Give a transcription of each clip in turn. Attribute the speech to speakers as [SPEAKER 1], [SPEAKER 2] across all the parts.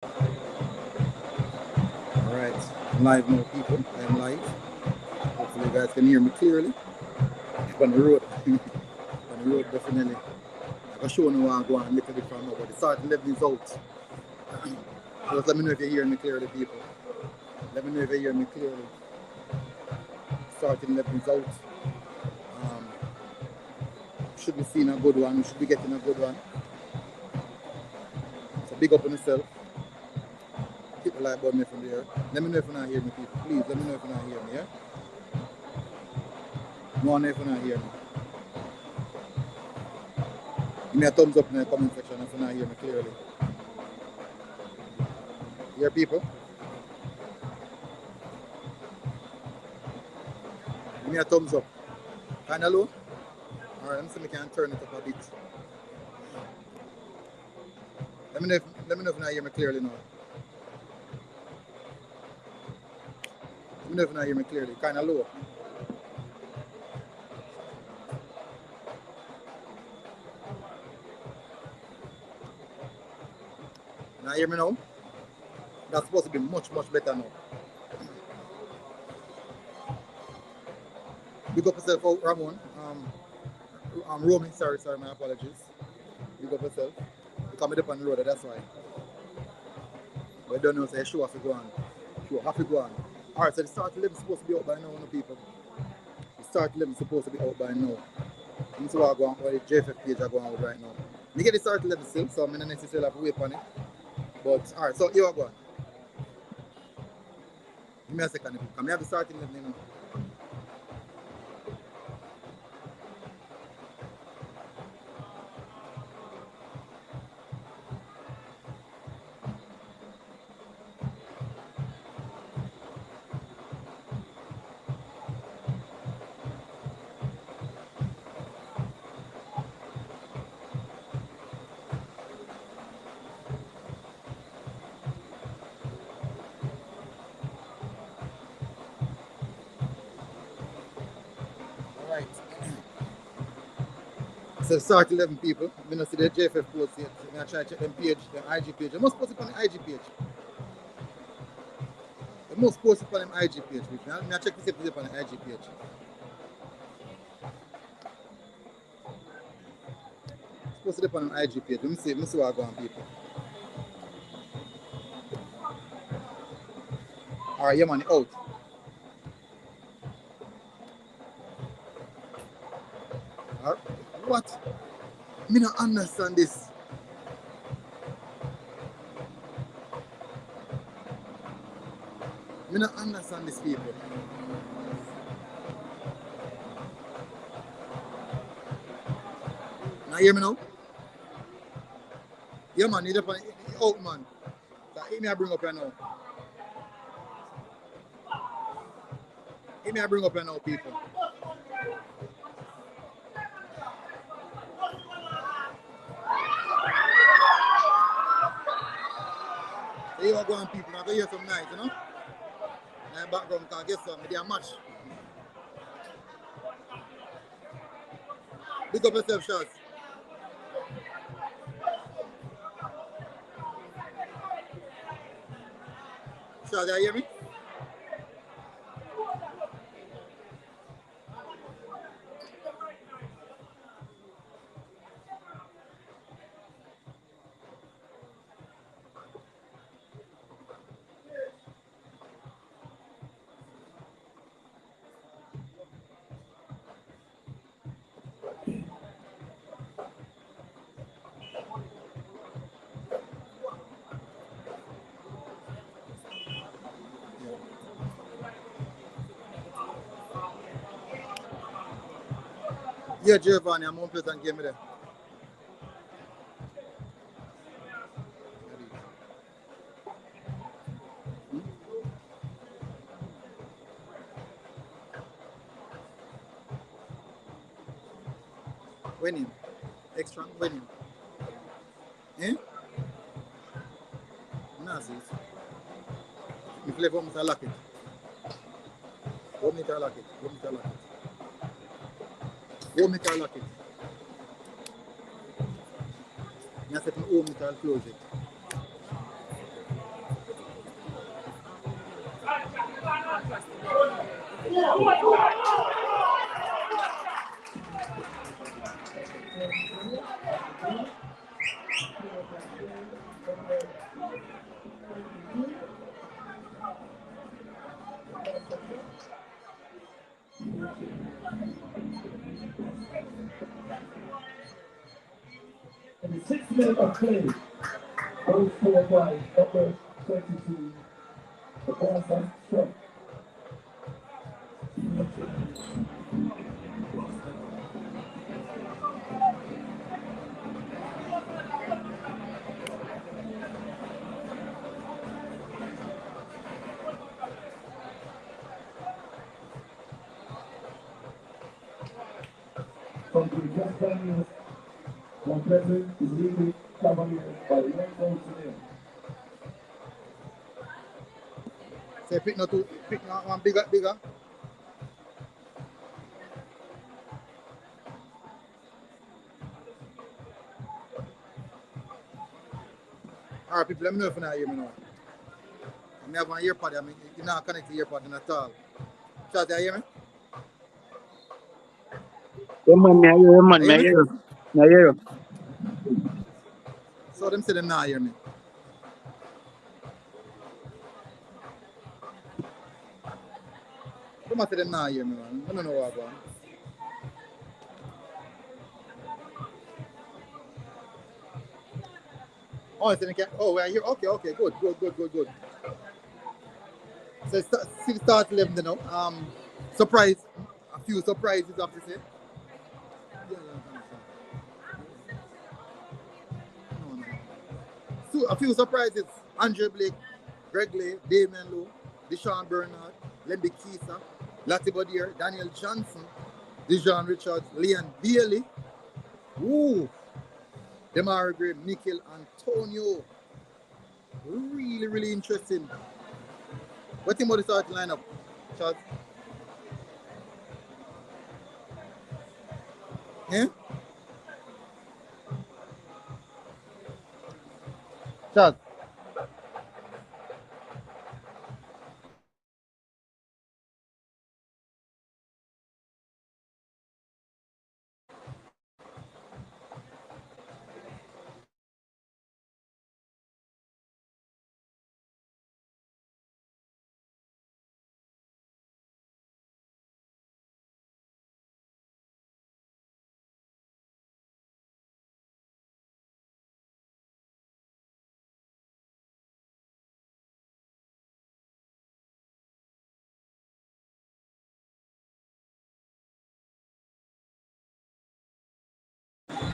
[SPEAKER 1] Alright, I'm live now, people. I'm live. Hopefully, you guys can hear me clearly. On the road. On the road, definitely. I can show you what I go on a little bit from now, but the start 11 is out. Just let me know if you're hearing me clearly, people. Let me know if you're hearing me clearly. Starting 11 is out. Um, should be seeing a good one. We should be getting a good one. So big up on yourself. Hit the like button from there. Let me know if you're not hearing me, people. Please, let me know if you're not hearing me, yeah? No one if you're not hearing me. Give me a thumbs up in the comment section if you're not hearing me clearly. Hear people? Give me a thumbs up. Kinda low? Alright, let me see if I can turn it up a bit. Let me know if you not hear me clearly now. Let me know if you not hear me clearly. Kinda low. Now hear me now? That's supposed to be much, much better now. Big up yourself out, Ramon. I'm roaming, sorry, my apologies. Big up yourself. You come up on the road, that's why. But I don't know, say show have to go on. Show have to go on. Alright, so the start 11 is supposed to be out by now, people. The start 11 is supposed to be out by now. This is what I go on, what the JFF page are going out right now. Me get the start 11 still, so I'm not necessarily have to wait on it. But alright, so here I go on. Give me a second, come here, have the starting 11, you know. Alright. So start 11 people. I'm going to see the JFF post yet. I'm going to try to check them page, the IG page. I must post it on the IG page. I must post it on the IG page. I'm going to check this up on the IG page. Post it up on the IG page. Let me see what I go on, people. Alright, yeah, man, out. Alright. What? I don't understand this. I don't understand this, people. Now hear me now? Yeah, man, you out, man. So, hit me I bring up here now. Hit me I bring up here now, people. So you are going, people. I'm going to hear some nice, you know? In the background, because guess what? They are match. Big up yourself, shots. Shots, you hear me? Yeah, Giovanni, I'm on place and give me there. Winning. Extra winning. Eh? Nazis. If you live to lock it. Home me to lock it. Home me to lock it. Home me to lock it. I said home me to close it.
[SPEAKER 2] And 6 minutes of play. Those 4 guys, number 22, the ball has struck. From the just Daniels, one present is leading Cavaliers by 1 goal to nil.
[SPEAKER 1] Say pick not one bigger. Alright, people, let me know if you not hear me now. I have one earpod, I mean, you not connect to earpod at all. Shall you hear me?
[SPEAKER 3] Yeah, man, I hear you.
[SPEAKER 1] So them say them not hear me. Them say them not hear me, man. I don't know what going. Oh, it's in the camp. Oh, we're here. Okay, good. So see the start 11 you know. Surprise. A few surprises I have to say. No. So, a few surprises. Andre Blake, Greg Lay, Damien Lowe, Deshaun Bernard, Lemby Kisa, Lati Bodier, Daniel Johnson, Dijon Richards, Leon Bailey. Ooh. Demar Gray, Mikel Antonio. Really interesting. What think about the starting lineup, Charles? Yeah? Charles?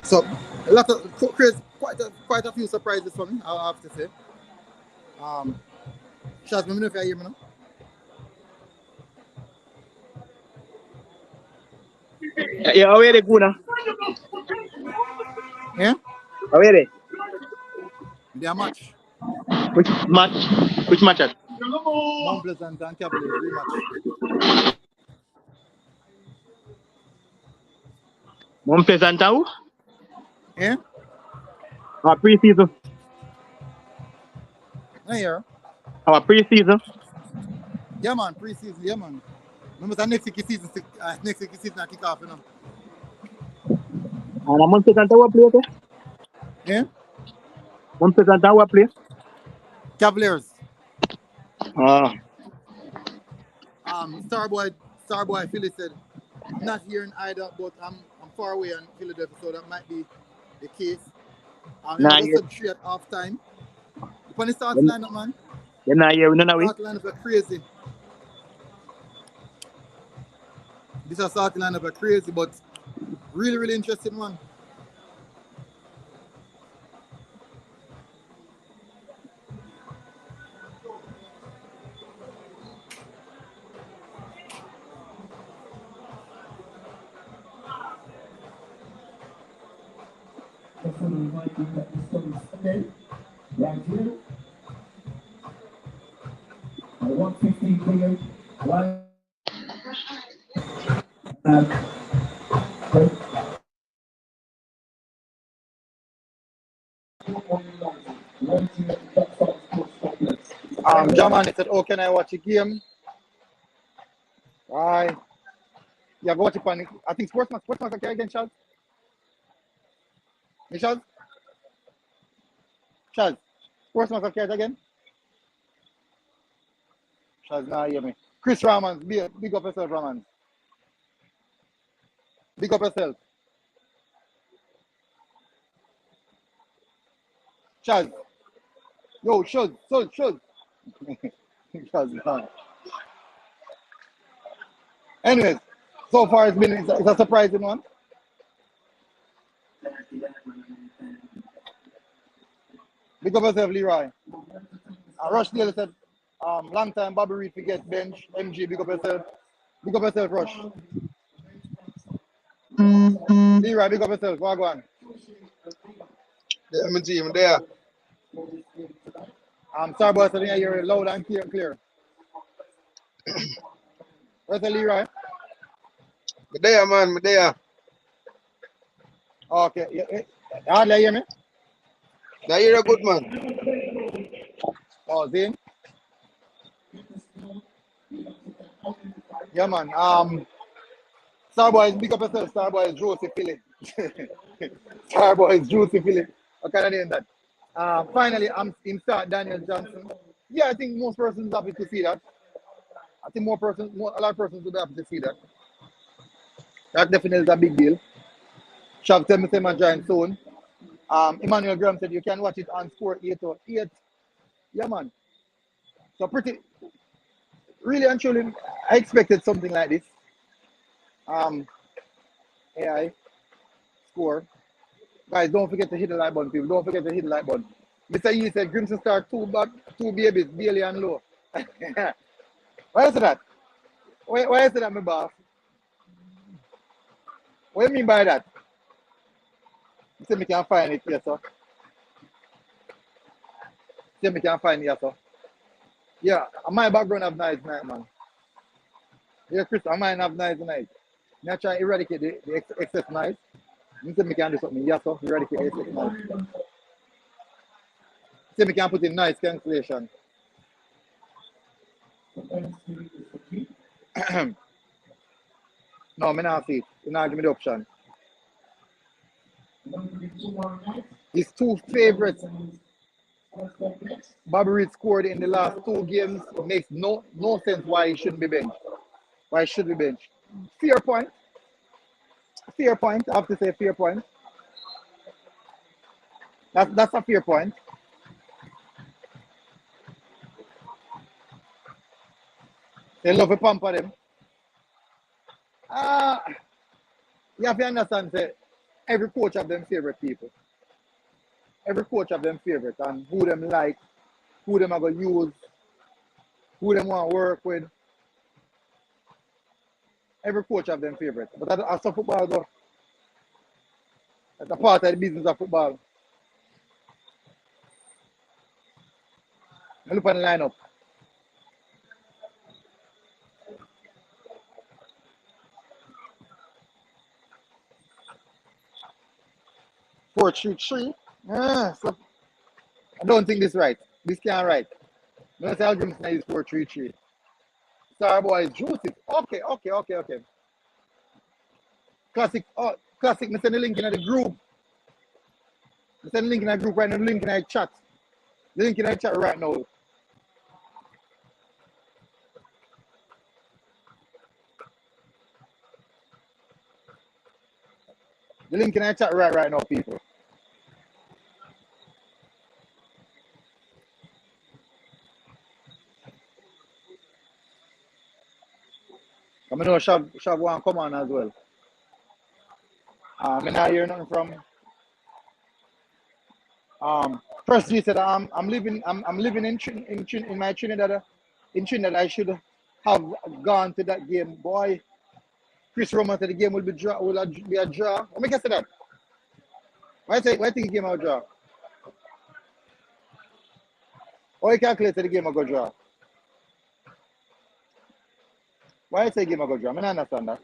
[SPEAKER 1] So, a lot of quite a few surprises for me, I have to say. Charles, let me know if you hear me now.
[SPEAKER 3] Yeah, how are they, Kuna?
[SPEAKER 1] Yeah?
[SPEAKER 3] How are they?
[SPEAKER 1] They are match.
[SPEAKER 3] Which match? Which match?
[SPEAKER 1] Mount Pleasant and Cavaliers rematch.
[SPEAKER 3] Mount Pleasant and who?
[SPEAKER 1] Yeah?
[SPEAKER 3] Our pre-season.
[SPEAKER 1] I hear.
[SPEAKER 3] Our pre-season.
[SPEAKER 1] Yeah, man, pre-season, yeah, man. Remember the next week season I kick off, you know.
[SPEAKER 3] And Mount Pleasant our play, okay?
[SPEAKER 1] Yeah?
[SPEAKER 3] Mount Pleasant our play.
[SPEAKER 1] Cavaliers.
[SPEAKER 3] Ah.
[SPEAKER 1] Starboy Philly said, I'm not hearing either, but I'm far away in Philadelphia, so that might be the case. You
[SPEAKER 3] Nah,
[SPEAKER 1] know,
[SPEAKER 3] yeah.
[SPEAKER 1] sub 3 at half time. When the start lineup, man.
[SPEAKER 3] Yeah, nah, yeah, we don't know.
[SPEAKER 1] Start lineup are crazy. This is start lineup are crazy, but really interesting one.
[SPEAKER 2] Just want to remind you that this coming Sunday, right here, at 1:15 p.m., live at
[SPEAKER 1] German said, oh, can I watch a game? Aye. Yeah, go watch it on. I think Sportsman okay again, Chaz. Hey, Chaz. Chaz. Sportsman okay again. Chaz, nah, hear me. Chris Ramans, big up yourself, Ramans. Big up yourself. Chaz. Yo, Chaz. Chaz, nah. Anyways, so far it's a surprising one. Big up yourself, Leroy. Rush Daly said, long time Bobby Reed to get bench. MG, big up yourself. Big up yourself, Rush. Leroy, big up yourself. Go on.
[SPEAKER 4] Yeah, my team there.
[SPEAKER 1] Sorry, boy, so you're loud and clear. Where's the Leroy?
[SPEAKER 4] Me there, man, me there.
[SPEAKER 1] Okay. Hardly hear me?
[SPEAKER 4] Now you're a good man.
[SPEAKER 1] Oh, Zane? Yeah, man. Starboy, big up yourself. Starboy is Josie Philip. Starboy is Josie Philip. I can't name that. Finally, I'm in start Daniel Johnson. Yeah, I think most persons happy to see that. I think a lot of persons will be happy to see that. That definitely is a big deal. Shav tell me say my giant soon. Emmanuel Graham said you can watch it on Sport 808. Yeah, man. So pretty, really and truly, I expected something like this. AI score. Guys, don't forget to hit the like button, people. Don't forget to hit the like button. Mr. Yi said Grimson Star two babies, Bailey and Low. Why is that? Why is that, my boss? What do you mean by that? You say me can find it here, sir. Say me can find it here, sir. Yeah, my background have nice night, man. Yeah, Chris, I might have nice night. I try to eradicate the excess night. You say me can do something, yes, sir. Eradicate the excess night. Say me can put in nice cancellation. No, me not see it. You not give me the option. His two favorites, Bobby Reed scored in the last two games. It makes no sense why he shouldn't be benched. Why he should be benched. Fair point. Fair point. I have to say fair point. That's a fair point. They love to pamper them. Uh, you have to understand that every coach have them favorite people. Every coach have them favorite and who them like, who them are gonna use, who them want to work with. Every coach have them favorite. But as a football though, that's a part of the business of football. I look at the lineup. Four three three. So I don't think this right. This can't right. No, say Jimson is 4-3-3. Starboy is juicy. Okay. Classic. Oh, classic. Me send the link in the group. Me send the link in the group right now. The link in the chat. The link in the chat right now. The link in the chat right now, people. I know Shav want to come on as well. I not hear nothing from First G said I'm living in my Trinidad in Trinidad. I should have gone to that game. Boy, Chris Roman said the game will be be a draw. Let me guess that. Why think the game will draw? Or you calculate the game will go draw? Why you say game will go draw? I don't understand that.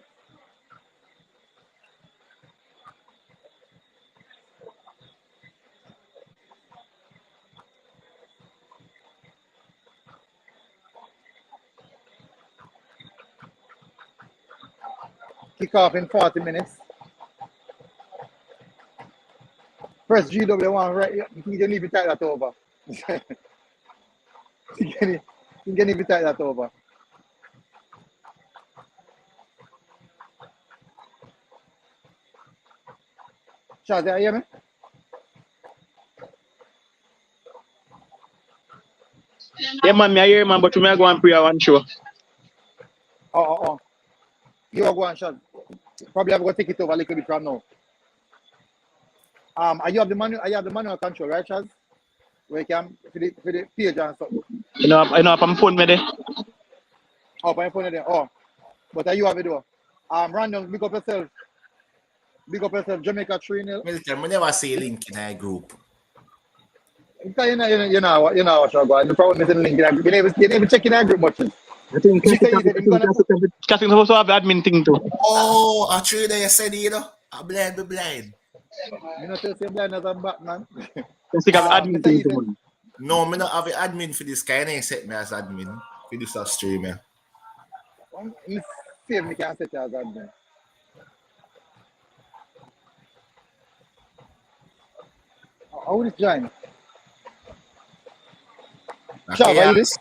[SPEAKER 1] kick off in 40 minutes. Press GW1 right. You can leave it like that over. you can leave it like that over. Charles, you hear me?
[SPEAKER 3] Yeah, man, I hear you, man, but we may go and pray one show.
[SPEAKER 1] Oh. You are going, Charles. Probably have to take it over a little bit from now. You have the manual control, right, Charles? Where you can for the page and something.
[SPEAKER 3] You know, I'm phone me there.
[SPEAKER 1] Oh, my phone there. Oh. But you have it though. Random, big up yourself. Big up yourself, Jamaica 3-0.
[SPEAKER 5] I never see a link in a group.
[SPEAKER 1] Because you know what you're going. The problem is in the link. You never check in that group much.
[SPEAKER 3] I think Casting also have the admin thing too.
[SPEAKER 5] Oh, actually, they said, you know, I'm blind.
[SPEAKER 1] You know, say blind as a Batman.
[SPEAKER 3] I think have admin thing too, man.
[SPEAKER 5] No, I don't have an admin for this kind. They set me as admin for this stream. Yeah.
[SPEAKER 1] See if we can set you as admin. How will this join? Shab, are you this?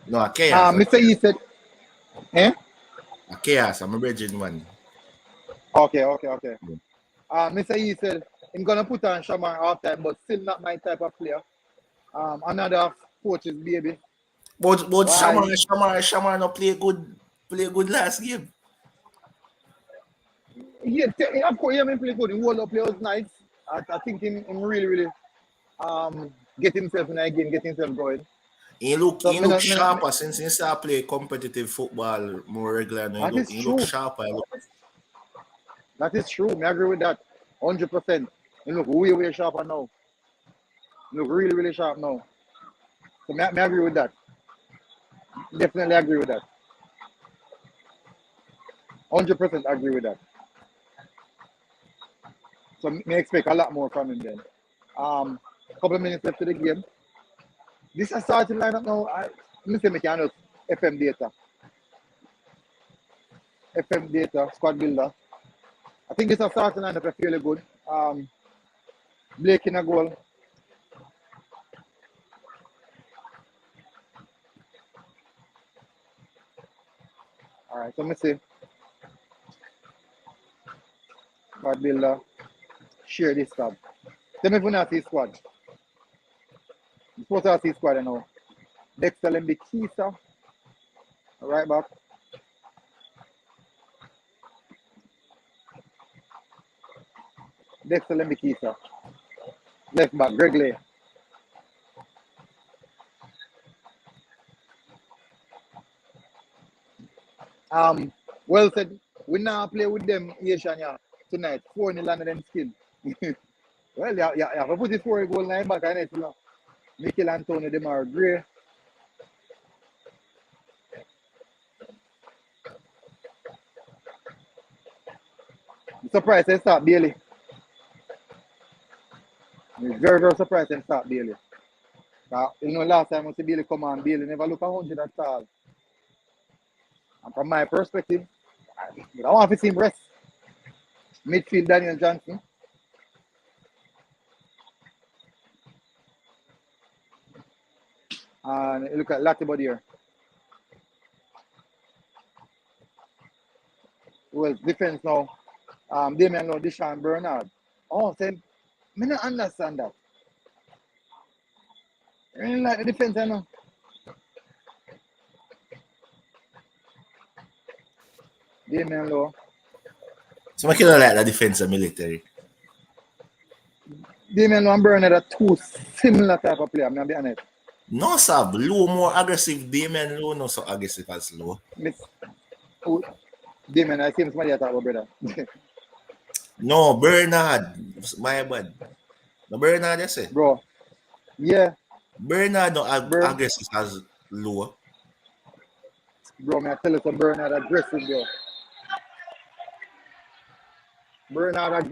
[SPEAKER 5] No, a chaos.
[SPEAKER 1] Mr. E said, eh?
[SPEAKER 5] A chaos. I'm a virgin one.
[SPEAKER 1] Okay. Mr. E said, I'm going to put on Shamar half time, but still not my type of player. Another coach's baby.
[SPEAKER 5] But Shamar no play good last game.
[SPEAKER 1] Yeah, of course, he play good. The whole play was nice. I think him really get himself in that game, get himself going.
[SPEAKER 5] He look sharper since he started playing competitive football more regularly. He look sharper.
[SPEAKER 1] That is true. I agree with that. 100%. He look way sharper now. He look really sharp now. So I agree with that. Definitely agree with that. 100% agree with that. So I expect a lot more from him then. Couple of minutes left to the game. This is starting lineup now. Let me say mechanics FM data. FM data, squad builder. I think this is starting lineup is fairly good. Blake in a goal. Alright, so let me see. Squad builder. Share this tab. Tell me if we not see squad. You're supposed to see squad now. Dexter Lembikisa. Right back. Dexter Lembikisa. Left back, Greg Lay. Well said. We now play with them Asian tonight. 4-0 under them skin. Well, yeah. If I put it 4 goal line back, I need to know. Mikel Antonio, them are great. I'm surprised they start Bailey. I'm very surprised they start Bailey. Last time I see Bailey come on, Bailey never look 100 at all. And from my perspective, I want to see him rest. Midfield Daniel Johnson. And look at Latibody here. Well, defense now. Damian Lowe, Deshaun Bernard. Oh, I don't understand that. I really like the defense, I know. Damian Lowe.
[SPEAKER 5] So I don't like the defense of military.
[SPEAKER 1] Damian Lowe and Bernard are two similar type of players, I'm going to be honest.
[SPEAKER 5] No, sir. Low more aggressive. Damian Lowe not so aggressive as Lowe.
[SPEAKER 1] Damian, I see somebody talk about brother.
[SPEAKER 5] No, Bernard. My bad. No, Bernard, you say?
[SPEAKER 1] Bro. Yeah.
[SPEAKER 5] Bernard not aggressive as Lowe.
[SPEAKER 1] Bro, I tell you some Bernard aggressive, bro. Bernard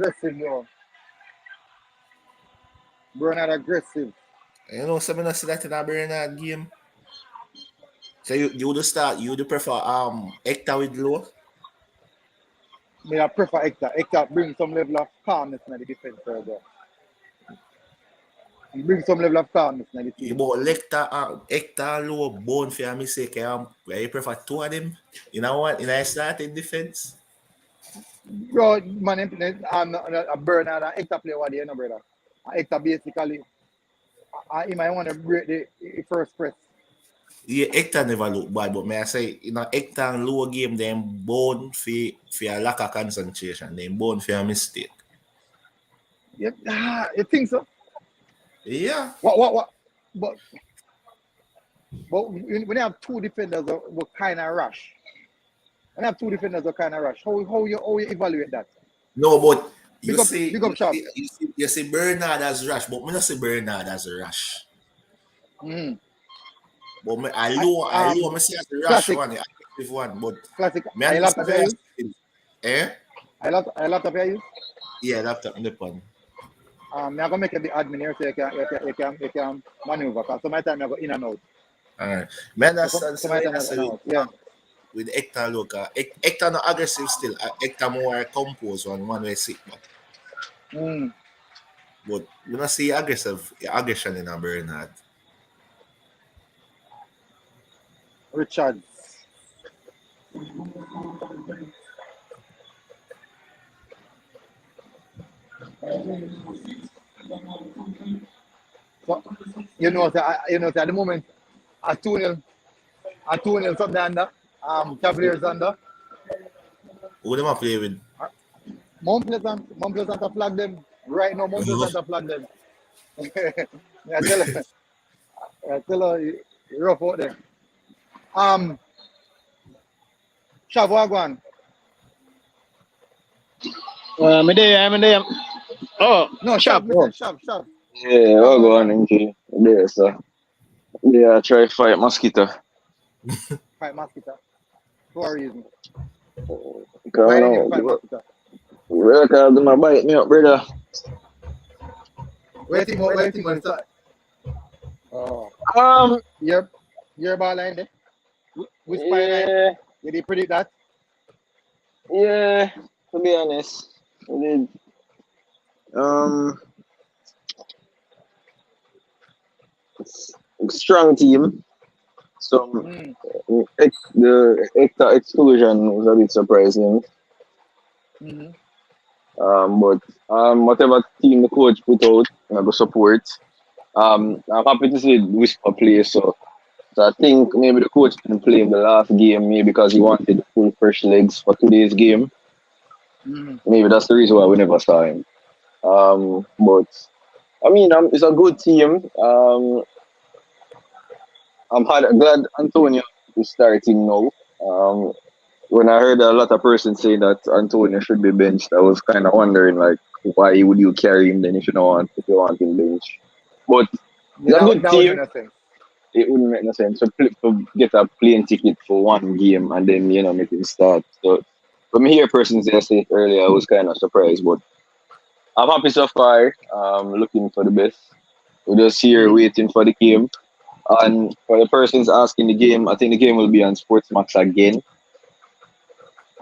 [SPEAKER 1] aggressive.
[SPEAKER 5] You know, some of see that in a Bernard game. So you prefer Hector with Lowe?
[SPEAKER 1] Me I prefer Hector. Hector brings some level of calmness in the defense further. He brings some level of calmness in the
[SPEAKER 5] You
[SPEAKER 1] team.
[SPEAKER 5] bought Hector low bone for me sake. Where you prefer two of them? You know what? In a starting defense?
[SPEAKER 1] Bro, man, I'm not a Bernard and Hector play what they know, brother. And Hector basically, he might want to break the first press.
[SPEAKER 5] Yeah, Hector never look bad, but may I say, Hector and low game, them bone for a lack of concentration. Them bone for a mistake.
[SPEAKER 1] Yep. You think so?
[SPEAKER 5] Yeah.
[SPEAKER 1] What? But when you have two defenders who kind of rush, how you evaluate that?
[SPEAKER 5] No, but you
[SPEAKER 1] Big up, sharp.
[SPEAKER 5] you see Bernard as rush, but me not see Bernard as a rush.
[SPEAKER 1] Mm-hmm.
[SPEAKER 5] But I low, me see as a rush
[SPEAKER 1] Classic.
[SPEAKER 5] one, the active one, but
[SPEAKER 1] Classic.
[SPEAKER 5] me
[SPEAKER 1] I
[SPEAKER 5] understand
[SPEAKER 1] laptop here use.
[SPEAKER 5] Eh?
[SPEAKER 1] I laptop here use.
[SPEAKER 5] Yeah, laptop in the pan.
[SPEAKER 1] I'm gonna make it the admin here so you can maneuver. Cause some time I go in and out.
[SPEAKER 5] Alright. Me understand
[SPEAKER 1] Some time I go in and out. Yeah.
[SPEAKER 5] with Hector Loka. Hector not aggressive still. Hector more composed one way sit back.
[SPEAKER 1] Mm.
[SPEAKER 5] But you not see aggression in a Bernard.
[SPEAKER 1] Richard. So, at the moment, a 2-0 something under. Cavaliers under.
[SPEAKER 5] Who them a play with?
[SPEAKER 1] Mount Pleasant to flag them. Right now, Mount Pleasant to flag them. I tell her, you're rough out there. Shav, Wagwan.
[SPEAKER 3] I'm there. Oh,
[SPEAKER 1] No, Shav.
[SPEAKER 2] Yeah, I'll go on into there, so. Yeah, try fight mosquito.
[SPEAKER 1] Fight mosquito. For a reason.
[SPEAKER 2] Because
[SPEAKER 1] Why
[SPEAKER 2] I
[SPEAKER 1] did you
[SPEAKER 2] know,
[SPEAKER 1] fight mosquito?
[SPEAKER 2] well, cause them a bite me up, brother.
[SPEAKER 1] Where you think when it's Oh.
[SPEAKER 2] Um,
[SPEAKER 1] Your ball line there? Which spy line?
[SPEAKER 2] yeah,
[SPEAKER 1] Did he predict that?
[SPEAKER 2] yeah, to be honest. I did. Um, strong team. So
[SPEAKER 1] Mm.
[SPEAKER 2] the Hector exclusion was a bit surprising.
[SPEAKER 1] Mm-hmm.
[SPEAKER 2] But whatever team the coach put out, I go support. I'm happy to see Whisper play. So I think maybe the coach didn't play the last game, maybe because he wanted the full fresh legs for today's game.
[SPEAKER 1] Mm-hmm.
[SPEAKER 2] Maybe that's the reason why we never saw him. But I mean, it's a good team. Glad Antonio is starting now. When I heard a lot of persons say that Antonio should be benched, I was kind of wondering like, why would you carry him then if you want him benched? But it's a good
[SPEAKER 1] That would
[SPEAKER 2] team.
[SPEAKER 1] make no sense.
[SPEAKER 2] It wouldn't make no sense to get a plane ticket for one game and then make him start. So when I hear persons say it earlier, I was kind of surprised, but I'm happy so far. Looking for the best. We're just here waiting for the game. And for the persons asking the game, I think the game will be on Sportsmax again.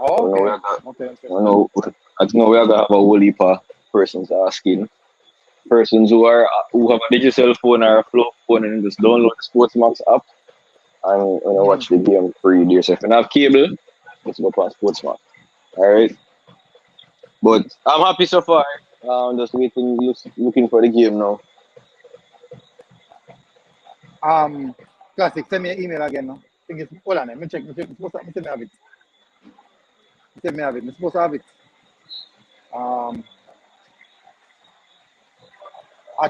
[SPEAKER 1] Oh, okay.
[SPEAKER 2] I think we are gonna have a whole heap of persons asking. Persons who have a digital phone or a flop phone and just download the Sportsmax app and watch the game free there. So if you have cable, just go past Sportsmax. Alright. But I'm happy so far. Just waiting, looking for the game now.
[SPEAKER 1] Classic, send me an email again now. Hold on, let me check. I'm supposed to have it. I'm supposed to have it.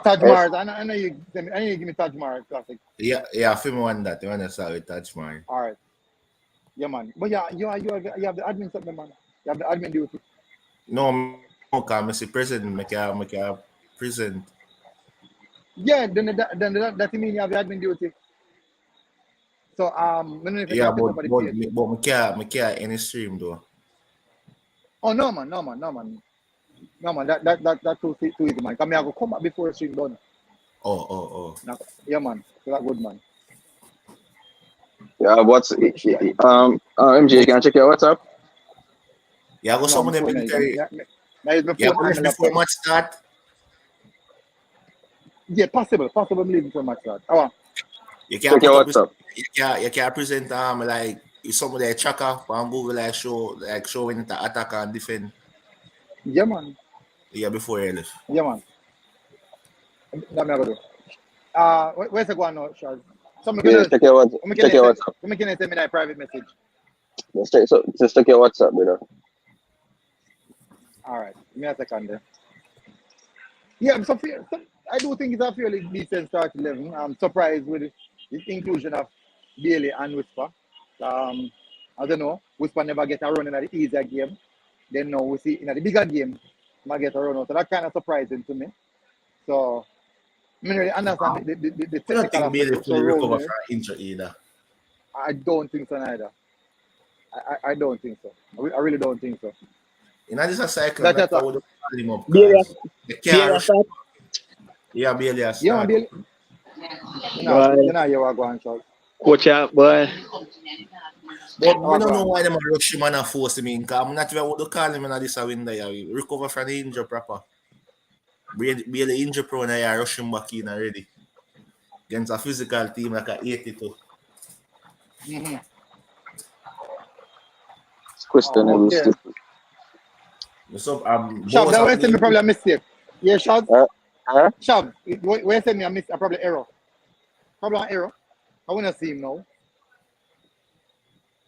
[SPEAKER 1] Taj Mars. I know you give me Taj Mars, Classic.
[SPEAKER 5] Yeah, I feel me on that. You want to start with Taj Mars.
[SPEAKER 1] All right. Yeah, man. But yeah, you have the admin something, man. You have the admin duty.
[SPEAKER 5] No, because I see president make a present.
[SPEAKER 1] Yeah, then that means you have the admin duty. So
[SPEAKER 5] Yeah, but me can't any stream though.
[SPEAKER 1] Oh no man. That too easy, man. Come here, I go come back before the stream done.
[SPEAKER 5] Oh.
[SPEAKER 1] Yeah, man. So that good, man.
[SPEAKER 2] Yeah, MJ, can I check your WhatsApp?
[SPEAKER 5] You go
[SPEAKER 1] No,
[SPEAKER 5] some
[SPEAKER 1] my
[SPEAKER 5] of them
[SPEAKER 1] phone.
[SPEAKER 5] military.
[SPEAKER 1] I use my
[SPEAKER 5] You
[SPEAKER 1] phone
[SPEAKER 5] go
[SPEAKER 1] and
[SPEAKER 5] left
[SPEAKER 1] my
[SPEAKER 5] before
[SPEAKER 1] laptop.
[SPEAKER 5] match start.
[SPEAKER 1] Yeah, possible. I'm leaving so much that. Oh,
[SPEAKER 5] You can
[SPEAKER 2] Check
[SPEAKER 5] put
[SPEAKER 2] your
[SPEAKER 5] up.
[SPEAKER 2] WhatsApp.
[SPEAKER 5] You can present like some of the tracker on Google like showing the attack and defend.
[SPEAKER 1] yeah, man.
[SPEAKER 5] Yeah, before you left.
[SPEAKER 1] Yeah, man. That me I go do. Where's the one now, Shaz? Someone
[SPEAKER 2] Yeah,
[SPEAKER 1] can
[SPEAKER 2] check your WhatsApp. Check your WhatsApp.
[SPEAKER 1] send me that private message.
[SPEAKER 2] Just check your WhatsApp, brother.
[SPEAKER 1] All right, give me a second there. Yeah, I do think it's a fairly decent start 11. I'm surprised with the inclusion of Bailey and Whisper. I don't know. Whisper never get a run in the easier game. Then now we see in the bigger game, might get a run out. So that kind of surprising to me. So I mean, really understand the
[SPEAKER 5] I don't
[SPEAKER 1] technical
[SPEAKER 5] think
[SPEAKER 1] aspect
[SPEAKER 5] Bailey
[SPEAKER 1] of so
[SPEAKER 5] fully recover
[SPEAKER 1] rolling.
[SPEAKER 5] from injury either.
[SPEAKER 1] I don't think so neither. I don't think so. I really don't think so.
[SPEAKER 5] You know, this is a cycle.
[SPEAKER 1] That's
[SPEAKER 5] That's
[SPEAKER 1] just
[SPEAKER 5] how
[SPEAKER 1] a
[SPEAKER 5] we call him up
[SPEAKER 3] Bailey,
[SPEAKER 5] because they can't
[SPEAKER 3] Bailey
[SPEAKER 5] rush.
[SPEAKER 3] start.
[SPEAKER 5] Yeah, Bailey has
[SPEAKER 1] yeah, man,
[SPEAKER 5] started.
[SPEAKER 1] Bill.
[SPEAKER 3] Boy,
[SPEAKER 1] You know, you are going, Charles.
[SPEAKER 3] coach out, boy.
[SPEAKER 5] But
[SPEAKER 1] You
[SPEAKER 5] we
[SPEAKER 1] are
[SPEAKER 5] don't know
[SPEAKER 1] going.
[SPEAKER 5] why they rush him and force him in. Because I'm not even what to call him in this window. Yeah. We recover from the injury proper. Bailey injury prone, yeah, rush him back in already. Against a physical team like a 82.
[SPEAKER 1] Mm-hmm.
[SPEAKER 2] It's questionable
[SPEAKER 1] Okay.
[SPEAKER 2] still.
[SPEAKER 5] So,
[SPEAKER 1] Shab,
[SPEAKER 5] Bows
[SPEAKER 1] that
[SPEAKER 5] have
[SPEAKER 1] way send me
[SPEAKER 5] played.
[SPEAKER 1] probably a mistake. Yeah, Shab.
[SPEAKER 2] Huh?
[SPEAKER 1] Shab, where send me a probably error. Probably an error. I want to see him now.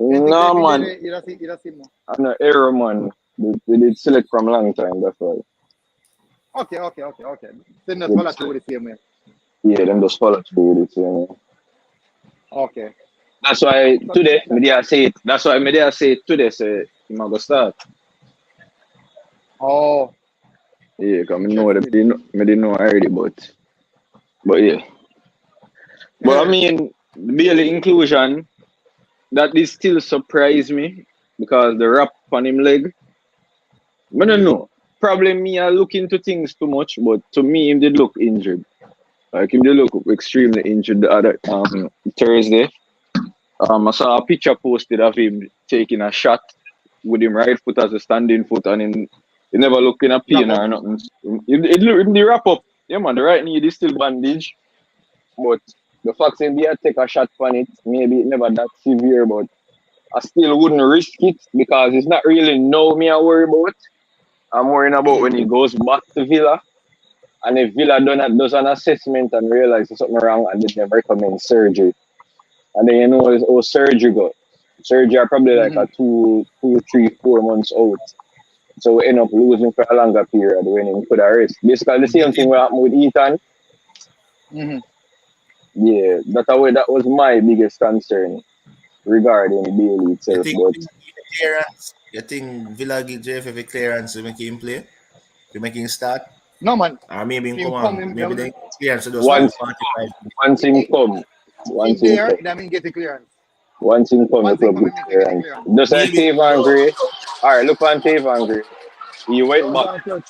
[SPEAKER 1] Anything say
[SPEAKER 2] No, man.
[SPEAKER 1] you don't see him now.
[SPEAKER 2] I'm not error, man. They did select from long time, that's why.
[SPEAKER 1] Okay. Send us
[SPEAKER 2] They
[SPEAKER 1] follow
[SPEAKER 2] just
[SPEAKER 1] through with the same way.
[SPEAKER 2] Yeah, them just follow through with it. You know.
[SPEAKER 1] Okay.
[SPEAKER 2] That's why
[SPEAKER 1] So,
[SPEAKER 2] today, media say it. That's why media say it today, say, he might go start.
[SPEAKER 1] oh,
[SPEAKER 2] Yeah, because I know them,
[SPEAKER 1] interesting.
[SPEAKER 2] me didn't know already, but yeah. But I mean, Bailey inclusion, that is still surprise me because the rap on him leg, I don't know. Probably me, I look into things too much, but to me, him did look injured. Like him did look extremely injured the other Thursday. I saw a picture posted of him taking a shot with him right foot as a standing foot, and he never looking at
[SPEAKER 1] Wrap
[SPEAKER 2] pain
[SPEAKER 1] up.
[SPEAKER 2] or nothing. It look in the wrap up. Yeah, man, the right knee is still bandaged, but the fact that they take a shot on it, maybe it never that severe, but I still wouldn't risk it because it's not really no me I worry about. I'm worrying about when he goes back to Villa, and if Villa does an assessment and realizes something wrong, and then they recommend surgery. And then you know how surgery go. Surgery are probably like a 2, 3, 4 months out. So we end up losing for a longer period when he could have rest. Basically the same thing will happen with Ethan.
[SPEAKER 1] Mm-hmm.
[SPEAKER 2] Yeah, that was my biggest concern regarding Bailey
[SPEAKER 5] You
[SPEAKER 2] itself.
[SPEAKER 5] think
[SPEAKER 2] But
[SPEAKER 5] clearance? You think Villa give JFF a clearance to make him play? To make him start?
[SPEAKER 1] No, man.
[SPEAKER 5] Or maybe him
[SPEAKER 1] Him
[SPEAKER 5] come
[SPEAKER 1] come,
[SPEAKER 5] on. Maybe they clearance to just play
[SPEAKER 2] once
[SPEAKER 5] 45.
[SPEAKER 2] him come,
[SPEAKER 1] in
[SPEAKER 2] once him
[SPEAKER 1] there,
[SPEAKER 2] come,
[SPEAKER 1] that mean get the clearance.
[SPEAKER 2] once him come, the
[SPEAKER 1] Once he
[SPEAKER 2] club
[SPEAKER 1] come,
[SPEAKER 2] get
[SPEAKER 1] it means they get the
[SPEAKER 2] clearance.
[SPEAKER 1] clearance.
[SPEAKER 2] Just like
[SPEAKER 5] Maybe
[SPEAKER 2] Tavan Gray. Alright, look on Tavan Gray. He went
[SPEAKER 1] Don't go
[SPEAKER 2] back.
[SPEAKER 1] on church.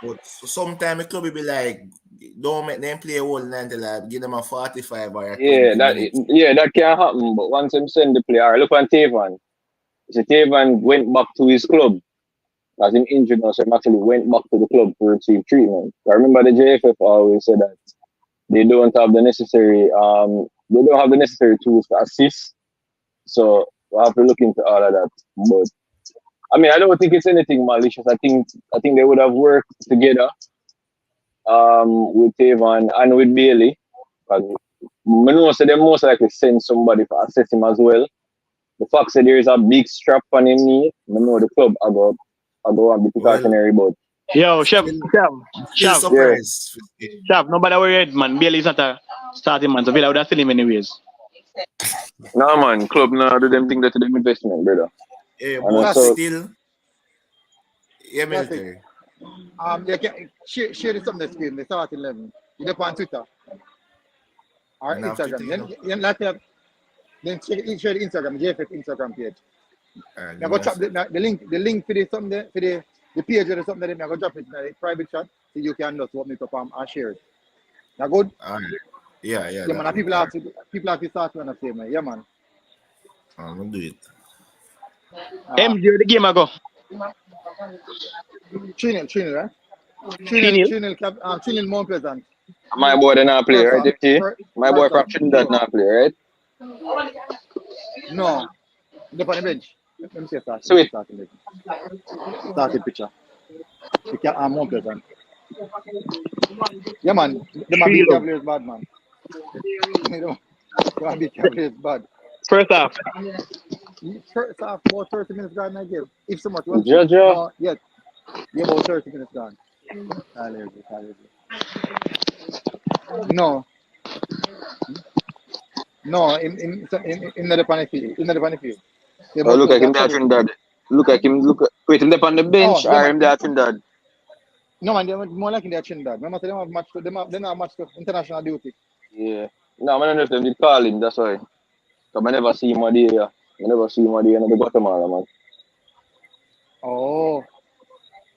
[SPEAKER 5] but sometimes the club will be like, don't make them play whole 90, like give them a 45 or a 20 minutes.
[SPEAKER 2] That can happen. But once him send the player, look on Tavan. So Tavan went back to his club as him injured now, so he actually went back to the club to receive treatment. I remember the JFF always said that they don't have the necessary tools to assist. So we'll have to look into all of that. But I mean, I don't think it's anything malicious. I think they would have worked together with Tavan and with Bailey. Because I know so they most likely send somebody to assess him as well. The fact that there is a big strap on him knee, I know the club I go and be
[SPEAKER 5] Well,
[SPEAKER 2] precautionary about.
[SPEAKER 3] Yo,
[SPEAKER 5] still
[SPEAKER 3] Shav,
[SPEAKER 5] surprised.
[SPEAKER 3] Shav, nobody worried, man. Bailey is not a starting man, so Villa would have still him anyways.
[SPEAKER 2] No man, club now do them think that to them investment, brother.
[SPEAKER 5] Yeah,
[SPEAKER 2] And
[SPEAKER 5] but
[SPEAKER 1] Classic.
[SPEAKER 5] still, yeah,
[SPEAKER 1] Classic.
[SPEAKER 5] military.
[SPEAKER 1] You can share this on the screen. They start 11. You go on Twitter or
[SPEAKER 5] And after
[SPEAKER 1] Instagram. Then share the Instagram, JFF Instagram page. Now go drop the link for the something there, for the page or something there. Now go drop it in the private chat so you can just open it up and share it. Now good.
[SPEAKER 5] All right. Yeah.
[SPEAKER 1] Yeah, man. People have to start to understand, man. Yeah, man.
[SPEAKER 5] I'm gonna do it.
[SPEAKER 3] MJ, the game I go.
[SPEAKER 1] Trinil, right?
[SPEAKER 3] Chenil.
[SPEAKER 1] Trinil Mount Pleasant.
[SPEAKER 2] My boy did not play,
[SPEAKER 1] First
[SPEAKER 2] right,
[SPEAKER 1] off,
[SPEAKER 2] FT? My boy
[SPEAKER 1] first
[SPEAKER 2] from
[SPEAKER 1] off,
[SPEAKER 2] Trinidad not play, right?
[SPEAKER 1] no, they're on the bench. Let me see a start.
[SPEAKER 2] Sweet.
[SPEAKER 1] Starting picture. The Mount Pleasant. Yeah, man. The man beat
[SPEAKER 3] Trio.
[SPEAKER 1] Cavaliers bad, man. The man beat Cavaliers bad.
[SPEAKER 3] First half.
[SPEAKER 1] First half, about 30 minutes gone in the game. If so much was
[SPEAKER 2] Jaja.
[SPEAKER 1] no, yet. Yeah, about 30 minutes gone. Cavaliers. No. No, in the field. In the field. They
[SPEAKER 2] Oh,
[SPEAKER 1] both
[SPEAKER 2] look
[SPEAKER 1] close
[SPEAKER 2] at him
[SPEAKER 1] that
[SPEAKER 2] there,
[SPEAKER 1] trouble.
[SPEAKER 2] Trinidad. Look at him. Wait, him there on the bench
[SPEAKER 1] Oh, yeah,
[SPEAKER 2] or him there
[SPEAKER 1] man.
[SPEAKER 2] Trinidad?
[SPEAKER 1] No, man, they're more like in their Trinidad. Remember, they don't have much. They don't have much international duty.
[SPEAKER 2] Yeah. No, I don't know if they call him, that's why. Because I never see him on the area. I never see him on the area in the Guatemala, man.
[SPEAKER 1] Oh.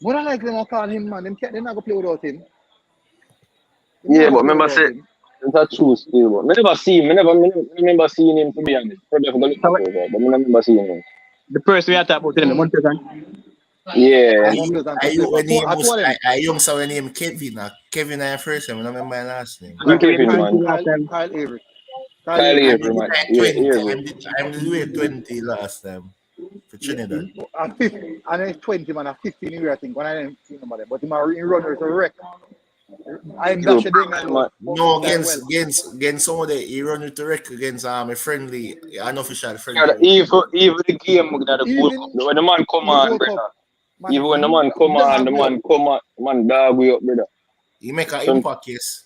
[SPEAKER 1] More than likely, they call him, man. They're not going to play without him.
[SPEAKER 2] Yeah, but remember say it's a true skill, but I never see him. I remember seeing him, to be honest. Probably I forgot to look back over, but I remember seeing him.
[SPEAKER 3] The person we are talking about today, the Mount Pleasant.
[SPEAKER 2] Yeah.
[SPEAKER 5] I young so name Kevin. Kevin I first name. I remember my last name.
[SPEAKER 2] Who Kevin, man?
[SPEAKER 1] Kyle Avery.
[SPEAKER 2] Kyle Avery, man. Yeah,
[SPEAKER 5] 20.
[SPEAKER 2] Avery.
[SPEAKER 5] I'm the way 20 last time for Trinidad.
[SPEAKER 1] And 50, and then 20, man, and 15 years, I think, when I didn't see nobody. But in runner is a wreck. I'm
[SPEAKER 2] Yo,
[SPEAKER 1] dashing in
[SPEAKER 2] man.
[SPEAKER 5] No, against some of the he run with the wreck against a friendly, unofficial
[SPEAKER 2] Yeah,
[SPEAKER 5] friendly.
[SPEAKER 2] even the game that the Gold Cup,
[SPEAKER 1] Even
[SPEAKER 2] when the man come
[SPEAKER 1] the
[SPEAKER 2] on,
[SPEAKER 1] Gold
[SPEAKER 2] brother.
[SPEAKER 1] Cup, man,
[SPEAKER 2] Even when the man come on, the man dog we up, brother.
[SPEAKER 5] He make an
[SPEAKER 2] So,
[SPEAKER 5] impact, yes.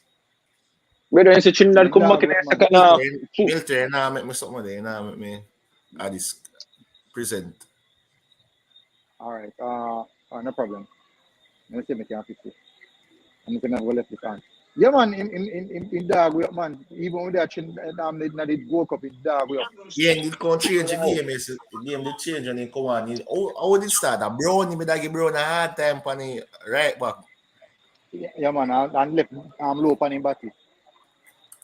[SPEAKER 2] brother, you see Trinidad come back in the second half.
[SPEAKER 5] Military now make me something there, now make me at this present.
[SPEAKER 1] all right, no problem. Let me see if I can fix it. I'm going to go left this on. Yeah, man, in dog way up, man. Even with that chin, they Gold Cup in dog way up.
[SPEAKER 5] Yeah, you can't change the game. The game they change and he come on. How did it start? A Brownie, me give Brown a hard time on the right back.
[SPEAKER 1] Yeah, man, and left low on him body.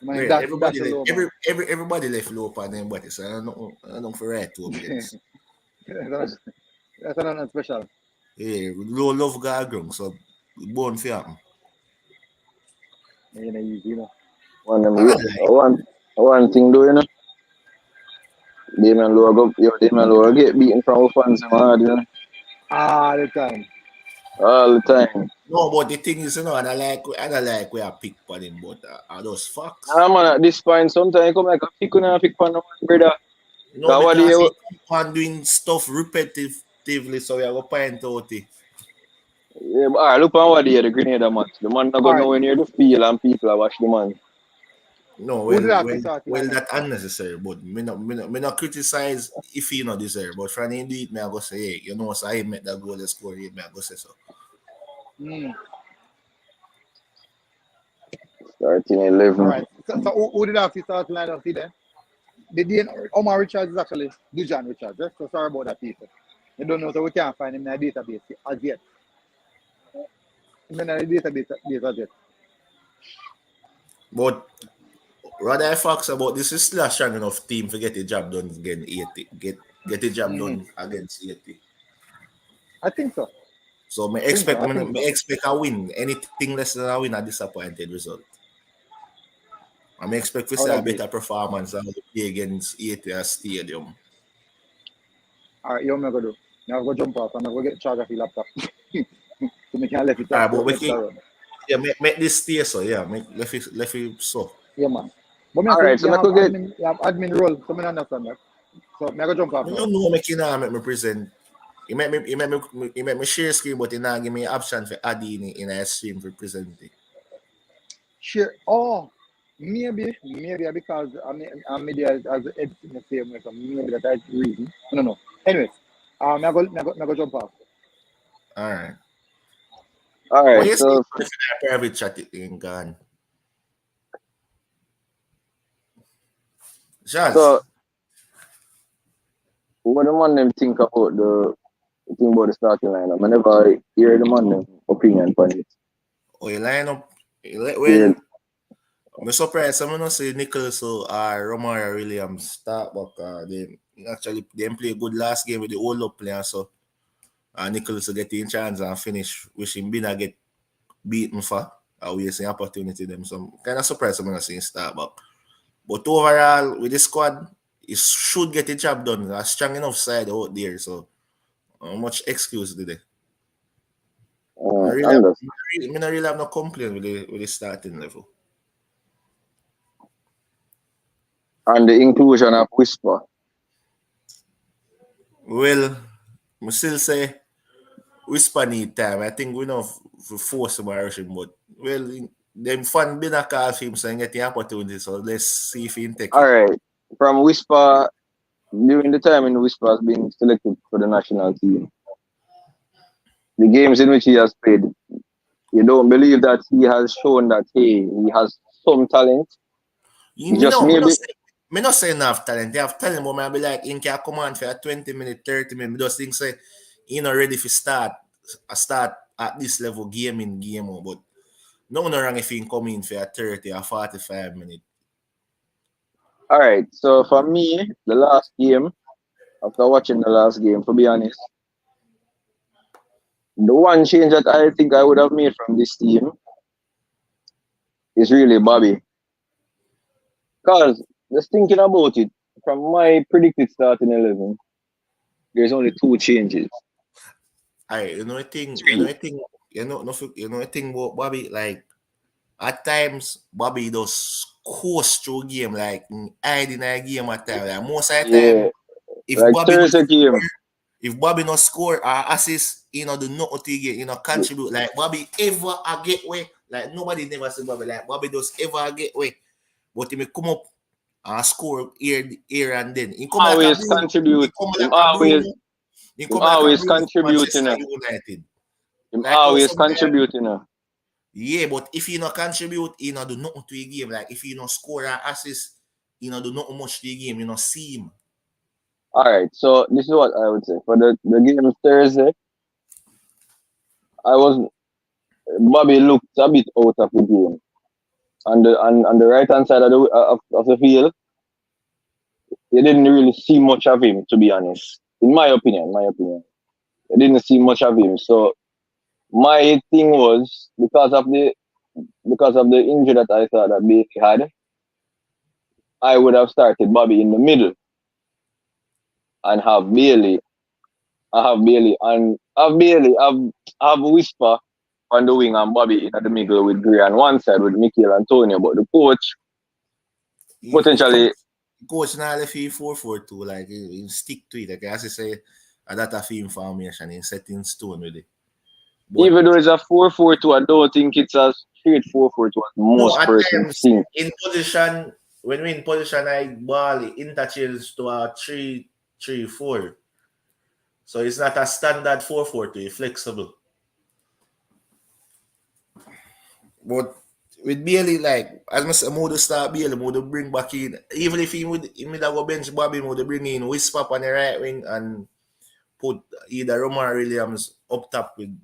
[SPEAKER 1] Man,
[SPEAKER 5] Yeah,
[SPEAKER 1] dash low, man.
[SPEAKER 5] everybody left low on them, but so I don't know for right to against.
[SPEAKER 1] That's another special.
[SPEAKER 5] Yeah, low love gargle, so born for happen.
[SPEAKER 1] You know, easy, you know.
[SPEAKER 2] One thing do, you know? Damian Lowe get beaten from our fans, man, you know?
[SPEAKER 1] All the time.
[SPEAKER 2] All the time.
[SPEAKER 5] No, but the thing is, you know, I don't like where I pick on him, but are those facts?
[SPEAKER 2] Man, at this point, sometimes you come like a pick on the one, brother.
[SPEAKER 5] No, because he keep on doing stuff repetitively, so we are going to point out it.
[SPEAKER 2] Yeah, but all right, look on what the Grenada match. The man not going nowhere near the field and people are watch the man.
[SPEAKER 5] No, well, that's unnecessary, but me not criticize if he not deserve. But for him do it, me I go say, hey, you know, so I make that goal and score, me I go say so.
[SPEAKER 2] Starting 11.
[SPEAKER 1] All right. So who did have to start line up there? Omar Richards is actually Dujan Richards. Right? So sorry about that, people. You don't know, so we can't find him in the database as yet. In the database as yet.
[SPEAKER 5] But rather facts about this is still a strong enough team to get the job done against 80. Get the job done against 80.
[SPEAKER 1] I think so.
[SPEAKER 5] So I expect a win. Anything less than a win, a disappointed result. I expect to see a better performance than we play against 80 at stadium.
[SPEAKER 1] All right, you know what I'm going to do? Now I'm going to jump off and I'm going to get charge of the laptop. So we can let it
[SPEAKER 5] but we can, make this stay so, yeah. Left it so.
[SPEAKER 1] Yeah, man. But
[SPEAKER 2] all right, so
[SPEAKER 1] you have admin role, so I understand that. So I'm going to jump off.
[SPEAKER 5] I don't know make me present. He make me share screen, but he not give me an option for adding in a stream for presenting.
[SPEAKER 1] Share. Oh, maybe because I'm media as editing the same way, so maybe that's the reason. No. Anyways, I'm going to jump off.
[SPEAKER 5] All right.
[SPEAKER 2] So
[SPEAKER 5] private chat in gone.
[SPEAKER 2] So what the man them think about the thing about the starting lineup? I never hear the man them opinion on it.
[SPEAKER 5] Oh, you line up. Well, I'm surprised. I'm not say Nicholas or Romario Williams start, but Actually, them play good last game with the old up player, so Nichols to get in chance and finish, which him been get beaten for. We see opportunity them. So I'm kind of surprised I'm gonna see him start back. But overall, with the squad, it should get the job done. A strong enough side out there, so how much excuse did they? I don't really have no complaint with the starting level.
[SPEAKER 2] And the inclusion of Whisper.
[SPEAKER 5] Well, I still say Whisper need time. I think we know force him rushing, but well, them fan been a call for him so he get the opportunity. So let's see if he can take it.
[SPEAKER 2] Alright. From Whisper, during the time when Whisper has been selected for the national team, the games in which he has played, you don't believe that he has shown that he has some talent.
[SPEAKER 5] Me not say enough talent. They have talent, but I be like, in can come on for a 20 minute, 30 minutes. Me just think say he not ready for start at this level game in game out. But no wrong if he come in for a 30 or 45 minutes.
[SPEAKER 2] Alright, so for me, the last game, after watching the last game, to be honest, the one change that I think I would have made from this team is really Bobby. Because just thinking about it, from my predicted starting 11, there's only 2 changes.
[SPEAKER 5] Alright, you know a thing about Bobby, like at times Bobby does coast through game, like hiding a game at time. Like most of the time, if Bobby not score or assist, do nothing to get, contribute. Like Bobby ever a get way. Like nobody never say Bobby. Like Bobby does ever a get way. But he may come up and score here and then. He come
[SPEAKER 2] always contribute. He always contributing. Him always contributing.
[SPEAKER 5] Yeah, but if he not contribute, he not do nothing to the game. Like if he not score or assist, he not do nothing much to the game. You not see him.
[SPEAKER 2] Alright, so this is what I would say. For the game Thursday, Bobby looked a bit out of the game. On the right hand side of the field, you didn't really see much of him, to be honest. In my opinion. You didn't see much of him. So my thing was because of the injury that I thought that Bailey had, I would have started Bobby in the middle and have Bailey and have Whisper on the wing and Bobby in the middle with Gray on one side with Mikel Antonio. But the coach potentially
[SPEAKER 5] coach now left 4-4-2, like he stick to it. Like as I say, that a film formation in set in stone with it. But
[SPEAKER 2] even though it's a 4-4-2, I don't think it's a straight 4-4-2 as most persons think.
[SPEAKER 5] In position, when we in position, I ball interchange to a 3-3-4. So it's not a standard 4-4-2, it's flexible. But with Bailey, like, as I said, Modo start Bailey, Modo bring back in, even if he would go bench Bobby, Modo bring in Whisper on the right wing and put either Romar Williams up top with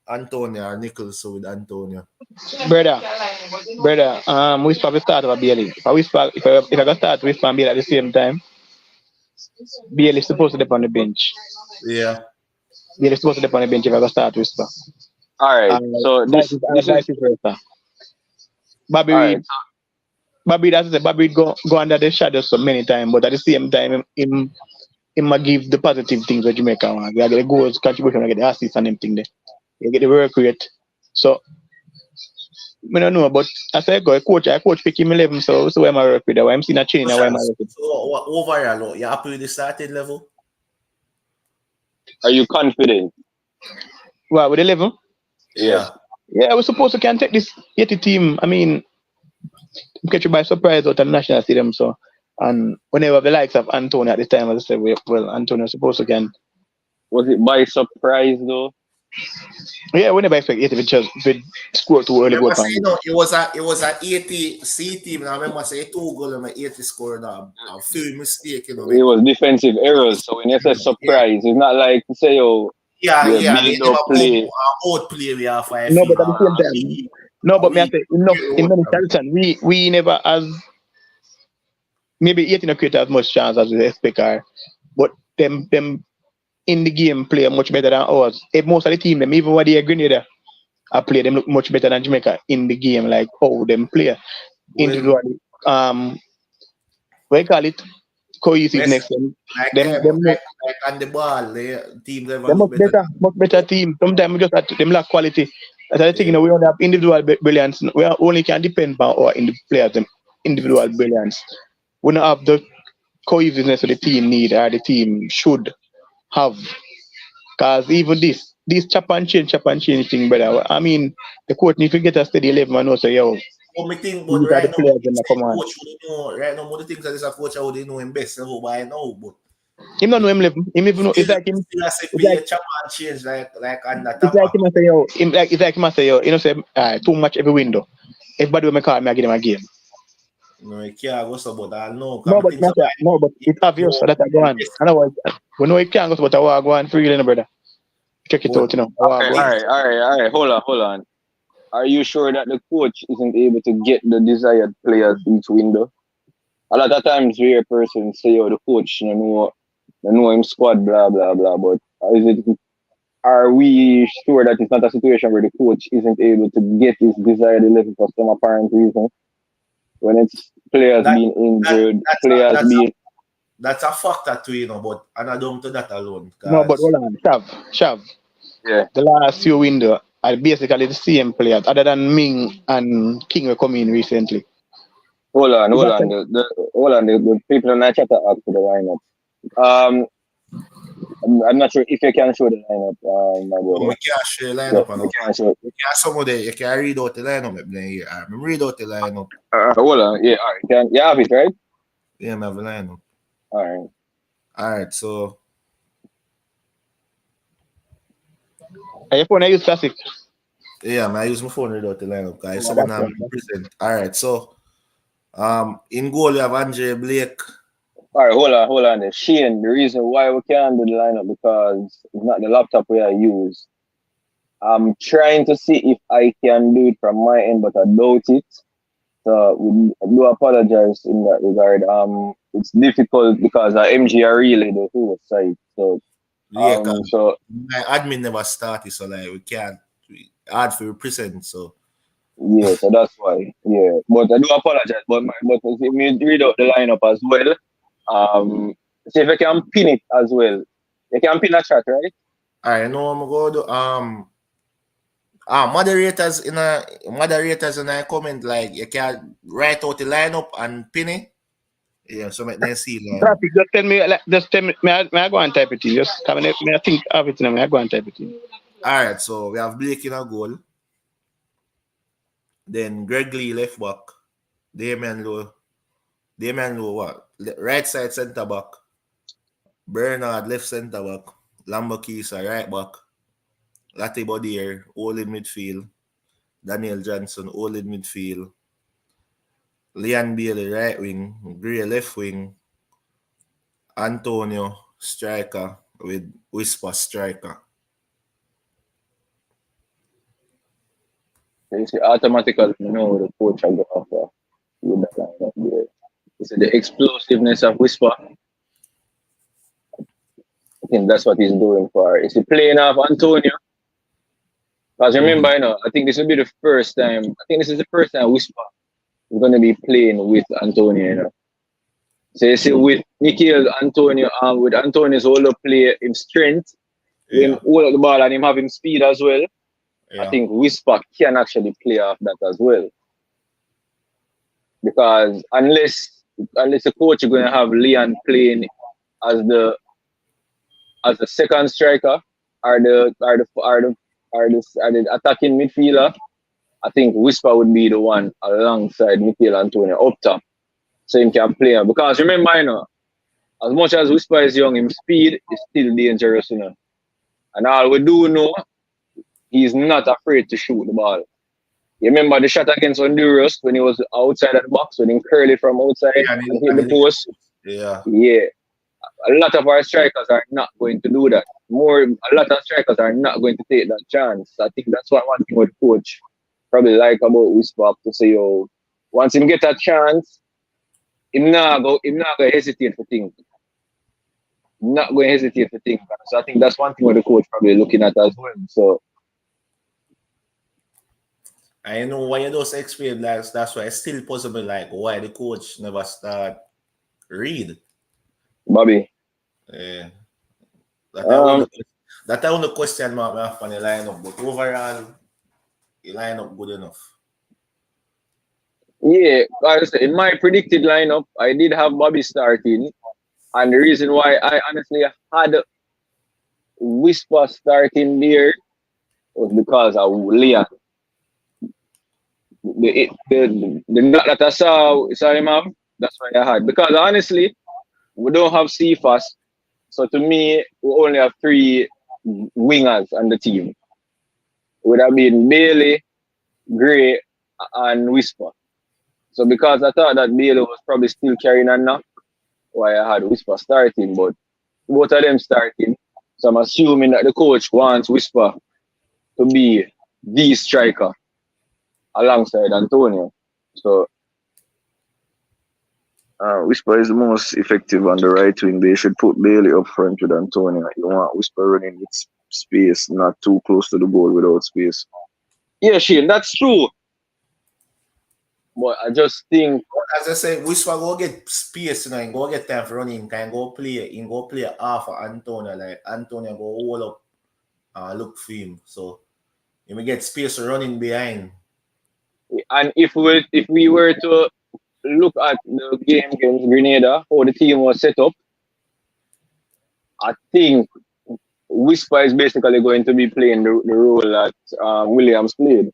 [SPEAKER 5] Antonio or Nichols with Antonio.
[SPEAKER 3] Brother, Whisper will start with Bailey. If I go start Whisper and Bailey at the same time, Bailey is supposed to be on the bench.
[SPEAKER 5] Yeah.
[SPEAKER 3] Bailey is supposed to be on the bench if I go start Whisper.
[SPEAKER 2] Alright, so this is
[SPEAKER 3] Bobby, right. Bobby, that's it. Bobby go under the shadows so many times, but at the same time, him give the positive things that Jamaica want. You get the goals, contribution, you get the assists and them thing there. You get the work rate. So, I don't know, but as I go, I coach pick him 11, so where am I work with? I'm seeing a change now. Where am I work with?
[SPEAKER 5] So, overall, you happy with the starting level?
[SPEAKER 2] Are you confident?
[SPEAKER 3] Well, with the level?
[SPEAKER 2] Yeah.
[SPEAKER 3] Yeah, we're supposed to can take this Haiti team. I mean, catch you by surprise out of the national stadium. So, and whenever the likes of Antonio at the time, as I said, well, Antonio supposed to can.
[SPEAKER 2] Was it by surprise though?
[SPEAKER 3] Yeah, we never expect Haiti to score too early.
[SPEAKER 5] It was a 80 C team. I remember say 2 goals and 80 scored a few mistake.
[SPEAKER 2] It was defensive errors. So when you say surprise, it's not like to say
[SPEAKER 5] they never outplay we are 5.
[SPEAKER 3] No, but at the same time, me I say in many situations we never as maybe 18 create as much chance as we expect. but them in the game play much better than ours. Most of the team, them even when they are Grenada, I play them look much better than Jamaica in the game, like how them play
[SPEAKER 5] Well,
[SPEAKER 3] individually. What you call it?
[SPEAKER 5] best
[SPEAKER 3] Cohesiveness.
[SPEAKER 5] like
[SPEAKER 3] Them
[SPEAKER 5] them,
[SPEAKER 3] them
[SPEAKER 5] like on the ball, the team never
[SPEAKER 3] They're
[SPEAKER 5] look better.
[SPEAKER 3] much better team. Sometimes we just have them lack quality. That's the thing.
[SPEAKER 5] Yeah.
[SPEAKER 3] We only have individual brilliance. We only can depend on our players, them individual brilliance. We don't have the cohesiveness of the team need or the team should have. Cause even this chop and change thing, brother. I mean, the coach need to get a steady 11 and also, yo,
[SPEAKER 5] But me think, but
[SPEAKER 3] these are
[SPEAKER 5] right
[SPEAKER 3] the
[SPEAKER 5] now,
[SPEAKER 3] players
[SPEAKER 5] it's
[SPEAKER 3] that
[SPEAKER 5] a
[SPEAKER 3] come on.
[SPEAKER 5] coach would know. Right now, more the things that is a coach, I would know him best. So by now, but
[SPEAKER 3] Him don't know him 11. Him even know it's like him.
[SPEAKER 5] still as if
[SPEAKER 3] It's
[SPEAKER 5] he
[SPEAKER 3] like
[SPEAKER 5] a chop and change like on the
[SPEAKER 3] it's like
[SPEAKER 5] tapa.
[SPEAKER 3] him a say yo. It's like him a say yo. You know say too much every window. Everybody will make call me, I give him a game.
[SPEAKER 5] No, he can't go so, but I know.
[SPEAKER 3] No,
[SPEAKER 5] Come
[SPEAKER 3] but
[SPEAKER 5] things
[SPEAKER 3] matter,
[SPEAKER 5] about
[SPEAKER 3] no, but
[SPEAKER 5] him
[SPEAKER 3] it's obvious
[SPEAKER 5] know
[SPEAKER 3] that I go on.
[SPEAKER 5] best.
[SPEAKER 3] Otherwise, we know it can't go, but I want to go on freely, you know, brother. Check it
[SPEAKER 5] But
[SPEAKER 3] out, you know. I want
[SPEAKER 2] Okay,
[SPEAKER 3] to go
[SPEAKER 2] all
[SPEAKER 3] on.
[SPEAKER 2] right, all right, all right. Hold on. Are you sure that the coach isn't able to get the desired players each window? A lot of times we hear persons say, "Oh, the coach, you know him squad, blah blah blah." But is it? Are we sure that it's not a situation where the coach isn't able to get his desired 11 for some apparent reason? When it's players
[SPEAKER 5] that
[SPEAKER 2] being
[SPEAKER 5] that
[SPEAKER 2] injured,
[SPEAKER 5] that's a,
[SPEAKER 2] players
[SPEAKER 5] that's a,
[SPEAKER 2] being
[SPEAKER 5] that's a factor too, you know. But I'm not down to that alone,
[SPEAKER 3] No, but
[SPEAKER 5] cause
[SPEAKER 3] hold on. Shav.
[SPEAKER 2] yeah.
[SPEAKER 3] The last few window are basically the same players, other than Ming and King were coming in recently. Is
[SPEAKER 2] Hold
[SPEAKER 3] that
[SPEAKER 2] on. The people in the chat are asked for the lineup. Um, I'm not sure if you can show the lineup, my
[SPEAKER 5] no,
[SPEAKER 2] brother.
[SPEAKER 5] me can't share
[SPEAKER 2] Yeah,
[SPEAKER 5] lineup and
[SPEAKER 2] you
[SPEAKER 5] all.
[SPEAKER 2] can show.
[SPEAKER 5] You can't some of the you can read out the lineup. Me read out the lineup.
[SPEAKER 2] Hold on. Yeah, all right. You have it, right?
[SPEAKER 5] Yeah, me have the lineup.
[SPEAKER 2] All right.
[SPEAKER 5] All right, so
[SPEAKER 3] your phone I use classic?
[SPEAKER 5] yeah, I use my phone to read out the lineup, guys.
[SPEAKER 3] Oh,
[SPEAKER 5] Someone
[SPEAKER 3] that's
[SPEAKER 5] have
[SPEAKER 3] fine.
[SPEAKER 5] present. All right, so in goal we have Andre Blake.
[SPEAKER 2] All right, hold on there. Shane, the reason why we can't do the lineup because it's not the laptop we I use. I'm trying to see if I can do it from my end, but I doubt it. So I do apologize in that regard. It's difficult because MG are really the whole site. So
[SPEAKER 5] Yeah, 'cause
[SPEAKER 2] so
[SPEAKER 5] my admin never started, so like we can't hard for present. So
[SPEAKER 2] yeah, so that's why. Yeah, but I do apologize. But if me read out the lineup as well. See if I can pin it as well. You can pin a chat, right?
[SPEAKER 5] I know I'm going to moderators in a comment like you can write out the lineup and pin it. Yeah, so make them see lineup.
[SPEAKER 3] Traffic, just tell me, may I go and type it in? Just come in, may I think of it, may I go and type it in?
[SPEAKER 5] All right, so we have Blake in a goal. Then Greg Lee left back. Damian Lowe what? Right side centre back. Bernard left centre back. Lambakisa right back. Latte Bodier all in midfield. Daniel Johnson all in midfield. Leon Bailey right wing. Gray left wing. Antonio striker with Whisper striker.
[SPEAKER 2] So you see, automatically, the coach I go after with that lineup there. You see the explosiveness of Whisper. I think that's what he's doing for. Is he playing off Antonio? Because remember, I think this will be the first time. I think this is the first time Whisper is going to be playing with Antonio. So you see, with Nikhil Antonio, with Antonio's older play, him strength, him hold up the ball and him having speed as well. I think Whisper can actually play off that as well. Because unless the coach is going to have Leon playing as the second striker or the attacking midfielder, I think Whisper would be the one alongside Mikel Antonio up top, so he can play. Because remember, as much as Whisper is young, his speed is still dangerous, And all we do know, he's not afraid to shoot the ball. You remember the shot against Honduras when he was outside of the box, when he curled it from outside and hit the post?
[SPEAKER 5] Yeah.
[SPEAKER 2] Yeah. A lot of our strikers are not going to do that. A lot of strikers are not going to take that chance. I think that's what one thing with coach probably like about Whisper to say, once him get a chance, him not go hesitate for things. not going to hesitate to think. So I think that's one thing what the coach probably looking at as well. So
[SPEAKER 5] I know why you don't explain that's why it's still possible like why the coach never start read.
[SPEAKER 2] Bobby,
[SPEAKER 5] Yeah. That I
[SPEAKER 2] um,
[SPEAKER 5] want that I want to question mark me off on the lineup, but overall the lineup good enough.
[SPEAKER 2] yeah, like I said, in my predicted lineup, I did have Bobby starting, and the reason why I honestly had Whisper starting there was because of Leon. The knock that I saw him have, that's why I had. Because honestly, we don't have CFAS, so to me, we only have three wingers on the team. It would have been Bailey, Gray, and Whisper. So because I thought that Bailey was probably still carrying on now, why I had Whisper starting, but both of them starting. So I'm assuming that the coach wants Whisper to be the striker alongside Antonio. So Whisper is the most effective on the right wing. They should put Bailey up front with Antonio. You want Whisper running with space, not too close to the goal without space. Yeah, Shane, that's true. But I just think,
[SPEAKER 5] As I say, Whisper go get space, and go get time for running, can go play half of Antonio, like Antonio go hold up look for him. So you may get space running behind.
[SPEAKER 2] and if we were to look at the game against Grenada, how the team was set up, I think Whisper is basically going to be playing the role that Williams played.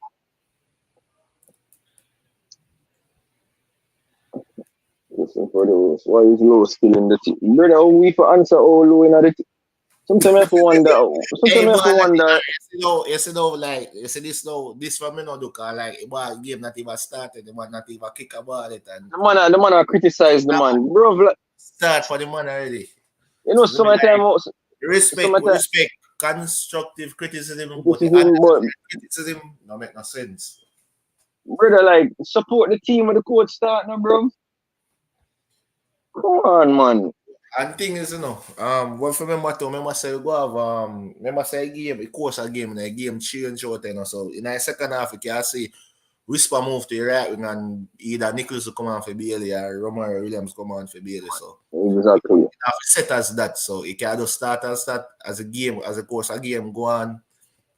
[SPEAKER 2] Listen for those. Why is Low still in the team? Brother, how we for answer all Low in the team? Sometimes I have to wonder. Sometimes
[SPEAKER 5] Hey,
[SPEAKER 2] I
[SPEAKER 5] but
[SPEAKER 2] have to wonder.
[SPEAKER 5] like you see this now, this for me no look like a ball game not even started, the man not even kick a ball it and
[SPEAKER 2] The man are criticize the
[SPEAKER 5] that
[SPEAKER 2] man, bro. Like,
[SPEAKER 5] start for the man already.
[SPEAKER 2] you know,
[SPEAKER 5] So we like
[SPEAKER 2] some time
[SPEAKER 5] respect constructive criticism, but the
[SPEAKER 2] criticism, but
[SPEAKER 5] unnecessary criticism no make no sense.
[SPEAKER 2] brother, like support the team with the coach start now, bro. Come on, man.
[SPEAKER 5] And thing is, what for remember to remember say go have remember say game, of course a game and a game change out so in the second half you can see Whisper move to the right wing and either Nichols will come on for Bailey or Romero Williams come on for Bailey. So
[SPEAKER 2] Exactly.
[SPEAKER 5] it have set as that. So it can just start as a game, as a course a game go on,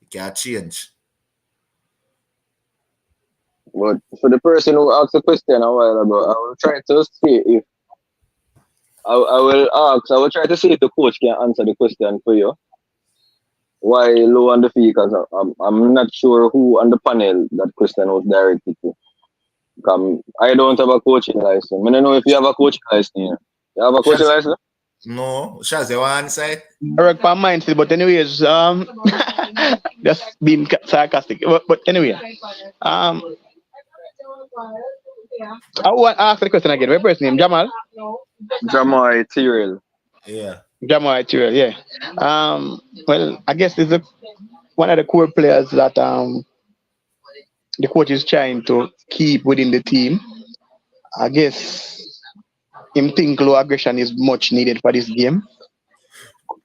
[SPEAKER 5] it can change.
[SPEAKER 2] But for the person who asked the question a while ago, I will try to see if I will try to see if the coach can answer the question for you. Why low on the fee? Because I'm not sure who on the panel that question was directed to. I don't have a coaching license. I don't know if you have a coaching license. Here. You have a coaching
[SPEAKER 5] Shaz,
[SPEAKER 2] license?
[SPEAKER 5] no, Shaz, you want side?
[SPEAKER 3] Correct for mine still, but anyways, just being sarcastic. But anyway, I want to ask the question again. What person name? Jamal?
[SPEAKER 2] Jamal Tyrell.
[SPEAKER 5] Yeah.
[SPEAKER 3] Jamal Tyrell, yeah. Well, I guess this is one of the core players that the coach is trying to keep within the team. I guess him think low aggression is much needed for this game.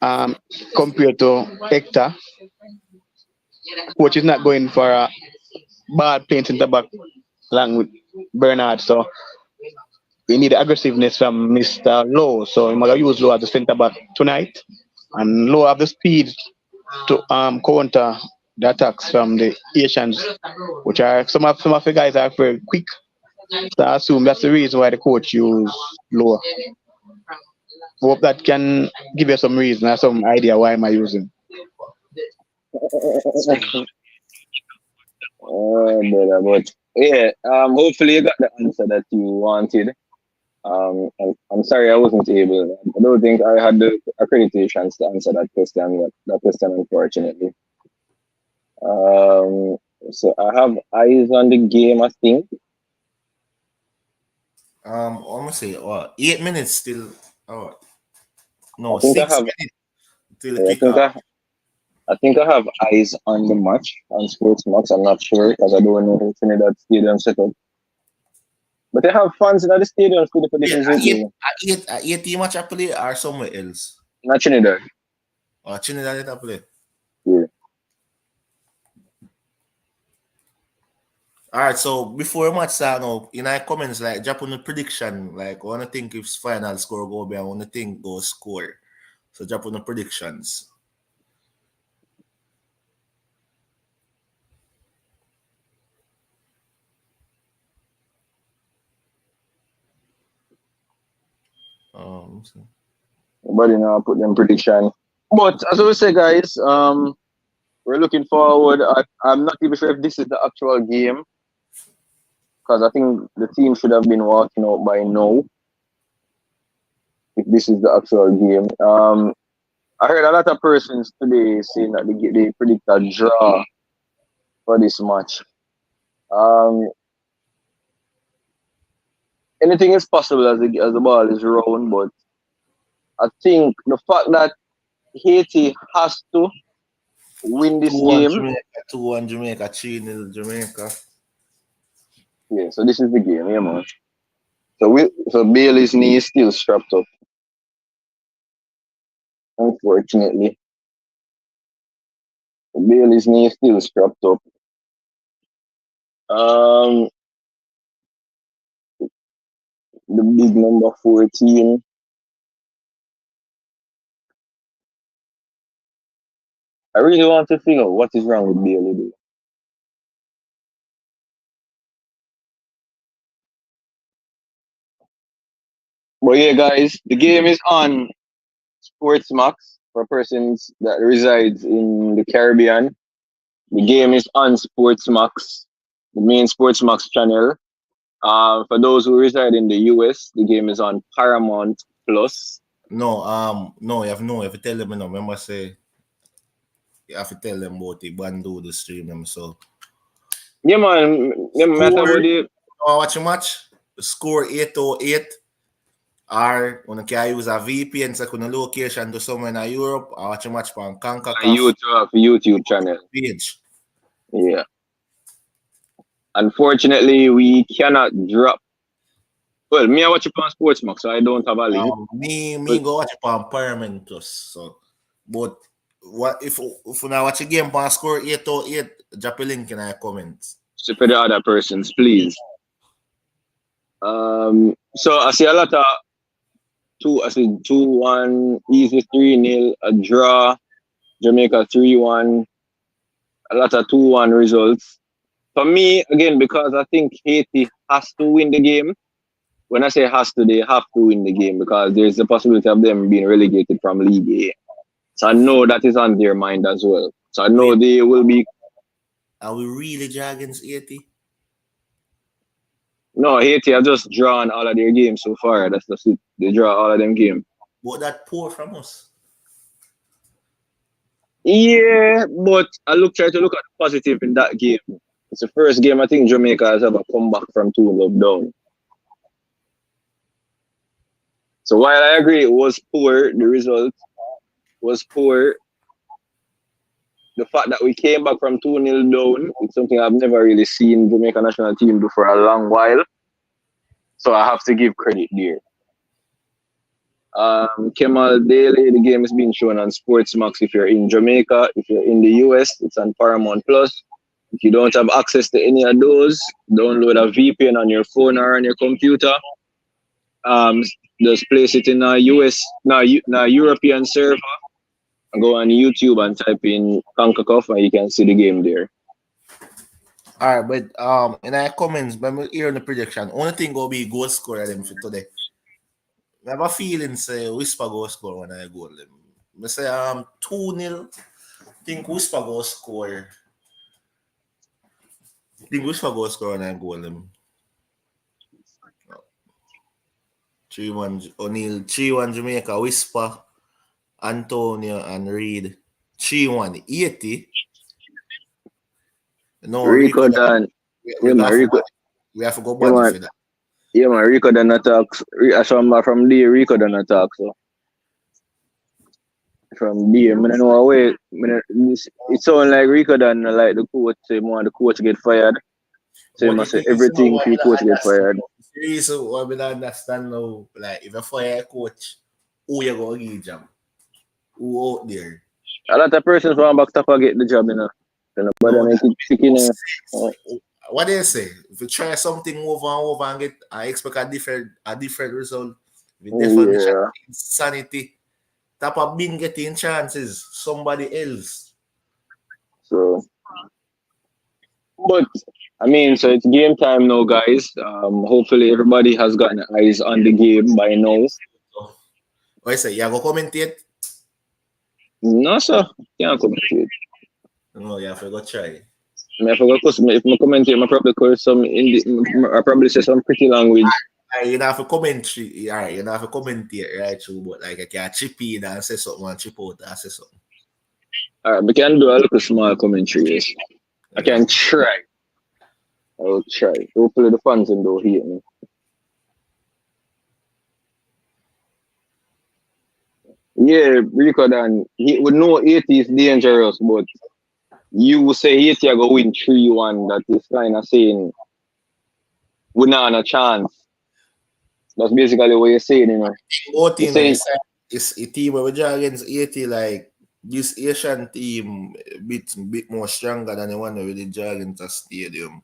[SPEAKER 3] Um, Compared to Hector, coach is not going for a bad playing centre back along with Bernard. So we need aggressiveness from Mr. Lowe. So I'm gonna use Lowe as the centre back tonight, and Lowe have the speed to counter the attacks from the Asians, which are some of the guys are very quick. So I assume that's the reason why the coach used Lowe. Hope that can give you some reason or some idea why am I using.
[SPEAKER 2] Brother, but yeah, hopefully you got the answer that you wanted. I'm sorry I wasn't able. I don't think I had the accreditations to answer that question. That question, unfortunately. So I have eyes on the game. I think.
[SPEAKER 5] I'm gonna say 8 minutes still. Oh
[SPEAKER 2] I
[SPEAKER 5] no,
[SPEAKER 2] think I
[SPEAKER 5] six
[SPEAKER 2] have.
[SPEAKER 5] minutes till the
[SPEAKER 2] I
[SPEAKER 5] kick
[SPEAKER 2] think
[SPEAKER 5] off.
[SPEAKER 2] I have eyes on the match on Sports Max. I'm not sure because I don't know if that stadium setup. But they have fans in the stadium for the
[SPEAKER 5] Yeah,
[SPEAKER 2] different game.
[SPEAKER 5] I eat team match I play or somewhere else.
[SPEAKER 2] Not Trinidad.
[SPEAKER 5] Or Trinidad let play.
[SPEAKER 2] Yeah.
[SPEAKER 5] Alright, so before match start now, in our comments, like drop on the prediction, like I wanna think if final score go be, I wanna think go score. So drop on the predictions. So.
[SPEAKER 2] Nobody now put them prediction. But as I say, guys, we're looking forward. I'm not even sure if this is the actual game because I think the team should have been walking out by now. If this is the actual game, I heard a lot of persons today saying that they predict a draw for this match. Anything is possible as the ball is round, but I think the fact that Haiti has to win this
[SPEAKER 5] 2-1
[SPEAKER 2] game.
[SPEAKER 5] Jamaica, 2-1 Jamaica, 3-0 Jamaica.
[SPEAKER 2] Yeah, so this is the game, yeah, man. So Bailey's knee is still strapped up. Unfortunately. Bailey's knee is still strapped up. The big number 14. I really want to figure out what is wrong with Bailey, though. But yeah, guys, the game is on Sportsmax for persons that resides in the Caribbean. The game is on Sportsmax, the main Sportsmax channel. For those who reside in the US, the game is on Paramount Plus.
[SPEAKER 5] No, you have to tell them. No, remember say you have to tell them about the bando the stream them. So
[SPEAKER 2] yeah, man. Matter about it.
[SPEAKER 5] Watch a match. Score 808. Or when you can use a VPN to a location to somewhere in Europe, or watch a match on Concacaf
[SPEAKER 2] YouTube channel
[SPEAKER 5] page.
[SPEAKER 2] Yeah. Unfortunately, we cannot drop. Well, me I watch it on Sportsmax, so I don't have a link.
[SPEAKER 5] Me go watch it on Paramount Plus. So, but what if you now watch a game on score 808, drop a link in our comments.
[SPEAKER 2] So for the other persons, please. So I see a lot of 2-1, easy 3-0, a draw, Jamaica 3-1, a lot of 2-1 results. For me, again, because I think Haiti has to win the game. When I say has to, they have to win the game because there's a possibility of them being relegated from League A. So I know that is on their mind as well. So I know they will be.
[SPEAKER 5] Are we really against Haiti?
[SPEAKER 2] No, Haiti have just drawn all of their games so far. That's just it. They draw all of them games.
[SPEAKER 5] But that poor from us.
[SPEAKER 2] Yeah, but I try to look at the positive in that game. It's the first game I think Jamaica has ever come back from 2-0 down. So while I agree it was poor, the result was poor. The fact that we came back from 2-0 down is something I've never really seen Jamaica national team do for a long while. So I have to give credit there. Kemal Daily, the game is being shown on Sportsmax if you're in Jamaica. If you're in the US, it's on Paramount Plus. If you don't have access to any of those, download a VPN on your phone or on your computer. Just place it in a European server and go on YouTube and type in Concacaf and you can see the game there.
[SPEAKER 5] All right, but in our comments, when we hear the prediction, only thing will be goal scorer them for today. I have a feeling say Whisper go score when I goal them. I say 2-0. Think Whisper go score. Think Whisper go score when I goal them. 3-1 O'Neal, 3-1 Jamaica, Whisper, Antonio and Reed. 3-1 Haiti. No,
[SPEAKER 2] Rico Dan.
[SPEAKER 5] We have to go back for that.
[SPEAKER 2] Yeah, man, Rico Dan attacks. From there, Rico Dan attacks. So. From there, I don't know why. It sounds like Rico Dan like the coach. Say, want the coach get fired. So must say everything for the coach get fired.
[SPEAKER 5] So what we don't understand now, like if you fire a coach, who you gonna give jam? who out there.
[SPEAKER 2] A lot of persons want back to forget the job, you know. So nobody
[SPEAKER 5] No,
[SPEAKER 2] make
[SPEAKER 5] that
[SPEAKER 2] it
[SPEAKER 5] makes
[SPEAKER 2] chicken.
[SPEAKER 5] no sense. What they say? If you try something over and over and get, I expect a different result. We definitely try
[SPEAKER 2] Yeah.
[SPEAKER 5] insanity. Tap of being getting chances. Somebody else.
[SPEAKER 2] So, but I mean, so it's game time now, guys. Hopefully everybody has gotten eyes on the game by now.
[SPEAKER 5] So, what I say? You go commentate?
[SPEAKER 2] No, sir. Can't commentate.
[SPEAKER 5] No, you have to go try.
[SPEAKER 2] I forgot because if I commentate, I probably call some I probably say some pretty language.
[SPEAKER 5] You don't have to commentary, alright, you don't have to commentate, right? True, but like I can chip in and say something and chip out and say something.
[SPEAKER 2] Alright, we can do a little small commentary. Yes. I
[SPEAKER 5] Yeah.
[SPEAKER 2] can try. I'll try. Hopefully the fans don't hate me. Yeah, Rico Dan, he would know Haiti is dangerous, but you will say Haiti are going to win 3-1. That is kind of saying we not have a chance. That's basically what you're saying, you know.
[SPEAKER 5] Both
[SPEAKER 2] You're
[SPEAKER 5] team when
[SPEAKER 2] saying,
[SPEAKER 5] it's a team where we draw against 80, like this Asian team bit more stronger than the one that we did draw against a stadium.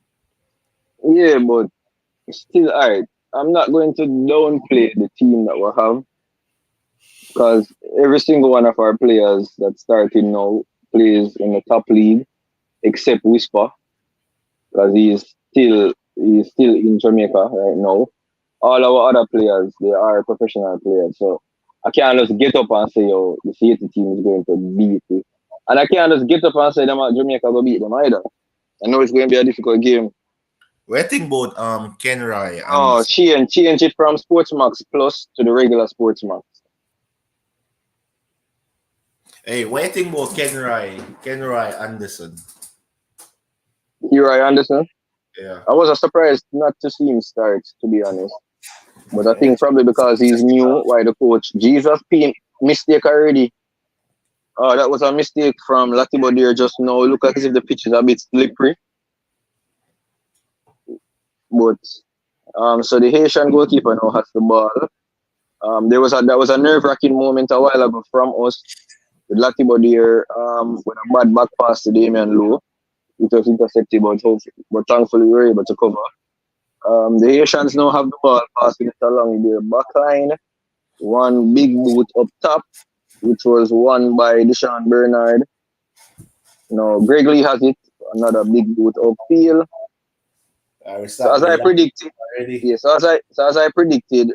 [SPEAKER 2] yeah, but still, alright. I'm not going to downplay the team that we have because every single one of our players that's starting now plays in the top league except Whisper because he's still in Jamaica right now. All our other players, they are professional players. So I can't just get up and say, yo, the Haiti team is going to beat it. And I can't just get up and say them at Jamaica will beat them either. I know it's going to be a difficult game.
[SPEAKER 5] What do you think about Ken Roy and
[SPEAKER 2] Oh, change it from Sportsmax Plus to the regular Sportsmax.
[SPEAKER 5] hey, what do you think about Ken Roy Anderson?
[SPEAKER 2] Here I understand.
[SPEAKER 5] Yeah.
[SPEAKER 2] I was surprised not to see him start, to be honest. But I think probably because he's new, why the coach Jesus P mistake already. Oh, that was a mistake from Latibo there just now. Look as if the pitch is a bit slippery. But so the Haitian goalkeeper now has the ball. That was a nerve-wracking moment a while ago from us with Latibo there with a bad back pass to Damian Lowe. It was intercepted, but thankfully we were able to cover. The Haitians now have the ball passing it along their back line. One big boot up top, which was won by Deshaun Bernard. Greg Lee has it. Another big boot upfield. So as I predicted, yes. So as I predicted,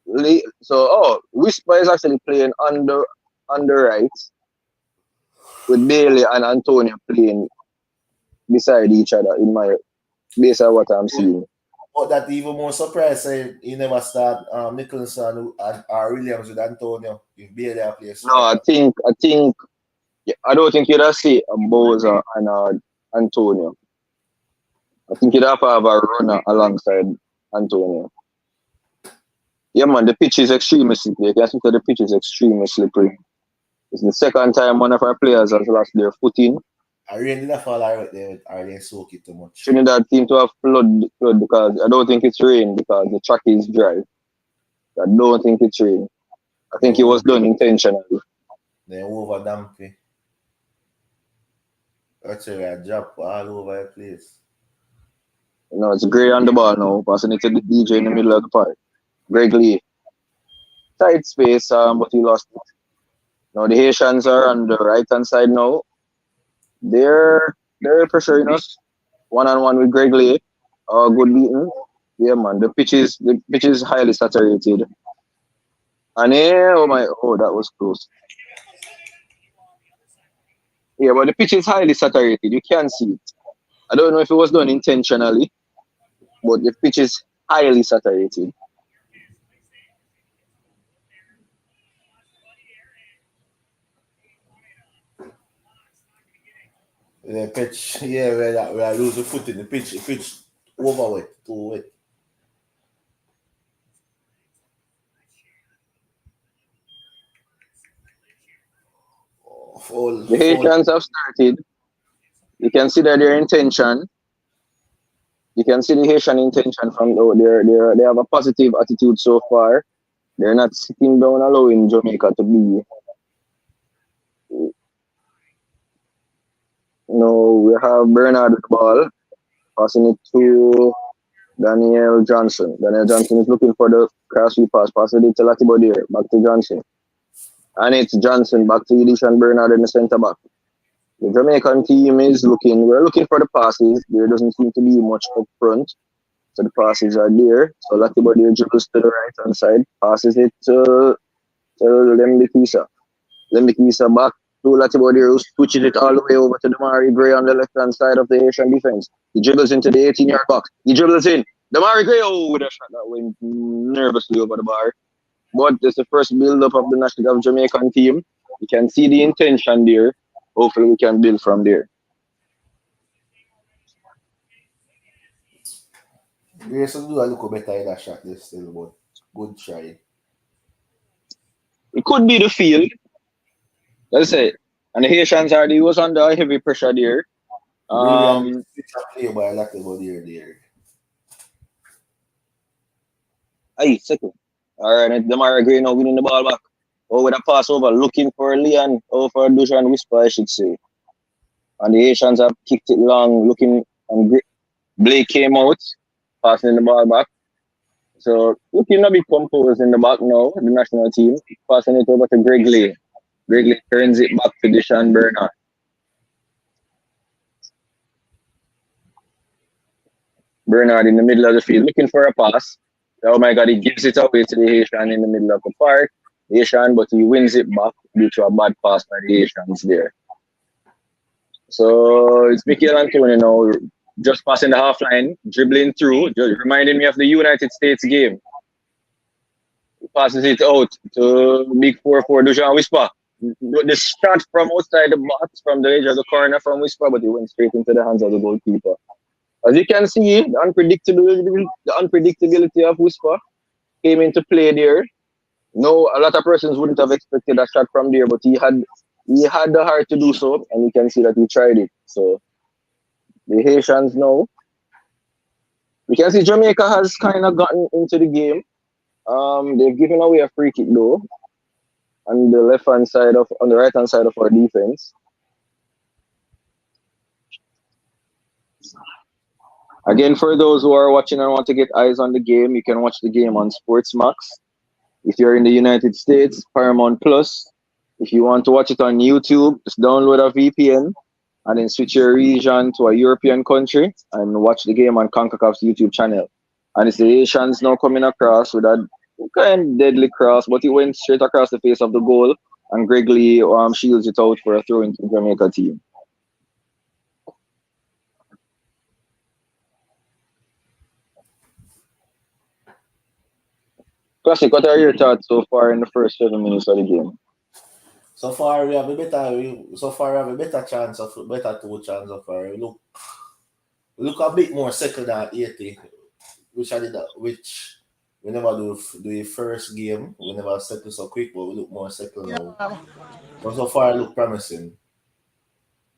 [SPEAKER 2] Whisper is actually playing under right, with Bailey and Antonio playing beside each other in my based on what I'm seeing.
[SPEAKER 5] But that even more surprised saying he never start Nicholson or Williams with Antonio if Bailey plays.
[SPEAKER 2] No, I don't think you'd have see a Boza and Antonio. I think you'd have to have a runner alongside Antonio. Yeah, man, the pitch is extremely slippery. You can see that the pitch is extremely slippery. It's the second time one of our players has lost their footing.
[SPEAKER 5] I really didn't fall out there. I didn't soak it too much.
[SPEAKER 2] Trinidad seem to have flood because I don't think it's rain because the track is dry. I don't think it's rain. I think it was done intentionally.
[SPEAKER 5] They over dampy. Actually, I drop all over the place.
[SPEAKER 2] It's Gray on the ball now, passing it to the DJ in the middle of the park. Greg Lee. Tight space, but he lost it. Now the Haitians are on the right hand side now. They're pressuring us. 1-on-1 with Greg Lee. Good beating. Yeah, man. The pitch is highly saturated. And that was close. Yeah, but the pitch is highly saturated. You can see it. I don't know if it was done intentionally, but the pitch is highly saturated.
[SPEAKER 5] The pitch, yeah, where I lose the foot in the pitch over wet, too wet.
[SPEAKER 2] The Haitians have started. You can see that their intention. You can see the Haitian intention from they have a positive attitude so far. They're not sitting down allowing Jamaica to be No, we have Bernard with the ball, passing it to Daniel Johnson. Daniel Johnson is looking for the cross-field pass, passing it to Latibo there, back to Johnson. And it's Johnson back to Edishan Bernard in the centre back. The Jamaican team is we're looking for the passes. There doesn't seem to be much up front. So the passes are there. So Latibo there dribbles to the right hand side, passes it to Lembikisa. Lembikisa back to Latibo there, who switches it all the way over to Damari Gray on the left hand side of the Haitian defense. He dribbles into the 18-yard box. He dribbles in. Damari Gray, with a shot that went nervously over the bar. But it's the first build-up of the national Jamaican team. You can see the intention there. Hopefully we can build from there.
[SPEAKER 5] Grace will do a little better in that shot this still, but good try.
[SPEAKER 2] It could be the field. Let's say. And the Haitians was under heavy pressure there.
[SPEAKER 5] Brilliant play by Latibo there.
[SPEAKER 2] Aye, second. Alright, Damari Gray now winning the ball back. With a pass over, looking for Leon, for Dushan Whisper, I should say. And the Haitians have kicked it long, looking, and Blake came out, passing the ball back. So, looking a bit composed in the back now, the national team, passing it over to Greg Lee. Greg Lee turns it back to Deshaun Bernard. Bernard in the middle of the field, looking for a pass. Oh my God, he gives it away to the Haitian in the middle of the park. Haitian, but he wins it back due to a bad pass by the Haitians there. So it's Mikel Antonio now, just passing the half line, dribbling through, just reminding me of the United States game. He passes it out to Big 4-4 Dujan Whisper. The shot from outside the box, from the edge of the corner from Whisper, but he went straight into the hands of the goalkeeper. As you can see, the unpredictability of Whisper came into play there. No, a lot of persons wouldn't have expected a shot from there, but he had the heart to do so, and you can see that he tried it. So the Haitians now, we can see Jamaica has kind of gotten into the game. They've given away a free kick though, on the right hand side of our defense. Again, for those who are watching and want to get eyes on the game, you can watch the game on Sportsmax. If you're in the United States, Paramount Plus. If you want to watch it on YouTube, just download a VPN and then switch your region to a European country and watch the game on Concacaf's YouTube channel. And it's the Haitians now coming across with a kind of deadly cross, but it went straight across the face of the goal, and Greg Lee shields it out for a throw into the Jamaica team. Classic, what are your thoughts so far in the first 7 minutes of the game?
[SPEAKER 5] So far we have a better chance of better two chances of we look a bit more settled than 80, which we never do the first game. We never settle so quick, but we look more settled now. So far it look promising.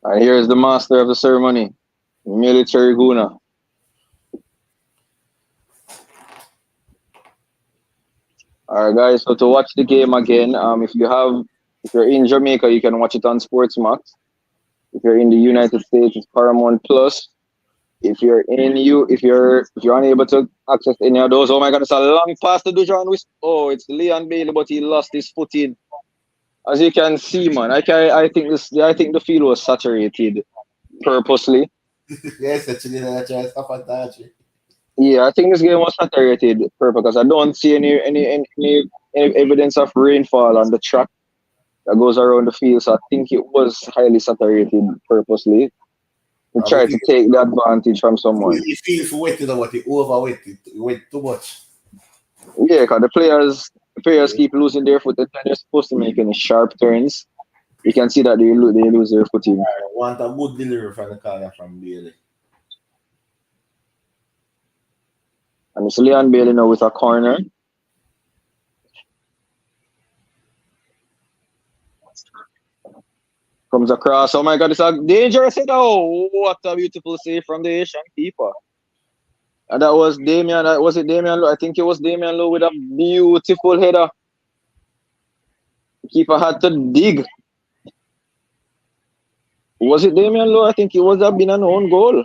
[SPEAKER 2] And here's the master of the ceremony, Military Guna. Alright guys, so to watch the game again, if you're in Jamaica, you can watch it on Sportsmax. If you're in the United States, it's Paramount Plus. If you're unable to access any of those, oh my God, it's a long pass to Dujan. Oh, it's Leon Bailey, but he lost his footing. As you can see, man, I think the field was saturated purposely.
[SPEAKER 5] Yes, actually, that's just a
[SPEAKER 2] Yeah, I think this game was saturated because I don't see any evidence of rainfall on the track that goes around the field. So I think it was highly saturated purposely to try to take the advantage from someone.
[SPEAKER 5] It feels wetted or what? It overwetted. It wet too much.
[SPEAKER 2] Yeah, because the players keep losing their foot. They're supposed to make any sharp turns. You can see that they lose their footing.
[SPEAKER 5] I want a good delivery from the corner from Bailey.
[SPEAKER 2] And it's Leon Bailey now with a corner. Comes across. Oh my God, it's a dangerous hit. Oh, what a beautiful save from the Asian keeper. And that was Damian. Was it Damian Lowe? I think it was Damian Lowe with a beautiful header. The keeper had to dig. Was it Damian Lowe? I think it was have been an own goal.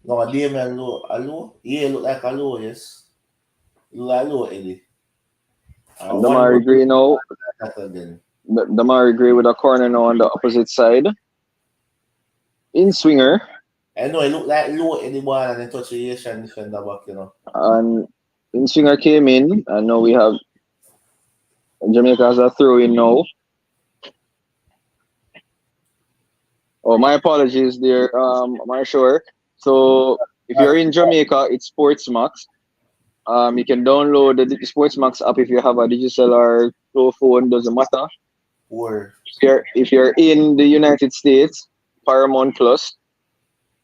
[SPEAKER 5] No, Damian Lowe. Allo? Yeah, look like Allo, yes. Look like Allo, Eddie.
[SPEAKER 2] And
[SPEAKER 5] One goal
[SPEAKER 2] Damari Gray now.
[SPEAKER 5] that again.
[SPEAKER 2] Damari Gray with a corner now on the opposite side. In swinger.
[SPEAKER 5] I know it looked like Low Eddie ball and then touch the Asian defender back, you know.
[SPEAKER 2] And in swinger came in. And now we have Jamaica has a throw in now. Oh, my apologies there, Marshall. So if you're in Jamaica, it's Sportsmax. You can download the Sportsmax app if you have a digital or flow phone, doesn't matter.
[SPEAKER 5] Or
[SPEAKER 2] If you're in the United States, Paramount Plus.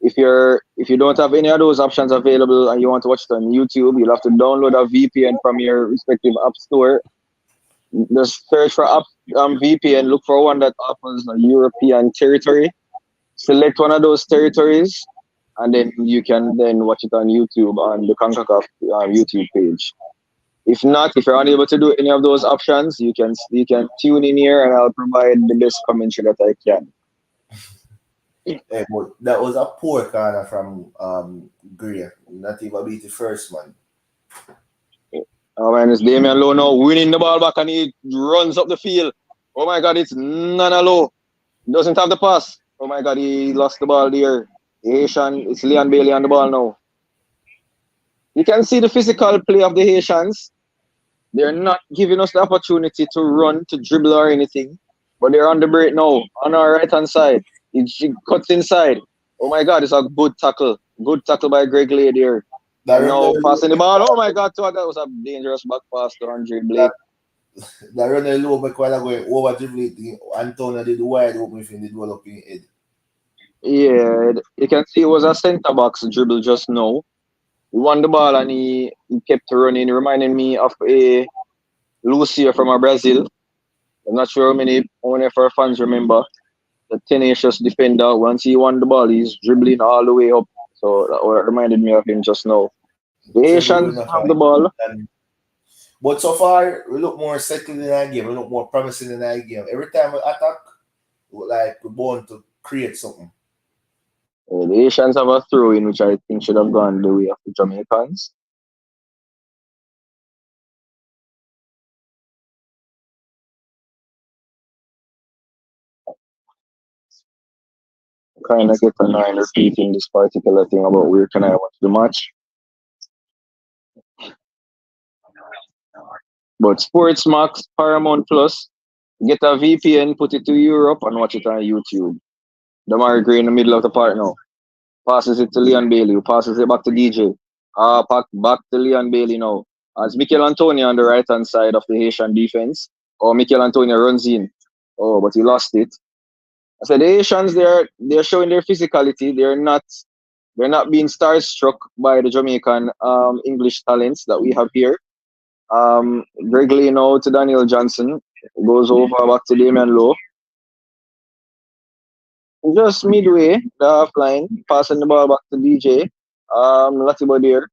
[SPEAKER 2] If you don't have any of those options available and you want to watch it on YouTube, you'll have to download a VPN from your respective app store. Just search for app VPN, look for one that offers a European territory. Select one of those territories, and then you can then watch it on YouTube on the Concacaf YouTube page. If not, if you're unable to do any of those options, you can tune in here, and I'll provide the best commentary that I can.
[SPEAKER 5] but that was a poor corner from Gray. Not even beat the first man.
[SPEAKER 2] Oh man, it's Damian Lowe now winning the ball back, and he runs up the field. Oh my God, it's Nana Lowe. Doesn't have the pass. Oh my God, he lost the ball there. Haitian, it's Leon Bailey on the ball now. You can see the physical play of the Haitians. They're not giving us the opportunity to run, to dribble or anything. But they're on the break now, on our right hand side. He cuts inside. Oh my God, it's a good tackle. Good tackle by Greg Lay there.
[SPEAKER 5] That
[SPEAKER 2] And
[SPEAKER 5] run
[SPEAKER 2] now
[SPEAKER 5] the
[SPEAKER 2] passing the ball. Oh my God, that was a dangerous back pass to Andre Blake.
[SPEAKER 5] that run the low back while going over dribble. Antonio did wide open if he did well up in head.
[SPEAKER 2] Yeah, you can see it was a centre box dribble just now. He won the ball and he kept running, reminding me of a Lucio from a Brazil. I'm not sure how many of our fans remember the tenacious defender. Once he won the ball, he's dribbling all the way up. So that reminded me of him just now. The
[SPEAKER 5] Dribble
[SPEAKER 2] Asians
[SPEAKER 5] enough
[SPEAKER 2] have the ball.
[SPEAKER 5] but so far we look more settled in our game, we look more promising in our game. Every time we attack, we're born to create something.
[SPEAKER 2] The Asians have a throw in, which I think should have gone the way of the Jamaicans. Kind of get annoying repeating this particular thing about where can I watch the match. But Sportsmax, Paramount Plus, get a VPN, put it to Europe, and watch it on YouTube. Damari Gray in the middle of the park now. Passes it to Leon Bailey, who passes it back to DJ. Back to Leon Bailey now. As Mikel Antonio on the right hand side of the Haitian defense. Or Mikel Antonio runs in. Oh, but he lost it. I said the Haitians they're showing their physicality. They're not being starstruck by the Jamaican English talents that we have here. Greg Lee now to Daniel Johnson. Goes over back to Damian Lowe. Just midway, the half line, passing the ball back to DJ. Latibo there.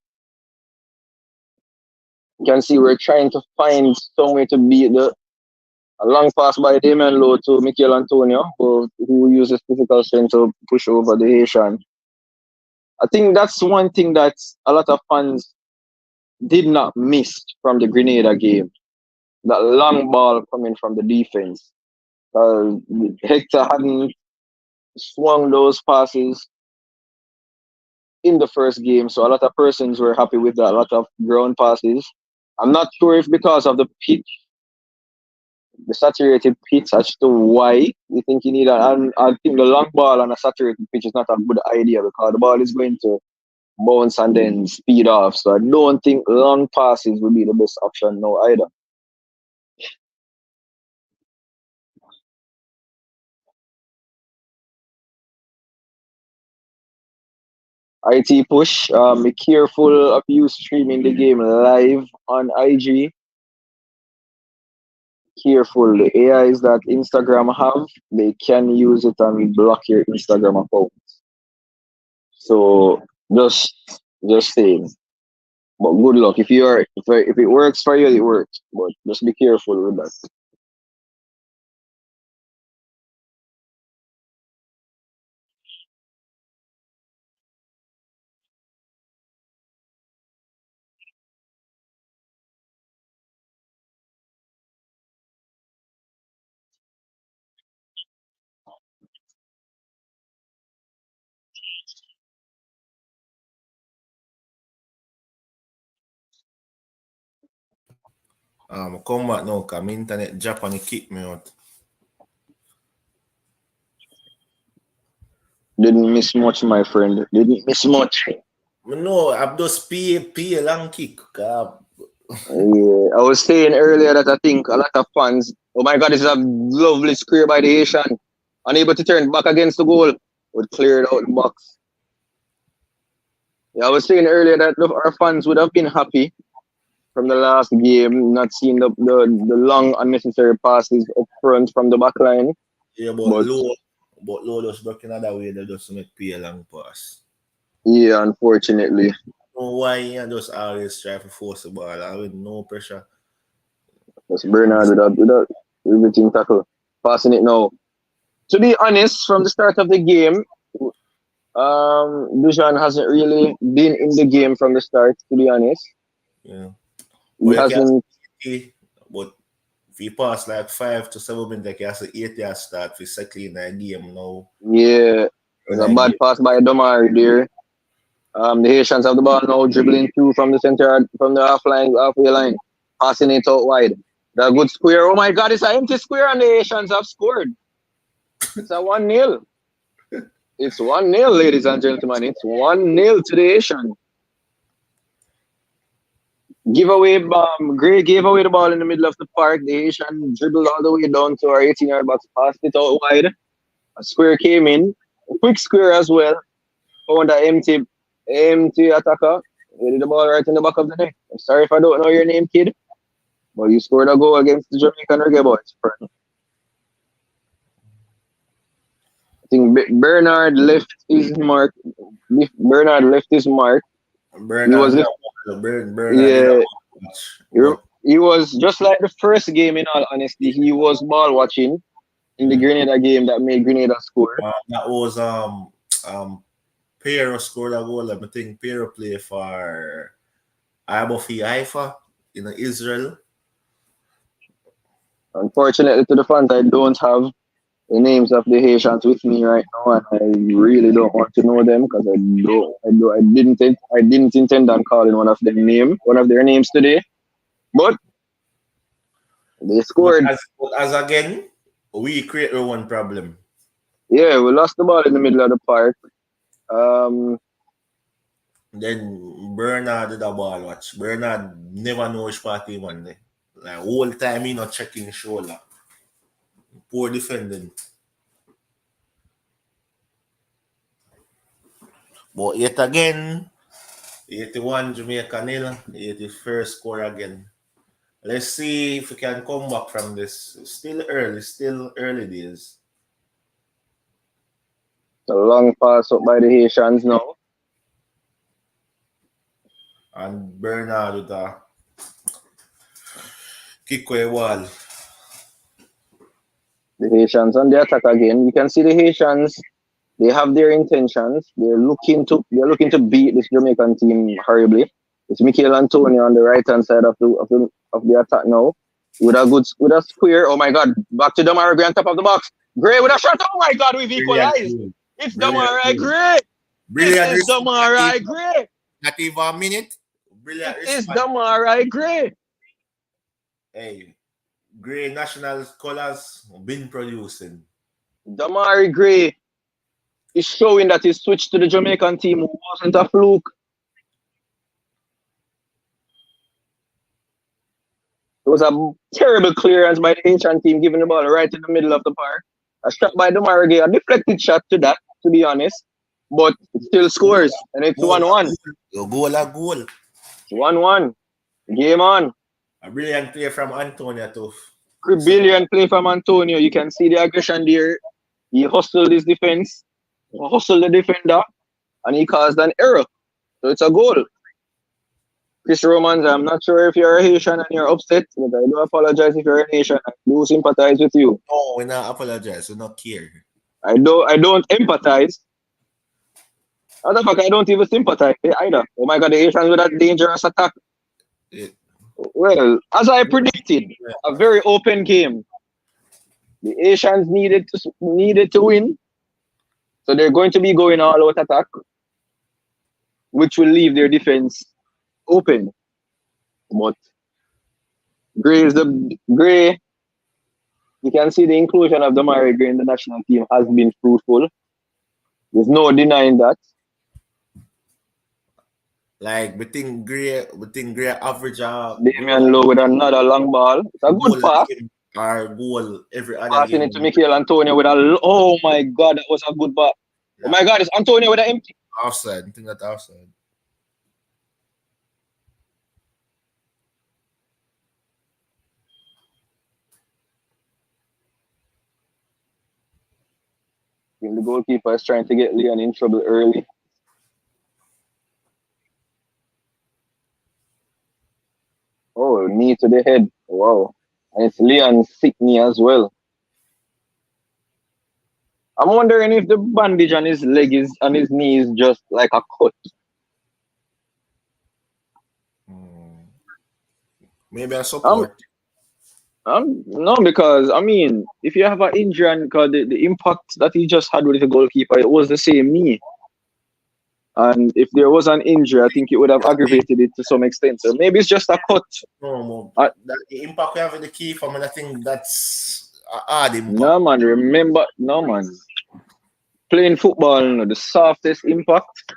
[SPEAKER 2] You can see we're trying to find some way to beat a long pass by Damian Lowe to Mikel Antonio, who uses physical strength to push over the Haitian. I think that's one thing that a lot of fans did not miss from the Grenada game. That long ball coming from the defense. Hector hadn't swung those passes in the first game, so a lot of persons were happy with that. A lot of ground passes. I'm not sure if because of the pitch, the saturated pitch, as to why you think you need I think the long ball on a saturated pitch is not a good idea because the ball is going to bounce and then speed off. So I don't think long passes would be the best option now either. IT push. Be careful of you streaming the game live on IG. Careful. The AIs that Instagram have, they can use it and block your Instagram account. So just saying. But good luck. If it works for you, it works. But just be careful with that.
[SPEAKER 5] Come back now, because my internet drop and it kick me out.
[SPEAKER 2] Didn't miss much, my friend. Didn't miss much.
[SPEAKER 5] No, I'm just pay a long kick.
[SPEAKER 2] Yeah, I was saying earlier that I think a lot of fans, oh my God, this is a lovely square by the Haitian. Unable to turn back against the goal. Would clear it out the box. Yeah, I was saying earlier that our fans would have been happy from the last game, not seeing the long unnecessary passes up front from the back line.
[SPEAKER 5] Yeah, but low just broken another way, they just make pay a long pass.
[SPEAKER 2] Yeah, unfortunately.
[SPEAKER 5] I don't know why you just always try to force the ball. I with no pressure.
[SPEAKER 2] That's Bernard without everything tackle. Passing it now. To be honest, from the start of the game, Dujan hasn't really been in the game from the start, to be honest.
[SPEAKER 5] Yeah.
[SPEAKER 2] He hasn't.
[SPEAKER 5] But if you pass like 5 to 7 minutes, like you have to 8 yards start for cycling the game now.
[SPEAKER 2] Yeah, there's a bad pass by Domari there. The Haitians have the ball now, dribbling through from the center, from the halfway line, passing it out wide. The good square. Oh my God, it's an empty square, and the Haitians have scored. It's a 1-0. It's 1-0, ladies and gentlemen. It's 1-0 to the Haitian. Gray gave away the ball in the middle of the park. The Haitian dribbled all the way down to our 18-yard box, passed it out wide. A square came in. A quick square as well. Found an empty attacker. Hit the ball right in the back of the net. I'm sorry if I don't know your name, kid. But you scored a goal against the Jamaican Reggae Boyz, friend. I think Bernard left his mark. Bernard left his mark.
[SPEAKER 5] Bernard,
[SPEAKER 2] he was just like the first game, in all honesty. He was ball watching in the Grenada game that made Grenada score.
[SPEAKER 5] That was Pero scored a goal. I think Pero played for Abofi Haifa in Israel.
[SPEAKER 2] Unfortunately, to the fans, I don't have the names of the Haitians with me right now, and I really don't want to know them because I didn't intend on calling one of their names today, but they scored.
[SPEAKER 5] As again, we create our own problem.
[SPEAKER 2] Yeah, we lost the ball in the middle of the park.
[SPEAKER 5] Then Bernard did a ball watch. Bernard never know which party one day. Like whole time he not checking shoulder. Poor defending. But yet again, 81 Jamaica nil, 81st score again. Let's see if we can come back from this. Still early days.
[SPEAKER 2] A long pass up by the Haitians now.
[SPEAKER 5] And Bernard with a kick away wall.
[SPEAKER 2] The Haitians on the attack again. You can see the Haitians. They have their intentions. They're looking to beat this Jamaican team horribly. It's Michael Antonio on the right hand side of the attack now. With a square. Oh my God! Back to Damari Gray on top of the box. Gray with a shot. Oh my God! We've equalized. It's Damari Gray.
[SPEAKER 5] Brilliant.
[SPEAKER 2] It's Damari Gray.
[SPEAKER 5] Not even a minute. Brilliant.
[SPEAKER 2] It's Damari Gray.
[SPEAKER 5] Hey, Gray national colors been producing.
[SPEAKER 2] Damari Gray is showing that he switched to the Jamaican team who wasn't a fluke. It was a terrible clearance by the Haitian team, giving the ball right in the middle of the park. A shot by Damari Gray, a deflected shot to that, to be honest. But it still scores, and it's 1-1.
[SPEAKER 5] Goal.
[SPEAKER 2] It's 1-1. Game on.
[SPEAKER 5] A brilliant play from Antonio too.
[SPEAKER 2] Brilliant play from Antonio. You can see the aggression there. He hustled his defense, hustled the defender, and he caused an error. So it's a goal. Chris Romans, I'm not sure if you're a Haitian and you're upset, but I do apologize if you're a Haitian. I do sympathize with you.
[SPEAKER 5] No, we not apologize. We not care.
[SPEAKER 2] I don't empathize. As a fact, I don't even sympathize either. Oh my God, the Haitians with that dangerous attack.
[SPEAKER 5] Yeah.
[SPEAKER 2] Well, as I predicted, a very open game. The Haitians needed to win, so they're going to be going all out attack, which will leave their defense open. But Gray is the Gray. You can see the inclusion of Damari Gray in the national team has been fruitful. There's no denying that.
[SPEAKER 5] Like we think Gray average
[SPEAKER 2] Damian Lowe with another long ball. It's a good
[SPEAKER 5] goal
[SPEAKER 2] pass.
[SPEAKER 5] or goal every other
[SPEAKER 2] Passing
[SPEAKER 5] game.
[SPEAKER 2] it to Michael Antonio with oh my god, that was a good pass. Oh my god, it's Antonio with an empty.
[SPEAKER 5] Offside. I think that's offside.
[SPEAKER 2] The goalkeeper is trying to get Leon in trouble early. Oh, knee to the head. Wow. And it's Leon's sick knee as well. I'm wondering if the bandage on his leg is on his knee is just like a cut.
[SPEAKER 5] Maybe a support.
[SPEAKER 2] No, because I mean, if you have an injury and because the impact that he just had with the goalkeeper, it was the same knee. And if there was an injury, I think it would have aggravated it to some extent. So maybe it's just a cut.
[SPEAKER 5] No, the impact we have with the keeper, I think that's hard impact.
[SPEAKER 2] No, man. Remember, no, man. Playing football, the softest impact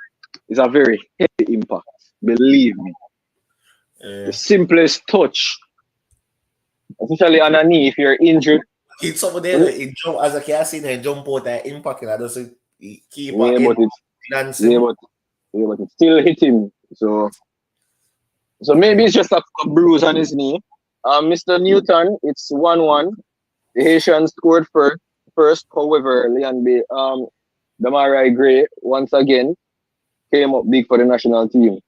[SPEAKER 2] is a very heavy impact. Believe me. The simplest touch, especially on a knee, if you're injured.
[SPEAKER 5] It's over there. It jump as I can see the jump out the impact, and I doesn't keep
[SPEAKER 2] but it still hit him. So maybe it's just a bruise on his knee. Mr. Newton, it's 1-1. The Haitians scored first. However, Damari Gray once again came up big for the national team.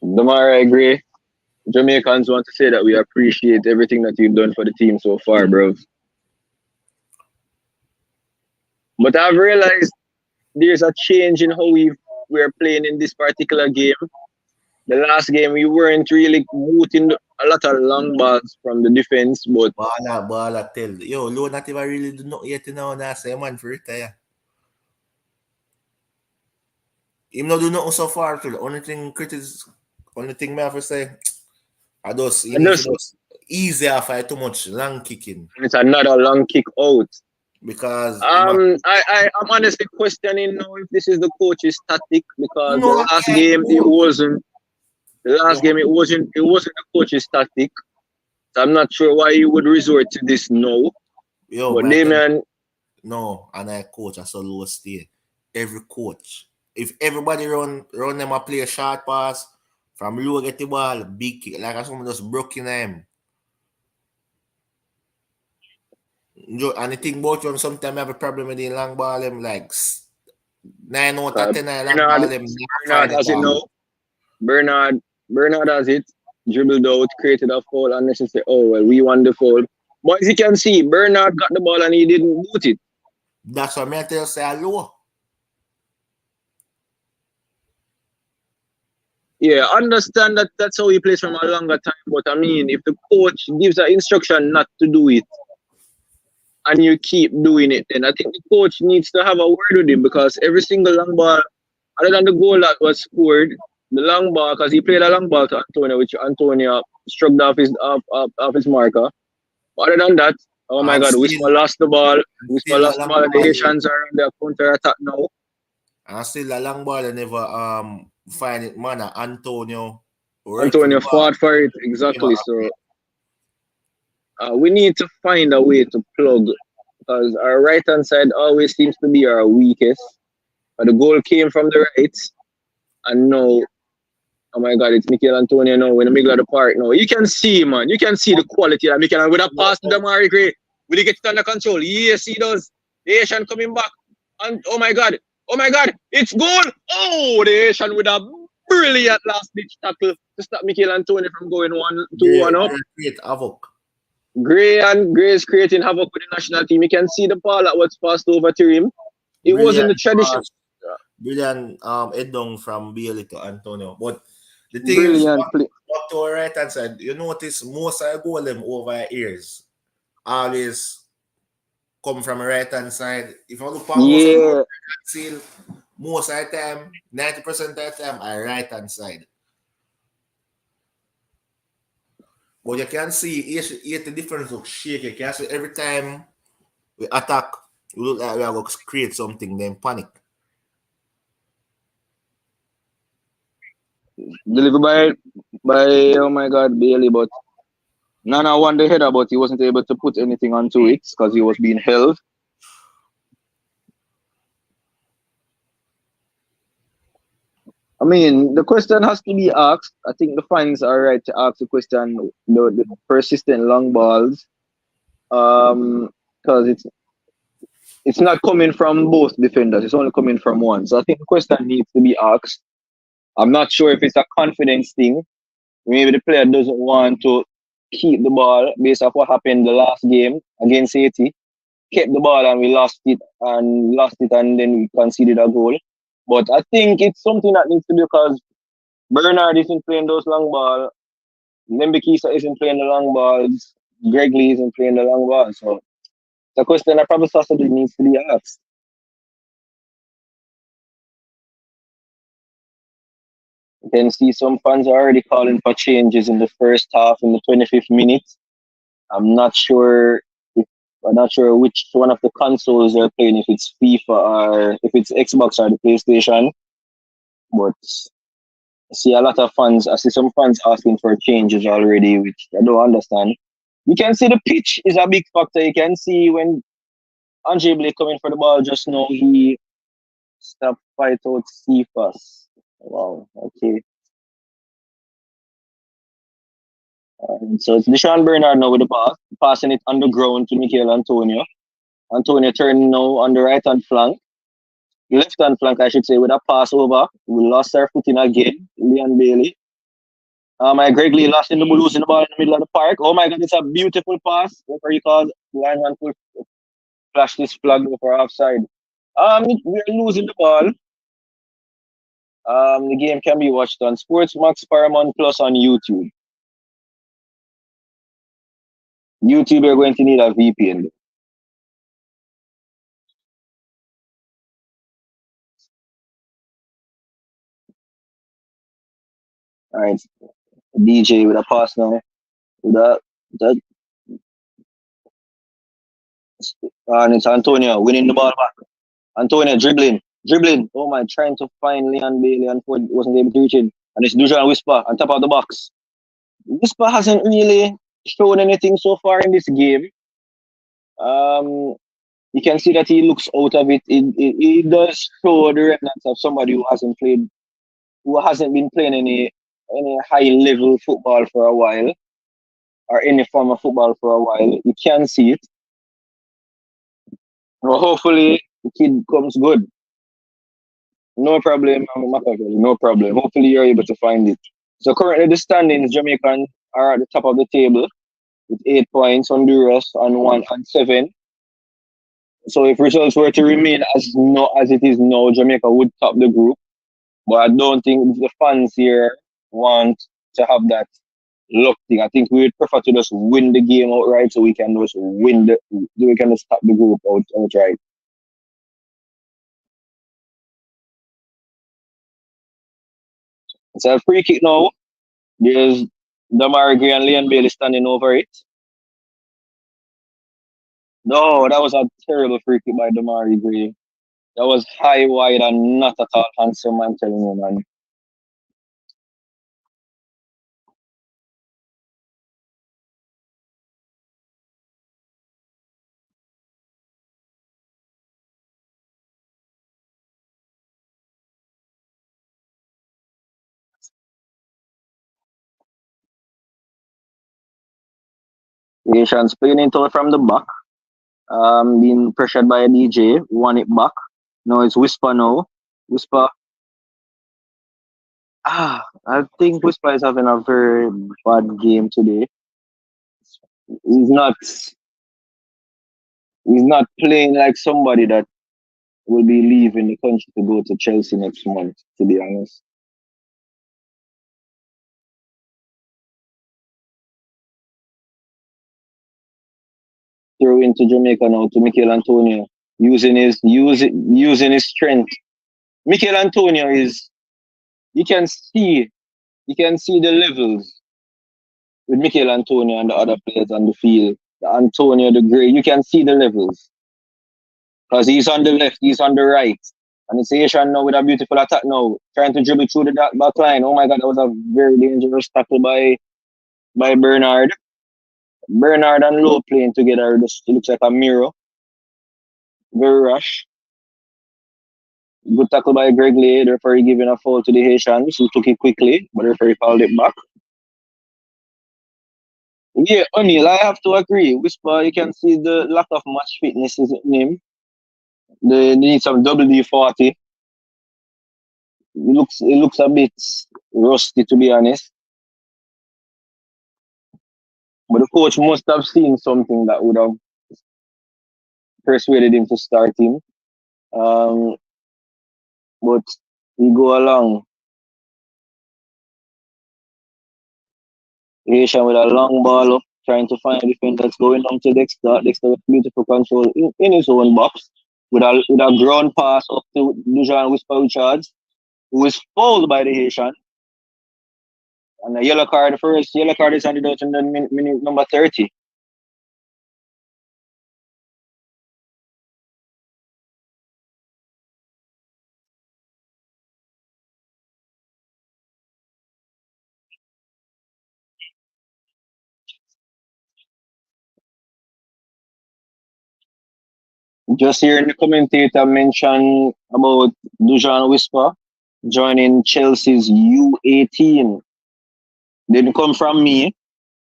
[SPEAKER 2] Damari Gray, Jamaicans want to say that we appreciate everything that you've done for the team so far, bro. But I've realized there's a change in how we're playing in this particular game. The last game, we weren't really booting a lot of long balls from the defense, but...
[SPEAKER 5] Ball, tell. Yo, Low not even really do not yet now, and I say, man, for retire. Him not do nothing so far, too. The only thing me have to say, I just easy after too much long kicking.
[SPEAKER 2] It's another long kick out.
[SPEAKER 5] Because
[SPEAKER 2] I'm honestly questioning now if this is the coach's tactic, because the last game it wasn't the coach's tactic. So I'm not sure why he would resort to this now.
[SPEAKER 5] Yo,
[SPEAKER 2] but Damian,
[SPEAKER 5] no, and I coach I saw low stay. Every coach. If everybody run them a play a short pass from low get the ball, big kick, like someone just broke in him. And the thing about you, sometimes I have a problem with the long ball, them like 9 out of 10 long ball, them.
[SPEAKER 2] Bernard has it now. Bernard has it. Dribbled out, created a foul unnecessary. Oh, well, we won the foul. But as you can see, Bernard got the ball and he didn't boot it.
[SPEAKER 5] That's what I tell you, say hello.
[SPEAKER 2] Yeah, I understand that that's how he plays from a longer time. But I mean, if the coach gives an instruction not to do it, and you keep doing it, then I think the coach needs to have a word with him, because every single long ball, other than the goal that was scored, the long ball, because he played a long ball to Antonio, which Antonio struck off his marker. But other than that, oh my God, Whisper lost the ball. Whisper lost the ball, and the Haitians are on their counter attack now.
[SPEAKER 5] And still a long ball, I never find it, man. Antonio
[SPEAKER 2] fought for it, exactly. So we need to find a way to plug, because our right hand side always seems to be our weakest. But the goal came from the right, and now, oh my God, it's Michael Antonio now in the middle of the park now. You can see, man, you can see the quality of Michael. With a pass to Damari Gray, will he get it under control? Yes, he does. The Asian coming back, and oh my God, it's goal! Oh, the Asian with a brilliant last ditch tackle to stop Michael Antonio from going 1-2-1 up.
[SPEAKER 5] Great havoc.
[SPEAKER 2] Gray is creating havoc with the national team. You can see the ball that was passed over to him. It wasn't the tradition.
[SPEAKER 5] Brilliant head down from Bailey to Antonio. But the thing is, back to our right hand side, you notice most of the goal them over years always come from the right hand side. If you look at seal, most of the time, 90% of the time, I right hand side. But you can see 80 difference look shaky. You can see every time we attack, we look like we are going to create something, then panic.
[SPEAKER 2] Delivered by oh my God, Bailey, but Nana won the header, but he wasn't able to put anything onto it because he was being held. I mean, the question has to be asked. I think the fans are right to ask the question, the persistent long balls, because it's not coming from both defenders. It's only coming from one. So I think the question needs to be asked. I'm not sure if it's a confidence thing. Maybe the player doesn't want to keep the ball based off what happened the last game against Haiti. Kept the ball and we lost it and then we conceded a goal. But I think it's something that needs to be because Bernard isn't playing those long ball. Lembikisa isn't playing the long balls. Greg Lee isn't playing the long ball. So the question that probably possibly needs to be asked. You can see some fans are already calling for changes in the first half in the 25th minute. I'm not sure I'm not sure which one of the consoles they're playing, if it's FIFA or if it's Xbox or the PlayStation. But I see a lot of fans. I see some fans asking for changes already, which I don't understand. You can see the pitch is a big factor. You can see when Andre Blake coming for the ball just now, he stopped fight out Cephas. Wow, okay. So it's Deshaun Bernard now with the pass, passing it underground to Michael Antonio. Antonio turning now on the right hand flank, left hand flank, I should say, with a pass over. We lost our footing again, Leon Bailey. My Greg Lee lost in the losing the ball in the middle of the park. Oh my God, it's a beautiful pass. What you call lineman will flash this flag for offside. We're losing the ball. The game can be watched on Sportsmax Paramount Plus on YouTube. YouTube, you're going to need a VPN. All right, DJ with a pass now. That and it's Antonio winning the ball back. Antonio dribbling. Oh my, trying to find Leon Bailey and Ford wasn't able to reach it. And it's Dujan Whisper on top of the box. Whisper hasn't really shown anything so far in this game. You can see that he looks out of it. It does show the remnants of somebody who hasn't been playing any high level football for a while, or any form of football for a while. You can see it. Well, hopefully the kid comes good. No problem, no problem. Hopefully you're able to find it. So currently the standings, Jamaican are at the top of the table with 8 points, Honduras on 1 and 7. So if results were to remain as it is now, Jamaica would top the group. But I don't think the fans here want to have that luck thing. I think we would prefer to just win the game outright so we can just we can just top the group outright. It's a free kick now. There's Damari Gray and Leon Bailey standing over it. No, that was a terrible free kick by Damari Gray. That was high, wide, and not at all handsome, I'm telling you, man. Asians playing into it from the back. Being pressured by a DJ, won it back. No, it's Whisper now. Whisper. I think Whisper is having a very bad game today. He's not he's not playing like somebody that will be leaving the country to go to Chelsea next month, to be honest. Throw into Jamaica now to Michael Antonio, using his strength Mikel Antonio is you can see the levels with Mikel Antonio and the other players on the field. The Antonio, the Gray, you can see the levels. Because he's on the left, he's on the right. And it's Asian now with a beautiful attack now, trying to dribble through the back line. Oh my god, that was a very dangerous tackle by Bernard. Bernard and Lowe playing together just looks like a mirror. Very rash. Good tackle by Greg Lee. The referee giving a foul to the Haitians who took it quickly, but the referee called it back. Yeah, O'Neal, I have to agree. Whisper, you can see the lack of match fitness in him. They need some WD-40. It looks a bit rusty, to be honest. But the coach must have seen something that would have persuaded him to start him. Um, but we go along. Haitian with a long ball up, trying to find a defender going down to Dexter. Dexter with beautiful control in his own box with a ground pass up to Dujan Whisper Richards, who is fouled by the Haitian. And the yellow card, the first yellow card is handed out in the minute number 30. Just hearing the commentator mention about Dujan Whisper joining Chelsea's U18. Didn't come from me. It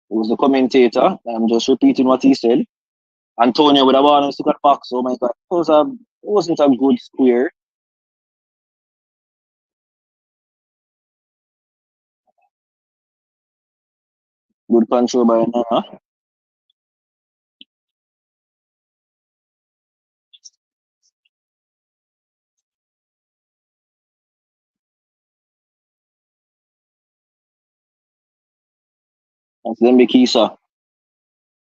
[SPEAKER 2] was the commentator. I'm just repeating what he said. Antonio with a ball in the second box. Oh my god. It wasn't a good square. Good control by Nana. And then Bekisa.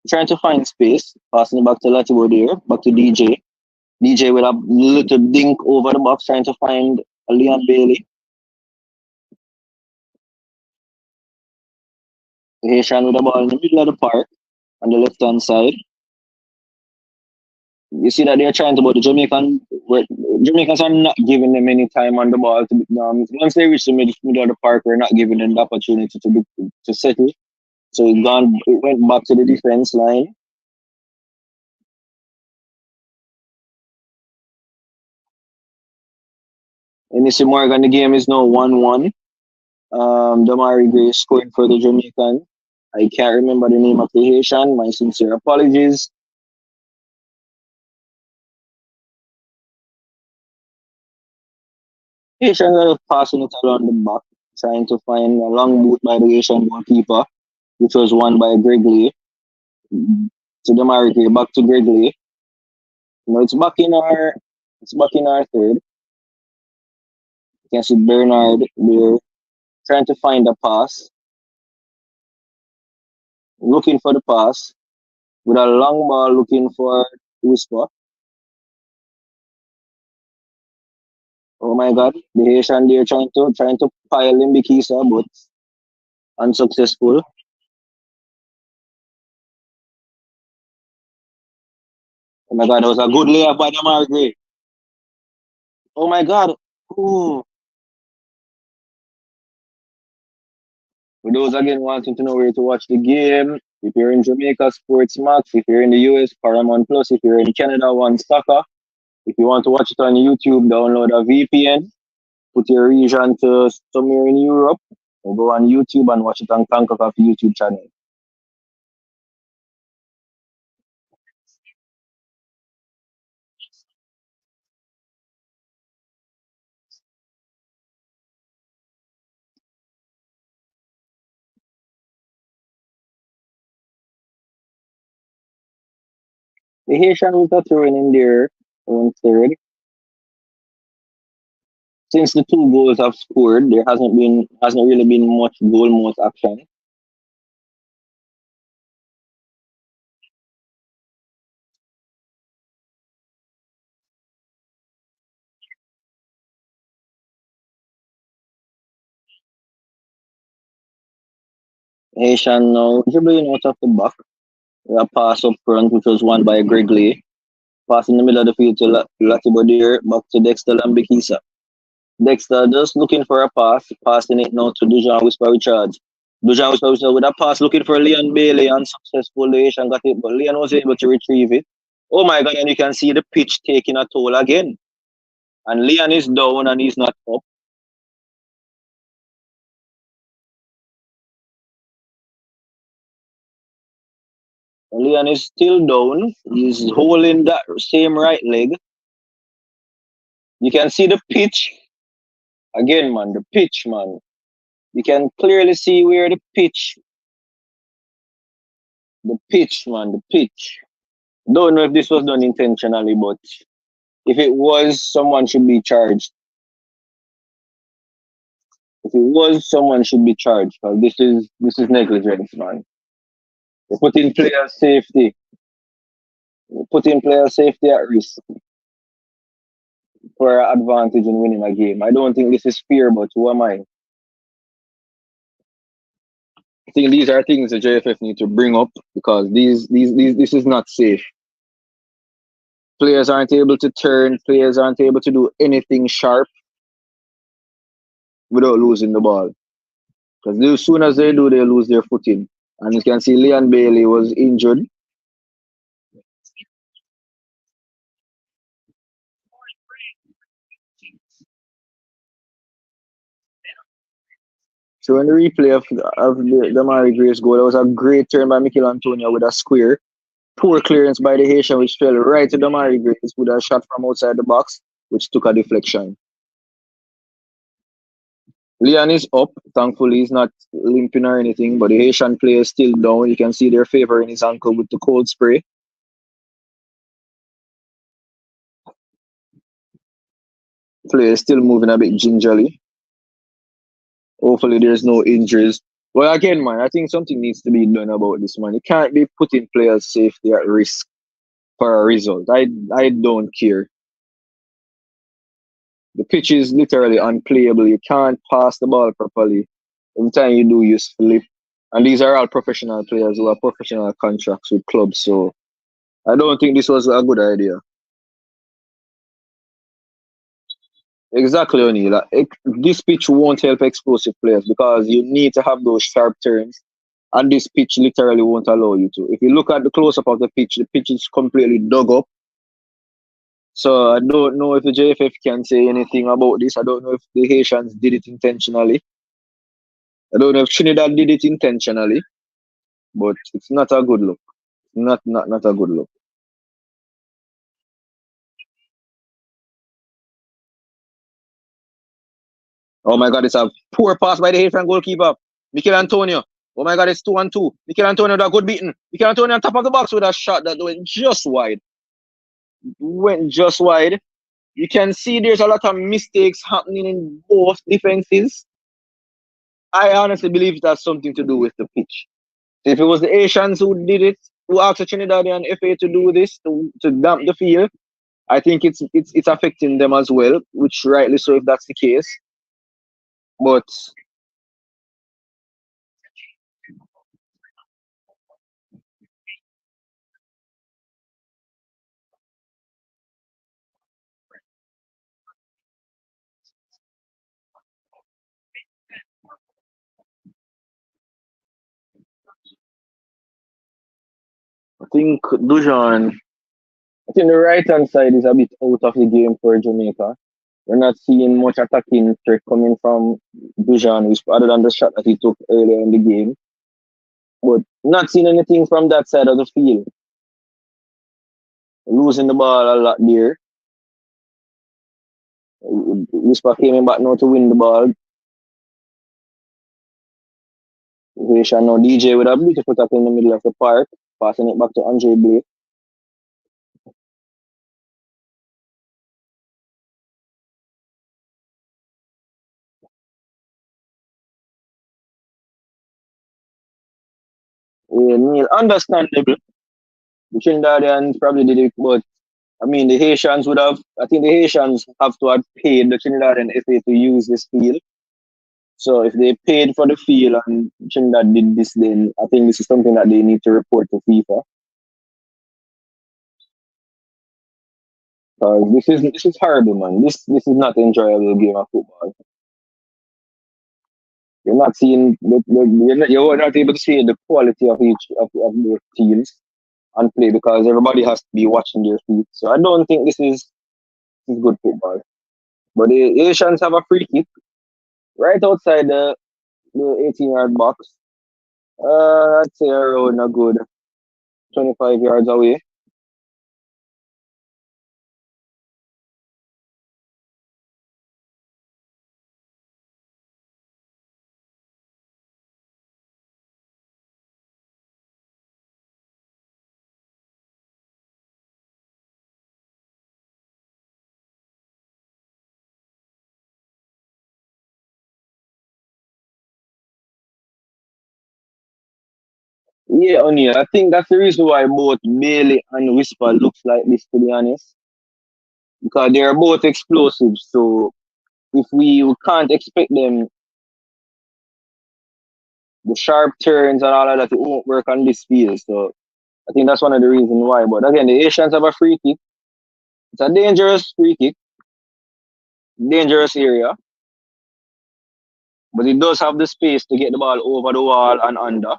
[SPEAKER 2] Trying to find space. Passing it back to Latibo there. Back to DJ. DJ with a little dink over the box, trying to find Leon Bailey. The Haitian with the ball in the middle of the park on the left hand side. You see that they're trying to, but the Jamaicans are not giving them any time on the ball. Once they reach the middle of the park, we're not giving them the opportunity to settle. So it went back to the defense line. And you see Morgan, the game is now 1-1. Damari Gray scoring for the Jamaican. I can't remember the name of the Haitian. My sincere apologies. Haitians are passing it around the back, trying to find a long boot by the Haitian goalkeeper, which was won by Greg Lee. To Damari Gray, back to Greg Lee. Now it's back in our third. You can see Bernard there trying to find a pass, looking for the pass with a long ball, looking for Whisper. Oh my God, the Haitian there trying to pile in Bikisa, but unsuccessful. Oh my God, that was a good layup by Damari Gray. Oh my God. Ooh. For those again wanting to know where to watch the game, if you're in Jamaica, Sports Max. If you're in the US, Paramount Plus. If you're in Canada, One Soccer. If you want to watch it on YouTube, download a VPN. Put your region to somewhere in Europe. And go on YouTube and watch it on Concacaf YouTube channel. The Haitian was a thrown in there on third. Since the two goals have scored, there hasn't really been much goal most action. Haitian now dribbling out of the back. A pass up front, which was won by Greg Lee. Pass in the middle of the field to Latibo there, back to Dexter Lambikisa. Dexter just looking for a pass, passing it now to Dujan Whisper Richards. Dujan Whisper Richards with a pass looking for Leon Bailey, unsuccessful. Haitian got it, but Leon was able to retrieve it. Oh my god, and you can see the pitch taking a toll again. And Leon is down and he's not up. Leon is still down. He's holding that same right leg. You can see the pitch. Again, man, the pitch, man. You can clearly see where the pitch, man, the pitch. Don't know if this was done intentionally, but if it was, someone should be charged. If it was, someone should be charged. Because this is negligence, man. They put in player safety. They put in player safety at risk for an advantage in winning a game. I don't think this is fair, but who am I? I think these are things the JFF need to bring up because this is not safe. Players aren't able to turn. Players aren't able to do anything sharp without losing the ball. Because as soon as they do, they lose their footing. And you can see Leon Bailey was injured. So in the replay of the Mari Grace goal, that was a great turn by Mikel Antonio with a square. Poor clearance by the Haitian, which fell right to the Mari Grace with a shot from outside the box, which took a deflection. Leon is up. Thankfully, he's not limping or anything, but the Haitian player is still down. You can see they're favoring his ankle with the cold spray. Player is still moving a bit gingerly. Hopefully, there's no injuries. Well, again, man, I think something needs to be done about this, man. You can't be putting players' safety at risk for a result. I don't care. The pitch is literally unplayable. You can't pass the ball properly. Every time you do, you slip. And these are all professional players who have professional contracts with clubs. So I don't think this was a good idea. Exactly, O'Neill. This pitch won't help explosive players because you need to have those sharp turns. And this pitch literally won't allow you to. If you look at the close up of the pitch is completely dug up. So I don't know if the JFF can say anything about this. I don't know if the Haitians did it intentionally. I don't know if Trinidad did it intentionally, but it's not a good look. Not a good look. Oh my god, it's a poor pass by the Haitian goalkeeper. Mikel Antonio. Oh my god, it's 2-2. Mikel Antonio that good beaten. Mikel Antonio on top of the box with a shot that went just wide. Went just wide. You can see there's a lot of mistakes happening in both defenses. I honestly believe it has something to do with the pitch. If it was the Asians who did it, who asked the Trinidadian FA to do this, to damp the field, I think it's affecting them as well, which rightly so if that's the case. But I think the right hand side is a bit out of the game for Jamaica. We're not seeing much attacking threat coming from Dujan, other than the shot that he took earlier in the game. But not seeing anything from that side of the field. Losing the ball a lot there. Whisper came in back now to win the ball. Haitian now DJ with a beautiful tackle in the middle of the park, passing it back to Andre Blake. Neil, understandable. The Trinidadians probably did it, but I mean, the Haitians would have. I think the Haitians have to have paid the Trinidadian FA to use this field. So if they paid for the field and Trinidad did this, then I think this is something that they need to report to FIFA. This is horrible, man. This is not enjoyable game of football. You're not seeing you're not able to see the quality of of their teams and play because everybody has to be watching their feet. So I don't think this is good football. But the Asians have a free kick right outside the 18-yard box. I'd say around a good 25 yards away. Yeah, O'Neal. I think that's the reason why both Bailey and Whisper looks like this, to be honest, because they are both explosive. So if we can't expect them the sharp turns and all of that, it won't work on this field. So I think that's one of the reasons why. But again, the Asians have a free kick. It's a dangerous free kick, dangerous area, but it does have the space to get the ball over the wall and under.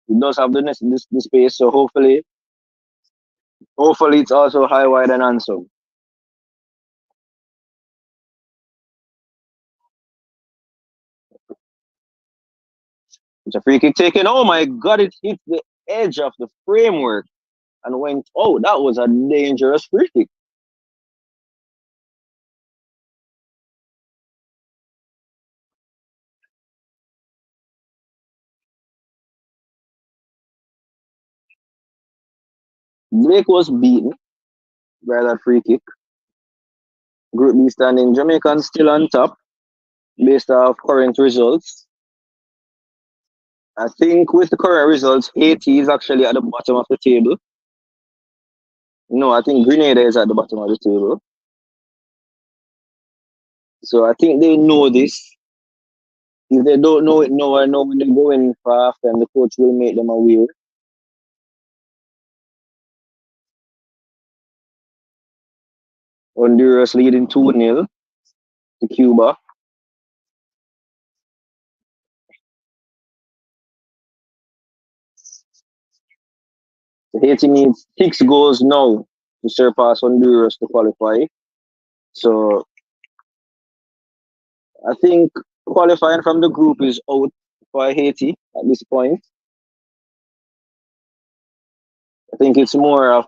[SPEAKER 2] It does have the space, so hopefully it's also high, wide, and handsome. It's a free kick taken. Oh my God! It hit the edge of the framework and went. Oh, that was a dangerous free kick. Blake was beaten by that free kick. Group B standing, Jamaicans still on top based off current results. I think with the current results, Haiti is actually at the bottom of the table. No, I think Grenada is at the bottom of the table. So I think they know this. If they don't know it now, I know when they go in for half time, the coach will make them aware. Honduras leading 2-0 to Cuba. So Haiti needs 6 goals now to surpass Honduras to qualify. So I think qualifying from the group is out for Haiti at this point. I think it's more of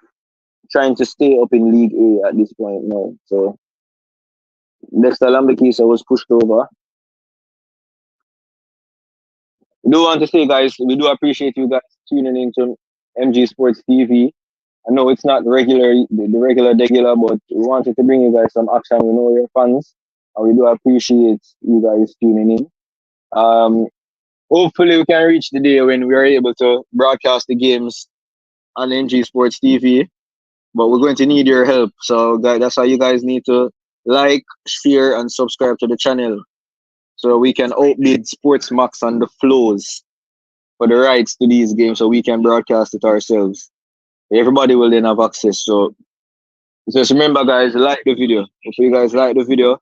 [SPEAKER 2] trying to stay up in League A at this point now. So Dexter Lambekisa was pushed over. We do want to say, guys, we do appreciate you guys tuning into MG Sports TV. I know it's not the regular, but we wanted to bring you guys some action. We know you're fans, and we do appreciate you guys tuning in. Hopefully, we can reach the day when we are able to broadcast the games on MG Sports TV. But we're going to need your help. So, guys, that's why you guys need to like, share, and subscribe to the channel so we can outbid Sports Max on the flows for the rights to these games so we can broadcast it ourselves. Everybody will then have access. So just remember, guys, like the video. If you guys like the video,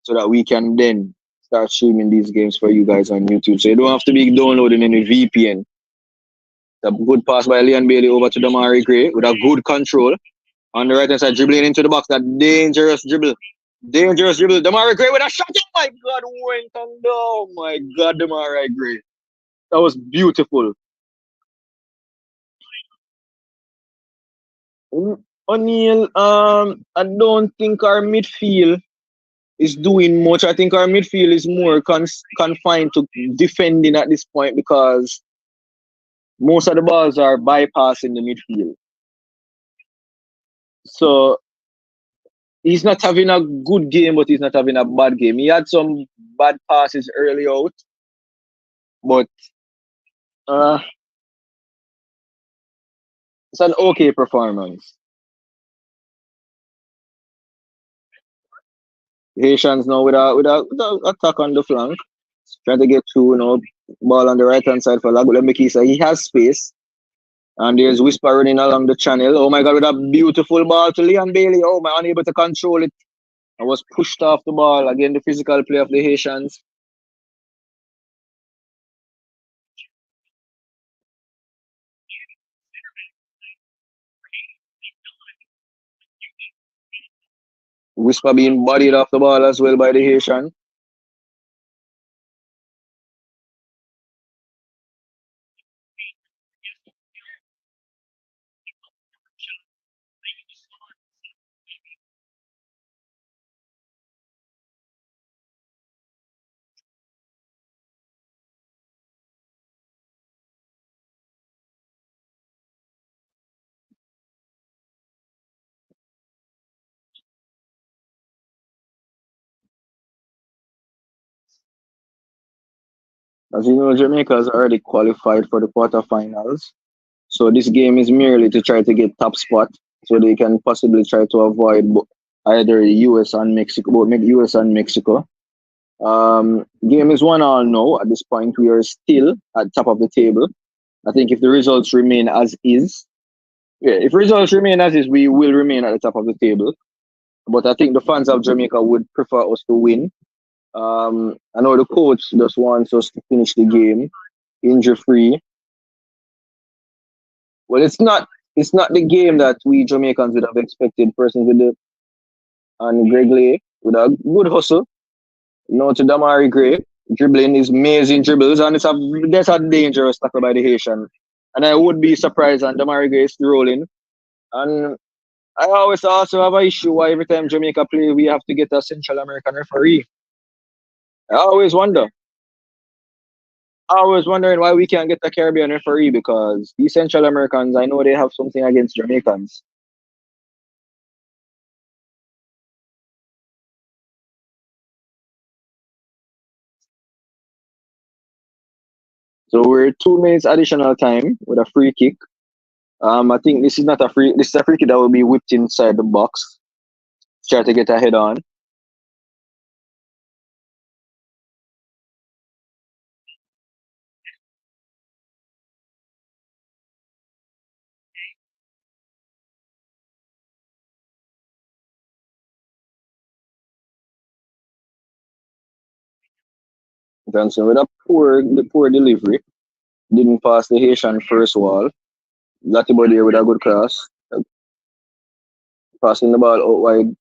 [SPEAKER 2] so that we can then start streaming these games for you guys on YouTube. So you don't have to be downloading any VPN. The good pass by Leon Bailey over to Damari Gray with a good control. On the right hand side, dribbling into the box. That dangerous dribble. Dangerous dribble. Damari Gray with a shot. Oh my God, went on. Oh my God, Damari Gray. That was beautiful. O'Neal, I don't think our midfield is doing much. I think our midfield is more confined to defending at this point because most of the balls are bypassing the midfield. So he's not having a good game, but he's not having a bad game. He had some bad passes early out, but uh, it's an okay performance. Haitians now with a attack on the flank. trying to get through, ball on the right hand side for Lagulembekisa. He has space. And there's Whisper running along the channel. Oh my God, with a beautiful ball to Leon Bailey. Oh my, unable to control it. I was pushed off the ball. Again, the physical play of the Haitians. Whisper being bodied off the ball as well by the Haitian. As you know, Jamaica has already qualified for the quarterfinals. So this game is merely to try to get top spot so they can possibly try to avoid either US and Mexico, both US and Mexico. Game is 1-1 now. At this point, we are still at top of the table. I think if the results remain as is, if results remain as is, we will remain at the top of the table. But I think the fans of Jamaica would prefer us to win. I know the coach just wants us to finish the game injury free. Well, it's not the game that we Jamaicans would have expected. Persons with the and Greg Lay with a good hustle. To Damari Gray dribbling his amazing dribbles, and that's a dangerous tackle by the Haitian. And I would be surprised, and Damari Gray is rolling. And I always also have an issue why every time Jamaica play, we have to get a Central American referee. I always wonder. I was wondering why we can't get a Caribbean referee, because these Central Americans, I know they have something against Jamaicans. So we're 2 minutes additional time with a free kick. I think this is a free kick that will be whipped inside the box. Try to get a head on. Johnson with a poor delivery. Didn't pass the Haitian first wall. Latibo there with a good cross. Passing the ball out wide.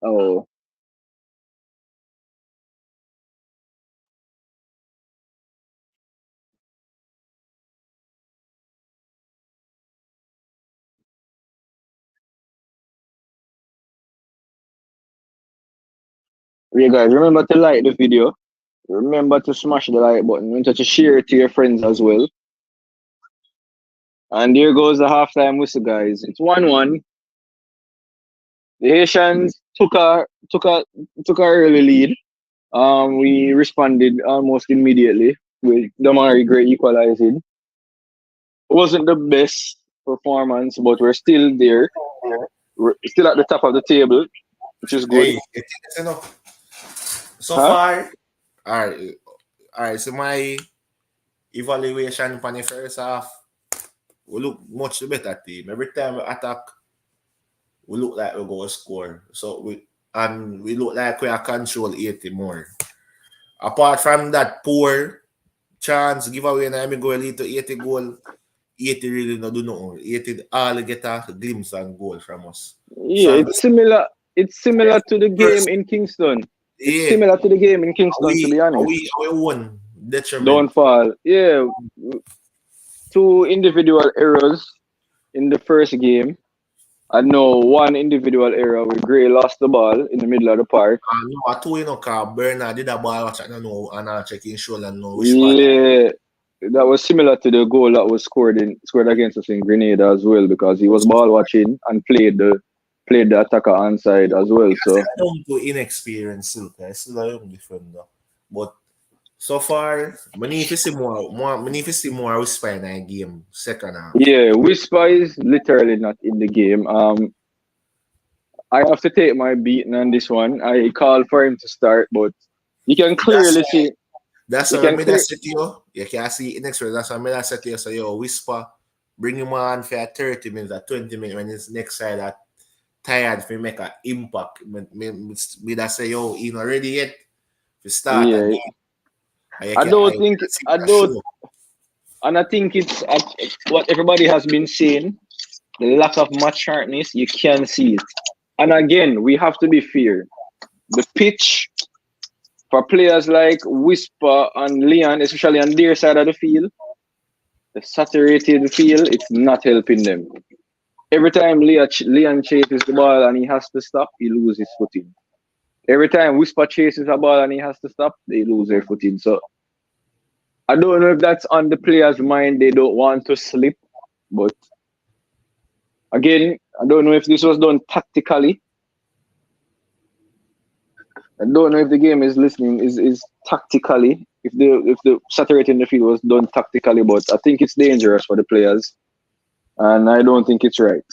[SPEAKER 2] Oh. Yeah, guys, remember to like the video. Remember to smash the like button. Remember to share it to your friends as well. And there goes the halftime whistle, guys. It's 1-1. The Haitians took a early lead. We responded almost immediately with Damari Gray equalizing. It wasn't the best performance, but we're still there. We're still at the top of the table, which is good.
[SPEAKER 5] Hey, it's enough. So
[SPEAKER 2] Huh?
[SPEAKER 5] far, all right. So my evaluation for the first half, we look much better team. Every time we attack, we look like we're going to score. So we look like we are control 80 more. Apart from that poor chance giveaway, and I'm going to lead to 80 goal. 80 really not do nothing. 80 all get a glimpse and goal from us.
[SPEAKER 2] Yeah, it's similar. It's similar to the game in Kingston. It's similar to the game in Kingston, to be honest.
[SPEAKER 5] We won. Detriment.
[SPEAKER 2] Don't fall. Yeah. 2 individual errors in the first game. I know 1 individual error where Gray lost the ball in the middle of the park.
[SPEAKER 5] No, I told you, Bernard did a ball watch, I don't know, and I checking shoulder and know
[SPEAKER 2] which part. Yeah. That was similar to the goal that was scored against us in Grenada as well, because he was ball watching and played the attacker onside as well. So
[SPEAKER 5] I don't go inexperienced, still a young defender, but So far, I need to see more Whisper in a game, second half.
[SPEAKER 2] Yeah, Whisper is literally not in the game. I have to take my beating on this one. I called for him to start, but you can
[SPEAKER 5] That's
[SPEAKER 2] clearly see.
[SPEAKER 5] That's
[SPEAKER 2] You
[SPEAKER 5] what I
[SPEAKER 2] can
[SPEAKER 5] made that
[SPEAKER 2] clear.
[SPEAKER 5] set you. You can see it next week. That's what I made that set you. So yo, Whisper, bring him on for 30 minutes or 20 minutes when it's next side that tired for make an impact. Me that say yo, he not ready yet to start a
[SPEAKER 2] Yeah,
[SPEAKER 5] game. And you
[SPEAKER 2] I
[SPEAKER 5] can
[SPEAKER 2] don't think
[SPEAKER 5] see
[SPEAKER 2] I
[SPEAKER 5] that
[SPEAKER 2] don't,
[SPEAKER 5] show.
[SPEAKER 2] and I think it's what everybody has been saying. The lack of match sharpness, you can see it. And again, we have to be fair. The pitch for players like Whisper and Leon, especially on their side of the field, the saturated field, it's not helping them. Every time Leon chases the ball and he has to stop, he loses footing. Every time Whisper chases a ball and he has to stop, they lose their footing. So I don't know if that's on the player's mind. They don't want to slip, but again, I don't know if this was done tactically. I don't know if the game is listening is tactically. If the saturating the field was done tactically, but I think it's dangerous for the players, and I don't think it's right.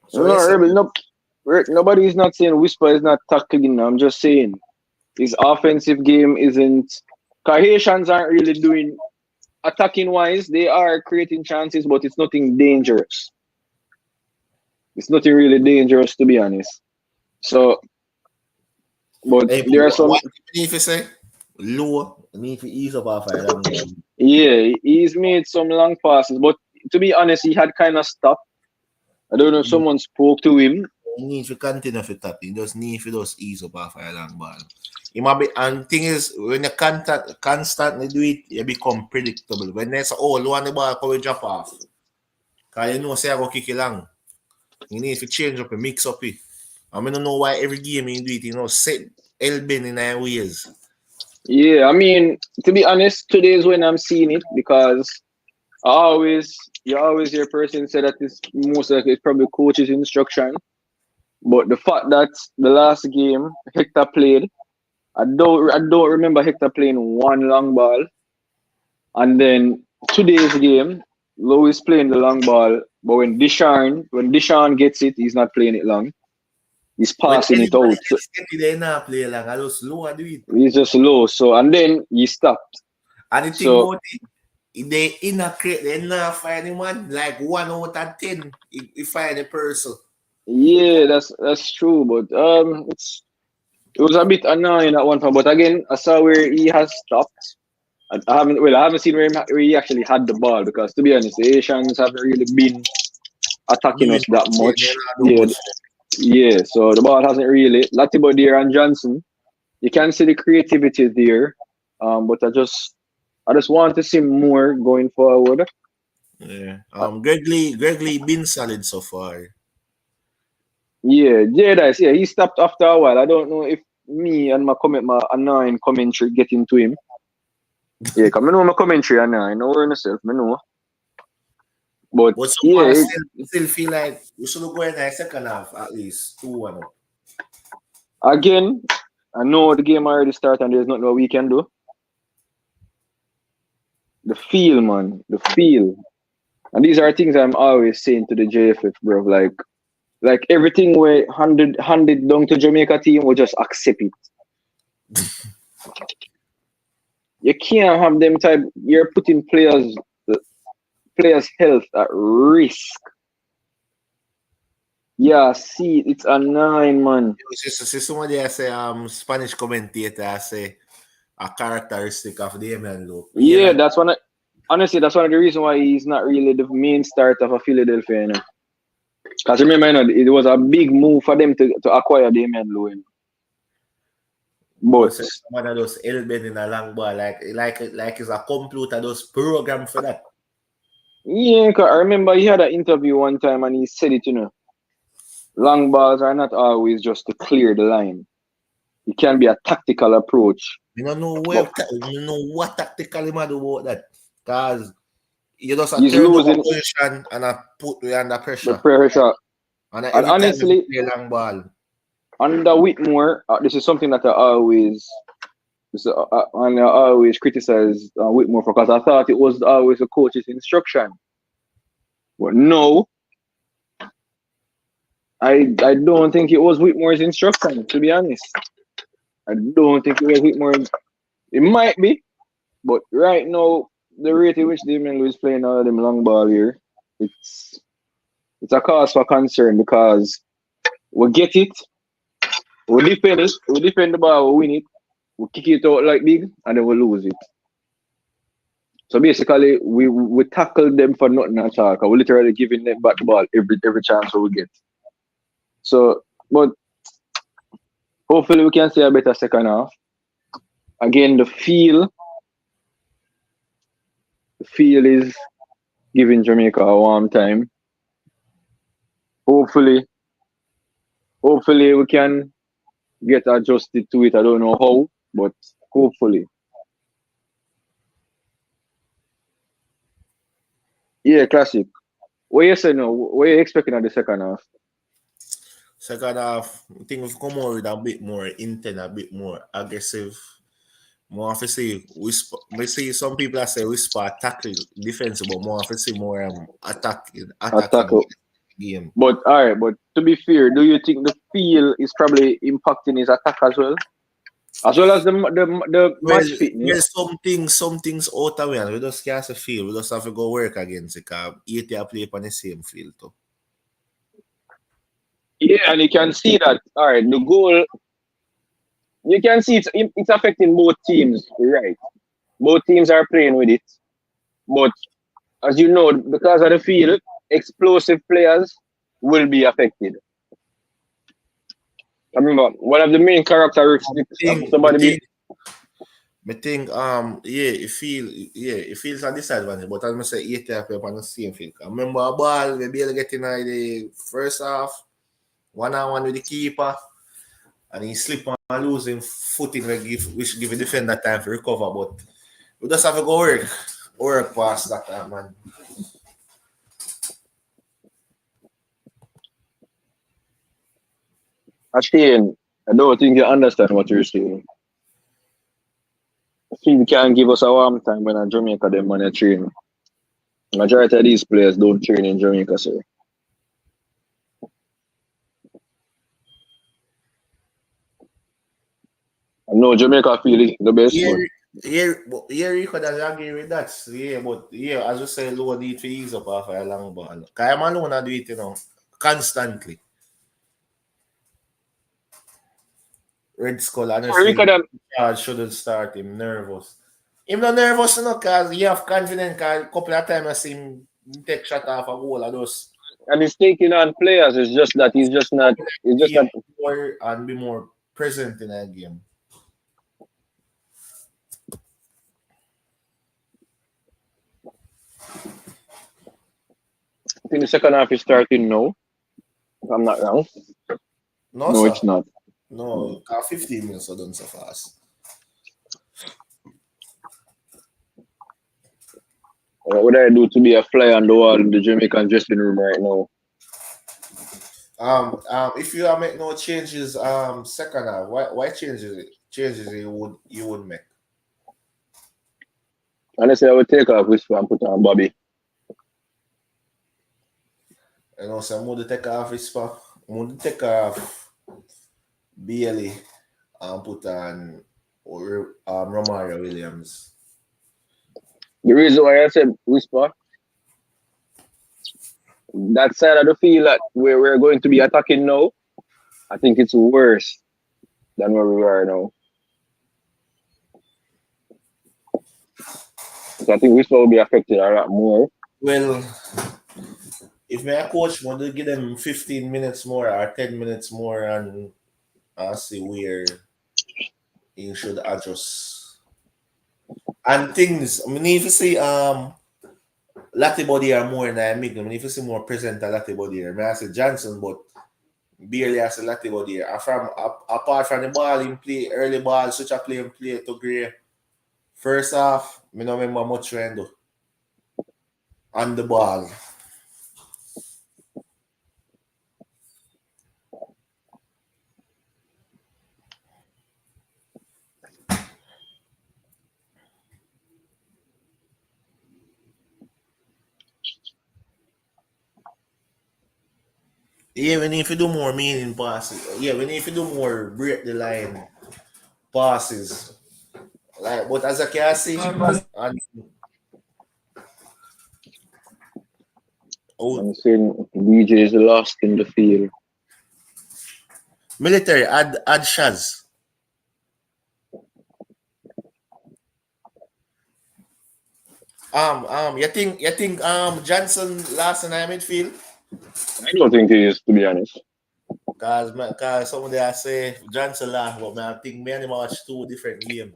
[SPEAKER 5] So
[SPEAKER 2] No,
[SPEAKER 5] you say
[SPEAKER 2] Rebel, no, nobody is not saying Whisper is not tackling. I'm just saying his offensive game isn't. Haitians aren't really doing attacking wise. They are creating chances, but it's nothing dangerous. It's nothing really dangerous, to be honest. So, but
[SPEAKER 5] hey,
[SPEAKER 2] there are some.
[SPEAKER 5] what you need to say? Low, need to ease up off a long ball.
[SPEAKER 2] Yeah, he's made some long passes, but to be honest, he had kind of stopped. I don't know if someone spoke to him.
[SPEAKER 5] He need to continue for tap. He just need to just ease up off a long ball. It might be, and thing is, when you constantly do it, you become predictable. When there's all one the ball come drop off, because you know say I go kick it long. You need to change up and mix up it. I don't know why every game you do it, set Elben in 9 ways.
[SPEAKER 2] Yeah, I mean, to be honest, today is when I'm seeing it because you always hear a person say that it's most likely it's probably coach's instruction. But the fact that the last game Hector played, I don't remember Hector playing one long ball. And then today's game, Lois playing the long ball, but when Deshaun gets it, he's not playing it long. He's
[SPEAKER 5] When
[SPEAKER 2] passing it
[SPEAKER 5] anybody
[SPEAKER 2] out. So
[SPEAKER 5] else get it, they not play like I just slow and do it.
[SPEAKER 2] he's just low. So and then he stopped.
[SPEAKER 5] And the thing
[SPEAKER 2] So
[SPEAKER 5] about it, if they create, they not find anyone like 1 out of 10 if find a person.
[SPEAKER 2] yeah, that's true. But it was a bit annoying at one point. But again, I saw where he has stopped. I haven't seen where he actually had the ball because to be honest, the Asians haven't really been attacking
[SPEAKER 5] Doing
[SPEAKER 2] us that
[SPEAKER 5] they
[SPEAKER 2] much.
[SPEAKER 5] not do
[SPEAKER 2] Yeah,
[SPEAKER 5] much.
[SPEAKER 2] yeah. So the ball hasn't really. Latibeaudiere and Johnson, you can see the creativity there. But I just want to see more going forward.
[SPEAKER 5] Yeah. Greg Lee been solid so far.
[SPEAKER 2] Yeah, Jedice, yeah, he stopped after a while. I don't know if me and my annoying commentary get into him. Yeah, because I know my commentary annoying. I know we're in myself, I know. But
[SPEAKER 5] But so
[SPEAKER 2] yeah,
[SPEAKER 5] far, still feel like we should go in the second half at least 2-1 up.
[SPEAKER 2] again, I know the game already started and there's nothing what we can do. The feel, man, the feel. And these are things I'm always saying to the JFF, bro. Like everything we handed down to Jamaica team, we just accept it. You can't have them type. You're putting players' health at risk. Yeah, see, it's annoying, man.
[SPEAKER 5] See somebody I say Spanish commentator I say a characteristic of the Amen look.
[SPEAKER 2] Yeah, honestly, that's one of the reasons why he's not really the main starter for Philadelphia. Because remember, it was a big move for them to acquire Damian Lewin. But
[SPEAKER 5] One of those Elben in a long ball, like it's a computer those program for that.
[SPEAKER 2] yeah, cause I remember he had an interview one time and he said it, long balls are not always just to clear the line. It can be a tactical approach.
[SPEAKER 5] You don't know what tactically man do about that. Because you just
[SPEAKER 2] He's
[SPEAKER 5] turn over
[SPEAKER 2] losing
[SPEAKER 5] position and I put you under
[SPEAKER 2] the
[SPEAKER 5] pressure.
[SPEAKER 2] pressure.
[SPEAKER 5] And
[SPEAKER 2] And
[SPEAKER 5] every time
[SPEAKER 2] honestly,
[SPEAKER 5] you play long ball.
[SPEAKER 2] under Whitmore, this is something that I always criticize Whitmore for because I thought it was always the coach's instruction. But no, I don't think it was Whitmore's instruction, to be honest. I don't think it was Whitmore's. It might be, but right now, the rate in which Damien is playing all of them long ball here, it's a cause for concern because we get it, we defend the ball, we win it, we kick it out like big, and then we lose it. So basically, we tackle them for nothing at all. We're literally giving them back the ball every chance we get. So, but hopefully we can see a better second half. Again, the feel is giving Jamaica a warm time. Hopefully we can get adjusted to it. I don't know how, but hopefully. Yeah, classic. What you say now? What you expecting at the second half?
[SPEAKER 5] Second half, I think we've come out with a bit more intent, a bit more aggressive. More to see whisper. We see some people that say whisper tackle defensive, but more to see more attacking game.
[SPEAKER 2] But all right, but to be fair, do you think the feel is probably impacting his attack as well as the match fitness?
[SPEAKER 5] There's some things out of way. We just can't feel. We just have to go work against it. Because Haiti play on the same field too.
[SPEAKER 2] Yeah, and you can see that. All right, the goal. You can see it's affecting both teams, right? Both teams are playing with it, but as you know, because of the field, explosive players will be affected. I remember one of the main characteristics of somebody.
[SPEAKER 5] I think it feels a disadvantage, but as I say, Haiti play on the same field. I remember a ball, we barely get in the first half, 1-on-1 with the keeper, and he slip on losing footing which give a defender time to recover, but we just have to go work past that man.
[SPEAKER 2] Ashton, I don't think you understand what you're saying. I think you can give us a warm time when Jamaica them when they train. Majority of these players don't train in Jamaica, sir. I know Jamaica feel is the best.
[SPEAKER 5] You could agree with that. Yeah, but as you say, low need to ease up after a long ball. Because I'm alone to do it, constantly. Red Skull, honestly, shouldn't start him nervous. Him not nervous, because he have confidence. Because a couple of times I see him take shot off a goal and those.
[SPEAKER 2] And he's taking on players. It's just that he's just not.
[SPEAKER 5] More and be more present in that game.
[SPEAKER 2] I think the second half is starting now. If I'm not wrong. No, it's not.
[SPEAKER 5] No, 15 minutes are done so fast.
[SPEAKER 2] What would I do to be a fly on the wall in the Jamaican dressing room right now?
[SPEAKER 5] If you make no changes, second half, why changes you would make?
[SPEAKER 2] Honestly, I would take off Whisper and put on Bobby.
[SPEAKER 5] So I'm going to take off Whisper. I'm going to take off Bailey and put on Romario Williams.
[SPEAKER 2] The reason why I said Whisper, that side of the field that where we're going to be attacking now, I think it's worse than where we are now. So I think Whisper will be affected a lot more.
[SPEAKER 5] Well, if my coach want to give them 15 minutes more or 10 minutes more and see where he should adjust. And things, I mean, if you see Latte Body are more dynamic, I mean, if you see more present at Latte Body, I mean, I say Johnson, but barely as a Latte Body. Apart from the ball in play, early ball, such a play and play to Gray. First half, I don't remember much when do. On the ball. Yeah, we need to do more meaning passes. Yeah, we need to do more break the line passes. Like, but as I can see, and oh,
[SPEAKER 2] I'm saying DJ is lost in the field.
[SPEAKER 5] military add Shaz. You think Johnson last in our midfield?
[SPEAKER 2] I don't think he is, to be honest.
[SPEAKER 5] Cause somebody I say Johnson last, but man, I think me and him watch two different games.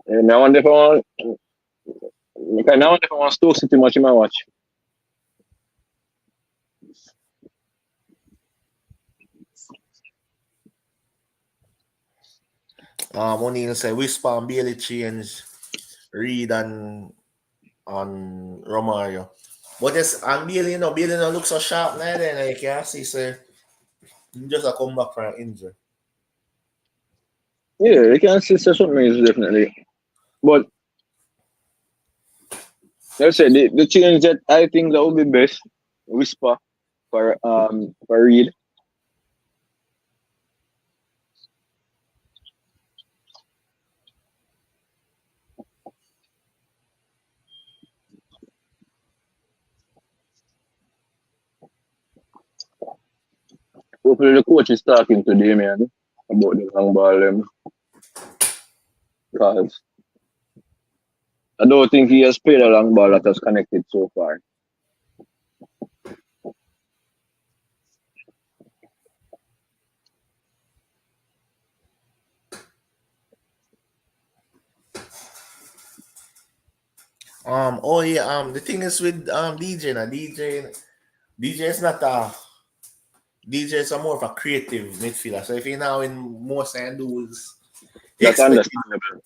[SPEAKER 2] And I wonder if I want, okay, now I wonder if I want Stoke City much in my watch.
[SPEAKER 5] Only say Whisper and Bailey change Reed and on Romario. But this and Bailey no look so sharp now then you can see say he just a come back from injury.
[SPEAKER 2] Yeah, you can see something is definitely. But let's say the change that I think that would be best, Whisper for Reed. Hopefully the coach is talking today, man, about the long ball because I don't think he has played a long ball that has connected so far.
[SPEAKER 5] Oh yeah, the thing is with DJ now, DJ is not a DJ is a more of a creative midfielder. So if he now in more sandals, he
[SPEAKER 2] That's
[SPEAKER 5] expect
[SPEAKER 2] understandable.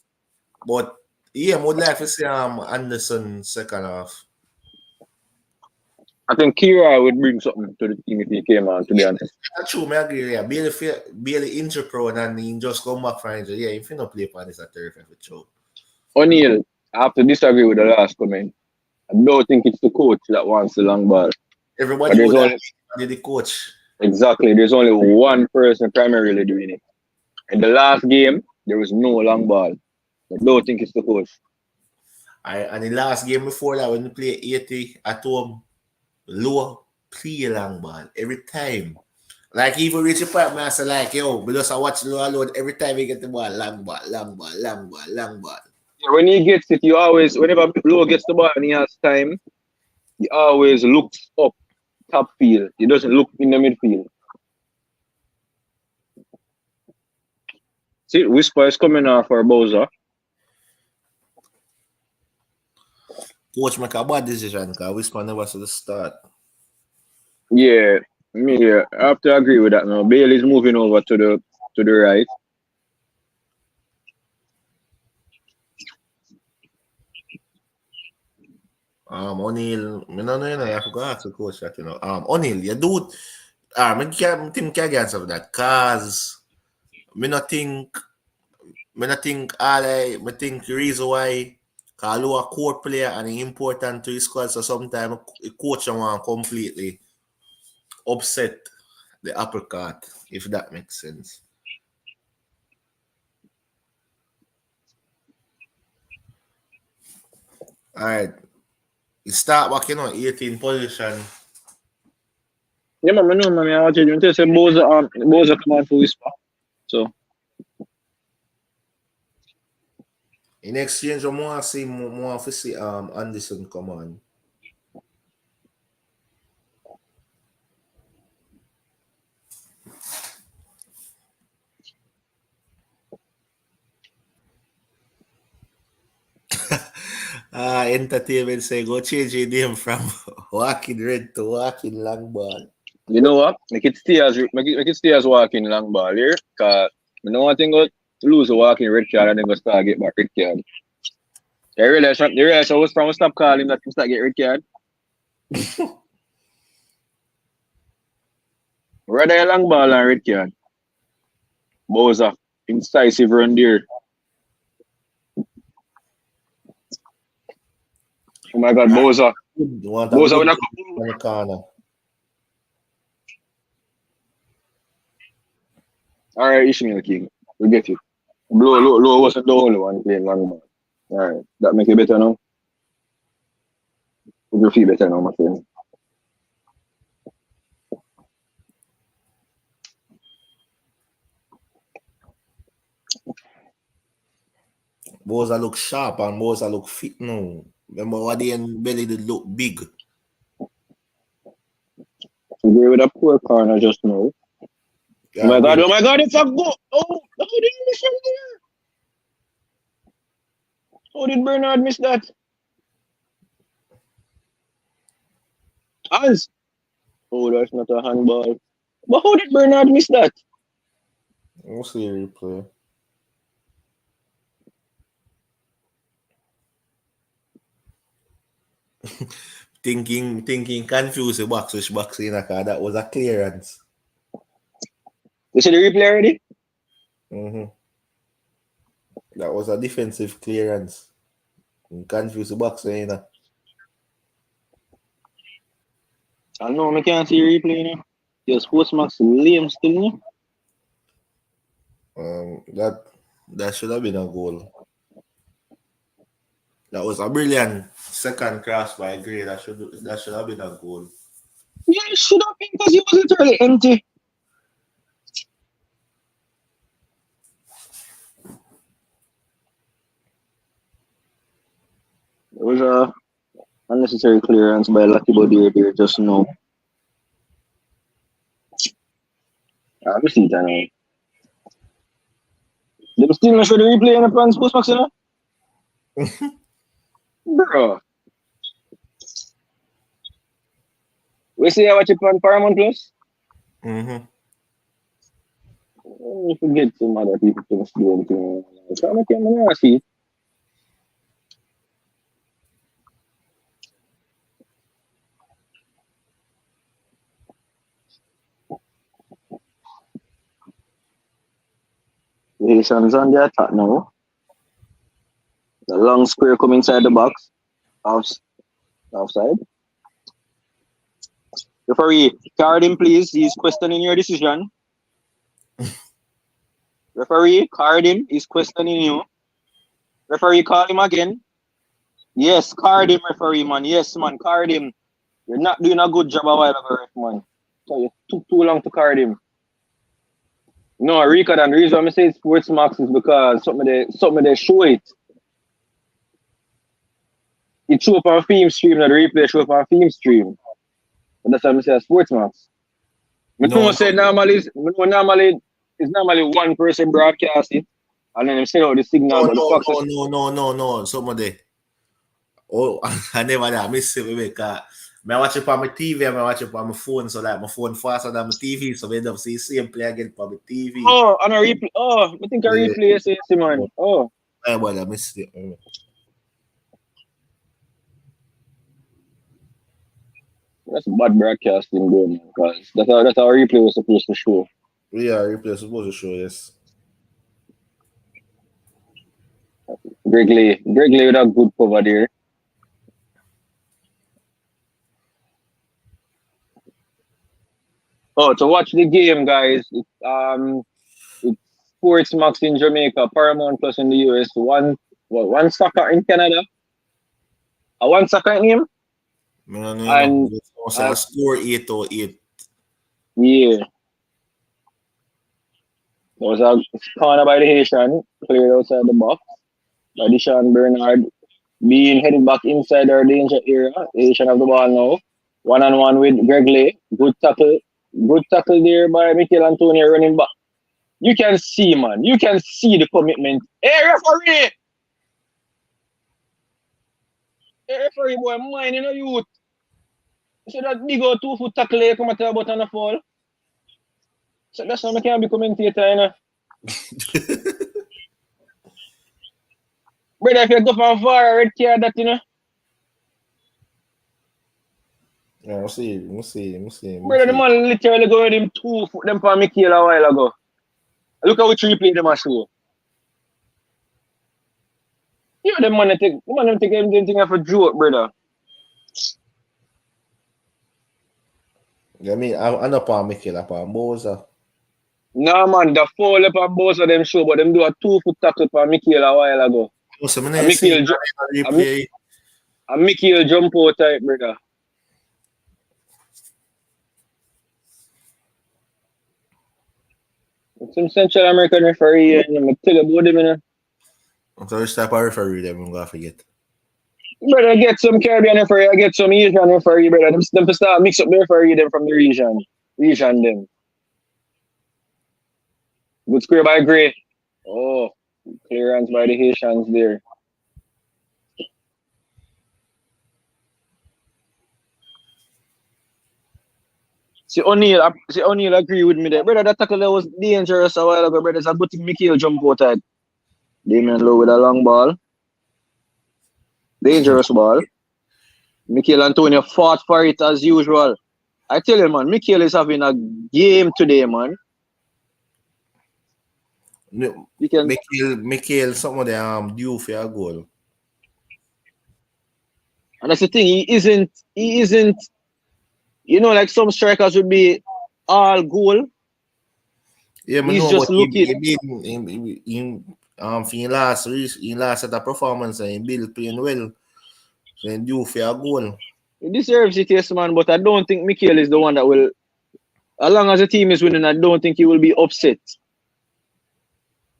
[SPEAKER 5] but yeah, would like to see Anderson second half.
[SPEAKER 2] I think Kira would bring something to the team if he came on, to be
[SPEAKER 5] Yeah,
[SPEAKER 2] honest.
[SPEAKER 5] that's true, me agree. Yeah, Bailey injury prone and he just come back from injury. Yeah, if you not play on this at turf for sure.
[SPEAKER 2] O'Neal, I have to disagree with the last comment. I don't think it's the coach that wants the long ball. But
[SPEAKER 5] Everybody
[SPEAKER 2] there's
[SPEAKER 5] would have
[SPEAKER 2] only
[SPEAKER 5] the coach.
[SPEAKER 2] exactly there's only one person primarily doing it. In the last game, there was no long ball. I don't think it's the coach.
[SPEAKER 5] And the last game before that when we play 80 at home, low play long ball every time. Like even reach a point, man, I say like, yo, because I watch low alone every time we get the ball, long ball, long ball, long ball, long ball.
[SPEAKER 2] Yeah, when he gets it, you always whenever Low gets the ball and he has time, he always looks up top field. He doesn't look in the midfield. See, Whisper is coming off for Bowser.
[SPEAKER 5] Coach make a bad decision because Whisper never to the start.
[SPEAKER 2] Yeah, I have to agree with that now. Bailey's moving over to the right.
[SPEAKER 5] O'Neal, I don't know, I forgot to ask the coach that, O'Neal, you do, I can't think can answer that, cause me not think, me think the reason why, cause Lou a core player and he important to his squad, so sometimes the coach want completely upset the apple cart, if that makes sense. All right, you start back, 18 position.
[SPEAKER 2] Yeah, man, I know, man. I watch it. You say Bowser come on for Whisper. So
[SPEAKER 5] In exchange, I want to see more to see Anderson come on. Entertainment say go change your name from walking red to walking long ball.
[SPEAKER 2] you know what? Make it stay as walking long ball here. Cause you know one thing go lose a walking red card and then go start get back red card. They realize I was from stop calling that to start get red card. Rather a long ball and red card. Bowser. Incisive run there. Oh my god, Bowser.
[SPEAKER 5] You want a
[SPEAKER 2] Bowser
[SPEAKER 5] good
[SPEAKER 2] when I
[SPEAKER 5] on the corner.
[SPEAKER 2] Alright, Ishmael King. We get it. Low wasn't the only one playing long ball. Alright. That make you better now? Would you feel better now, my friend?
[SPEAKER 5] Boza look sharp and Boza look fit now. Remember what they in belly did look big.
[SPEAKER 2] Agree with that poor corner just now.
[SPEAKER 5] Yeah,
[SPEAKER 2] Oh my god, it's a goal! Oh, how did he miss from there? How did Bernard miss that? Hands! Oh, that's not a handball. But how did Bernard miss that?
[SPEAKER 5] We'll see a replay. thinking confused the box which box in a car. That was a clearance.
[SPEAKER 2] You see the replay already?
[SPEAKER 5] Mm-hmm. That was a defensive clearance. Confused the box in a.
[SPEAKER 2] I know, I can't see the replay now. Your Sportsmax lame still, no?
[SPEAKER 5] That should have been a goal. That was a brilliant second cross by Gray. That should have been a goal.
[SPEAKER 2] Yeah, it should have been because he was literally empty. It was a unnecessary clearance by Lucky Body here just now. We see it now. They still not show the replay in the plans Postmax, you know? Bro. We see I watch it on Paramount Plus.
[SPEAKER 5] Mm-hmm.
[SPEAKER 2] You forget some other people to do anything. So I can't see it. The Haitians on the attack now. The long square come inside the box. Offside. Referee, card him please. He's questioning your decision. Referee, card him. He's questioning you. Referee, call him again. Yes, card him, referee, man. Yes, man, card him. You're not doing a good job a while ago, ref, man. So you took too long to card him. No, Rika, and the reason I say Sportsmax is because something they show it. It show up on film stream, and the replay show up on film stream. And that's why I say Sportsmax. Normally it's normally one person broadcasting, and then they send out the signal.
[SPEAKER 5] No. Somebody. Oh, I never did. I miss it because I watch it on my TV and I watch it on my phone, so like my phone faster than my TV, so we end up seeing the same play again on my TV.
[SPEAKER 2] Oh, and a replay. Oh, I think a replay is man. Oh.
[SPEAKER 5] I missed it.
[SPEAKER 2] That's bad broadcasting going, because that's how replay was supposed to show.
[SPEAKER 5] Yeah, replay was supposed to show, yes.
[SPEAKER 2] Greg Lee with a good cover there. Oh, to watch the game, guys, it's Sportsmax in Jamaica, Paramount Plus in the US, one soccer in Canada, one soccer in him.
[SPEAKER 5] And score 8-8.
[SPEAKER 2] Yeah. There was a corner by the Haitian, cleared outside the box. By Deshaun Bernard being headed back inside our danger area. Haitian have the ball now. 1-on-1 with Greg Lee. Good tackle there by Mikel Antonio running back. You can see, man. You can see the commitment. Hey, referee! Hey, referee, boy, mine, you know, youth. You see that big old 2-foot tackle here come at the button and fall? So that's why I can't be commentator, you know. Brother, if you go from far, red card that, you know.
[SPEAKER 5] Yeah, we'll see.
[SPEAKER 2] Brother, the man literally go with him 2 foot them for Mikel a while ago. Look how we replay them a show. You know, the man take anything for a joke, brother.
[SPEAKER 5] I mean, I'm not on Mikel, I'm on Boza.
[SPEAKER 2] Nah, man, the foul up on both of them show, but them do a 2-foot tackle for Mikel a while ago.
[SPEAKER 5] So, I
[SPEAKER 2] And
[SPEAKER 5] not see
[SPEAKER 2] Mikel,
[SPEAKER 5] that in the replay.
[SPEAKER 2] Jump out type, brother. Some Central American referee, and I'm tell you about them, you know.
[SPEAKER 5] So, which type of referee them I'm going to forget?
[SPEAKER 2] Brother, I get some Caribbean referee, I get some Asian referee, brother. Them to start mix up the referee them from the region. Region them. Good square by Gray. Oh, clearance by the Haitians there. See O'Neal agree with me there. Brother, that tackle there was dangerous a while ago, brother. It's a good thing Mikel jump out at Damien Lowe with a long ball. Dangerous ball. Mikel Antonio fought for it as usual. I tell you, man, Mikel is having a game today, man.
[SPEAKER 5] No,
[SPEAKER 2] You can,
[SPEAKER 5] Mikel, some of them due for a goal.
[SPEAKER 2] and that's the thing. He isn't. You know, like some strikers would be all goal.
[SPEAKER 5] Yeah, I
[SPEAKER 2] He's
[SPEAKER 5] know,
[SPEAKER 2] just
[SPEAKER 5] but
[SPEAKER 2] looking.
[SPEAKER 5] for in last at the performance and he build playing well. So he due for a goal.
[SPEAKER 2] He deserves it, yes, man. But I don't think Mikel is the one that will. As long as the team is winning, I don't think he will be upset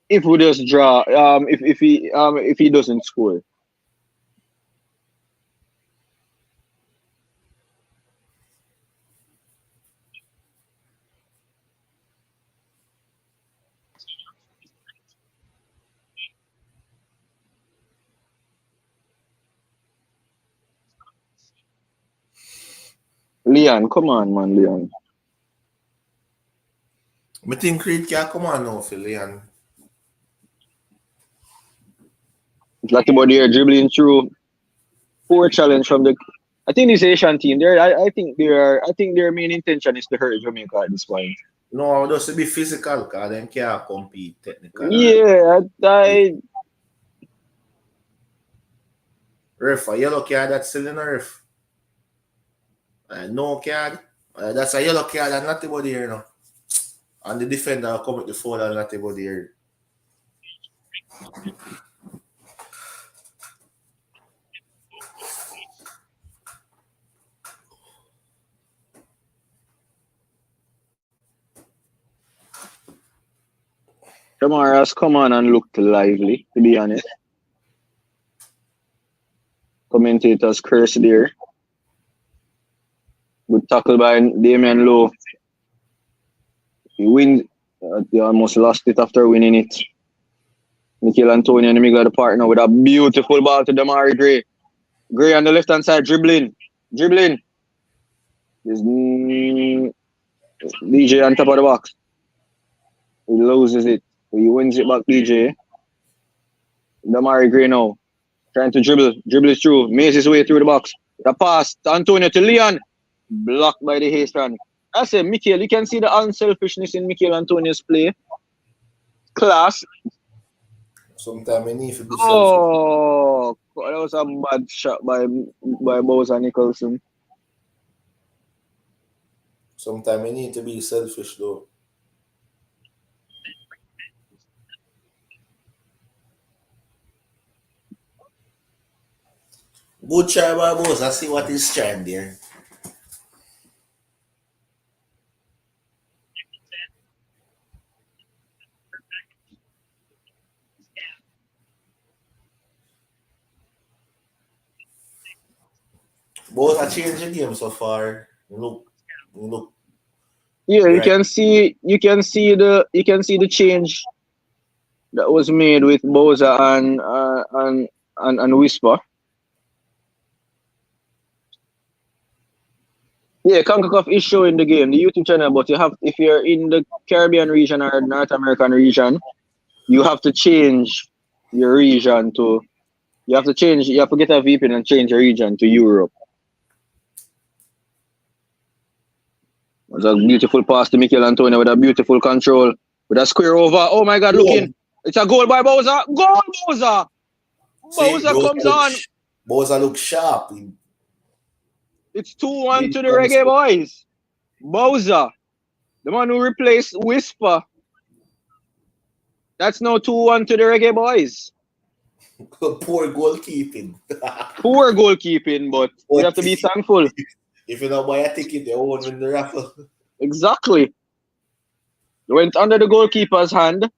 [SPEAKER 2] if we just draw. If he doesn't score. Leon, come on, man, Leon.
[SPEAKER 5] I think Creed can come on now for Leon.
[SPEAKER 2] Latibody here dribbling through. Poor challenge from the. I think this Asian team. I think their main intention is to hurt Jamaica at this point.
[SPEAKER 5] No, just to be physical because they can't compete technically.
[SPEAKER 2] Yeah,
[SPEAKER 5] Ref, a yellow card that's still in the ref. No card. That's a yellow card and not anybody here now. And the defender will come with the foul and not anybody here.
[SPEAKER 2] Kamaras come on and looked lively, to be honest. Commentators curse there. Good tackle by Damien Lowe. He wins. They almost lost it after winning it. Mikel Antonio and got the partner with a beautiful ball to Damari Gray. Gray on the left hand side, dribbling. There's DJ on top of the box. He loses it. He wins it back, DJ. Damari Gray now. Trying to dribble it through. Maze his way through the box. The pass to Antonio to Leon. Blocked by the Haitian. I say, Mikel, you can see the unselfishness in Mikel Antonio's play. Class.
[SPEAKER 5] Sometimes I need to be selfish.
[SPEAKER 2] Oh, that was a bad shot by Bowser Nicholson.
[SPEAKER 5] Sometimes I need to be selfish though. Good try by boss. I see what he's trying there. Both are changing the game so far. Look.
[SPEAKER 2] Yeah,
[SPEAKER 5] Right.
[SPEAKER 2] you can see the change that was made with Bowser and Whisper. Yeah, Concacaf is showing the game, the YouTube channel, but if you're in the Caribbean region or North American region, you have to change your region to you have to get a VPN and change your region to Europe. It was a beautiful pass to Mikel Antonio with a beautiful control, with a square over. Oh my God, looking. It's a goal by Bowser. Goal, Bowser! Bowser comes on.
[SPEAKER 5] Bowser looks sharp.
[SPEAKER 2] It's 2-1 to the Reggae Boyz. Bowser, the man who replaced Whisper That's now 2-1 to the Reggae Boys.
[SPEAKER 5] Poor goalkeeping.
[SPEAKER 2] Poor goalkeeping, but we have to be thankful.
[SPEAKER 5] If you don't buy a ticket, you won't win the raffle.
[SPEAKER 2] Exactly. Went under the goalkeeper's hand.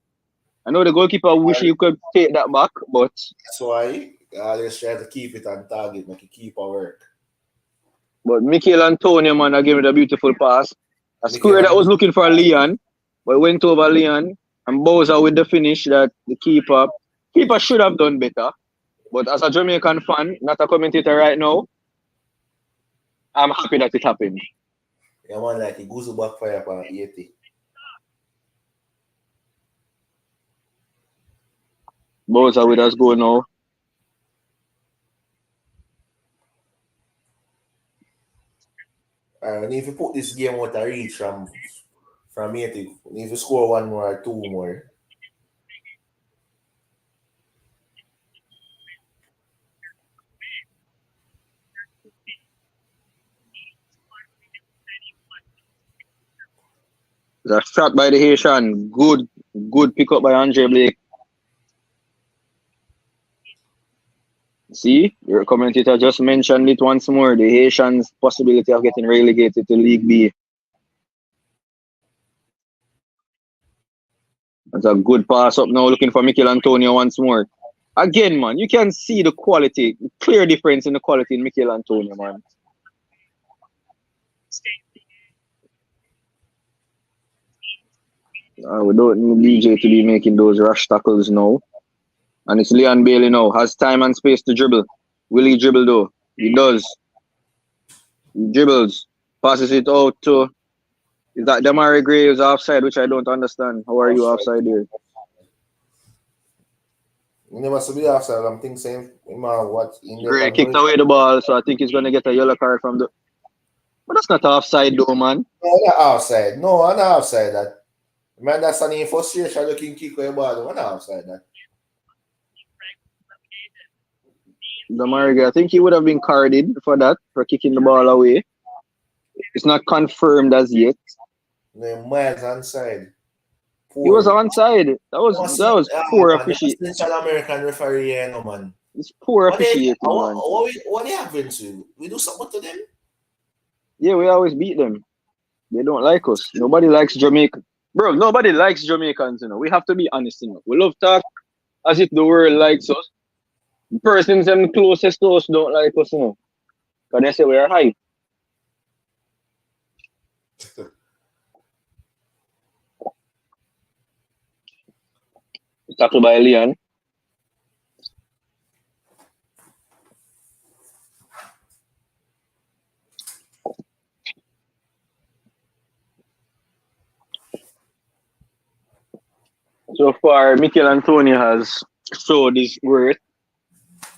[SPEAKER 2] I know the goalkeeper wish he could take that back, but
[SPEAKER 5] That's why I always try to keep it on target, make it keep our work.
[SPEAKER 2] Mikel Antonio, man, I gave it a beautiful pass. A square
[SPEAKER 5] Mikel
[SPEAKER 2] that was looking for Leon, but went over Leon. And Bowser with the finish that the keeper should have done better. But as a Jamaican fan, not a commentator right now, I'm happy that it happened.
[SPEAKER 5] Yeah, man, like he goes back fire for Haiti.
[SPEAKER 2] Bowser with us go now.
[SPEAKER 5] And if you put this game out of reach from Haiti, if you score one more or two more.
[SPEAKER 2] The shot by the Haitian. Good pick up by Andre Blake. See, your commentator just mentioned it once more. The Haitians' possibility of getting relegated to League B. That's a good pass up now, looking for Mikel Antonio once more. Again, man, you can see the quality, clear difference in the quality in Mikel Antonio, man. We don't need DJ to be making those rash tackles now. And it's Leon Bailey now. Has time and space to dribble. Will he dribble though? He does. He dribbles. Passes it out to... Is that Damari Gray who's offside, which I don't understand. How are you offside here?
[SPEAKER 5] You never see the offside. I'm thinking same. What?
[SPEAKER 2] Gray kicked away the ball, so I think he's going to get a yellow card from the... But that's not offside though, man.
[SPEAKER 5] No, not offside. No, I'm not offside that. Man, that's an frustration looking kick away ball. I'm not offside that.
[SPEAKER 2] Damari, I think he would have been carded for that, for kicking the ball away. It's not confirmed as yet.
[SPEAKER 5] No, miles onside.
[SPEAKER 2] He was onside. That was poor officiating.
[SPEAKER 5] Central American referee, no man.
[SPEAKER 2] It's poor officiating, man.
[SPEAKER 5] What happens to? We do something to them?
[SPEAKER 2] Yeah, we always beat them. They don't like us. Nobody likes Jamaica. Bro, nobody likes Jamaicans, you know. We have to be honest, you know. We love talk as if the world likes us. The persons them closest to us don't like us, you know. Because they say we are high. Tackled by Leon. So far, Mikel Antonio has showed his worth.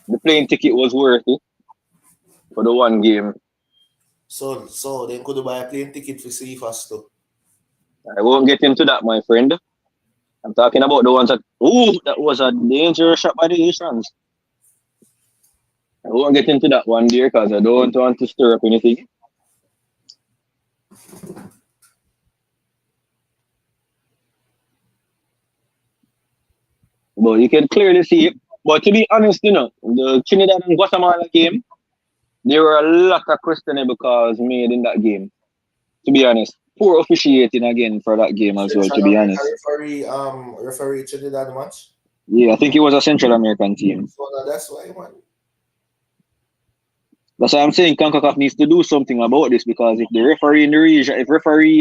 [SPEAKER 2] The plane ticket was worth it for the one game.
[SPEAKER 5] So they could buy a plane ticket for CFAS too.
[SPEAKER 2] I won't get into that, my friend. I'm talking about the ones that... Ooh, that was a dangerous shot by the Haitians. I won't get into that one there because I don't want to stir up anything. But you can clearly see it. But to be honest, you know, the Trinidad and Guatemala game, there were a lot of questionable calls made in that game. To be honest. Poor officiating again for that game as well, to be honest.
[SPEAKER 5] Referee Trinidad match?
[SPEAKER 2] Yeah, I think it was a Central American team.
[SPEAKER 5] So that's why, man.
[SPEAKER 2] That's why I'm saying Concacaf needs to do something about this, because if refereeing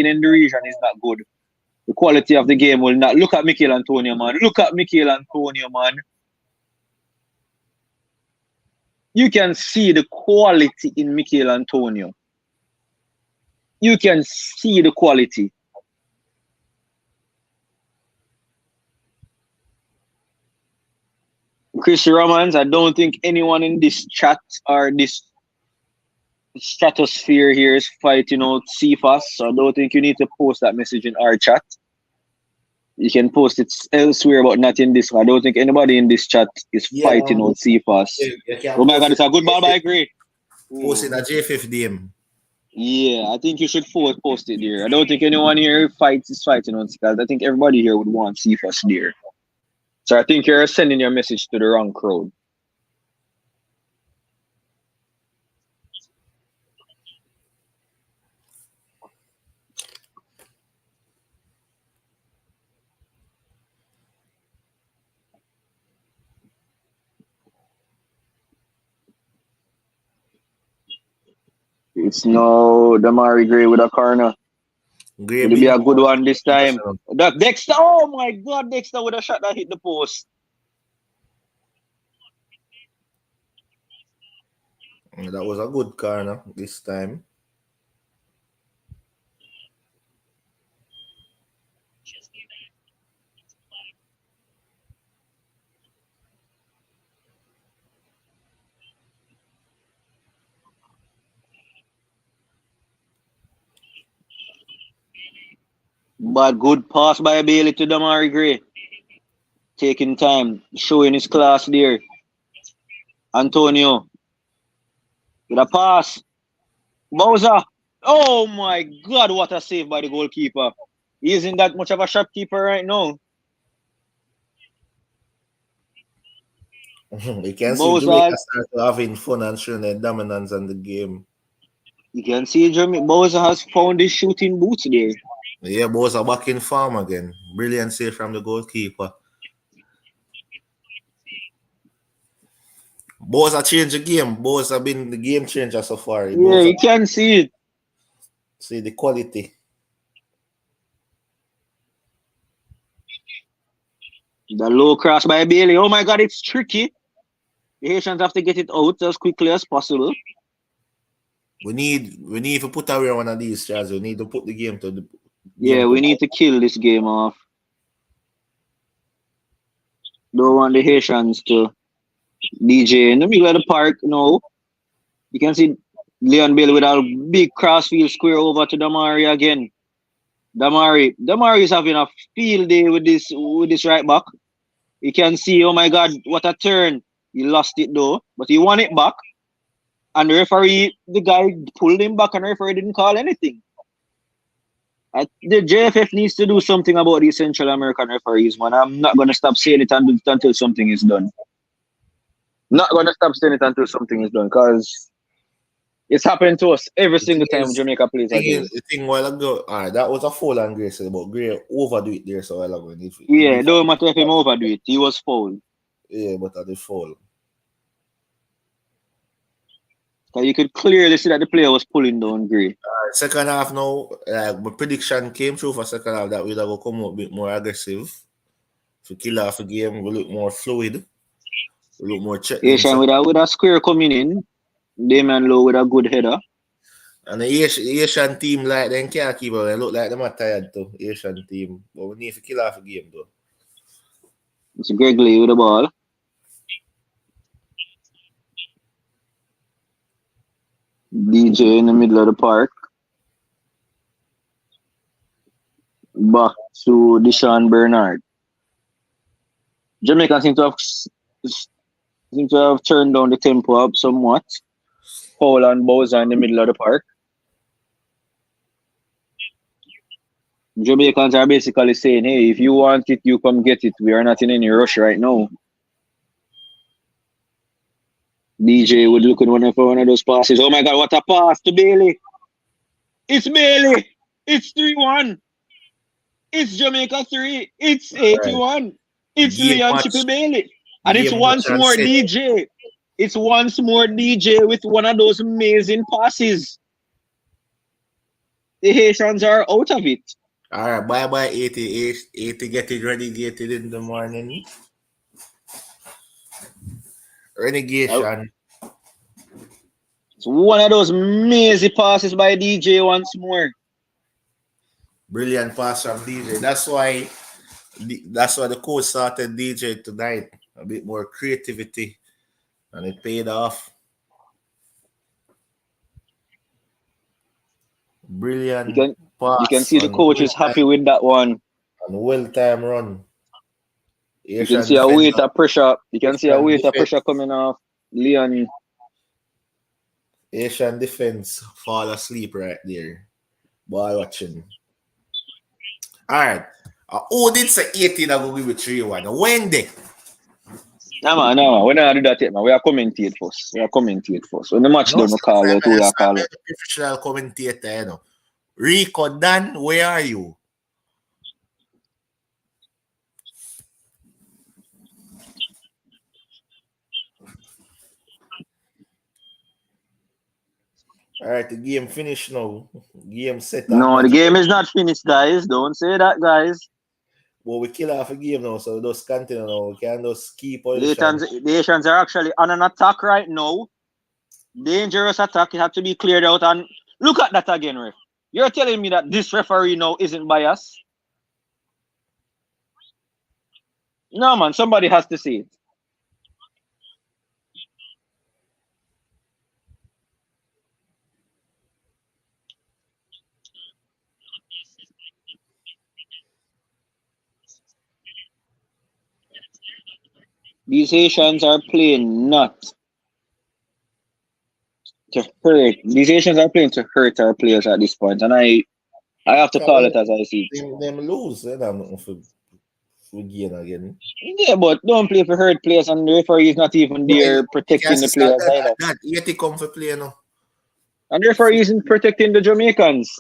[SPEAKER 2] in the region is not good, the quality of the game will not. Look at Mikel Antonio, man. Look at Mikel Antonio, man. You can see the quality in Mikel Antonio. You can see the quality. Chris Romans, I don't think anyone in this chat or this stratosphere here is fighting out CFAS, so I don't think you need to post that message in our chat. You can post it elsewhere, but not in this one. I don't think anybody in this chat is fighting out CFAS. Oh my God, it's a good ball by Gray.
[SPEAKER 5] Post it at J50M.
[SPEAKER 2] Yeah, I think you should post it there. I don't think anyone here is fighting on CFAS. I think everybody here would want CFAS there. So I think you're sending your message to the wrong crowd. It's no Damari Gray with a corner.
[SPEAKER 5] Gray
[SPEAKER 2] Will it be
[SPEAKER 5] been
[SPEAKER 2] a good one this time?
[SPEAKER 5] professional.
[SPEAKER 2] That Dexter, oh my God, Dexter with a shot that hit the post.
[SPEAKER 5] That was a good corner this time.
[SPEAKER 2] But good pass by Bailey to Damari Gray. Taking time, showing his class there. Antonio with a pass. Bowser. Oh my God, what a save by the goalkeeper. He isn't that much of a shopkeeper right now.
[SPEAKER 5] You can see Jamaica
[SPEAKER 2] Bowser,
[SPEAKER 5] start to having fun and showing their dominance on the game.
[SPEAKER 2] you can see Bowser has found his shooting boots there.
[SPEAKER 5] Yeah, boys are back in form again. Brilliant save from the goalkeeper. Boys are changed the game. Boys have been the game changer so far.
[SPEAKER 2] Yeah,
[SPEAKER 5] Boys
[SPEAKER 2] you can see it.
[SPEAKER 5] see the quality.
[SPEAKER 2] The low cross by Bailey. Oh my God, it's tricky. The Haitians have to get it out as quickly as possible.
[SPEAKER 5] We need to put away one of these shots. We need to put the game to the
[SPEAKER 2] Yeah,
[SPEAKER 5] game
[SPEAKER 2] we
[SPEAKER 5] to
[SPEAKER 2] need to kill this game off. Don't want the Haitians to DJ in the middle of the park. No. You can see Leon Bailey with a big crossfield square over to Damari again. Damari is having a field day with this right back. You can see, oh my God, what a turn. He lost it though, but he won it back. And the guy pulled him back and the referee didn't call anything. The JFF needs to do something about these Central American referees, man. I'm not going to stop saying it until something is done. Not going to stop saying it until something is done because it's happening to us every single time Jamaica plays a game.
[SPEAKER 5] The thing while ago, that was a foul on Gray, but Gray overdo it there so while ago.
[SPEAKER 2] Yeah, don't matter if him overdo it. He was fouled.
[SPEAKER 5] Yeah, but at the foul.
[SPEAKER 2] You could clearly see that the player was pulling down Gray.
[SPEAKER 5] Second half now, my prediction came true for second half that we'd have come up a bit more aggressive. To kill off the game, we look more fluid. We look more threatening.
[SPEAKER 2] Asian with a square coming in. Damian Lowe with a good header.
[SPEAKER 5] And the Asian team like them can't keep up. They look like them are tired too. Asian team. But we need to kill off the game though.
[SPEAKER 2] It's Greg Lee with the ball. DJ in the middle of the park. Back to Deshaun Bernard. Jamaica seem to have turned down the tempo up somewhat. Paul and Bowser in the middle of the park. Jamaicans are basically saying, hey, if you want it, you come get it. We are not in any rush right now. DJ would look at one of those passes. Oh my God, what a pass to Bailey. It's Bailey. It's 3-1. It's Jamaica 3. It's 81. Right. It's Leon Chippy Bailey. And it's once more DJ. It's once more DJ with one of those amazing passes. The Haitians are out of it.
[SPEAKER 5] All right, bye-bye 80 getting relegated in the morning. Renegation.
[SPEAKER 2] It's one of those amazing passes by DJ once more.
[SPEAKER 5] Brilliant pass from DJ. That's why the coach started DJ tonight. A bit more creativity. And it paid off. Brilliant pass.
[SPEAKER 2] You can see the coach is happy with that one.
[SPEAKER 5] And well-timed run.
[SPEAKER 2] You can see a weight of pressure. You can see a weight of pressure coming off Leon.
[SPEAKER 5] Asian defense fall asleep right there. Ball watching. All right. Who did say 18 I go give you 3-1? When they?
[SPEAKER 2] No man. We don't do that yet, man. We are commentate first. When the match
[SPEAKER 5] No,
[SPEAKER 2] done, we call out who we are
[SPEAKER 5] I'm
[SPEAKER 2] calling.
[SPEAKER 5] a professional commentator, you know. Rico Dan, where are you? All right, the game finished now. Game set.
[SPEAKER 2] No, the game is not finished, guys. Don't say that, guys.
[SPEAKER 5] Well, we kill off a game now, so just continue now. We can just keep
[SPEAKER 2] The Haitians are actually on an attack right now. Dangerous attack. It had to be cleared out. And look at that again, ref. You're telling me that this referee now isn't biased? No, man. Somebody has to see it. These Haitians are playing not to hurt. These Haitians are playing to hurt our players at this point, and I have to call it as I see it.
[SPEAKER 5] Them lose, and I'm not for gain again.
[SPEAKER 2] Yeah, but don't play for hurt players, and the referee is not even there protecting the players either.
[SPEAKER 5] That 80 come for play now.
[SPEAKER 2] And the referee isn't protecting the Jamaicans.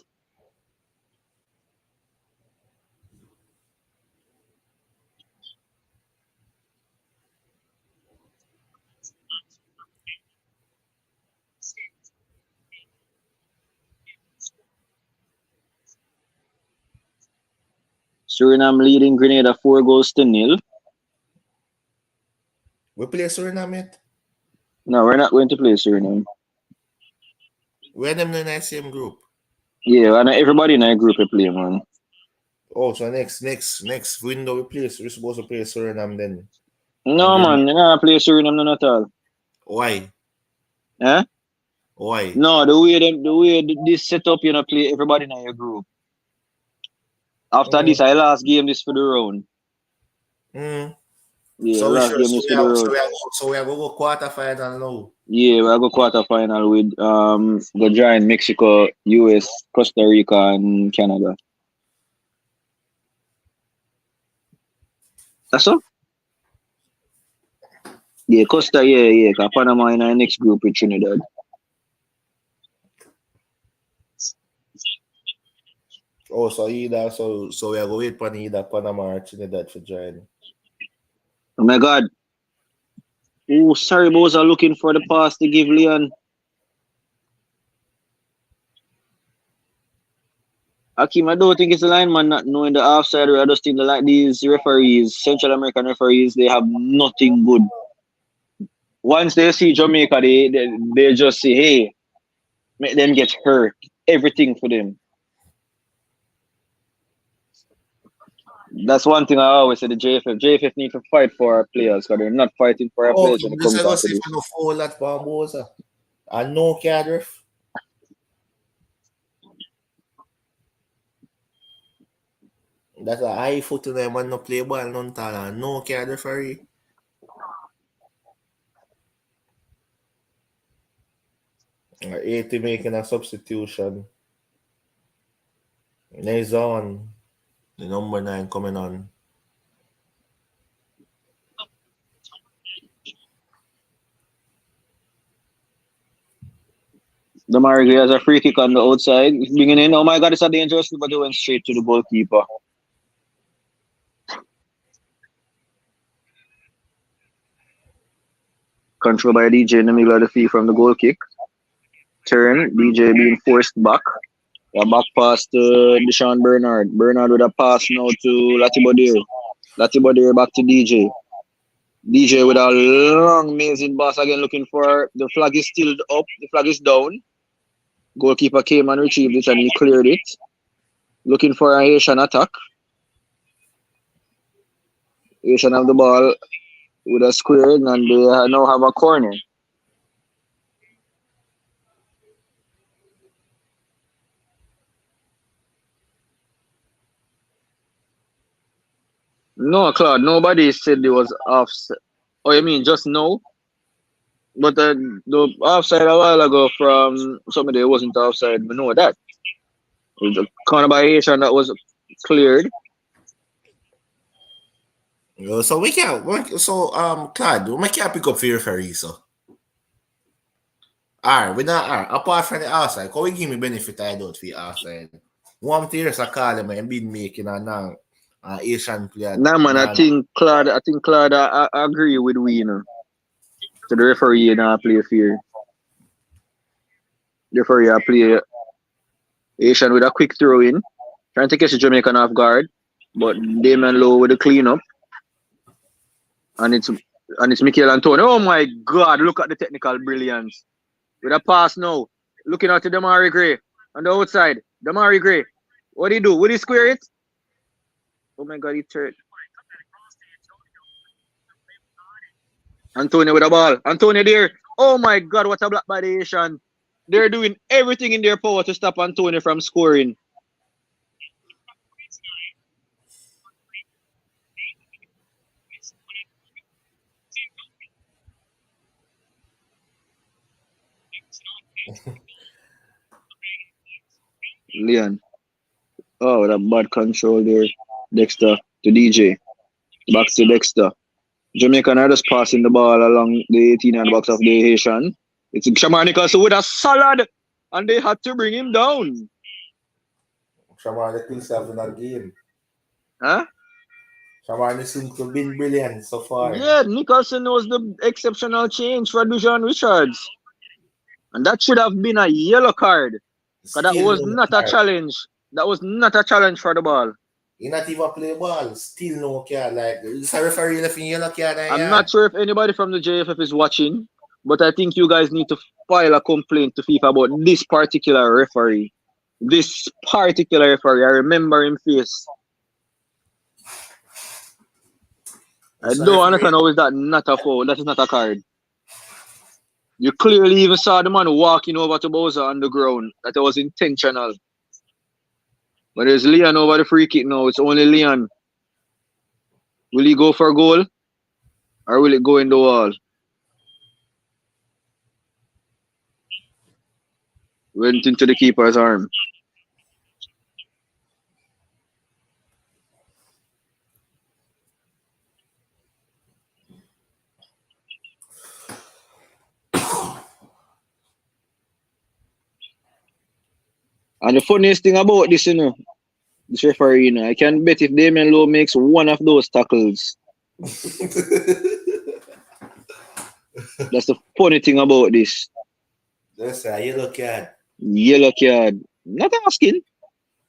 [SPEAKER 2] Suriname leading Grenada 4-0.
[SPEAKER 5] We play Suriname yet?
[SPEAKER 2] No, we're not going to play Suriname.
[SPEAKER 5] We're them in the same group.
[SPEAKER 2] Yeah, and everybody in our group will play, man.
[SPEAKER 5] Oh, so next window we play. We're supposed to play Suriname then.
[SPEAKER 2] No, man, you're not play Suriname none at all.
[SPEAKER 5] Why?
[SPEAKER 2] Huh?
[SPEAKER 5] Why?
[SPEAKER 2] No, the way this set up, you know, play everybody in your group. After this, I last game this for the round. Yeah,
[SPEAKER 5] so
[SPEAKER 2] last game this for the round.
[SPEAKER 5] So we are going to go quarterfinal now.
[SPEAKER 2] Yeah, we are going quarterfinal with the giant Mexico, US, Costa Rica, and Canada. That's all? Yeah, Costa, yeah. Panama in our next group with Trinidad.
[SPEAKER 5] Oh, so we are going to wait for either Panama or Trinidad for join.
[SPEAKER 2] Oh my God. Oh, sorry, boys are looking for the pass to give Leon. Akim, I don't think it's the lineman not knowing the offside. I just think like these referees, Central American referees, they have nothing good. Once they see Jamaica, they just say, hey, make them get hurt. Everything for them. That's one thing I always say, the JFF. JFF need to fight for our players because they're not fighting for our players when it comes down to this.
[SPEAKER 5] No foul at Barbosa. And no card ref. That's a high foot to them and no play ball, none talent. No card referee. Haiti making a substitution. Nice on. The number 9 coming on.
[SPEAKER 2] The Marigay has a free kick on the outside. It's bringing in. Oh my God, it's a dangerous, but they went straight to the goalkeeper. Control by DJ in the middle of the field from the goal kick. Turn. DJ being forced back. A back pass to Deshaun Bernard. Bernard with a pass now to Latibodir. Latibodir back to DJ. DJ with a long amazing pass again looking for the flag is still up. The flag is down. Goalkeeper came and retrieved it and he cleared it. Looking for a Haitian attack. Haitian have the ball with a square and they now have a corner. No, Claude, nobody said there was offside. Oh, you mean just no? But the offside a while ago from somebody that wasn't offside. We know that. It was a corner by Haitian that was cleared.
[SPEAKER 5] So we can't. Claude, we can't pick up for referee. So, alright, we not alright. Apart from the outside, can we give me benefit I doubt for the outside? One theory I call him and been making a now Asian player.
[SPEAKER 2] Nah, man, I think Claude I agree with we, you know. So the referee now play fair. The referee I play Asian with a quick throw in, trying to catch the Jamaican off guard, but Damien Lowe with the clean up, and it's Mikel Antonio. Oh my God! Look at the technical brilliance with a pass now. Looking out to Damari Gray on the outside. Damari Gray, what do he do? Would he square it? Oh my God, he turned. Antonio with the ball. Antonio there. Oh my God, what a block by the Asian. They're doing everything in their power to stop Antonio from scoring. Leon. Oh, that bad control there. Dexter to DJ. Back to Dexter. Jamaican are just passing the ball along the 18-yard box of the Haitian. It's Shamar Nicholson with a salad, and they had to bring him down.
[SPEAKER 5] Shamar Nicholson in that game.
[SPEAKER 2] Huh?
[SPEAKER 5] Shamar Nicholson has been brilliant so far.
[SPEAKER 2] Yeah, Nicholson was the exceptional change for Dujon Richards. And that should have been a yellow card. Because that was not a challenge. That was not a challenge for the ball.
[SPEAKER 5] He not even play ball. Still no card. Like, it's a referee left in yellow card.
[SPEAKER 2] I'm not sure if anybody from the JFF is watching, but I think you guys need to file a complaint to FIFA about this particular referee. This particular referee. I remember him face. I don't understand how is that not a foul. That is not a card. You clearly even saw the man walking over to Bowser on the ground. That was intentional. But there's Leon over the free kick now. It's only Leon. Will he go for a goal? Or will it go in the wall? Went into the keeper's arm. And the funniest thing about this, this referee, I can bet if Damien Lowe makes one of those tackles. That's the funny thing about this.
[SPEAKER 5] That's a yellow card.
[SPEAKER 2] Yellow card. Not asking.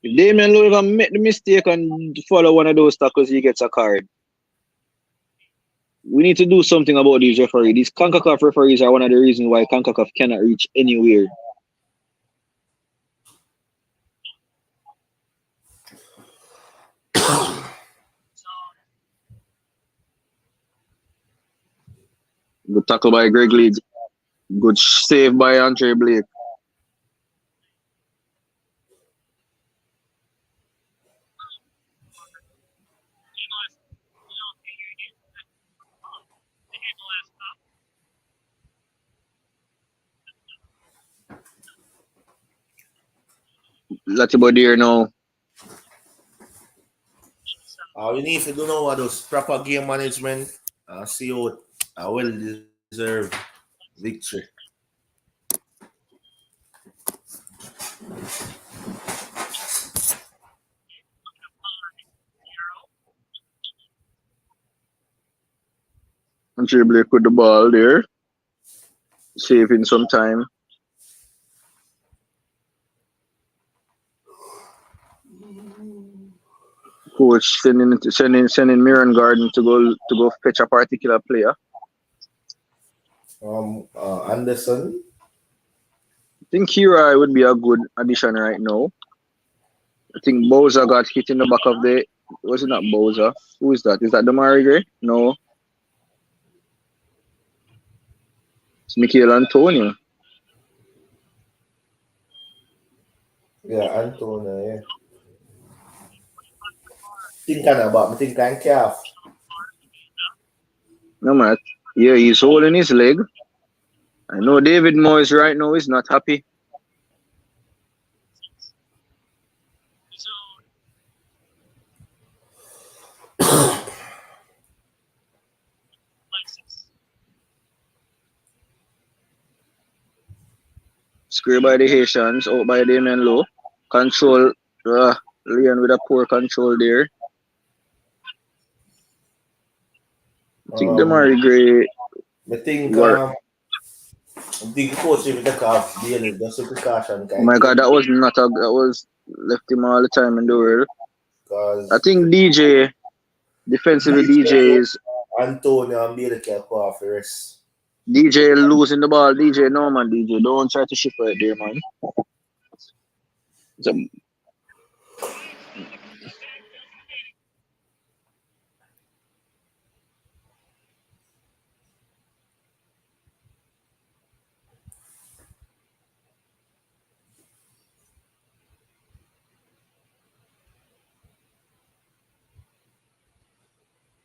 [SPEAKER 2] If Damien Lowe ever make the mistake and follow one of those tackles, he gets a card. We need to do something about these referees. These Concacaf referees are one of the reasons why Concacaf cannot reach anywhere. Good tackle by Greg Leeds. Good save by Andre Blake. Latibo there now.
[SPEAKER 5] We need to do now those proper game management. See out a well-deserved victory.
[SPEAKER 2] Andre Blake with the ball there. Saving some time. Coach sending Miran Garden to go fetch a particular player.
[SPEAKER 5] Anderson.
[SPEAKER 2] I think Kira would be a good addition right now. I think Bowser got hit in the back of the. Was it not Bowser? Who is that? Is that Damari Gray? No. It's Mikel Antonio.
[SPEAKER 5] Yeah, Antonio, yeah. Thinking about me, Concacaf.
[SPEAKER 2] No, man. Yeah, he's holding his leg. I know David Moyes right now is not happy. Square by the Haitians, out by Damien Low. Control, Leon with a poor control there. I think Damari Gray
[SPEAKER 5] I think
[SPEAKER 2] were.
[SPEAKER 5] the coach even take off daily, just a precaution
[SPEAKER 2] Oh my God, that was not a. That was left him all the time in the world. I
[SPEAKER 5] because
[SPEAKER 2] think DJ, defensively, DJ is
[SPEAKER 5] Antonio and Bailey can go off the rest.
[SPEAKER 2] DJ losing the ball. DJ, no man, DJ, don't try to ship right there, man. So,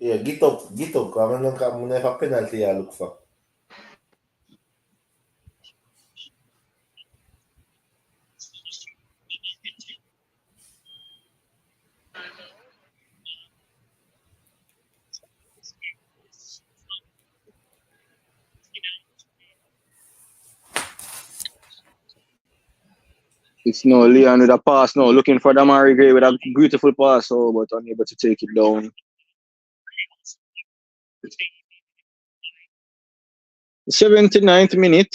[SPEAKER 5] Yeah, get up, because I'm not going to have a penalty I look for.
[SPEAKER 2] it's no Leon with a pass now, looking for Damari Gray with a beautiful pass, but unable to take it down. 79th minute,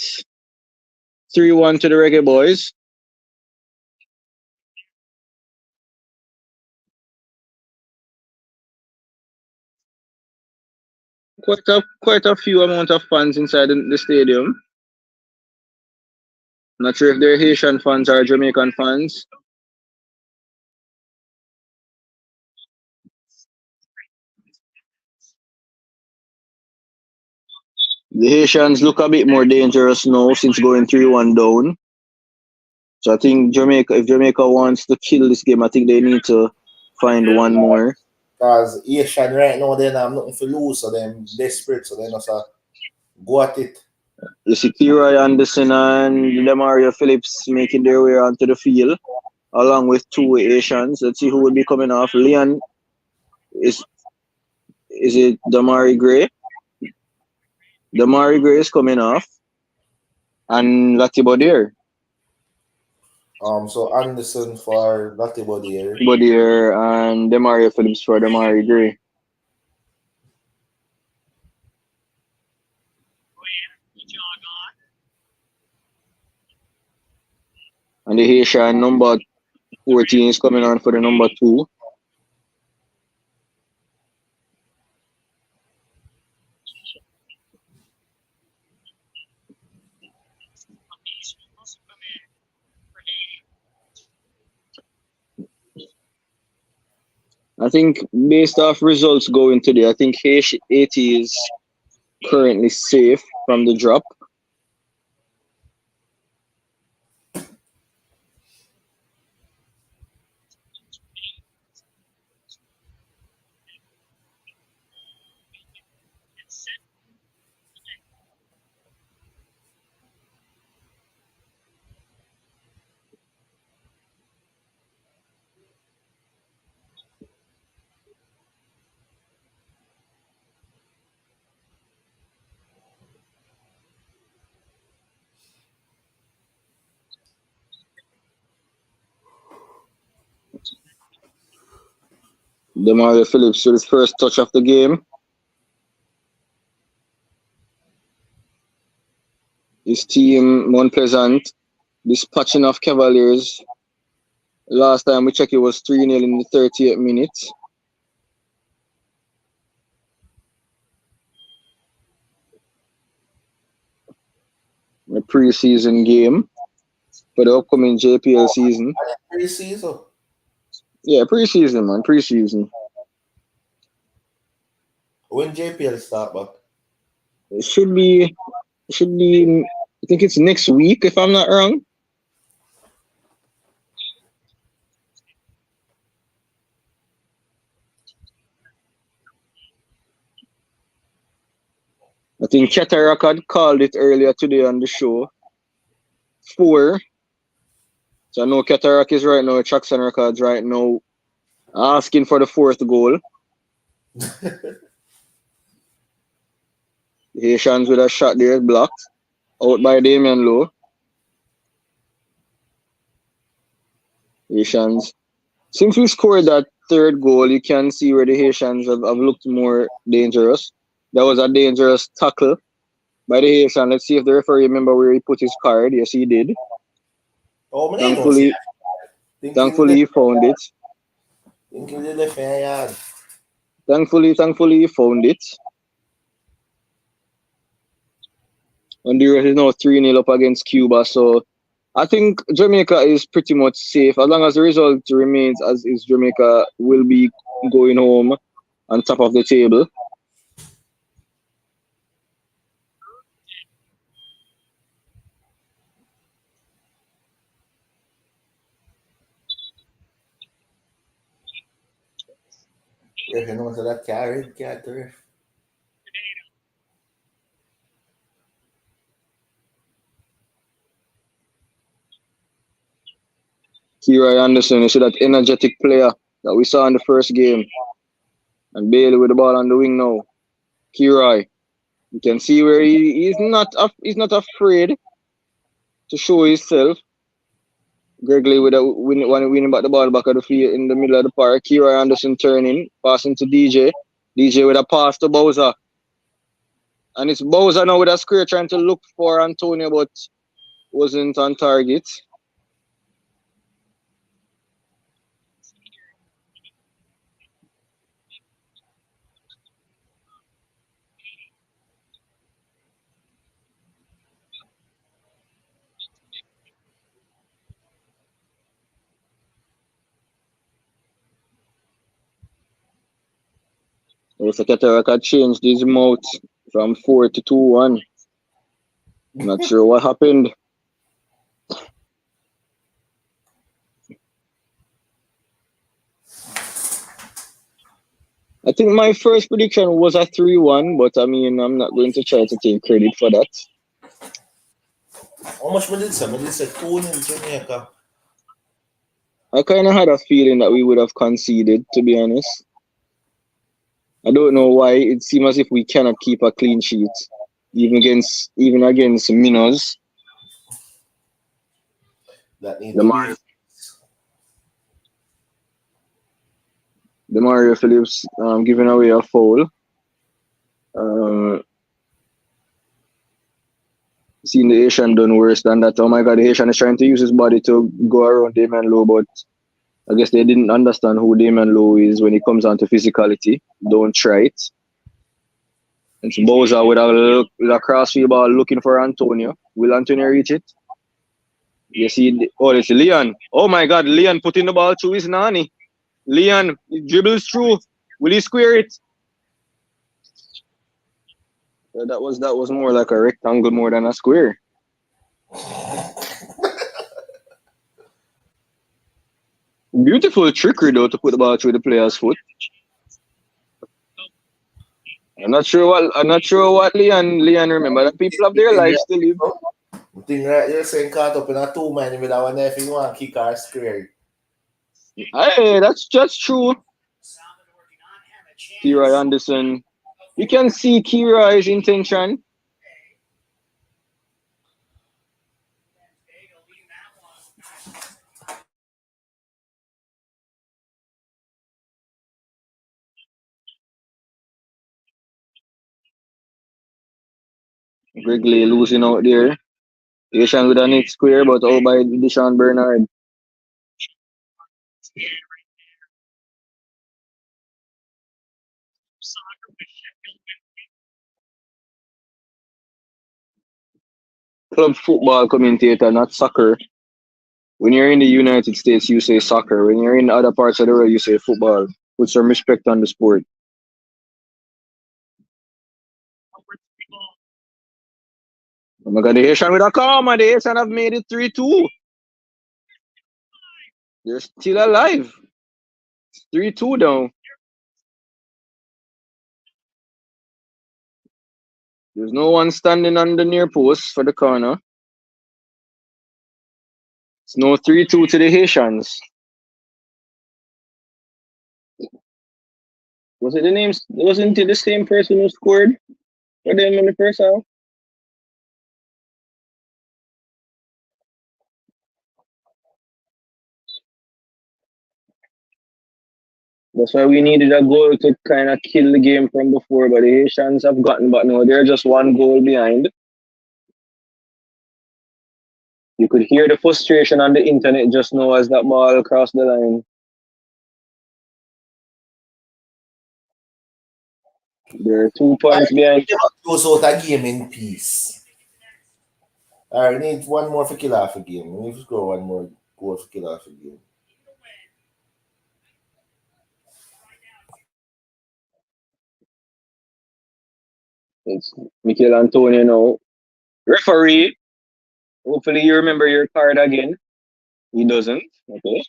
[SPEAKER 2] 3-1 to the Reggae Boyz. Quite a few amount of fans inside the stadium. Not sure if they're Haitian fans or Jamaican fans. The Haitians look a bit more dangerous now since going 3-1 down. So I think if Jamaica wants to kill this game, I think they need to find one more.
[SPEAKER 5] Because Asian right now, they're not nothing to lose, so they're desperate, so they're not go at it.
[SPEAKER 2] You see T-Roy Anderson and Demario Phillips making their way onto the field, along with two Asians. Let's see who will be coming off. Leon, is it Damari Gray? Damari Gray is coming off. And Latibo there.
[SPEAKER 5] So Anderson for Latibo there.
[SPEAKER 2] Bodier and Demario Phillips for Damari Gray. And the Haitian number 14 is coming on for the number 2. I think based off results going today, I think Haiti is currently safe from the drop. Demario Phillips with his first touch of the game. His team, Mount Pleasant, dispatching off Cavaliers. Last time we checked, it was 3-0 in the 38th minute. A pre-season game for the upcoming JPL season.
[SPEAKER 5] Pre-season?
[SPEAKER 2] Yeah, pre-season, man. Pre-season.
[SPEAKER 5] When JPL start back?
[SPEAKER 2] It should be, I think it's next week, if I'm not wrong. I think Cataract had called it earlier today on the show. 4. So I know Cataract is right now, Jackson Records right now, asking for the 4th goal. The Haitians with a shot there, blocked. Out by Damien Low. Haitians. Since we scored that third goal, you can see where the Haitians have looked more dangerous. That was a dangerous tackle by the Haitian. Let's see if the referee remember where he put his card. Yes, he did.
[SPEAKER 5] Oh, man, I don't see
[SPEAKER 2] Thankfully,
[SPEAKER 5] that.
[SPEAKER 2] thankfully he found it.
[SPEAKER 5] Thinking the left hand yard.
[SPEAKER 2] Thankfully he found it. Honduras is now 3-0 up against Cuba. So I think Jamaica is pretty much safe. As long as the result remains as is, Jamaica will be going home on top of the table.
[SPEAKER 5] If you know what that carried, cat.
[SPEAKER 2] Kira Anderson, you see that energetic player that we saw in the first game. And Bailey with the ball on the wing now. Kira, you can see where he's not afraid to show himself. Gregory with winning back the ball back of the field in the middle of the park. Kira Anderson turning, passing to DJ. DJ with a pass to Bowser. And it's Bowser now with a square trying to look for Antonio, but wasn't on target. Also, Kataraka changed his mouth from 4 to 2-1. Not sure what happened. I think my first prediction was a 3-1, but I mean, I'm not going to try to take credit for that.
[SPEAKER 5] How much we did some? We did say 2 in Jamaica.
[SPEAKER 2] I kind of had a feeling that we would have conceded, to be honest. I don't know why. It seems as if we cannot keep a clean sheet, even against Minos.
[SPEAKER 5] That need
[SPEAKER 2] The
[SPEAKER 5] to
[SPEAKER 2] Mario,
[SPEAKER 5] be.
[SPEAKER 2] the Mario Phillips giving away a foul. Uh, Seeing the Asian done worse than that. Oh my God, the Asian is trying to use his body to go around Damian Lowe, but I guess they didn't understand who Damian Lowe is when it comes down to physicality. Don't try it. It's Bowser with a crossfield ball looking for Antonio. Will Antonio reach it? Yes, it's Leon. Oh my God, Leon putting the ball through his nanny. Leon dribbles through. Will he square it? That was more like a rectangle more than a square. Beautiful trickery though to put the ball through the player's foot. I'm not sure what Leon remember that people have their lives to live.
[SPEAKER 5] The thing right you're saying caught up in a 2 man with our if you want to kick our square.
[SPEAKER 2] Hey, that's just true. Kira Anderson. You can see Kira's intention. Gregory losing out there. Asian with a net square, but out by Deshaun Bernard. Club football commentator, not soccer. When you're in the United States, you say soccer. When you're in other parts of the world, you say football. Put some respect on the sport. Oh my God, the Haitian with a comma. The Haitian have made it 3-2. They're still alive. 3-2 down. There's no one standing on the near post for the corner. It's no 3-2 to the Haitians. Was it the names? Wasn't it the same person who scored for them in the first half? That's why we needed a goal to kind of kill the game from before, but the Haitians have gotten back now. They're just one goal behind. You could hear the frustration on the internet just now as that ball crossed the line. They're 2 points behind.
[SPEAKER 5] Close out a game in peace. Alright, we need one more for kill off a game. We need to score one more goal for kill off a game.
[SPEAKER 2] It's Michael Antonio now. Referee, hopefully you remember your card again. He doesn't. Okay.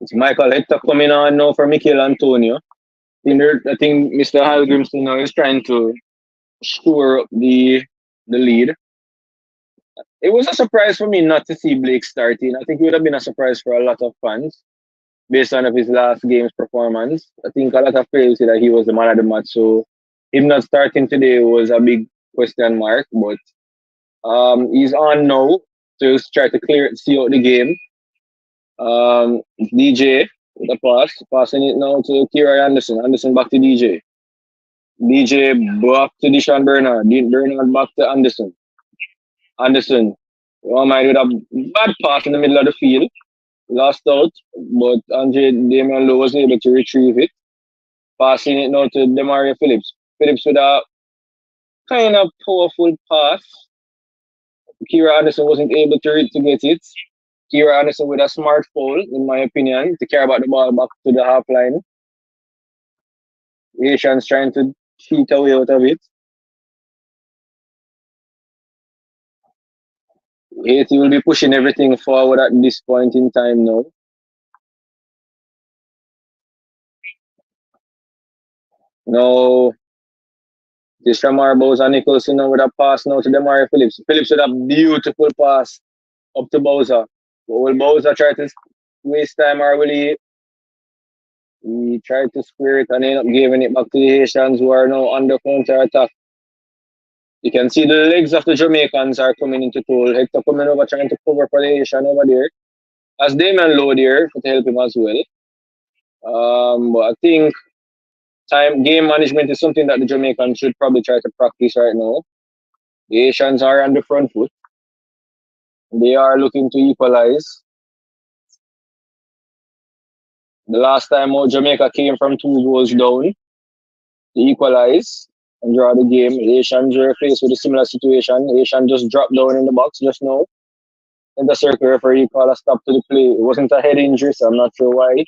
[SPEAKER 2] It's Michael Hector coming on now for Michael Antonio. I think Mr. Halgrimson now is trying to shore up the lead. It was a surprise for me not to see Blake starting. I think it would have been a surprise for a lot of fans based on of his last game's performance. I think a lot of players say that he was the man of the match. So him not starting today was a big question mark. But he's on now to try to see out the game. DJ with a pass, passing it now to Kira Anderson. Anderson back to DJ. DJ back to Deshaun Bernard. Bernard back to Anderson. Anderson, with a bad pass in the middle of the field. Lost out, but Andre Damian Lowe was able to retrieve it. Passing it now to Demario Phillips. Phillips with a kind of powerful pass. Kira Anderson wasn't able to get it. Kira Anderson with a smart foul, in my opinion, to carry back the ball back to the half line. Haitians trying to cheat away out of it. Haiti will be pushing everything forward at this point in time now. No, this Shamar Bowser Nicholson now with a pass now to Demario Phillips. Phillips with a beautiful pass up to Bowser. But will Bowser try to waste time or will he tried to square it and end up giving it back to the Haitians who are now under counter attack? You can see the legs of the Jamaicans are coming into toll. Hector coming over trying to cover for the Haitian over there. As Damian Lowe there to help him as well. But I think game management is something that the Jamaicans should probably try to practice right now. The Haitians are on the front foot. They are looking to equalize. The last time Jamaica came from 2 goals down to equalize and draw the game. The Haitians were faced with a similar situation. Haitian just dropped down in the box just now. In the circle, referee called a stop to the play. It wasn't a head injury, so I'm not sure why.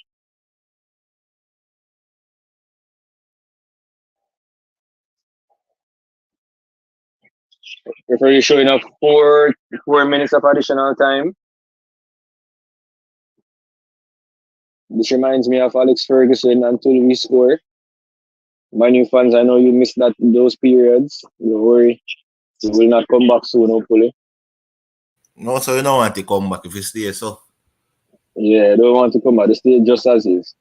[SPEAKER 2] Referee showing up 4 minutes of additional time. This reminds me of Alex Ferguson until we score. My new fans, I know you missed those periods. Don't worry. You will not come back soon, hopefully.
[SPEAKER 5] No, so you don't want to come back if you stay so.
[SPEAKER 2] Yeah, I don't want to come back. Stay just as is.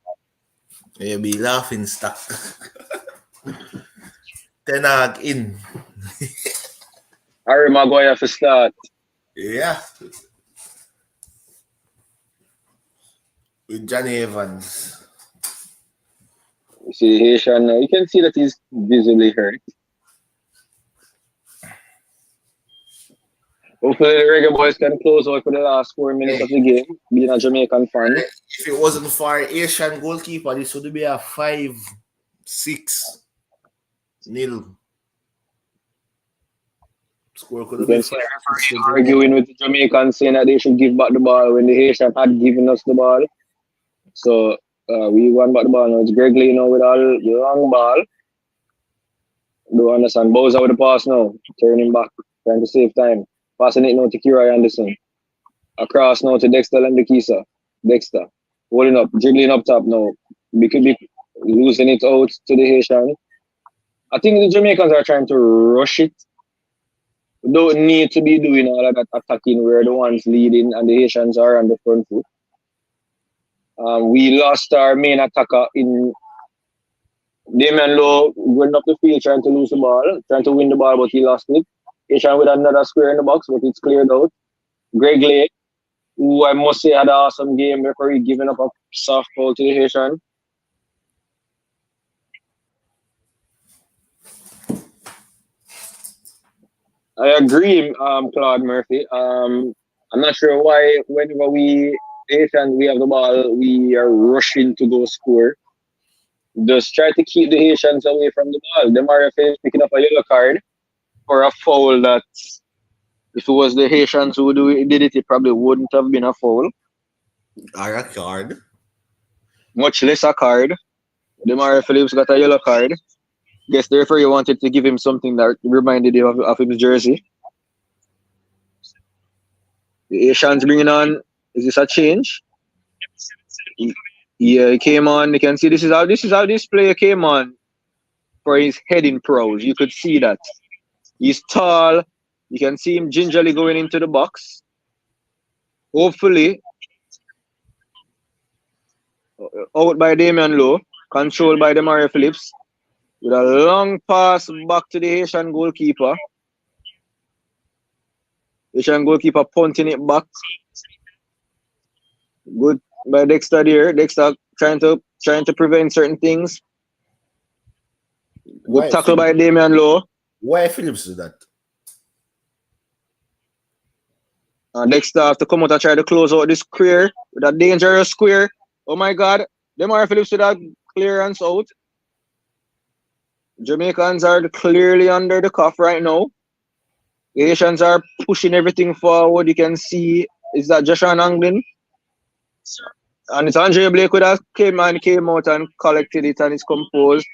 [SPEAKER 5] You be laughing stock. Tenag in.
[SPEAKER 2] Harry Maguire for start.
[SPEAKER 5] Yeah. With Johnny Evans.
[SPEAKER 2] You see Haitian now. You can see that he's visibly hurt. Hopefully the Reggae Boyz can close out for the last 4 minutes of the game, being a Jamaican fan.
[SPEAKER 5] If it wasn't for Asian goalkeeper, this would be a 5-6 nil. Score could have been
[SPEAKER 2] arguing with the Jamaicans saying that they should give back the ball when the Haitian had given us the ball. So we won back the ball now. It's Greg Lee now with all the long ball. Do understand? Bowser with the pass now. Turning back, trying to save time. Passing it now to Kira Anderson. Across now to Dexter Lambekisa. Dexter. Holding up, dribbling up top now. We could be losing it out to the Haitian. I think the Jamaicans are trying to rush it. We don't need to be doing all of that attacking. We're the ones leading and the Haitians are on the front foot. We lost our main attacker in Damian Lowe going up the field trying to lose the ball, trying to win the ball, but he lost it. Haitian with another square in the box, but it's cleared out. Greg Lake, who I must say had an awesome game before he giving up a soft ball to the Haitian. I agree, Claude Murphy. I'm not sure why whenever we Haitians we have the ball, we are rushing to go score. Just try to keep the Haitians away from the ball. The Mario Phillips picking up a yellow card for a foul that if it was the Haitians who did it, it probably wouldn't have been a foul.
[SPEAKER 5] Or a card.
[SPEAKER 2] Much less a card. The Mario Phillips got a yellow card. Guess the referee wanted to give him something that reminded him of his jersey. The Haitians bringing on, is this a change? Yeah, he came on. You can see this is how this player came on for his heading pros. You could see that. He's tall. You can see him gingerly going into the box. Hopefully, out by Damian Lowe, controlled by the Mario Phillips, with a long pass back to the Haitian goalkeeper. Haitian goalkeeper punting it back. Good by Dexter there. Dexter trying to prevent certain things. Good tackle by Damian Lowe.
[SPEAKER 5] Why Phillips do that?
[SPEAKER 2] Dexter have to come out and try to close out this square with a dangerous square. Oh my God. Demar Phillips with that clearance out. Jamaicans are clearly under the cuff right now. The Haitians are pushing everything forward. You can see is that Joshua Anglin. And it's Andre Blake who came out and collected it and is composed.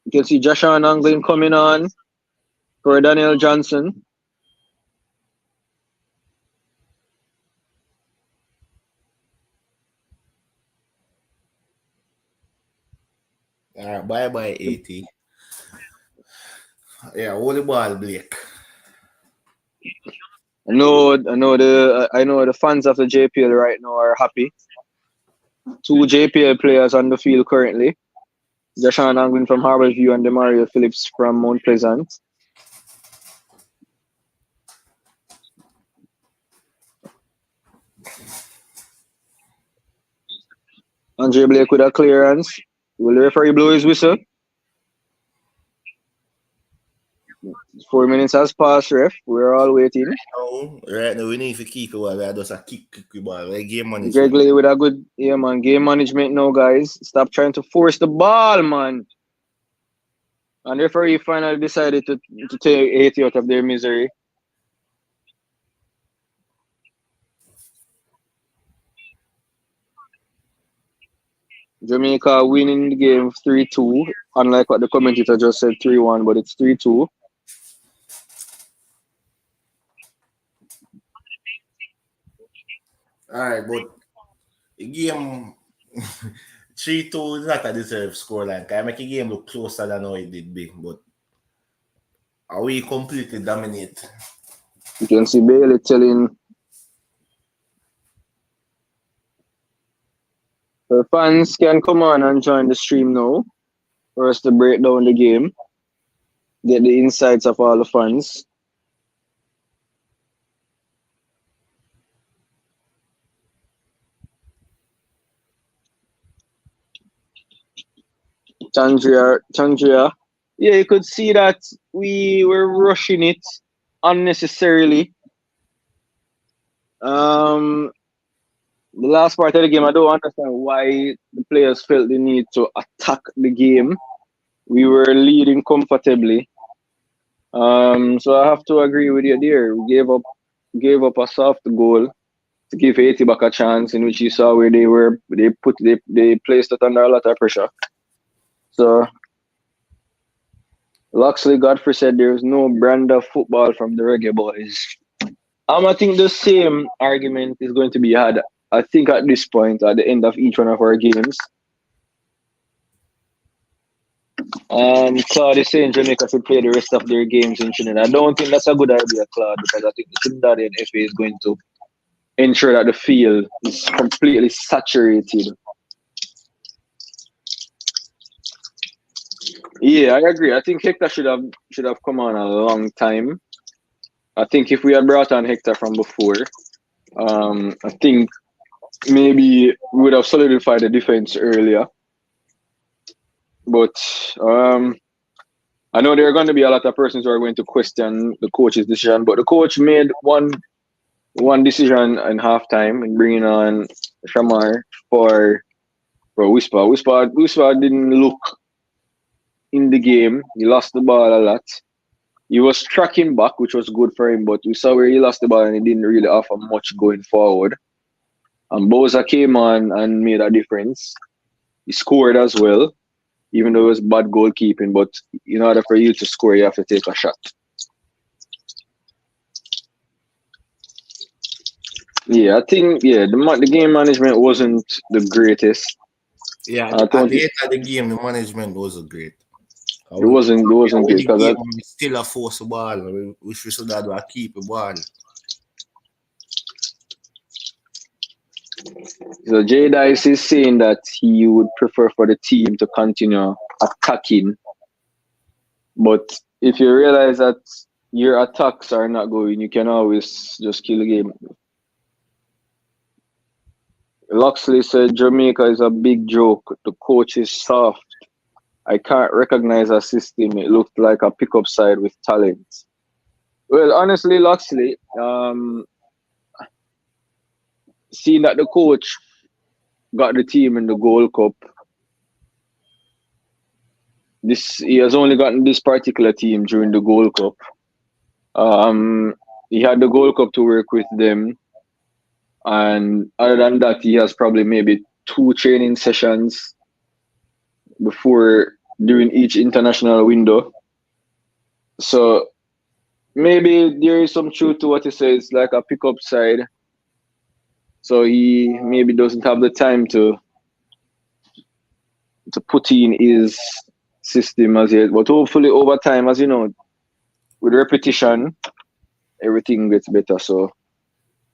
[SPEAKER 2] You can see Joshua Anglin coming on for Daniel Johnson.
[SPEAKER 5] Alright, bye 80. Yeah, holy ball, Blake.
[SPEAKER 2] I know the fans of the JPL right now are happy. 2 JPL players on the field currently. Joshua Anglin from Harborview and Demario Phillips from Mount Pleasant. Andre Blake with a clearance. Will the referee blow his whistle? 4 minutes has passed, ref. We're all waiting.
[SPEAKER 5] Right now, we need to keep it while we just a kick ball. Like game management.
[SPEAKER 2] Greg Lay with a good game management now, guys. Stop trying to force the ball, man. And the referee finally decided to take Haiti out of their misery. Jamaica winning the game 3-2, unlike what the commentator just said 3-1, but it's 3-2.
[SPEAKER 5] Alright, but the game 3-2 is not a deserved scoreline. I make the game look closer than how it did be, but are we completely dominate?
[SPEAKER 2] You can see Bailey telling the fans can come on and join the stream now for us to break down the game, get the insights of all the fans. Chandria. Yeah, you could see that we were rushing it unnecessarily. The last part of the game, I don't understand why the players felt the need to attack the game. We were leading comfortably. So I have to agree with you there. We gave up a soft goal to give Haiti back a chance, in which you saw where they placed it under a lot of pressure. So Loxley Godfrey said there's no brand of football from the Reggae Boyz. I think the same argument is going to be had, I think, at this point, at the end of each one of our games. Claude is saying Jamaica should play the rest of their games in Trinidad. I don't think that's a good idea, Claude, because I think the Trinidadian FA is going to ensure that the field is completely saturated. Yeah, I agree. I think Hector should have come on a long time. I think if we had brought on Hector from before, I think maybe we would have solidified the defense earlier. But I know there are going to be a lot of persons who are going to question the coach's decision. But the coach made one decision in halftime in bringing on Shamar for Whisper. Whisper didn't look in the game. He lost the ball a lot. He was tracking back, which was good for him, but we saw where he lost the ball and he didn't really offer much going forward. And Boza came on and made a difference. He scored as well, even though it was bad goalkeeping. But in order for you to score, you have to take a shot. Yeah, I think the game management wasn't the greatest.
[SPEAKER 5] Yeah,
[SPEAKER 2] I
[SPEAKER 5] at
[SPEAKER 2] thought
[SPEAKER 5] the end of the game, the management wasn't great.
[SPEAKER 2] it wasn't good
[SPEAKER 5] The
[SPEAKER 2] because
[SPEAKER 5] game we still a force the ball. We should have to keep the ball.
[SPEAKER 2] so Jay Dice is saying that he would prefer for the team to continue attacking. But if you realize that your attacks are not going, you can always just kill the game. Loxley said Jamaica is a big joke. The coach is soft. I can't recognize a system. It looked like a pickup side with talent. Well, honestly, Loxley, seeing that the coach got the team in the Gold Cup, he has only gotten this particular team during the Gold Cup. He had the Gold Cup to work with them, and other than that, he has probably maybe 2 training sessions before during each international window. So maybe there is some truth to what he says, like a pickup side. So he maybe doesn't have the time to put in his system as yet. But hopefully over time, as you know, with repetition, everything gets better. So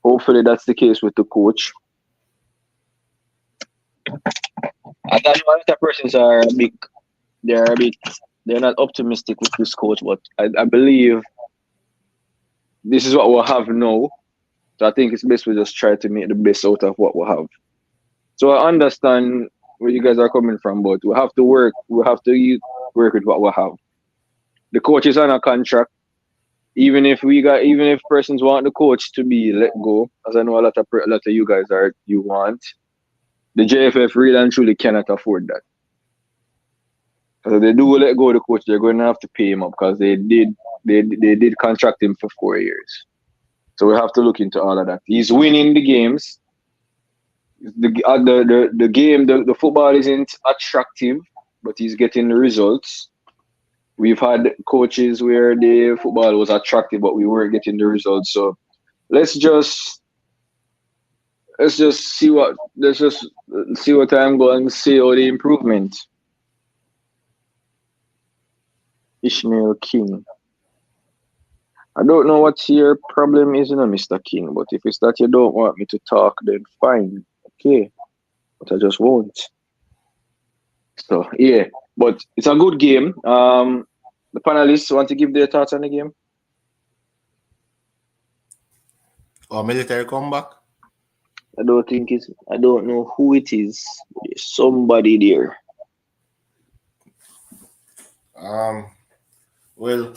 [SPEAKER 2] hopefully that's the case with the coach. I thought a lot of persons they're not optimistic with this coach, but I believe this is what we'll have now. So I think it's best we just try to make the best out of what we have. So I understand where you guys are coming from, but we have to work with what we have. The coach is on a contract. Even if persons want the coach to be let go, as I know a lot of you guys you want, the JFF really and truly cannot afford that. Because if they do let go of the coach, they're going to have to pay him up because they did contract him for 4 years. So we have to look into all of that. He's winning the games. The game, the football isn't attractive, but he's getting the results. We've had coaches where the football was attractive, but we weren't getting the results. So let's just see what time go and see all the improvement. Ishmael King. I don't know what your problem is, Mr. King, but if it's that you don't want me to talk, then fine. Okay. But I just won't. So, yeah. But it's a good game. The panelists want to give their thoughts on the game?
[SPEAKER 5] Or military comeback?
[SPEAKER 2] I don't know who it is. There's somebody there.
[SPEAKER 5] Well,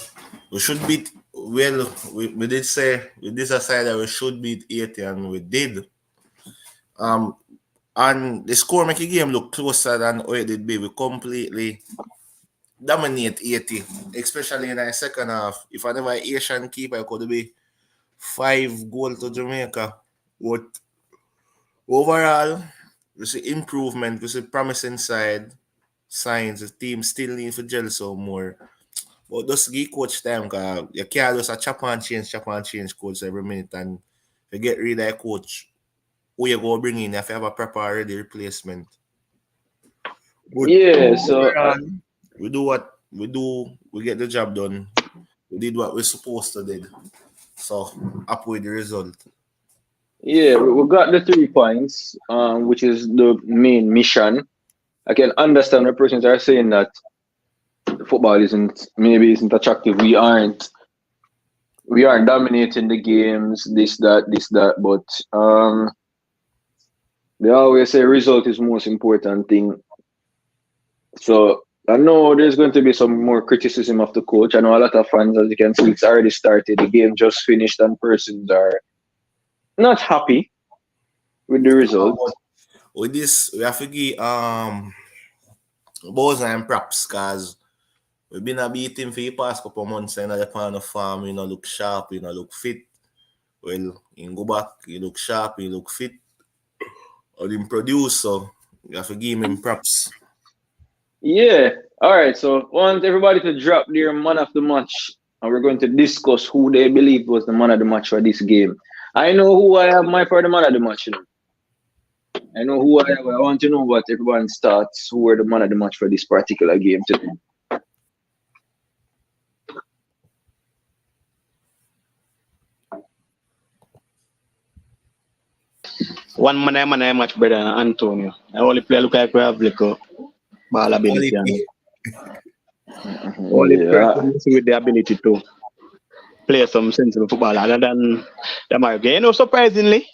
[SPEAKER 5] we should beat. Well, we did say with this aside that we should beat Haiti, and we did. And the score make the game look closer than how it did be. We completely dominate Haiti, especially in the second half. If I never Asian keeper, it could be 5 goals to Jamaica. But overall, we see improvement. We see promising signs. The team still needs to gel some more. But just give coach time because you can't just chop and change coach every minute. And if you get rid of a coach, who you go bring in if you have a proper ready replacement. But
[SPEAKER 2] yeah, so
[SPEAKER 5] we do what we get the job done. We did what we're supposed to did. So up with the result.
[SPEAKER 2] Yeah, we got the 3 points, which is the main mission. I can understand the persons are saying that football isn't attractive. We aren't dominating the games, this, that, but they always say result is most important thing. So I know there's going to be some more criticism of the coach. I know a lot of fans, as you can see, it's already started. The game just finished and persons are not happy with the result.
[SPEAKER 5] With this, we have to give Boza and props because we've been a beating for the past couple of months and the pan of farm, look sharp, look fit. Well, in go back, you look sharp, you look fit. Or him produce, so you have to give him props.
[SPEAKER 2] Yeah. All right. So I want everybody to drop their man of the match, and we're going to discuss who they believe was the man of the match for this game. I know who I have for the man of the match. I know who I have. I want to know what everyone's thoughts. Who were the man of the match for this particular game today?
[SPEAKER 3] One man I much better than Antonio. I only play look like we have like a ball ability. Only person with the ability to play some sensible football other than the Mario. Surprisingly.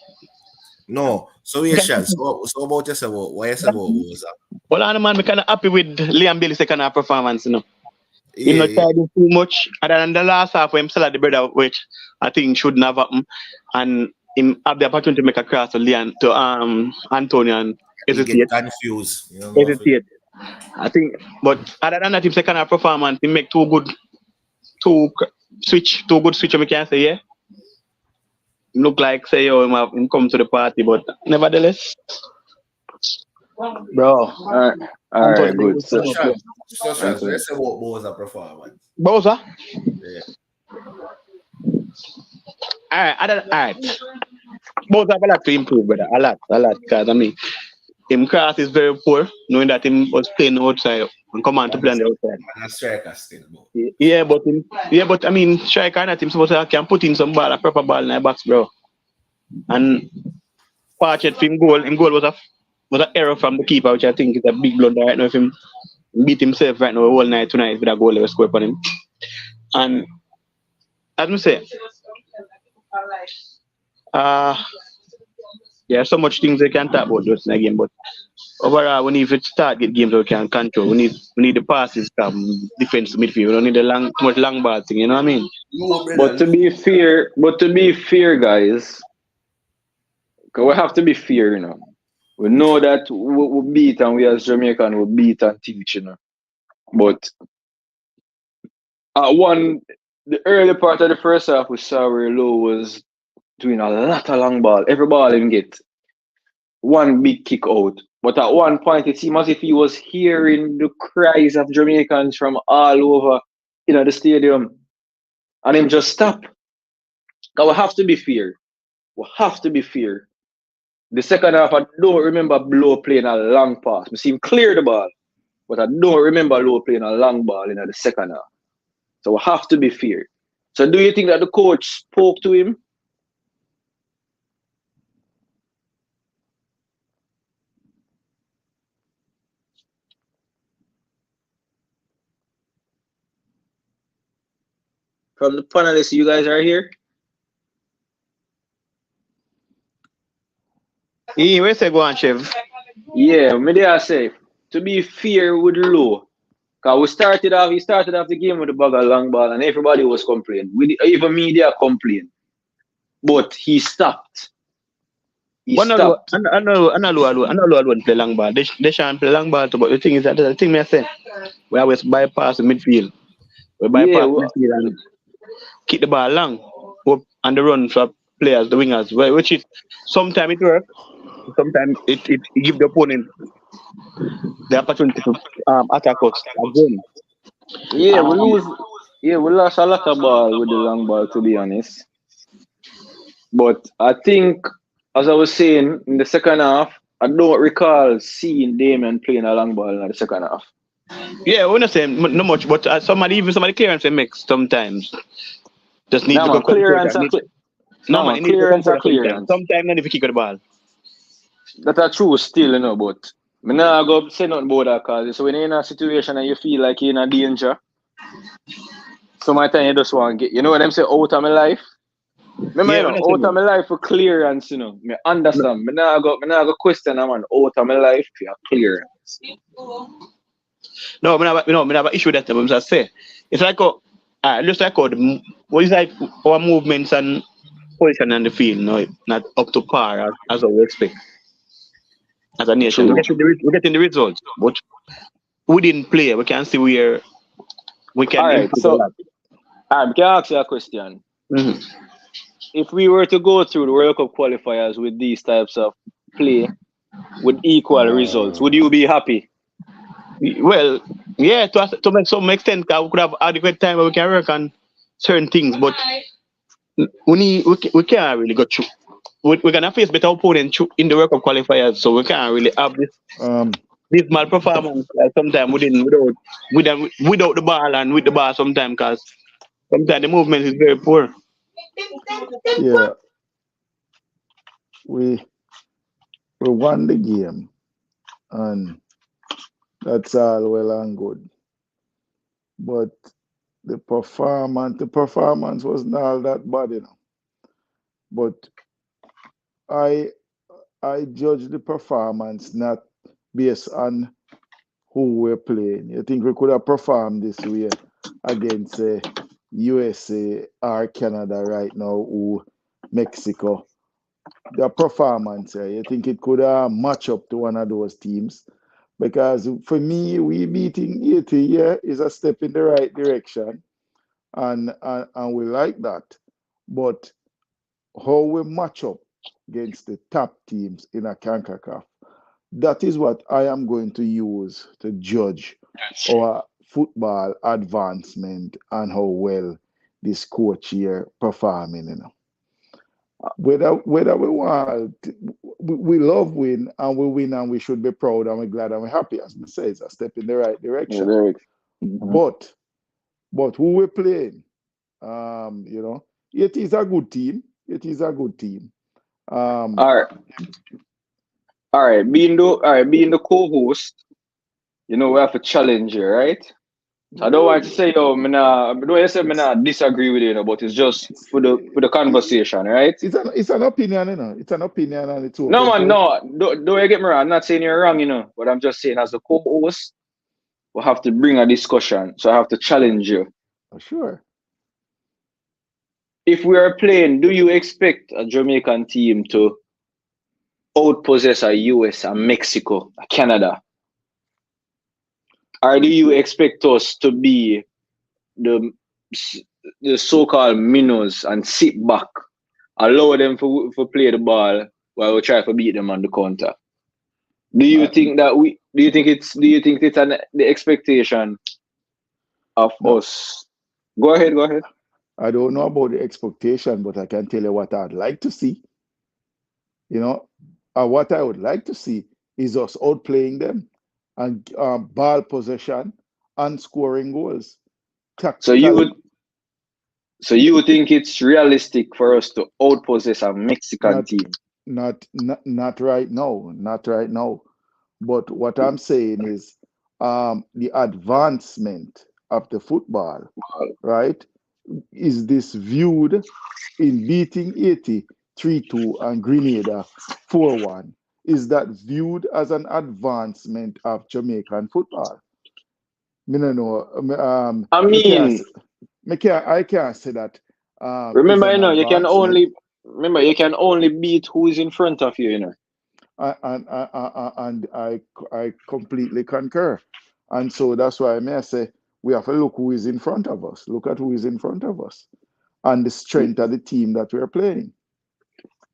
[SPEAKER 5] No. So so about yourself, what you say about Boza?
[SPEAKER 3] Well, I'm kind of happy with Liam Bailey's second half performance,
[SPEAKER 5] Yeah,
[SPEAKER 3] He's not tried too much other than the last half where him still at the brother, which I think should never happen. And him have the opportunity to make a cross to Antonio and hesitate.
[SPEAKER 5] Get confused.
[SPEAKER 3] Hesitate. I think, but other than that, him second half performance, he make two good switch, we can say, yeah. Look like say him come to the party, but nevertheless, bro.
[SPEAKER 2] All right, good.
[SPEAKER 5] So let's say about Boza performance.
[SPEAKER 3] Boza?
[SPEAKER 5] Yeah.
[SPEAKER 3] All right. Both have a lot to improve, brother. A lot. Because, him cross is very poor, knowing that him was playing outside and come on to play on the outside.
[SPEAKER 5] And striker still.
[SPEAKER 3] Yeah, but striker and him supposed to can put in some ball, a proper ball in the box, bro. And Partridge for him goal was an error from the keeper, which I think is a big blunder right now. If him beat himself right now all night tonight with a goal ever score upon him. And as I say, so much things they can talk about just in a game, but overall we need to start get games that we can control. We need the passes from defense to midfield. We don't need too much long ball thing, you know what I mean?
[SPEAKER 2] But to be fair, guys, because we have to be fair, We know that we beat and we as Jamaican we beat and teach, But the early part of the first half we saw where Lowe was doing a lot of long ball. Every ball him get one big kick out. But at one point it seemed as if he was hearing the cries of Jamaicans from all over the stadium. And him just stop. Because we have to be fair. The second half, I don't remember Blow playing a long pass. We see him clear the ball, but I don't remember Lowe playing a long ball in the second half. So we have to be fair. So do you think that the coach spoke to him? From the panelists, you guys are here?
[SPEAKER 3] Yeah, where say go on, Chev?
[SPEAKER 2] Yeah, I say, to be fair with Lowe, because he started off the game with a bag of long ball and everybody was complaining. Even media complained. But he stopped.
[SPEAKER 3] I know Lowe play long ball. They shan't play long ball too, but the thing is that the thing I say, we always bypass the midfield. We bypass the midfield and keep the ball long and the run for players, the wingers, which is sometimes it works, sometimes it gives the opponent the opportunity to attack us again.
[SPEAKER 2] Yeah, we lost a lot of ball with the long ball, to be honest. But I think, as I was saying, in the second half, I don't recall seeing Damien playing a long ball in the second half.
[SPEAKER 3] Yeah, we not saying no much, but somebody clearance a mix sometimes. Just need
[SPEAKER 2] Nah,
[SPEAKER 3] to go
[SPEAKER 2] man,
[SPEAKER 3] control that. No
[SPEAKER 2] nah,
[SPEAKER 3] man,
[SPEAKER 2] man,
[SPEAKER 3] it need to go
[SPEAKER 2] clearance
[SPEAKER 3] control
[SPEAKER 2] are
[SPEAKER 3] that sometimes.
[SPEAKER 2] clearance.
[SPEAKER 3] Sometimes not if you kick out the ball.
[SPEAKER 2] That are true still, but me nah go say nothing about that cause so when you're in a situation and you feel like you're in a danger, sometimes you just want to get, what them say, out of my life. Remember,
[SPEAKER 3] Yeah, we not
[SPEAKER 2] out of
[SPEAKER 3] saying
[SPEAKER 2] my life for clearance, Me
[SPEAKER 3] no.
[SPEAKER 2] understand. Me nah go question a man out of my life for clearance.
[SPEAKER 3] No, we have an issue with that. But I say it's like just like what is like our movements and position on the field, not up to par as we expect as a nation.
[SPEAKER 2] True.
[SPEAKER 3] We're getting the results, but we didn't play. We can see where we can
[SPEAKER 2] Alright,
[SPEAKER 3] improve a
[SPEAKER 2] so
[SPEAKER 3] lot.
[SPEAKER 2] I can ask you a question.
[SPEAKER 3] Mm-hmm.
[SPEAKER 2] If we were to go through the World Cup qualifiers with these types of play with equal results, would you be happy?
[SPEAKER 3] Well, yeah, to make some extent, we could have adequate time where we can work on certain things, but we can't really go through. We're gonna face better opponents in the World Cup qualifiers, so we can't really have this malperformance sometimes without the ball and with the ball sometimes, because sometimes the movement is very poor.
[SPEAKER 6] Yeah, we won the game, and that's all well and good. But the performance wasn't all that bad. But I I judge the performance not based on who we're playing. You think we could have performed this way against USA or Canada right now, or Mexico? The performance, you think it could match up to one of those teams? Because for me, we beating Haiti, is a step in the right direction, and we like that. But how we match up against the top teams in a Concacaf, that is what I am going to use to judge our football advancement and how well this coach here performing. Whether we want, we love win and we win and we should be proud and we're glad and we're happy. As we say, it's a step in the right
[SPEAKER 2] Yeah,
[SPEAKER 6] direction.
[SPEAKER 2] very.
[SPEAKER 6] But who we're playing, it is a good team. It is a good team. Um,
[SPEAKER 2] Alright, alright. Being the co-host, we have to challenge you, right? So I don't want to say, me not disagree with you, but it's just for the conversation, right?
[SPEAKER 6] it's an opinion, It's an opinion and it's
[SPEAKER 2] No,
[SPEAKER 6] open
[SPEAKER 2] man,
[SPEAKER 6] to.
[SPEAKER 2] no. Don't you get me wrong. I'm not saying you're wrong, but I'm just saying as a co-host, we have to bring a discussion. So I have to challenge you.
[SPEAKER 6] Sure.
[SPEAKER 2] If we are playing, do you expect a Jamaican team to outpossess a US, a Mexico, a Canada? Or do you expect us to be the so-called minnows and sit back, allow them to play the ball while we try to beat them on the counter? Do you
[SPEAKER 6] Uh,
[SPEAKER 2] think it's the expectation of
[SPEAKER 6] no,
[SPEAKER 2] us? Go ahead, go ahead.
[SPEAKER 6] I don't know about the expectation, but I can tell you what I'd like to see. You know, what I would like to see is us outplaying them and ball possession and scoring goals
[SPEAKER 2] So you
[SPEAKER 6] tactically.
[SPEAKER 2] would so you think it's realistic for us to outpossess a Mexican
[SPEAKER 6] Not,
[SPEAKER 2] team?
[SPEAKER 6] not right now. Not right now. But what I'm saying is, the advancement of the football, right? Is this viewed in beating Haiti 3-2 and Grenada 4-1? Is that viewed as an advancement of Jamaican football? Me no know.
[SPEAKER 2] I
[SPEAKER 6] Me can't,
[SPEAKER 2] mean,
[SPEAKER 6] I can't say that is
[SPEAKER 2] remember,
[SPEAKER 6] an advancement.
[SPEAKER 2] you can only beat who is in front of you.
[SPEAKER 6] And I completely concur. And so that's why I may say we have to look who is in front of us. Look at who is in front of us and the strength of the team that we're playing.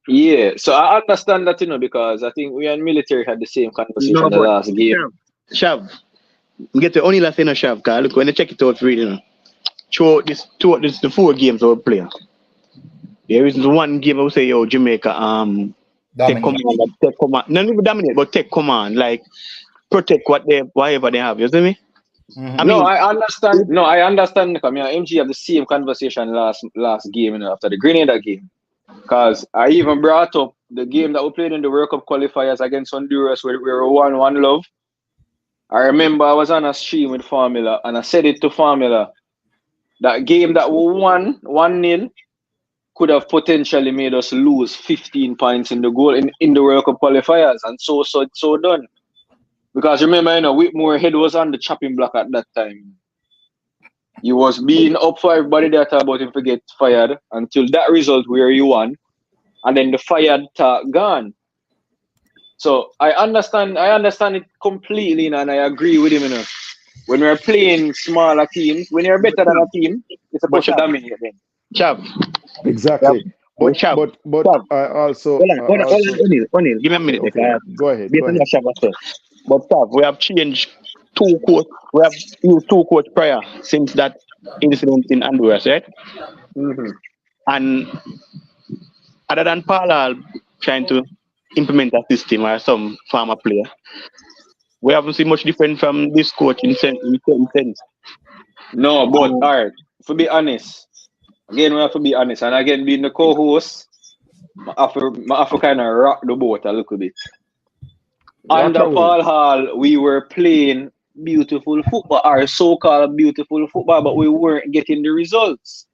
[SPEAKER 2] Yeah, so I understand that, because I think we and military had the same
[SPEAKER 3] No,
[SPEAKER 2] conversation the
[SPEAKER 3] but
[SPEAKER 2] last game.
[SPEAKER 3] Shav, get the only last thing, Shav, because look, when they check it out, reading, throughout this the 4 games we play. There is one game I would say, Jamaica,
[SPEAKER 1] Dominate.
[SPEAKER 3] take command, not even dominate, but take command, like protect whatever they have. You see me? I
[SPEAKER 2] No,
[SPEAKER 3] mean,
[SPEAKER 2] I understand. No, I understand. I mean, MG have the same conversation last game, after the Grenada game. Because I even brought up the game that we played in the World Cup qualifiers against Honduras, where we were 1-1 love. I remember I was on a stream with Formula, and I said it to Formula. That game that we won 1-0 could have potentially made us lose 15 points in the World Cup qualifiers, and so done. Because remember, Whitmore head was on the chopping block at that time. He was being up for everybody that thought about him to get fired until that result where he won, and then the fired talk gone. So I understand it completely, and I agree with him. When we're playing smaller teams, when you're better than a team, you're
[SPEAKER 3] but
[SPEAKER 2] supposed to dominate them.
[SPEAKER 3] Chav,
[SPEAKER 6] Exactly.
[SPEAKER 3] we
[SPEAKER 6] But
[SPEAKER 3] Chav,
[SPEAKER 6] but but
[SPEAKER 3] Chav.
[SPEAKER 6] I also
[SPEAKER 3] Hold on, O'Neal, give me a
[SPEAKER 6] okay,
[SPEAKER 3] minute.
[SPEAKER 6] okay. Go ahead.
[SPEAKER 3] Based
[SPEAKER 6] Go
[SPEAKER 3] on
[SPEAKER 6] ahead.
[SPEAKER 3] what Chav has said. But Chav, we have changed two coach. We have used two coach prior since that incident in Honduras, right?
[SPEAKER 2] Mm-hmm.
[SPEAKER 3] And other than Paula trying to implement a system or some former player, we haven't seen much different from this coach in certain sense.
[SPEAKER 2] No, but all right. To be honest, again, we have to be honest, and again, being the co-host, I have to kind of rock the boat a little bit.
[SPEAKER 6] Rock
[SPEAKER 2] Under
[SPEAKER 6] away.
[SPEAKER 2] Paul Hall, we were playing beautiful football, or so-called beautiful football, but we weren't getting the results.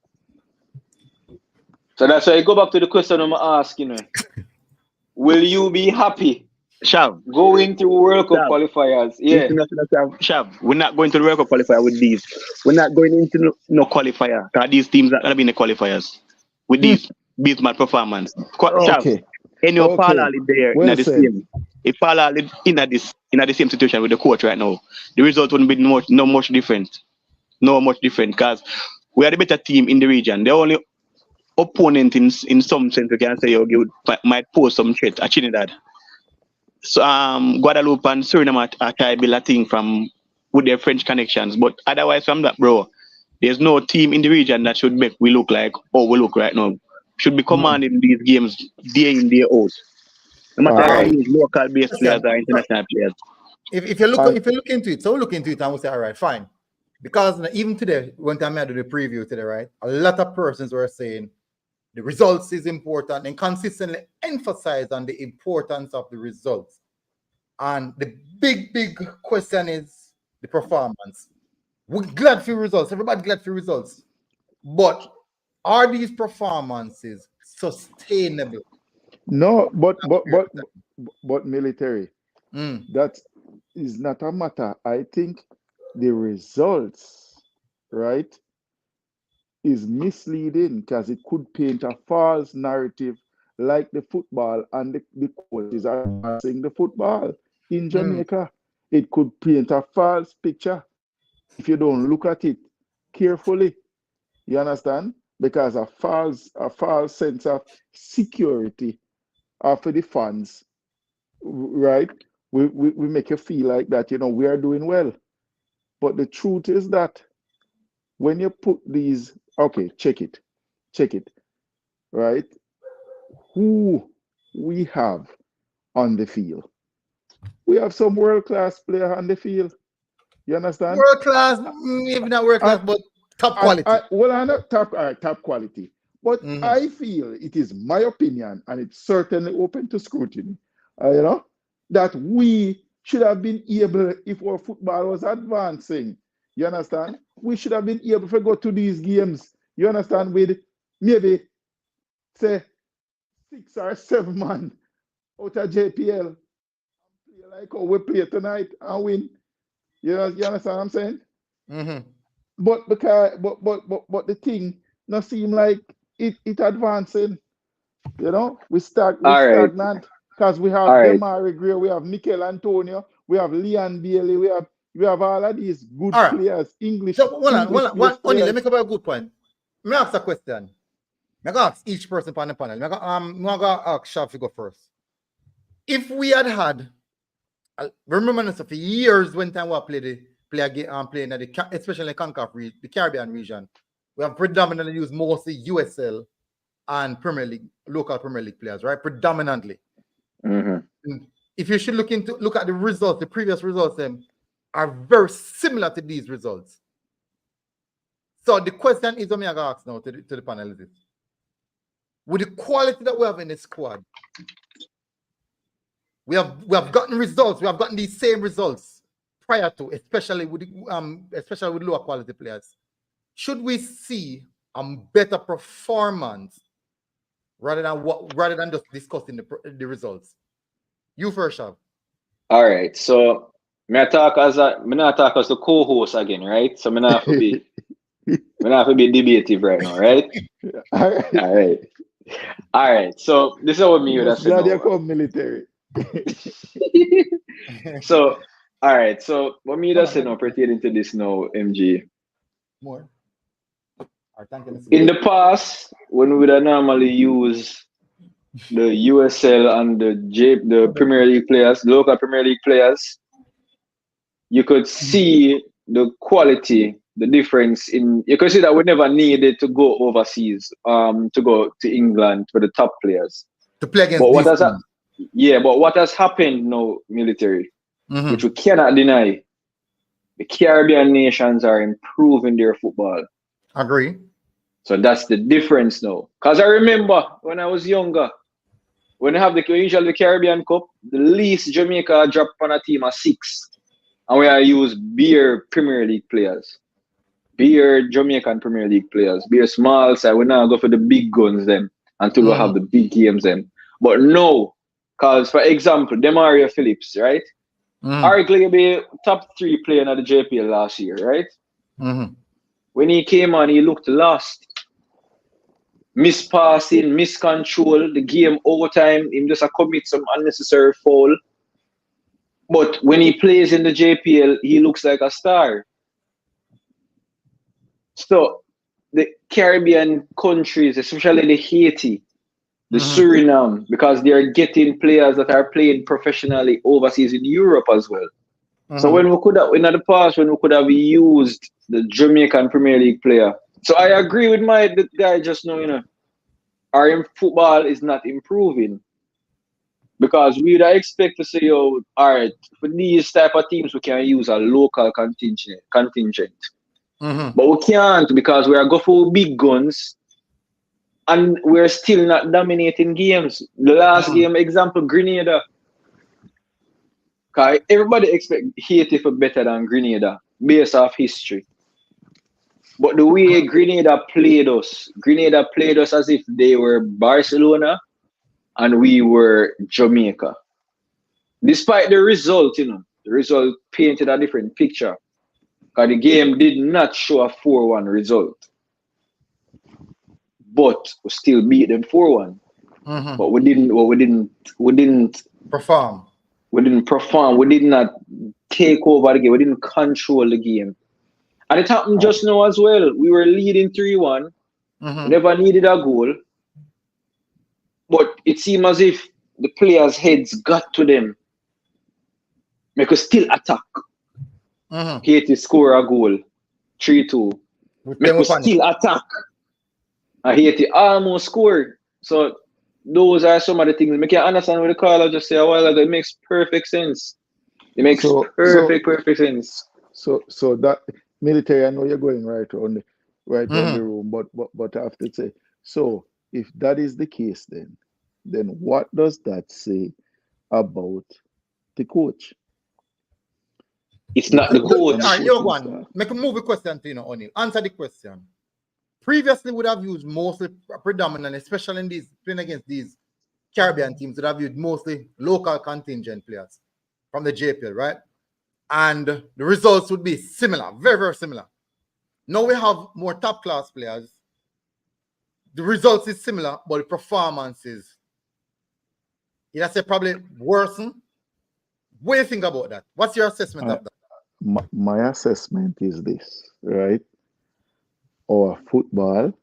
[SPEAKER 2] So that's why I go back to the question I'm asking. Will you be happy
[SPEAKER 3] Chav,
[SPEAKER 2] going to World Cup
[SPEAKER 3] Chav,
[SPEAKER 2] qualifiers? Yeah.
[SPEAKER 3] Shav, we're not going to the World Cup qualifier with these. We're not going into no qualifier. Because these teams are going to be in the qualifiers with these mad performance. Shav,
[SPEAKER 6] Okay.
[SPEAKER 3] any of Paula
[SPEAKER 6] Okay.
[SPEAKER 3] there
[SPEAKER 6] Well
[SPEAKER 3] in the
[SPEAKER 6] said.
[SPEAKER 3] same. If Paula in the same situation with the coach right now, the result wouldn't be much different. No much different because we are the better team in the region. The only opponent in some sense we can say might pose some threat at Trinidad. So, Guadeloupe and Suriname are trying to build a thing from with their French connections. But otherwise from that, bro, there's no team in the region that should make we look like we look right now. Should be commanding these games day in, day out. No
[SPEAKER 6] All
[SPEAKER 3] matter how
[SPEAKER 6] right.
[SPEAKER 3] many local based players
[SPEAKER 1] Listen,
[SPEAKER 3] or international players.
[SPEAKER 1] if you look
[SPEAKER 6] And
[SPEAKER 1] if you look into it, so we look into it and we say, all right, fine. Because even today, one time I did the preview today, right? A lot of persons were saying the results is important and consistently emphasize on the importance of the results. And the big question is the performance. We're glad for results. Everybody glad for results. But are these performances sustainable?
[SPEAKER 6] no, but military.
[SPEAKER 1] Mm.
[SPEAKER 6] That is not a matter. I think the results, right, is misleading because it could paint a false narrative like the football and the coach is advancing the football in Jamaica. It could paint a false picture if you don't look at it carefully. You understand? Because a false sense of security for the fans, right? We make you feel like that, we are doing well. But the truth is that when you put these, okay, check it, right? Who we have on the field. We have some world-class player on the field. You understand?
[SPEAKER 1] World class, maybe not world class,
[SPEAKER 6] And,
[SPEAKER 1] but top
[SPEAKER 6] and
[SPEAKER 1] quality.
[SPEAKER 6] well, I'm not top quality, but
[SPEAKER 1] Mhm.
[SPEAKER 6] I feel it is my opinion, and it's certainly open to scrutiny. That we should have been able, if our football was advancing, you understand, we should have been able to go to these games, you understand, with maybe say 6 or 7 man out of JPL, play like how we play tonight and win. You understand what I'm saying?
[SPEAKER 1] Mhm.
[SPEAKER 6] But because but the thing not seem like it advancing. We
[SPEAKER 2] All right.
[SPEAKER 6] stagnant because we have
[SPEAKER 2] All right.
[SPEAKER 6] Demari Gray, we have Mikel Antonio, we have Leon Bailey, we have all of these good
[SPEAKER 1] All right.
[SPEAKER 6] players, English
[SPEAKER 1] So hold on,
[SPEAKER 6] based
[SPEAKER 1] only let
[SPEAKER 6] players.
[SPEAKER 1] me come up with a good point. Let me ask a question. I go ask each person on the panel. I'm gonna ask Shafi go first. If we had remember this for years when time we play a game playing at especially the Concacaf the Caribbean region, we have predominantly used mostly USL and Premier League, local Premier League players, right? Predominantly.
[SPEAKER 2] Mm-hmm.
[SPEAKER 1] And if you should look at the results, the previous results, are very similar to these results. So the question is, I'm going to ask now to the panel is this. With the quality that we have in the squad, we have gotten results. We have gotten these same results prior to, especially with lower quality players. Should we see a better performance rather than just discussing the results? You first, Shav.
[SPEAKER 2] All right. So me not talk as the co-host again, right? So me not have to be debative right now, right?
[SPEAKER 6] All right.
[SPEAKER 2] All right. All right. So this is what me would have
[SPEAKER 6] Most
[SPEAKER 2] said
[SPEAKER 6] glad you
[SPEAKER 2] now.
[SPEAKER 6] come military.
[SPEAKER 2] So all right. So what me would have said now pertaining to this now, MG.
[SPEAKER 1] More.
[SPEAKER 2] In the past, when we would have normally use the USL and the Premier League players, local Premier League players, you could see the quality, the difference in. You could see that we never needed to go overseas, to go to England for the top players
[SPEAKER 1] to play against
[SPEAKER 2] But what
[SPEAKER 1] these
[SPEAKER 2] has
[SPEAKER 1] teams.
[SPEAKER 2] but what has happened now, military,
[SPEAKER 1] Mhm.
[SPEAKER 2] which we cannot deny, the Caribbean nations are improving their football.
[SPEAKER 1] Agree.
[SPEAKER 2] So that's the difference now. Because I remember when I was younger, when they have usually the Caribbean Cup, the least Jamaica drop on a team of 6. And we are use beer Premier League players. Beer Jamaican Premier League players. Beer small side. We now go for the big guns them until we have the big games them. But no, because for example, Demario Phillips, right? Arguably be top 3 player in the JPL last year, right? When he came on, he looked lost. Mispassing, miscontrol, the game overtime, him just commit some unnecessary foul. But when he plays in the JPL, he looks like a star. So the Caribbean countries, especially the Haiti, the Suriname, because they are getting players that are playing professionally overseas in Europe as well. So when we could have, in the past, when we could have used the Jamaican Premier League player. So I agree with the guy just now, our football is not improving. Because we would expect to say, all right, for these type of teams, we can use a local contingent. But we can't because we are going for big guns and we're still not dominating games. The last game, example, Grenada. Because everybody expect Haiti for better than Grenada based off history. But the way Grenada played us as if they were Barcelona and we were Jamaica. Despite the result, the result painted a different picture. Because the game did not show a 4-1 result. But we still beat them 4-1. But we didn't
[SPEAKER 1] perform.
[SPEAKER 2] We didn't perform. We did not take over the game. We didn't control the game. And it happened just now as well. We were leading 3-1. We never needed a goal. But it seemed as if the players' heads got to them. Make us still attack. Haiti score a goal. 3-2. Make us still attack. And Haiti almost scored. So those are some of the things. I can understand what the caller just said a while ago. It makes perfect sense. It makes perfect sense.
[SPEAKER 6] So that military, I know you're going right on the room, but I have to say, so if that is the case, then what does that say about the coach?
[SPEAKER 2] It's not the coach.
[SPEAKER 1] All right, you're one. Make a movie question to O'Neil. Answer the question. Previously, would have used mostly predominantly, especially in these playing against these Caribbean teams, would have used mostly local contingent players from the JPL, right? And the results would be similar, very, very similar. Now we have more top class players. The results is similar, but the performance is, say, probably worsen. What do you think about that? What's your assessment of that?
[SPEAKER 6] My assessment is this, right? Our football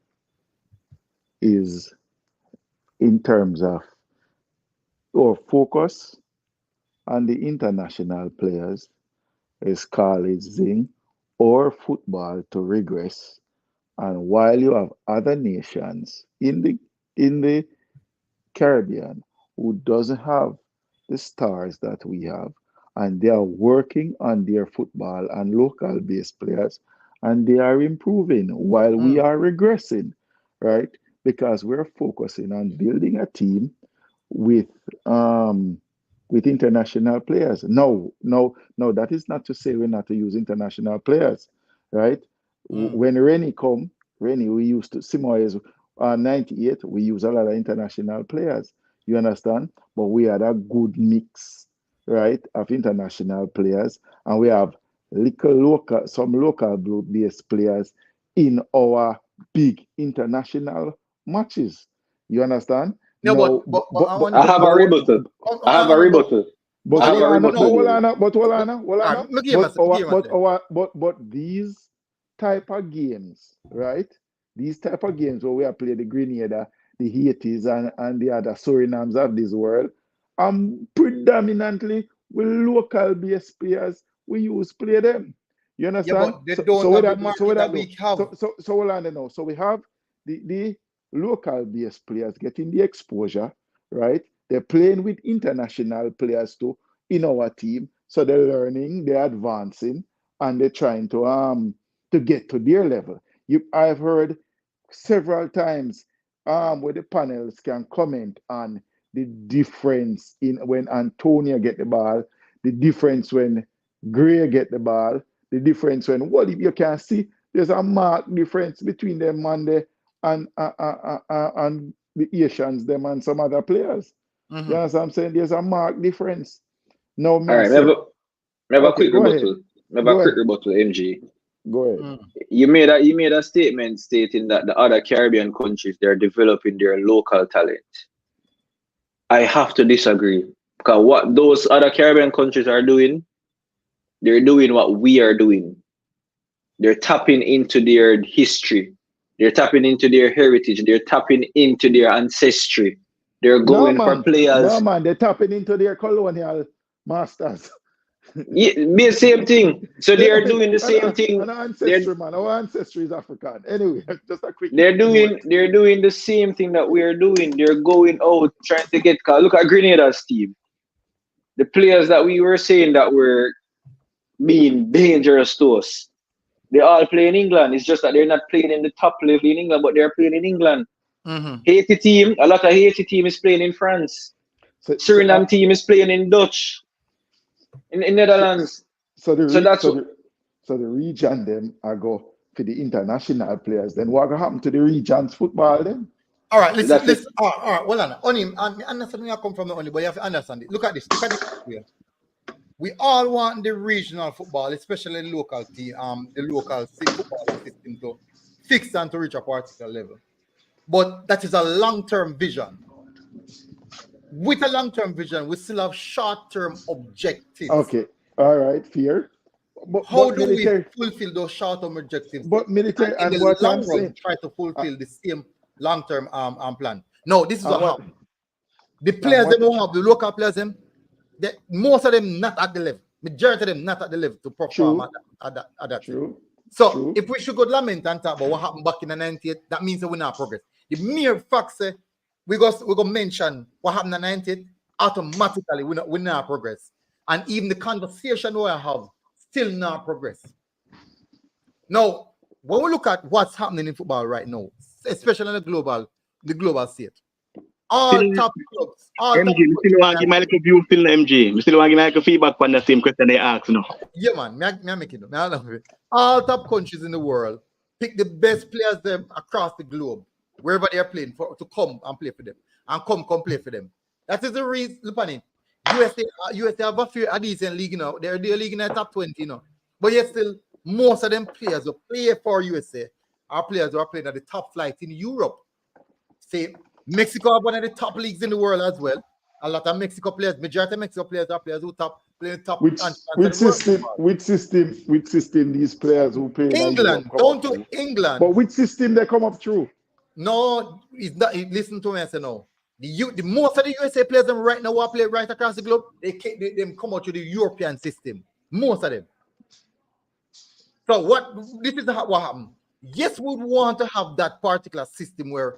[SPEAKER 6] is, in terms of our focus on the international players, is causing our football to regress. And while you have other nations in the Caribbean who doesn't have the stars that we have, and they are working on their football and local based players, and they are improving while we are regressing, right? Because we're focusing on building a team with um with international players. No, no, no, that is not to say we're not to use international players, right? When Rennie come, Rennie, we used to Simoes 98, we use a lot of international players. You understand? But we had a good mix, right, of international players, and we have some local based players in our big international matches. You understand?
[SPEAKER 1] No,
[SPEAKER 6] No,
[SPEAKER 1] but I want
[SPEAKER 2] I
[SPEAKER 1] to.
[SPEAKER 2] have a rebuttal. I have a rebuttal.
[SPEAKER 6] but
[SPEAKER 2] I have
[SPEAKER 6] hold
[SPEAKER 2] a
[SPEAKER 6] on, but
[SPEAKER 2] rebuttal
[SPEAKER 6] hold
[SPEAKER 2] there.
[SPEAKER 6] on, but hold on, hold
[SPEAKER 1] All
[SPEAKER 6] on.
[SPEAKER 1] right, give
[SPEAKER 6] But
[SPEAKER 1] us, give us.
[SPEAKER 6] these type of games, right? These type of games where we are playing the Grenada, the Haitis, and the other Surinams of this world, predominantly with local based players. We use play them. You
[SPEAKER 1] Yeah,
[SPEAKER 6] understand?
[SPEAKER 1] but they don't have the market that we have.
[SPEAKER 6] So hold on now. So we have the local based players getting the exposure, right? They're playing with international players too in our team. So they're learning, they're advancing, and they're trying to get to their level. I've heard several times where the panels can comment on the difference in when Antonio get the ball, the difference when Gray get the ball, the difference when what if you can see there's a marked difference between them and and the Asians, them and some other players. You understand what I'm saying? There's a marked difference. No,
[SPEAKER 2] All
[SPEAKER 6] me
[SPEAKER 2] right,
[SPEAKER 6] say,
[SPEAKER 2] we have a
[SPEAKER 6] okay,
[SPEAKER 2] quick
[SPEAKER 6] go ahead.
[SPEAKER 2] rebuttal. We have a
[SPEAKER 6] Go
[SPEAKER 2] quick
[SPEAKER 6] ahead.
[SPEAKER 2] rebuttal, MG.
[SPEAKER 6] Go ahead.
[SPEAKER 2] You made a statement stating that the other Caribbean countries they're developing their local talent. I have to disagree because what those other Caribbean countries are doing, they're doing what we are doing. They're tapping into their history. They're tapping into their heritage. They're tapping into their ancestry. They're
[SPEAKER 6] No
[SPEAKER 2] going for
[SPEAKER 6] man, no
[SPEAKER 2] players.
[SPEAKER 6] man, they're tapping into their colonial masters.
[SPEAKER 2] Yeah, be the same thing. So they are doing the same
[SPEAKER 6] An
[SPEAKER 2] thing.
[SPEAKER 6] ancestry, man. Our ancestry is African. Anyway, just a quick
[SPEAKER 2] They're
[SPEAKER 6] note.
[SPEAKER 2] doing the same thing that we are doing. They're going out trying to get. Look at Grenada's team. The players that we were saying that were being dangerous to us. They all play in England. It's just that they're not playing in the top level in England, but they're playing in England. Haiti team, a lot of Haiti team is playing in France. Suriname team is playing in Dutch, in Netherlands.
[SPEAKER 6] So
[SPEAKER 2] So that's what.
[SPEAKER 6] the region them are go for the international players. Then what gonna happen to the region's football then?
[SPEAKER 1] All right, listen.
[SPEAKER 2] That's it.
[SPEAKER 1] All right, well, only I understand where I come from, only, but you have to understand it. Look at this. Look at this here. We all want the regional football, especially the local team, the local football system to fix and to reach a particular level. But that is a long-term vision. With a long-term vision, we still have short-term objectives.
[SPEAKER 6] Okay, all right, fair.
[SPEAKER 1] How do we fulfill those short-term objectives?
[SPEAKER 6] But military
[SPEAKER 1] and in
[SPEAKER 6] and
[SPEAKER 1] the
[SPEAKER 6] what
[SPEAKER 1] long
[SPEAKER 6] I'm
[SPEAKER 1] run,
[SPEAKER 6] saying,
[SPEAKER 1] try to fulfill the same long-term plan. No, this is what
[SPEAKER 6] what
[SPEAKER 1] happened. The players they don't have, the local players, most of them not at the level. Majority of them not at the level to perform at that
[SPEAKER 6] true.
[SPEAKER 1] So
[SPEAKER 6] True.
[SPEAKER 1] if we should go lament and talk about what happened back in the 98, that means that we're not progress. The mere fact say we go mention what happened in the 98, automatically we not progress. And even the conversation we have still not progress. Now, when we look at what's happening in football right now, especially in the global state, all top clubs, all
[SPEAKER 3] MG,
[SPEAKER 1] top
[SPEAKER 3] you still want to give my little view still MG. You still want to give my little feedback on the same question they asked now.
[SPEAKER 1] Yeah, man, me make it up. I love it. All top countries in the world pick the best players them across the globe, wherever they are playing to come and play for them, and come play for them. That is the reason. Look at it. USA have a decent league now. They're league in the top 20 now, but yet still most of them players who play for USA are players who are playing at the top flight in Europe. Say Mexico have one of the top leagues in the world as well. A lot of Mexico players, majority of Mexico players are players who play top.
[SPEAKER 6] With system, these players who play in
[SPEAKER 1] England, down to England.
[SPEAKER 6] But which system they come up through?
[SPEAKER 1] No, it's not. Listen to me, I say no. The most of the USA players them right now who play right across the globe, they come out to the European system. Most of them. So this is what happened. Yes, we want to have that particular system where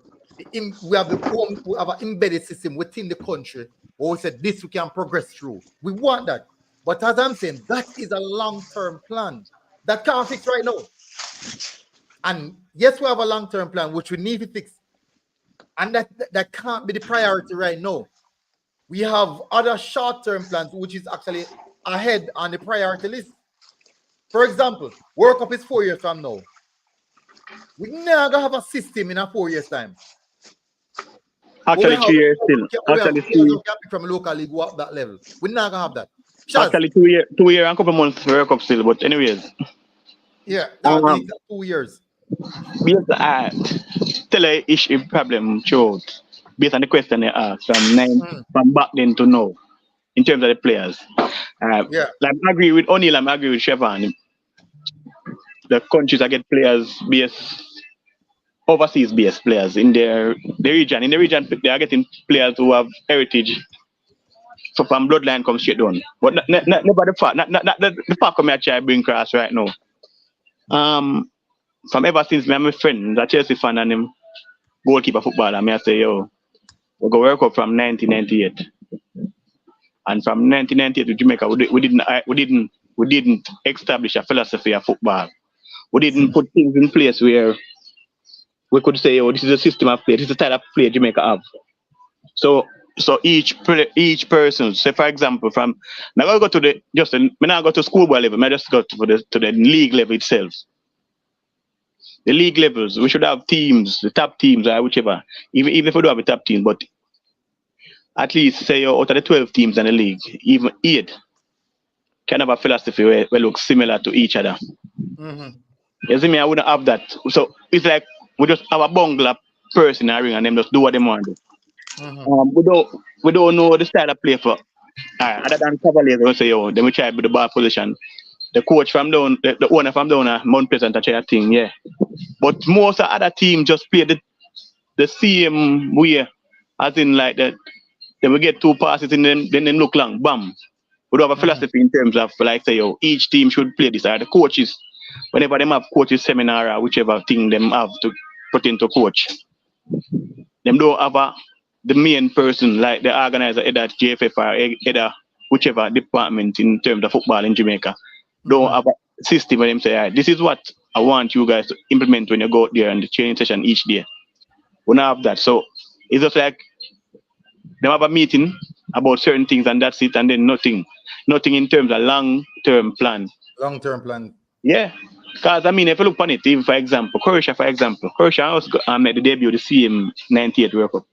[SPEAKER 1] we have an embedded system within the country, or we said this we can progress through. We want that. But as I'm saying, that is a long-term plan that can't fix right now. And yes, we have a long-term plan which we need to fix, and that can't be the priority right now. We have other short-term plans which is actually ahead on the priority list. For example, World Cup is 4 years from now. We're not gonna have a system in a 4 years time. But
[SPEAKER 3] Actually, 3 years still.
[SPEAKER 1] we have
[SPEAKER 3] Actually,
[SPEAKER 1] players who can pick from local league go up that level. We're not gonna have that. Shaz,
[SPEAKER 3] actually 2 year and a couple months World Cup still. But anyways,
[SPEAKER 1] yeah, that's the exact 2 years.
[SPEAKER 3] based tell a issue problem throughout based on the question they asked from back then to now in terms of the players.
[SPEAKER 1] Yeah.
[SPEAKER 3] Like I agree with O'Neill, I agree with Chevron. The countries that get players based overseas based players in their region. In the region they are getting players who have heritage. So from bloodline comes straight down. But never the fact, not the fact come here try bring cross right now. From ever since me and my friend, a Chelsea fan and him goalkeeper footballer, me I say, yo, we go World Cup from 1998. And from 1998 to Jamaica, we didn't establish a philosophy of football. We didn't put things in place where we could say, oh, this is a system of play, this is the type of play Jamaica have. So each person, say for example, from now I go to the me not go to schoolboy level, I just go to the league level itself. The league levels, we should have teams, the top teams or whichever. Even if we don't have a top team, but at least say out of the 12 teams in the league, even 8 can have a philosophy where look similar to each other. You see me, I wouldn't have that. So it's like we just have a bungler person in a ring and them just do what they want to do. We don't know the style of play for. Other than Cavaliers, we say, oh, then we try with the ball position. The coach from down, the owner from down, Mount Pleasant, I try a thing, yeah. But most of the other teams just play the same way, as in like that. Then we get 2 passes and then they look long, bam. We don't have a philosophy in terms of like say, each team should play this. Or the coaches, whenever they have coaches seminar or whichever thing them have to put into coach, them don't have the main person like the organizer, either JFF or either whichever department in terms of football in Jamaica. Don't have a system where them say, right, this is what I want you guys to implement when you go out there and the training session each day. We don't have that. So it's just like they have a meeting about certain things and that's it, and then nothing in terms of long-term plan.
[SPEAKER 1] Long-term plan.
[SPEAKER 3] Yeah. Because I mean, if you look on it, even for example, Croatia also made the debut the same 98 World Cup.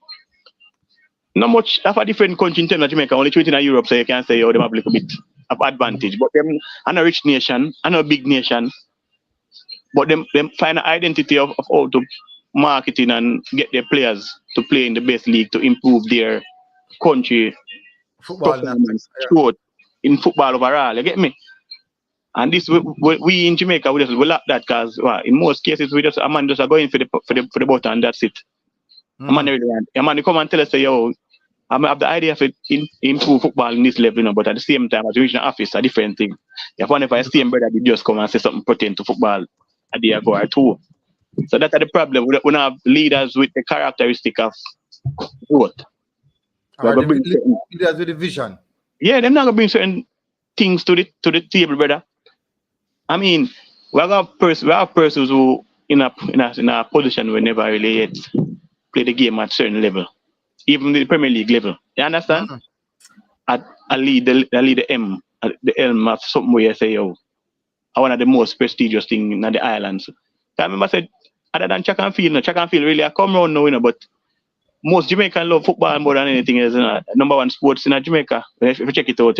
[SPEAKER 3] Not much of a different country in terms of Jamaica, only 20 in Europe, so you can say, oh, they have a little bit of advantage. But them are a rich nation, and a big nation, but them find an identity of how to marketing and get their players to play in the best league to improve their country
[SPEAKER 1] football
[SPEAKER 3] performance in football overall. You get me? And this we in Jamaica we lack that because in most cases a man just going for the button and that's it. A man come and tell us say, yo, I have the idea of improve football in this level, but at the same time, as a regional office, a different thing. If one of our same brother did just come and say something pertaining to football a day ago or 2. So that's the problem. We don't have leaders with the characteristic of growth.
[SPEAKER 1] Leaders with a vision.
[SPEAKER 3] Yeah, they're not gonna bring certain things to the table, brother. I mean, we have persons who in a position we never really yet play the game at certain level. Even the Premier League level. You understand? I lead the elm of something where you say, yo, I one of the most prestigious thing in the islands. I remember I said, other than track and field really I come around now, but most Jamaican love football more than anything else. Number 1 sports in Jamaica. If you check it out,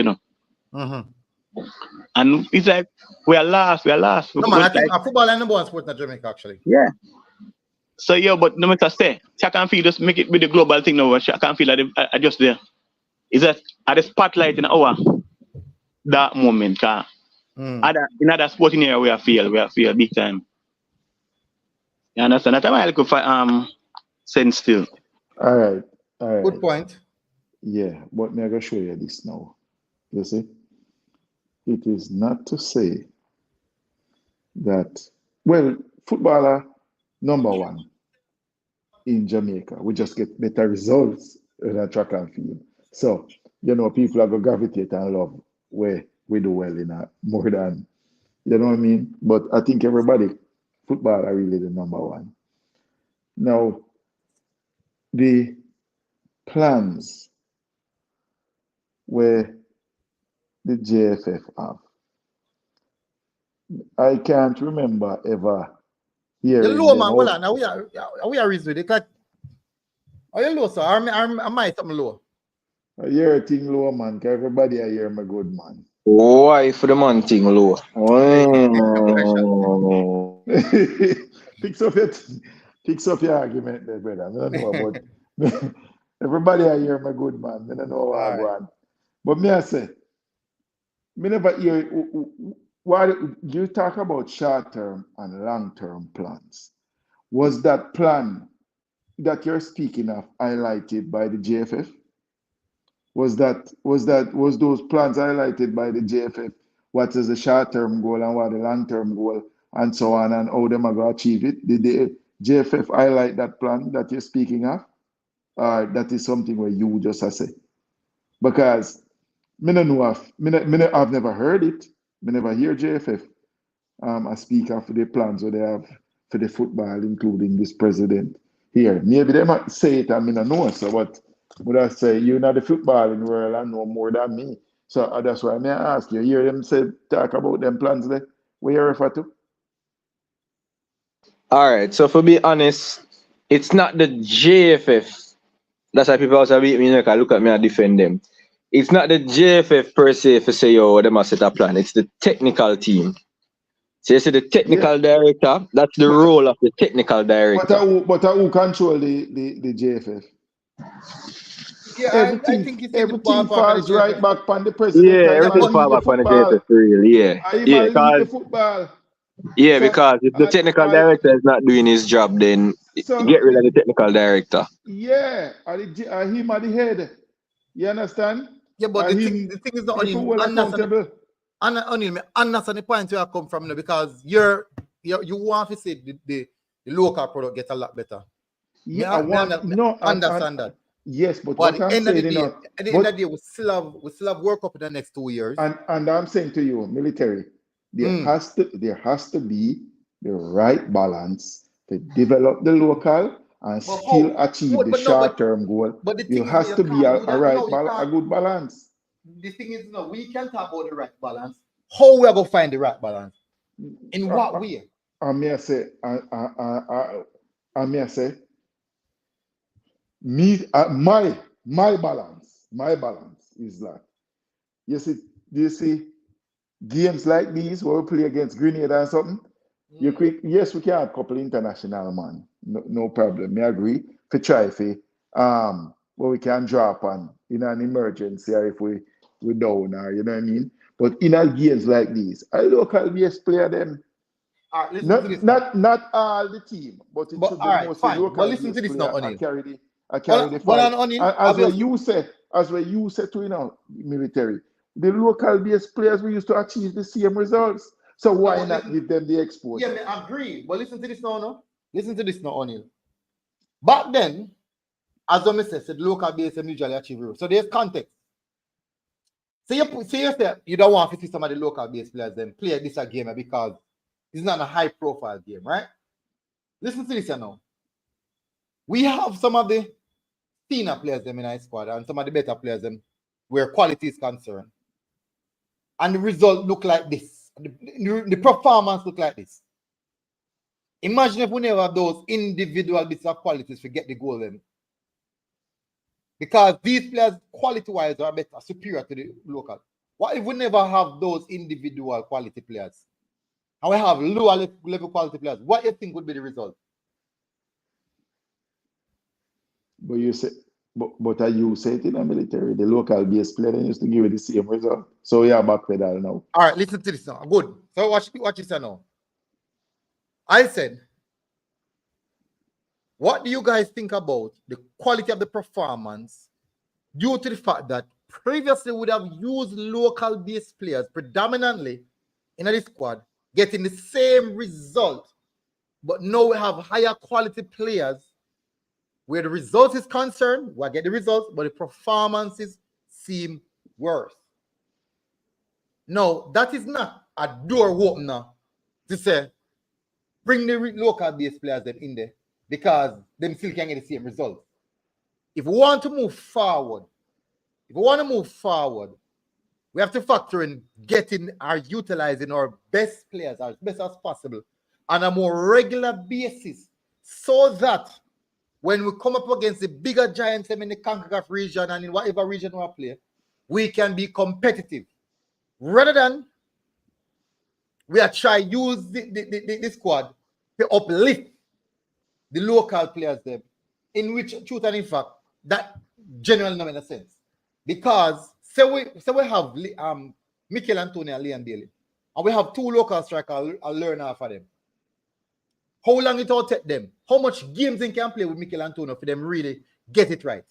[SPEAKER 3] And it's like we are last.
[SPEAKER 1] No man, I think football is number 1 sport in Jamaica actually.
[SPEAKER 3] Yeah. So yeah, but no matter say, track and field just make it with the global thing now. Track and field are just there. Is that at the spotlight in our that moment? In other sporting area we are feel big time. You understand? That's why I look for sense still.
[SPEAKER 6] All right.
[SPEAKER 1] Good point.
[SPEAKER 6] Yeah, but me I gonna show you this now. You see, it is not to say that footballer number 1 in Jamaica, we just get better results in a track and field. So people are gonna gravitate and love where we do well in a more than, you know what I mean? But I think everybody, football are really the number one. Now, the plans where the JFF have, I can't remember ever
[SPEAKER 1] The
[SPEAKER 6] hearing
[SPEAKER 1] low
[SPEAKER 6] them
[SPEAKER 1] man, hold
[SPEAKER 6] out.
[SPEAKER 1] on. Now we are reason with it. Like, are you low, sir? I might something low.
[SPEAKER 6] I hear a thing low, man. 'Cause everybody I hear my good man.
[SPEAKER 2] Why for the man thing low?
[SPEAKER 6] fix up your fix up your argument there, brother. I don't know about everybody I hear my good man. I don't know what I
[SPEAKER 1] All
[SPEAKER 6] go
[SPEAKER 1] right.
[SPEAKER 6] on. But me I say, me never hear what you talk about short term and long term plans. Was that plan that you're speaking of highlighted by the JFF? Was those plans highlighted by the JFF? What is the short term goal and what the long term goal and so on, and how them are going to achieve it? Did the JFF highlight that plan that you're speaking of? Or that is something where you just say? Because me no know of, I've never heard it. Me never hear JFF I speak of the plans that they have for the football, including this president here. Maybe they might say it and me no know. So what would I say? You know the footballing world and know more than me. So that's why I ask you. Hear them say talk about them plans there. Where you refer to?
[SPEAKER 2] All right. So for be honest, it's not the JFF. That's why people also beat me. Like, I look at me and defend them. It's not the JFF per se for say yo they must set a plan. It's the technical team. So you see the
[SPEAKER 6] Yeah,
[SPEAKER 2] technical director. That's the
[SPEAKER 6] but
[SPEAKER 2] role of the technical director.
[SPEAKER 6] who control the JFF?
[SPEAKER 1] Yeah, I
[SPEAKER 6] Everything
[SPEAKER 1] think it's in the
[SPEAKER 6] everything
[SPEAKER 1] ballpark of the
[SPEAKER 6] falls right
[SPEAKER 1] JFF.
[SPEAKER 6] back on the president.
[SPEAKER 2] Yeah,
[SPEAKER 6] I
[SPEAKER 1] Yeah,
[SPEAKER 6] am a
[SPEAKER 2] everything
[SPEAKER 1] but
[SPEAKER 2] fall
[SPEAKER 6] lead the
[SPEAKER 2] back on the JFF
[SPEAKER 6] football.
[SPEAKER 2] for real. Yeah,
[SPEAKER 6] I am a
[SPEAKER 2] yeah.
[SPEAKER 6] lead the
[SPEAKER 2] Cause
[SPEAKER 6] football.
[SPEAKER 2] yeah,
[SPEAKER 6] So
[SPEAKER 2] because if the technical
[SPEAKER 6] I
[SPEAKER 2] director is not doing his job, then
[SPEAKER 6] so
[SPEAKER 2] get rid of the technical director.
[SPEAKER 6] yeah, him at the head. You understand?
[SPEAKER 1] yeah, but
[SPEAKER 6] Him
[SPEAKER 1] the thing is not
[SPEAKER 6] if
[SPEAKER 1] only
[SPEAKER 6] who well
[SPEAKER 1] understand
[SPEAKER 6] accountable.
[SPEAKER 1] me understand the point where I come from now, because you want to say the local product get a lot better. Me,
[SPEAKER 6] Yeah, I
[SPEAKER 1] me
[SPEAKER 6] want no
[SPEAKER 1] understand that.
[SPEAKER 6] yes, but
[SPEAKER 1] But
[SPEAKER 6] what
[SPEAKER 1] at the
[SPEAKER 6] I'm
[SPEAKER 1] end of the
[SPEAKER 6] saying,
[SPEAKER 1] day, at the end
[SPEAKER 6] but
[SPEAKER 1] of the day, we still have work up in the next 2 years.
[SPEAKER 6] and I'm saying to you, military,
[SPEAKER 1] Mm.
[SPEAKER 6] there has to be the right balance to develop the local and
[SPEAKER 1] But
[SPEAKER 6] still
[SPEAKER 1] how?
[SPEAKER 6] achieve the
[SPEAKER 1] But no,
[SPEAKER 6] short term goal.
[SPEAKER 1] but the
[SPEAKER 6] There
[SPEAKER 1] thing is,
[SPEAKER 6] has
[SPEAKER 1] you
[SPEAKER 6] to be
[SPEAKER 1] can't do
[SPEAKER 6] a
[SPEAKER 1] that.
[SPEAKER 6] right
[SPEAKER 1] No, you
[SPEAKER 6] a
[SPEAKER 1] can't.
[SPEAKER 6] good balance.
[SPEAKER 1] The thing is, no, we can't talk about the right balance. How we are gonna find the right balance? In
[SPEAKER 6] I,
[SPEAKER 1] what way?
[SPEAKER 6] I may say, I may say, me, my balance is like, you see, do you see games like these where we play against Grenada and something? You quick, yes, we can have a couple international man, no problem. Me agree. For try for where we can drop on in an emergency or if we down or you know what I mean. But in our games like these, I local base player them.
[SPEAKER 1] All right, listen to this now.
[SPEAKER 6] Not all the team, but it
[SPEAKER 1] But
[SPEAKER 6] should be
[SPEAKER 1] all right,
[SPEAKER 6] mostly
[SPEAKER 1] fine. But
[SPEAKER 6] local
[SPEAKER 1] listen to
[SPEAKER 6] based
[SPEAKER 1] this now,
[SPEAKER 6] player.
[SPEAKER 1] O'Neil.
[SPEAKER 6] I carry the
[SPEAKER 1] But
[SPEAKER 6] fight.
[SPEAKER 1] on O'Neil,
[SPEAKER 6] And
[SPEAKER 1] obviously,
[SPEAKER 6] as where you say to military, the local based players we used to achieve the same results. So
[SPEAKER 1] no,
[SPEAKER 6] why
[SPEAKER 1] but
[SPEAKER 6] not
[SPEAKER 1] listen.
[SPEAKER 6] give them the
[SPEAKER 1] Yeah,
[SPEAKER 6] exposure?
[SPEAKER 1] I agree. But listen to this now, no. Listen to this now, O'Neil. Back then, as I said local BSM usually achieve rules. So there's context. Say you don't want to see some of the local base players then play this game because it's not a high profile game, right? Listen to this now. We have some of the senior players them in our squad and some of the better players them where quality is concerned. And the result look like this. The performance look like this. Imagine if we never have those individual bits of qualities to get the goal then. Because these players, quality-wise, are better, superior to the local. What if we never have those individual quality players? And we have lower level quality players. What do you think would be the result?
[SPEAKER 6] But you say but are you say it in the military, the local base player they used to give you the same result. So yeah, backpedal now.
[SPEAKER 1] All right, listen to this now. Good. So watch this now. I said, what do you guys think about the quality of the performance due to the fact that previously we would have used local base players predominantly in this squad, getting the same result, but now we have higher quality players where the result is concerned, we get the results, but the performances seem worse. Now, that is not a door opener to say, bring the local base players them in there because them still can get the same result. If we want to move forward, we have to factor in getting or utilizing our best players as best as possible on a more regular basis so that when we come up against the bigger giants in the Concacaf region and in whatever region we play, we can be competitive. Rather than we are trying to use the squad to uplift the local players there, in which truth and in fact, that generally doesn't make sense. Because say we have Mikel Antonio and Liam Bailey, and we have 2 local strikers I'll learn off of them. How long it will take them? How much games they can play with Mikel Antonio for them really get it right?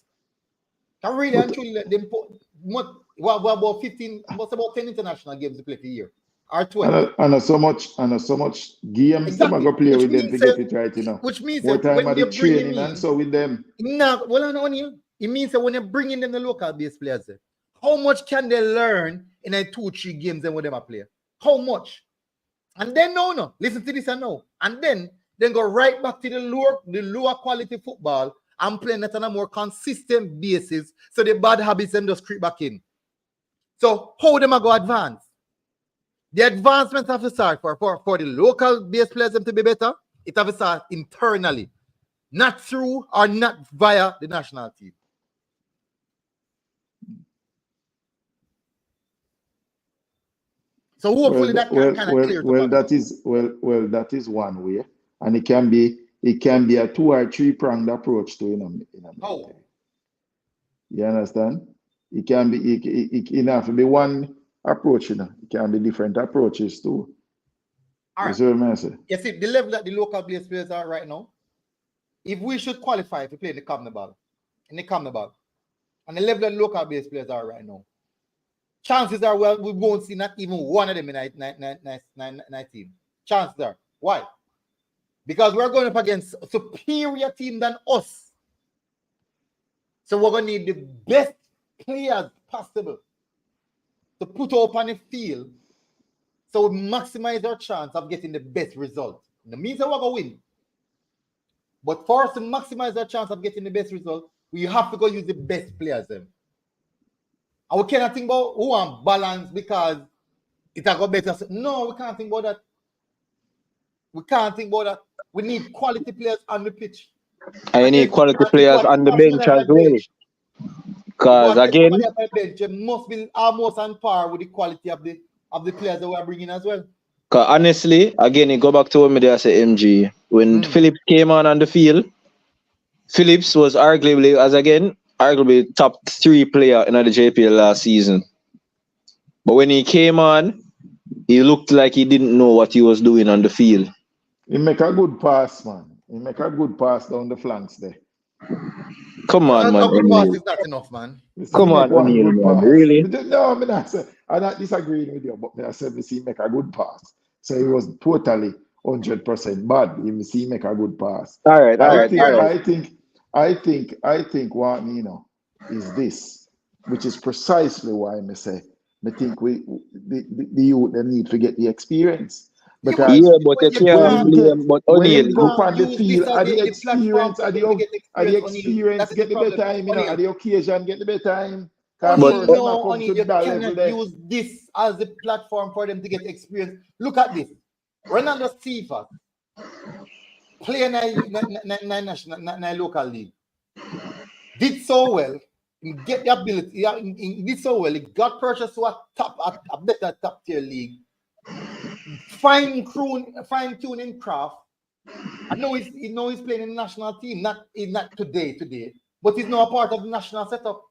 [SPEAKER 1] Can really and truly let them put what about 15, what's about 10 international games to play per year? Or 12.
[SPEAKER 6] And so much games
[SPEAKER 1] Exactly.
[SPEAKER 6] them go play
[SPEAKER 1] Which
[SPEAKER 6] with them to
[SPEAKER 1] means
[SPEAKER 6] get it right, you know.
[SPEAKER 1] Which means
[SPEAKER 6] More
[SPEAKER 1] that
[SPEAKER 6] time
[SPEAKER 1] when
[SPEAKER 6] at
[SPEAKER 1] you
[SPEAKER 6] the
[SPEAKER 1] bring him
[SPEAKER 6] training
[SPEAKER 1] in,
[SPEAKER 6] and so with them.
[SPEAKER 1] no, well, on it means that when you're bringing them the local base players, there, how much can they learn in a 2-3 games than what them play? How much? And then no, listen to this and no, and then go right back to the lower quality football and playing it on a more consistent basis, so the bad habits them just creep back in. So how them go advance? The advancement have to start for the local base players them to be better. It have to start internally, not through or not via the national team. So hopefully that can kind of clear
[SPEAKER 6] well that is one way, and it can be a 2 or 3 pronged approach to
[SPEAKER 1] How?
[SPEAKER 6] You understand? It can be it have to be one approach, you know. It can be different approaches too.
[SPEAKER 1] All
[SPEAKER 6] You
[SPEAKER 1] right.
[SPEAKER 6] see what I'm saying?
[SPEAKER 1] You see, the level that the local base players are right now, if we should qualify to play in the Carnival, and the level that the local base players are right now, chances are, well, we won't see not even one of them in 19. Chances are. Why? Because we're going up against a superior team than us. So we're going to need the best players possible to put up on the field so we maximize our chance of getting the best result. It means that we're going to win. But for us to maximize our chance of getting the best result, we have to go use the best players then. And we cannot think about who want balance because it will go better. No, we can't think about that. We need quality players on the pitch.
[SPEAKER 2] And you need quality players on the bench as well. Because again,
[SPEAKER 1] somebody on the bench must be almost on par with the quality of the players that we are bringing as well.
[SPEAKER 2] Because honestly, again, you go back to what I say, MG. When Phillips came on the field, Phillips was arguably top 3 player in the JPL last season. But when he came on, he looked like he didn't know what he was doing on the field.
[SPEAKER 6] He make a good pass, man. He make a good pass down the flanks there.
[SPEAKER 2] Come on, man.
[SPEAKER 1] A good pass is not enough, man.
[SPEAKER 2] Come on, O'Neal, man. Really?
[SPEAKER 6] No, I'm not disagreeing with you, but I said he make a good pass. So he was totally 100% bad. He see make a good pass.
[SPEAKER 2] All right.
[SPEAKER 6] I think what is this, which is precisely why I say I think the youth they need to get the experience. Because
[SPEAKER 2] but you can't blame. But O'Neal,
[SPEAKER 6] go on the field, at the experience, at the experience, get the better time, at the occasion, get the better time.
[SPEAKER 1] But you cannot use this as the platform for them to get experience. Look at this. Ronaldo Stevens playing in a local league. Did so well. He get the ability. He did so well. He got purchased to a better top tier league. Fine-tuning craft. I know he's playing in the national team, not today, but he's now a part of the national setup.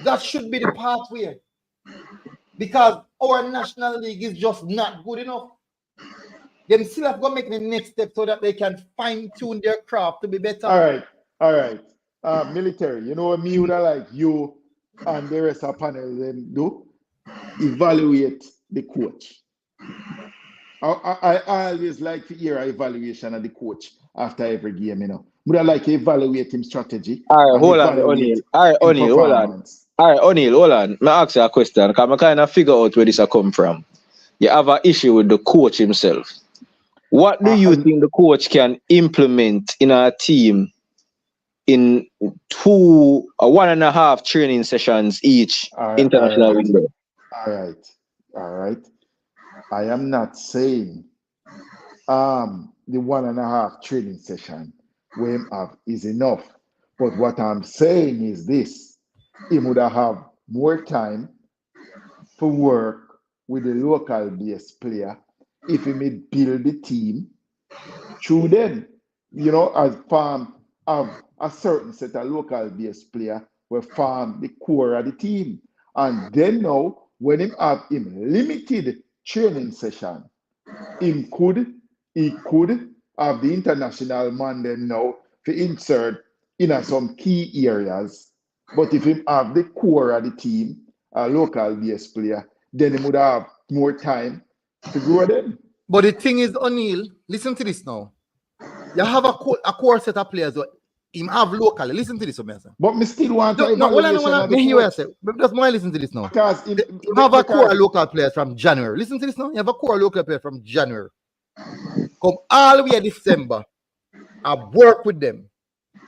[SPEAKER 1] That should be the pathway. Because our national league is just not good enough. They still have to make the next step so that they can fine-tune their craft to be better.
[SPEAKER 6] All right. Military, what me would like you and the rest of the panel then do? Evaluate the coach. I always like to hear an evaluation of the coach after every game, Would I like to evaluate him strategy?
[SPEAKER 2] All right, hold on, O'Neal. Hold on. All right, O'Neal, hold on. Me ask you a question, because I kind of figure out where this a come from. You have an issue with the coach himself. What do you think the coach can implement in a team in 1.5 training sessions each international window?
[SPEAKER 6] All right. I am not saying the 1.5 training session we have is enough. But what I'm saying is this: he would have more time to work with the local base player if he may build the team through them. As farm have a certain set of local base player will farm the core of the team. And then now, when him have him limited training session, he could have the international man then now to insert in some key areas. But if him have the core of the team, a local base player, then he would have more time to grow them.
[SPEAKER 1] But the thing is, O'Neal, listen to this now. You have a core set of players that him have locally. Listen to this, Omesa.
[SPEAKER 6] But me still want to
[SPEAKER 1] No, hold on. Me hear what I say. Just more listen to this now.
[SPEAKER 6] Because
[SPEAKER 1] you have a core local players from January. Listen to this now. You have a core local player from January. Come all the way December. I work with them.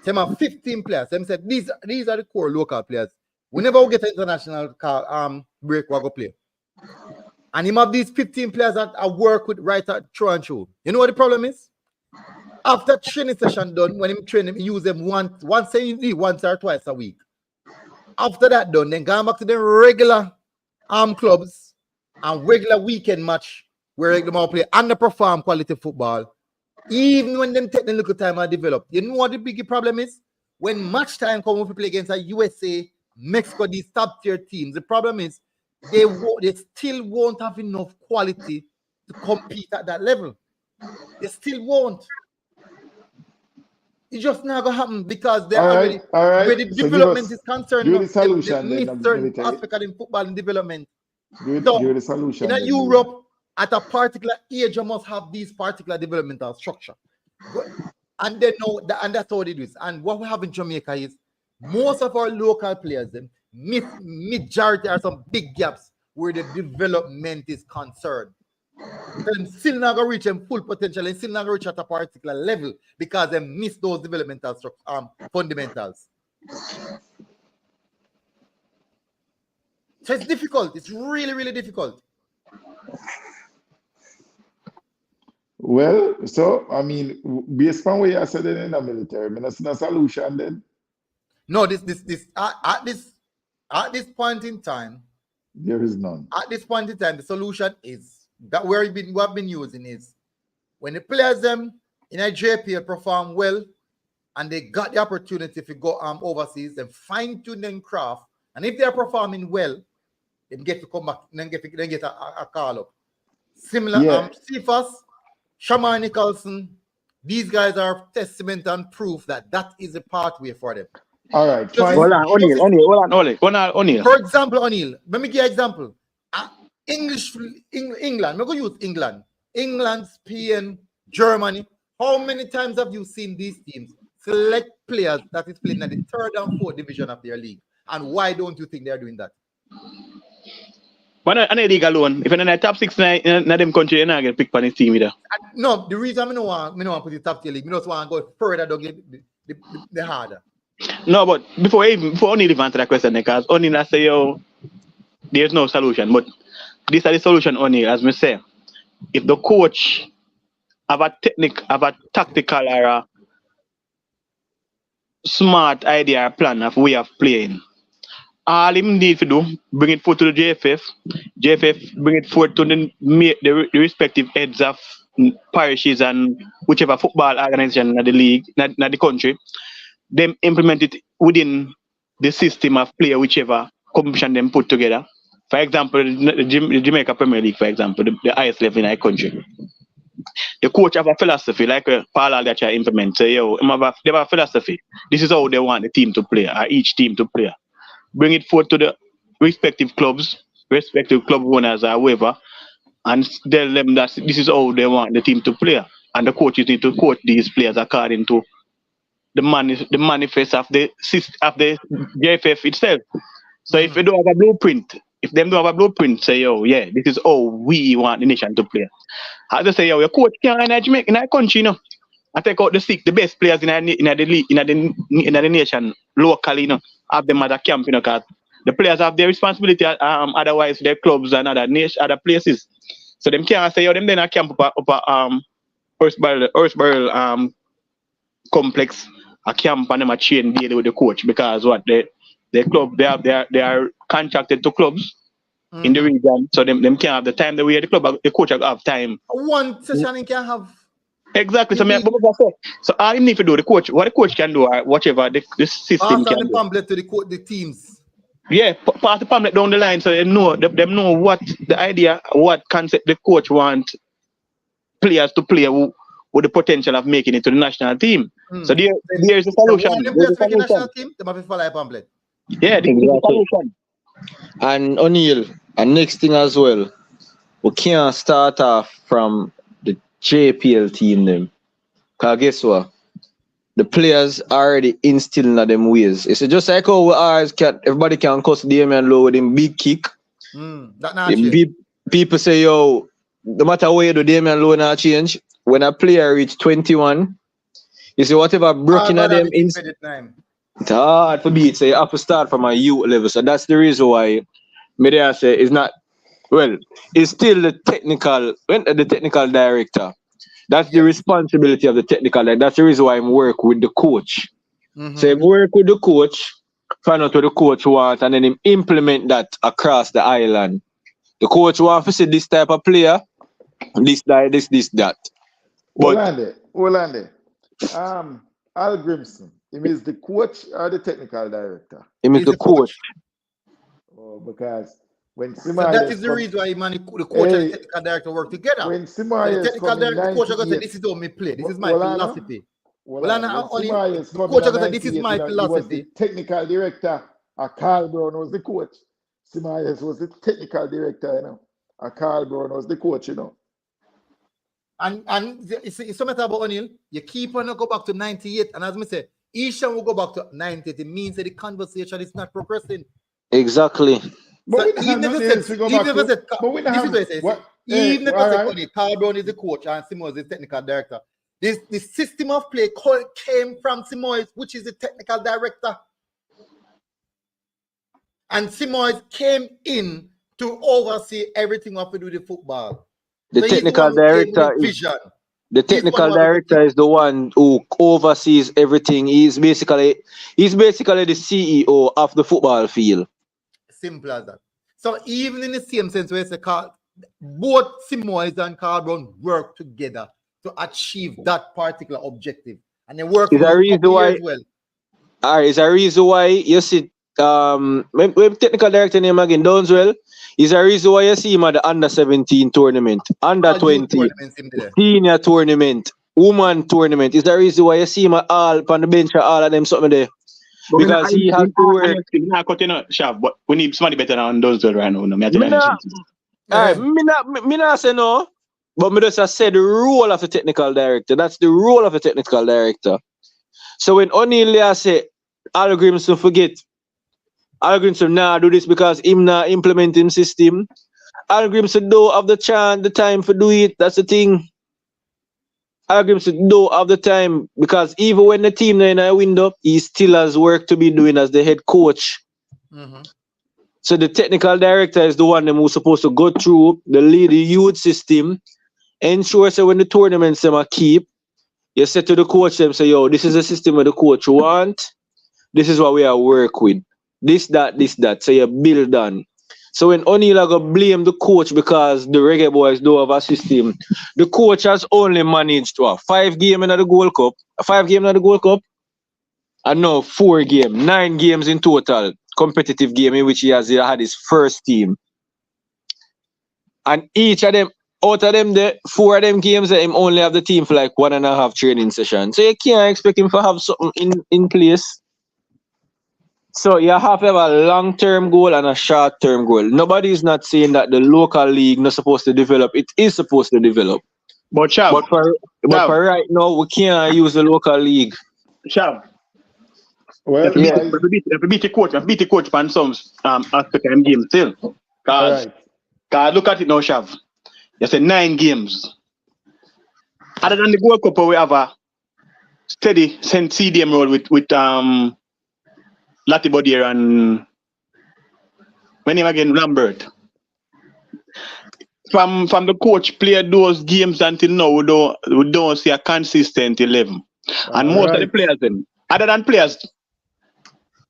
[SPEAKER 1] Them have 15 players. Them said these are the core local players. Whenever we get an international break, we go play. And him have these 15 players that I work with right through and through. You know what the problem is? After training session done, when him train him, he use them once or twice a week. After that done, then go back to the regular clubs and regular weekend match where they play underperform quality football. Even when them take the little time and develop. You know what the big problem is? When match time comes to play against a USA, Mexico, these top tier teams, the problem is they still won't have enough quality to compete at that level. They still won't. It's just not gonna happen because they're already where the development is concerned.
[SPEAKER 6] Give the solution
[SPEAKER 1] they
[SPEAKER 6] then.
[SPEAKER 1] certain aspect of football and development.
[SPEAKER 6] Give the solution.
[SPEAKER 1] In Europe, at a particular age, you must have these particular developmental structure. And they know that, and that's how it is. And what we have in Jamaica is most of our local players, majority are some big gaps where the development is concerned. Them still not gonna reach them full potential and still not gonna reach at a particular level because they miss those developmental fundamentals. So it's difficult. It's really, really difficult.
[SPEAKER 6] Well, so I mean, based on what you said in the military, I mean, that's not a solution then.
[SPEAKER 1] No, at this point in time,
[SPEAKER 6] there is none.
[SPEAKER 1] At this point in time, the solution is that we've been using is when the players them in a JPL perform well and they got the opportunity to go overseas and fine-tune them craft, and if they're performing well, they get to come back, then get a call up. Similar, Cephas, Shamar Nicholson, these guys are testament and proof that is a pathway for them.
[SPEAKER 6] All right,
[SPEAKER 2] hold on, O'Neal.
[SPEAKER 1] For example, O'Neal, let me give you an example. England, I'm going to use England, Spain, Germany. How many times have you seen these teams select players that is playing in the 3rd and 4th division of their league? And why don't you think they're doing that?
[SPEAKER 3] But in the league alone, if you're in the top 6 in them country, you're not going to pick on this team either.
[SPEAKER 1] No, the reason I don't want to put the top tier league, I just want to go further down the harder.
[SPEAKER 3] No, but before O'Neal even answer that question, because O'Neal say, there's no solution. But this is the solution, O'Neal, as me say. If the coach have a tactical or a smart idea or plan of way of playing, all him need to do, bring it forward to the JFF bring it forward to the respective heads of parishes and whichever football organization in the league, in the country, them implement it within the system of play, whichever competition them put together. For example, the Jamaica Premier League, for example, the highest level in our country. The coach have a philosophy, like Paul Aldacha implement. Say, they have a philosophy. This is how they want the team to play, or each team to play. Bring it forward to the respective clubs, respective club owners, or whoever, and tell them that this is how they want the team to play. And the coaches need to coach these players according to the manifest of the JFF itself. So if you don't have a blueprint, if them don't have a blueprint, say, yo, yeah, this is how we want the nation to play. I just say, yo, your coach can't in Jamaica, in our country, you know. I take out the best players in the league, in the nation locally, you know, have them at a camp, you know, because the players have their responsibility, otherwise their clubs and other places. So them can't say, yo, them then a camp up Earth Barrel complex, a camp and them a train daily with the coach because what the club they are contracted to clubs in the region, so them can't have the time the way the coach have time.
[SPEAKER 1] One session he can have.
[SPEAKER 3] Exactly. So all you need to do, what the coach can do, or whatever the system can do.
[SPEAKER 1] Pamphlet to the teams.
[SPEAKER 3] Yeah, pass the pamphlet down the line so them know what the idea, what concept the coach want players to play with the potential of making it to the national team. So there's a solution.
[SPEAKER 1] There's a national team, they must follow a pamphlet.
[SPEAKER 3] Yeah, there's a solution.
[SPEAKER 7] And O'Neal, and next thing as well, we can't start off from the JPL team them. Because guess what? The players already instilling in them ways. It's just like how we ours everybody can cuss Damian Lowe with him big kick.
[SPEAKER 1] That not change.
[SPEAKER 7] People say, yo, no matter where you do, Damian Lowe not change. When a player reach 21, you see whatever broken at them it's hard for beat. So you have to start from a youth level. So that's the reason why media say it's not it's still the technical director. That's the responsibility of the technical director. That's the reason why I work with the coach. So I work with the coach, find out what the coach wants, and then him implement that across the island. The coach wants to see this type of player, this, that. But
[SPEAKER 6] Orlando. Al Grimson, him is the coach or the technical director?
[SPEAKER 7] Him is the coach.
[SPEAKER 6] Oh, because when
[SPEAKER 1] so that is the reason why the coach and the technical director work together.
[SPEAKER 6] When Simarius
[SPEAKER 1] the technical director, the coach is say, this is how me play. This is my philosophy. The coach is say, this is my philosophy.
[SPEAKER 6] The technical director, Carl Brown was the coach. Simarius was the technical director, you know. Carl Brown was the coach, you know.
[SPEAKER 1] And it's so matter about O'Neal. You keep on go back to 98, and as I say, each time we go back to 98, it means that the conversation is not progressing.
[SPEAKER 7] Exactly.
[SPEAKER 6] But
[SPEAKER 1] so even if Carl Brown is the coach and Simoes is the technical director, the system of play came from Simoes, which is the technical director. And Simoes came in to oversee everything what we do with the football.
[SPEAKER 7] The technical director is the one who oversees everything. He's basically the CEO of the football field.
[SPEAKER 1] Simple as that. So even in the same sense where it's both Simoes and Carl Brown work together to achieve that particular objective. And they work
[SPEAKER 7] is a reason why
[SPEAKER 1] as well.
[SPEAKER 7] Is a reason why you see when technical director name again Downswell. Is a reason why you see him at the under 17 tournament, under 20, senior tournament, woman tournament. Is the reason why you see him all on the bench or all of them something there. Because he has to work.
[SPEAKER 3] But we need somebody better than Downswell right now.
[SPEAKER 7] Me not say no, but me just said the role of the technical director. That's the role of a technical director. So when O'Neal say, Al Grimson forget. Al Grimson do this because him not implementing system. Al Grimson do have the time for do it. That's the thing. Al Grimson do have the time because even when the team in a window, he still has work to be doing as the head coach. So the technical director is the one who's supposed to go through the youth system, ensure so when the tournaments them are keep, you say to the coach them say, yo, this is the system that the coach want. This is what we are work with. This, that. So you build on. So when O'Neal go blame the coach because the Reggae Boyz don't have a system, the coach has only managed 5 games in the Gold Cup, 5 games in the Gold Cup, and now 4 games, 9 games in total, competitive game in which he had his first team. And each of them, out of them, 4 of them games, him only have the team for like 1.5 training sessions. So you can't expect him to have something in place. So you have to have a long-term goal and a short-term goal. Nobody is not saying that the local league not supposed to develop. It is supposed to develop.
[SPEAKER 3] But
[SPEAKER 7] for right now, we can't use the local league.
[SPEAKER 3] Shab,
[SPEAKER 6] Well,
[SPEAKER 3] If you beat the coach on some aspect of game still. Because look at it now, Shav. You say 9 games. Other than the World Cup, we have a steady CDM role with Lati Bodier and when him again Lambert. From the coach played those games until now, we don't see a consistent 11. And most of the players then, other than players,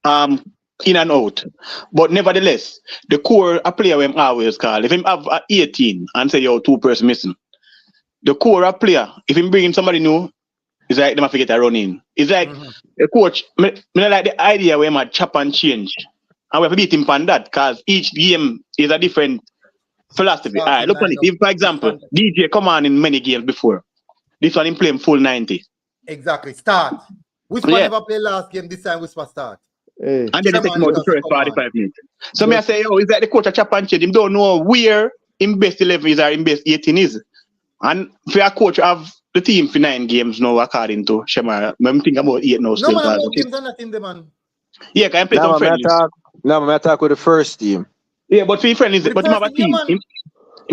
[SPEAKER 3] in and out. But nevertheless, the core a player we always call. If him have 18 and say yo 2 person missing, the core a player, if him bring in somebody new, it's like them have to get a run in. It's like the coach, me like the idea where I chop and change. And we have to beat him on that because each game is a different philosophy. Alright, look on it. If, for example, DJ come on in many games before. This one him play him full 90.
[SPEAKER 1] Exactly. Start. Which one never play last game, this time Whisper start.
[SPEAKER 3] And then they take him out the first 45 minutes. So me I say, is that the coach a chop and change? Him don't know where him best 11 is or him best 18 is. And for a coach have the team for 9 games now according to Shemar. I'm thinking about 8 now still.
[SPEAKER 1] No man, no games are not in the man.
[SPEAKER 3] Yeah, can I play some friendlies?
[SPEAKER 7] No, I'm attack with the first team.
[SPEAKER 3] Yeah, but for friendlies, but him have a team. Him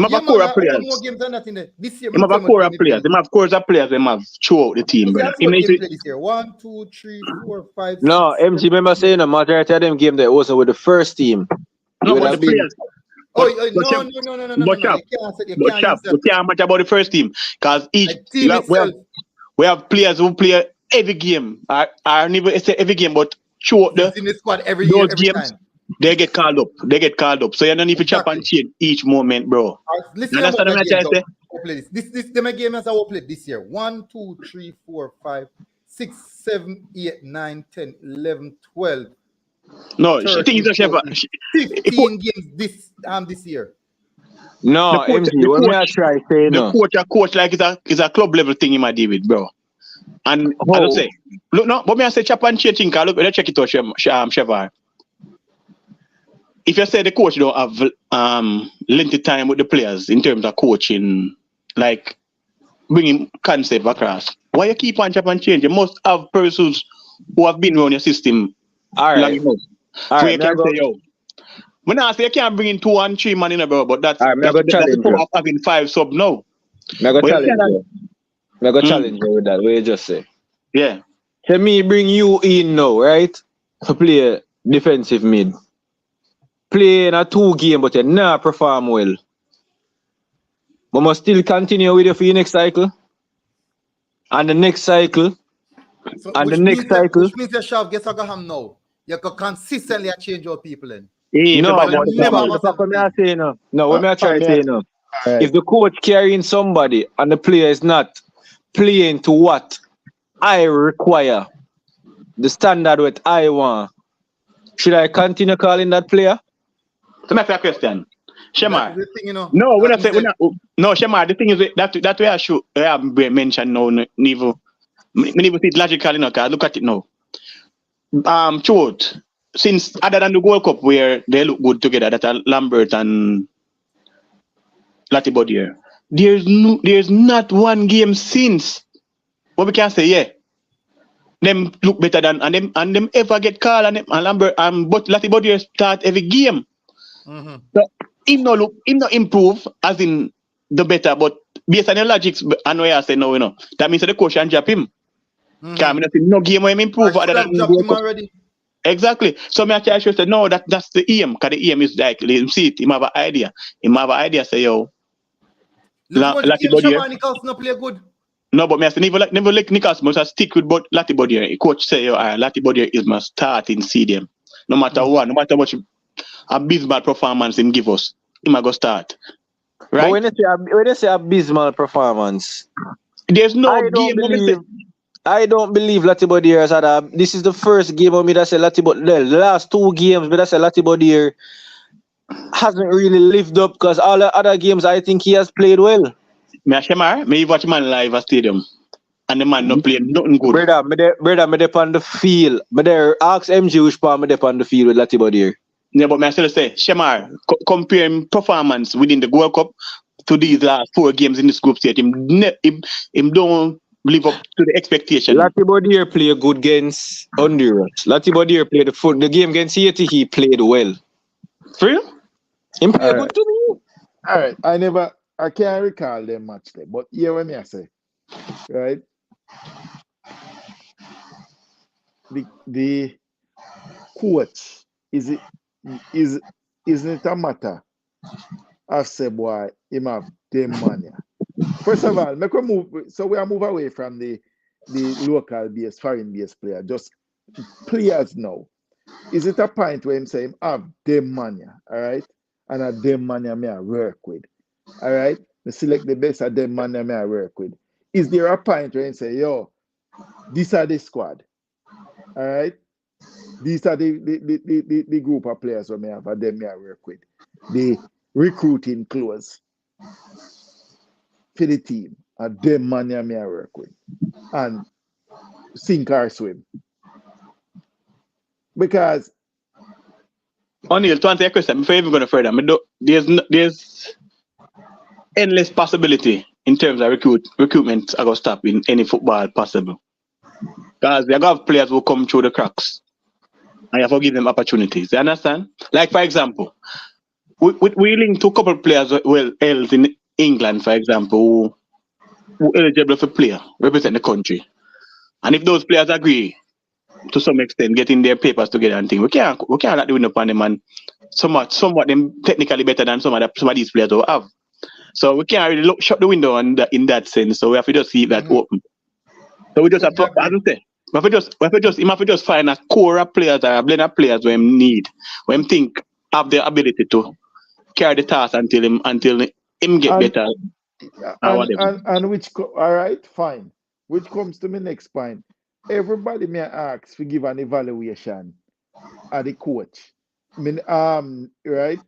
[SPEAKER 3] have a core of players. Him have a core of players. Him have cores of players. Him have throughout the team, brother.
[SPEAKER 1] This year. 1, 2, 3, 4, 5.
[SPEAKER 7] No,
[SPEAKER 1] 6,
[SPEAKER 7] MG remember saying the majority of them game that wasn't with the first team.
[SPEAKER 3] No, but the players.
[SPEAKER 1] No.
[SPEAKER 3] But you can't match about the first team because each
[SPEAKER 1] team
[SPEAKER 3] we have players who play every game. I never say every game, but throughout
[SPEAKER 1] in the squad every year, every
[SPEAKER 3] games.
[SPEAKER 1] time.
[SPEAKER 3] They get called up. So you don't need to chop and change each moment, bro.
[SPEAKER 1] Listen to what I say. This the game as I will play this year. 1, 2, 3, 4, 5, 6, 7, 8, 9, 10, 11, 12.
[SPEAKER 3] No, 13, she thinks it's
[SPEAKER 1] 15 games this year.
[SPEAKER 7] No, MG, what I try saying
[SPEAKER 3] the coach like it's a club level thing in my deal with, bro. And I don't say, look, no, but me I say chop and change. Look, let's check it out, Shevar. If you say the coach don't have lengthy time with the players in terms of coaching, like bringing concept across, why you keep on chop and change? You must have persons who have been around your system long enough. So you can say, yo, when I say you can't bring in 2 and 3 man in a bro, but that's the power of having 5 sub now.
[SPEAKER 7] I go challenge you with that. What you just say?
[SPEAKER 3] Yeah.
[SPEAKER 7] Can me bring you in now, right? To play defensive mid. Play in a 2 game, but you not perform well. But must still continue with you for your next cycle. And the next cycle.
[SPEAKER 1] So,
[SPEAKER 7] and the next cycle.
[SPEAKER 1] Which means you shall get a now. You can consistently change your people in.
[SPEAKER 7] No, but what me I say now. No, what me I try to say now. If the coach carrying somebody and the player is not playing to what I require, the standard what I want, should I continue calling that player?
[SPEAKER 3] So that's a question. Shemar.
[SPEAKER 1] Thing, you know,
[SPEAKER 3] no, we're not saying no, Shemar, the thing is that way I have mentioned now, Nevo. Me see it logically now, because look at it now. Truth, since other than the World Cup where they look good together, that are Lambert and Lati Bodier, there's not one game since what we can say, yeah. Them look better than and them ever get called and Lambert but Lati Bodier start every game.
[SPEAKER 1] Mm-hmm.
[SPEAKER 3] So him no improve as in the better, but based on the logics and where I say no, that means the coach can drop him. Because no game where him improve other than him
[SPEAKER 1] already.
[SPEAKER 3] Exactly. So me I should say no, that's the aim. Because the aim is like see it, him have an idea. Say yo.
[SPEAKER 1] Lati Bodier no play good.
[SPEAKER 3] No, but me I say never like Nicholas must stick with but Lati Bodier. Coach say yo, Lati Bodier is my starting CDM. No matter what, no matter what abysmal performance him give us, he might go start. Right?
[SPEAKER 7] But when you say abysmal performance,
[SPEAKER 3] there's no game.
[SPEAKER 7] I don't believe Lati Bodier has had this is the first game of me that say Lati Bodier. The last 2 games, me that say Lati Bodier hasn't really lived up because all the other games I think he has played well.
[SPEAKER 3] Me watch man live at stadium. And the man not playing nothing good.
[SPEAKER 7] Brother, me dep on the field. Me there ask MG which part me dep on the field with Lati Bodier.
[SPEAKER 3] Yeah, but I still say, Shemar, compare performance within the World Cup to these last 4 games in this group stage. Him don't live up to the expectation.
[SPEAKER 7] Lati Bodier play good against Honduras. Lati Bodier played the game against Haiti. He played well.
[SPEAKER 3] For real?
[SPEAKER 7] He played
[SPEAKER 6] All
[SPEAKER 7] good
[SPEAKER 6] right.
[SPEAKER 7] to me.
[SPEAKER 6] All right. I can't recall them match there, but here when I say, right? The coach isn't it a matter of say boy him have them money. First of all, make we move. So we are move away from the local base, foreign base player, just players now. Is it a point where him say him have them money, all right? And a them money me I work with, all right? Me select the best of them money me I work with. Is there a point where him say, yo, these are the squad, all right? These are the group of players where me have a them me I work with. The recruiting close for the team, a them money me I work with, and sink or swim. Because
[SPEAKER 3] O'Neal, to answer your question, before you even go further, there's endless possibility in terms of recruitment I got stop in any football possible. Because we have players who come through the cracks. And you have to give them opportunities. You understand? Like for example, we link to a couple of players else in England, for example, who eligible for play, represent the country. And if those players agree to some extent, getting their papers together and things, we can't let the window upon them and somewhat them technically better than some of these players will have. So we can't really shut the window in that sense. So we have to just keep that open. So we just have to, as I say, we have to just find a core of players or a blend of players where him need, where him think have the ability to carry the task until him get better or whatever.
[SPEAKER 6] And all right, fine. Which comes to my next point. Everybody may ask to give an evaluation at the coach. Right?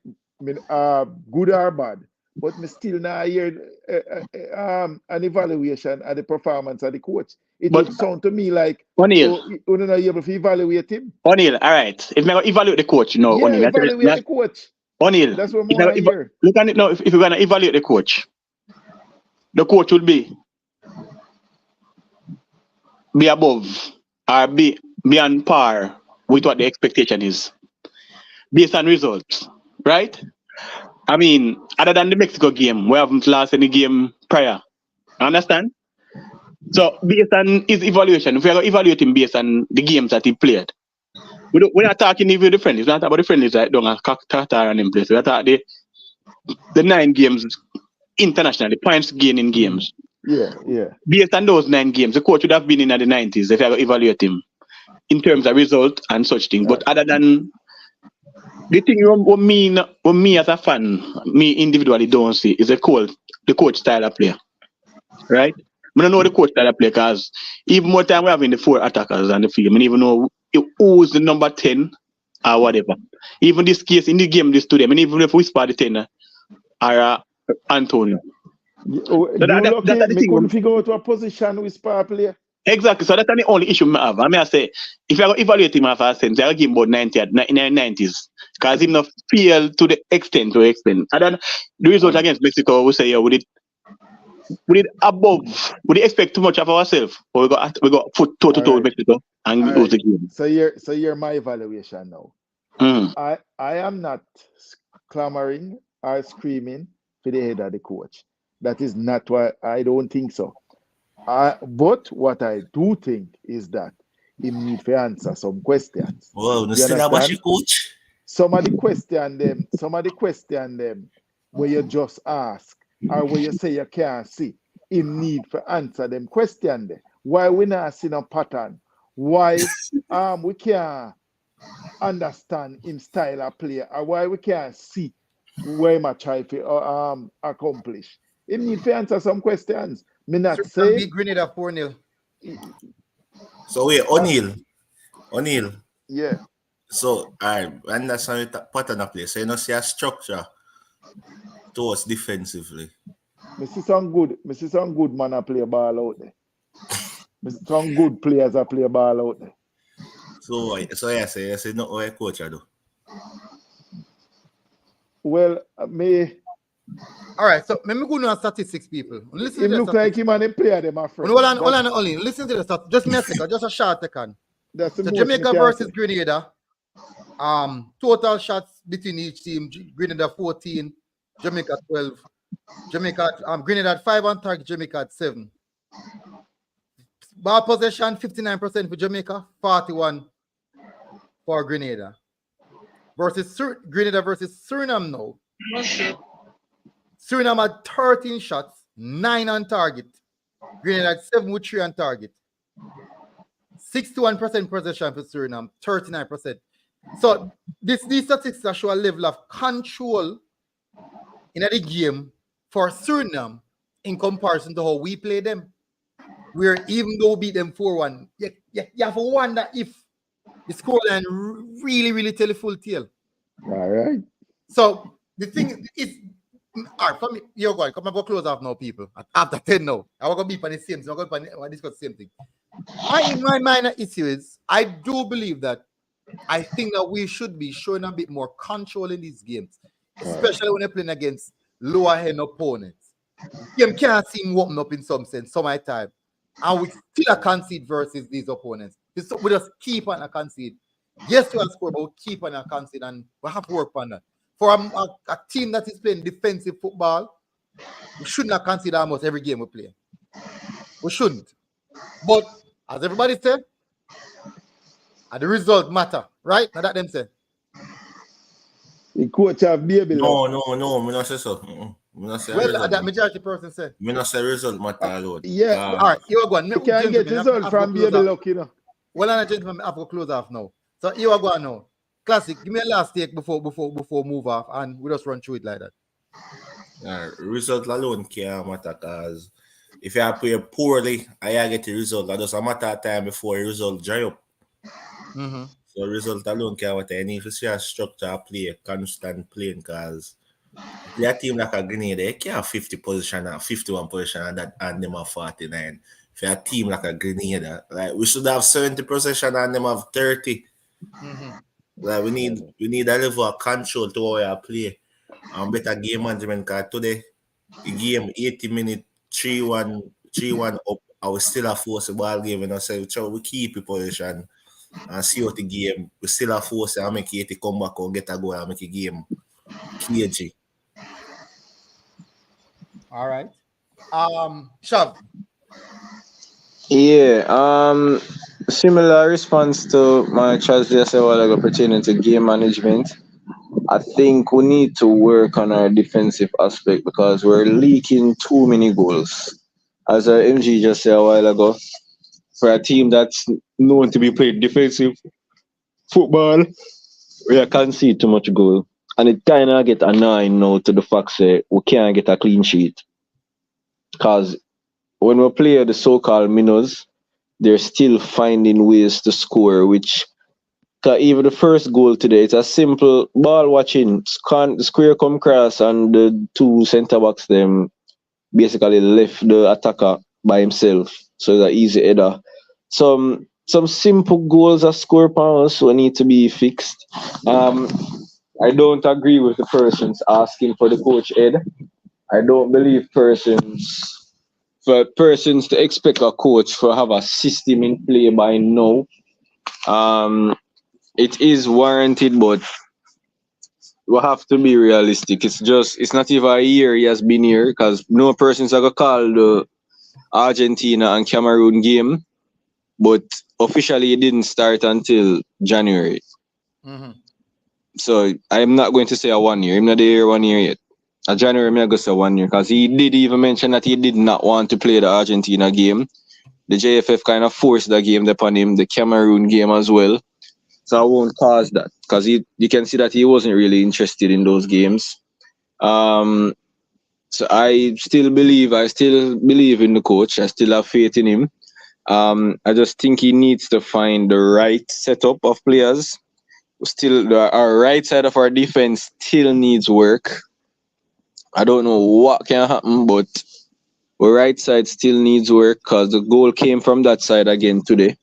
[SPEAKER 6] Good or bad. But me still not hear an evaluation at the performance of the coach. It would sound to me like
[SPEAKER 3] O'Neal,
[SPEAKER 6] you're not able to evaluate him.
[SPEAKER 3] O'Neal, all right. If I evaluate the coach,
[SPEAKER 6] Yeah,
[SPEAKER 3] O'Neal,
[SPEAKER 6] evaluate the coach.
[SPEAKER 3] O'Neal,
[SPEAKER 6] That's what more I hear.
[SPEAKER 3] look at it now. If you're gonna evaluate the coach will be above or be on par with what the expectation is based on results, right? I mean, other than the Mexico game, we haven't lost any game prior. Understand? So based on his evaluation, if we are evaluating based on the games that he played, we're not talking even the friendlies. We're not about the friendlies like down at Qatar and in place. We're talking the 9 games internationally, points gained in games.
[SPEAKER 6] Yeah.
[SPEAKER 3] Based on those 9 games, the coach would have been in the 90s if I evaluate him in terms of result and such things. But other than the thing what me as a fan, me individually don't see is the coach style of play. Right? I don't know the coach style of play because even more time we have in the 4 attackers on the field, I don't even know who's the number 10 or whatever. Even this case in the game this today, even if we spot the 10 are Antonio.
[SPEAKER 6] So that's the thing. Couldn't figure out what position we spar player.
[SPEAKER 3] Exactly. So that's the only issue I have. I say, if I evaluate him as a sense, I'll give him about 90 in the 90s. Because he not feel to the extent. And then the result against Mexico, we say, we did above. We did expect too much of ourselves. But we got foot toe to toe with Mexico and we lose the game.
[SPEAKER 6] So you're my evaluation now. I am not clamoring or screaming for the head of the coach. That is not why I don't think so. But what I do think is that he need to answer some questions.
[SPEAKER 5] Wow, you still a bashi coach?
[SPEAKER 6] Some of the question them where you just ask or where you say you can't see. He need to answer them question there. Why we not see no pattern? Why we can't understand him style of play, or why we can't see where he might try to accomplish. He need to answer some questions. Me not say
[SPEAKER 1] big Grenada 4-0.
[SPEAKER 5] So wait, O'Neal.
[SPEAKER 6] Yeah.
[SPEAKER 5] So I understand the pattern of play. So you know see a structure towards defensively.
[SPEAKER 6] Me see some good man a play ball out there. Me see some good players a play ball out there.
[SPEAKER 5] So I say not what a coach I do.
[SPEAKER 6] Well, me
[SPEAKER 1] All right, so let me go to statistics, people. Listen
[SPEAKER 6] Him
[SPEAKER 1] to the
[SPEAKER 6] look like
[SPEAKER 1] statistics.
[SPEAKER 6] him and him play them, my friend.
[SPEAKER 1] Hold on, only. Listen to the stats. Just me a second, just a short second.
[SPEAKER 6] That's the
[SPEAKER 1] So
[SPEAKER 6] most
[SPEAKER 1] Jamaica
[SPEAKER 6] me can
[SPEAKER 1] versus
[SPEAKER 6] say.
[SPEAKER 1] Grenada. Total shots between each team. Grenada 14, Jamaica 12. Grenada at 5 on target, Jamaica at 7. Ball possession 59% for Jamaica, 41 for Grenada. Grenada versus Suriname now. Suriname had 13 shots, 9 on target. Grenada had 7 with 3 on target. 61% possession for Suriname, 39%. So these statistics show a level of control in the game for Suriname in comparison to how we play them. Where even though we beat them 4-1, you have to wonder if the scoreline really tell a full tale.
[SPEAKER 6] All right.
[SPEAKER 1] So the thing is, all right, for me, you're going, come and go close off now, people. After 10 now, I'm going to be on the same thing. I'm going to discuss the same thing. My minor issue is, I do believe that I think that we should be showing a bit more control in these games, especially when they're playing against lower end opponents. The game can't seem warming up in some sense, some of the time. And we still a concede versus these opponents. We just keep on a concede. Yes, we have scored, but we keep on a concede, and we have to work on that. For a team that is playing defensive football, we shouldn't have conceded almost every game we play. We shouldn't. But as everybody said, the result matter, right? Now that them say.
[SPEAKER 6] The coach have baby.
[SPEAKER 5] No, me not say so. Me not say result.
[SPEAKER 1] That majority person say.
[SPEAKER 5] Me not say result matter alone.
[SPEAKER 6] Yeah.
[SPEAKER 1] All right, you are going.
[SPEAKER 6] You can't get result from baby luck, you know.
[SPEAKER 1] Well, and gentlemen, I have to close off now. So you are going now. Classic, give me a last take before move off, and we just run through it like that.
[SPEAKER 5] Result alone can't matter, because if you play poorly, I get the result. That doesn't matter time before the result dry up.
[SPEAKER 1] Mm-hmm.
[SPEAKER 5] So result alone can't matter. You need to see a structure play, constant playing, because a team like a Grenada, they can't have 50 position and 51 position and them have 49. If you have a team like a Grenada, like we should have 70 possession and them have 30.
[SPEAKER 1] Mm-hmm.
[SPEAKER 5] Like we need a level of control to how you play. And better game management, because today the game 80 minutes 3-1 up, I will still have force the ball game, and I say we keep the position and see what the game. We still have force and make it come back or get a goal and make the game cagey.
[SPEAKER 1] All right. Shav.
[SPEAKER 7] Yeah, similar response to my Charles just said a while ago pertaining to game management. I think we need to work on our defensive aspect because we're leaking too many goals. As our MG just said a while ago, for a team that's known to be playing defensive football, we concede too much goal. And it kind of get annoying now to the fact that we can't get a clean sheet. Because when we play the so-called minnows, they're still finding ways to score, which even the first goal today, it's a simple ball watching, the square come cross and the two centre backs them basically left the attacker by himself. So it's an easy header. Some simple goals are score powers so need to be fixed. I don't agree with the persons asking for the coach head. I don't believe for persons to expect a coach to have a system in play by now. It is warranted, but we have to be realistic. It's not even a year he has been here, because no person's gonna call the Argentina and Cameroon game, but officially it didn't start until January.
[SPEAKER 1] Mm-hmm.
[SPEAKER 7] So I'm not going to say a 1 year. I'm not there 1 year yet. A January, I'm going to say 1 year, because he did even mention that he did not want to play the Argentina game. The JFF kind of forced the game upon him, the Cameroon game as well. So I won't cause that, because you can see that he wasn't really interested in those games. So I still believe in the coach. I still have faith in him. I just think he needs to find the right setup of players. Our right side of our defense still needs work. I don't know what can happen, but our right side still needs work, because the goal came from that side again today.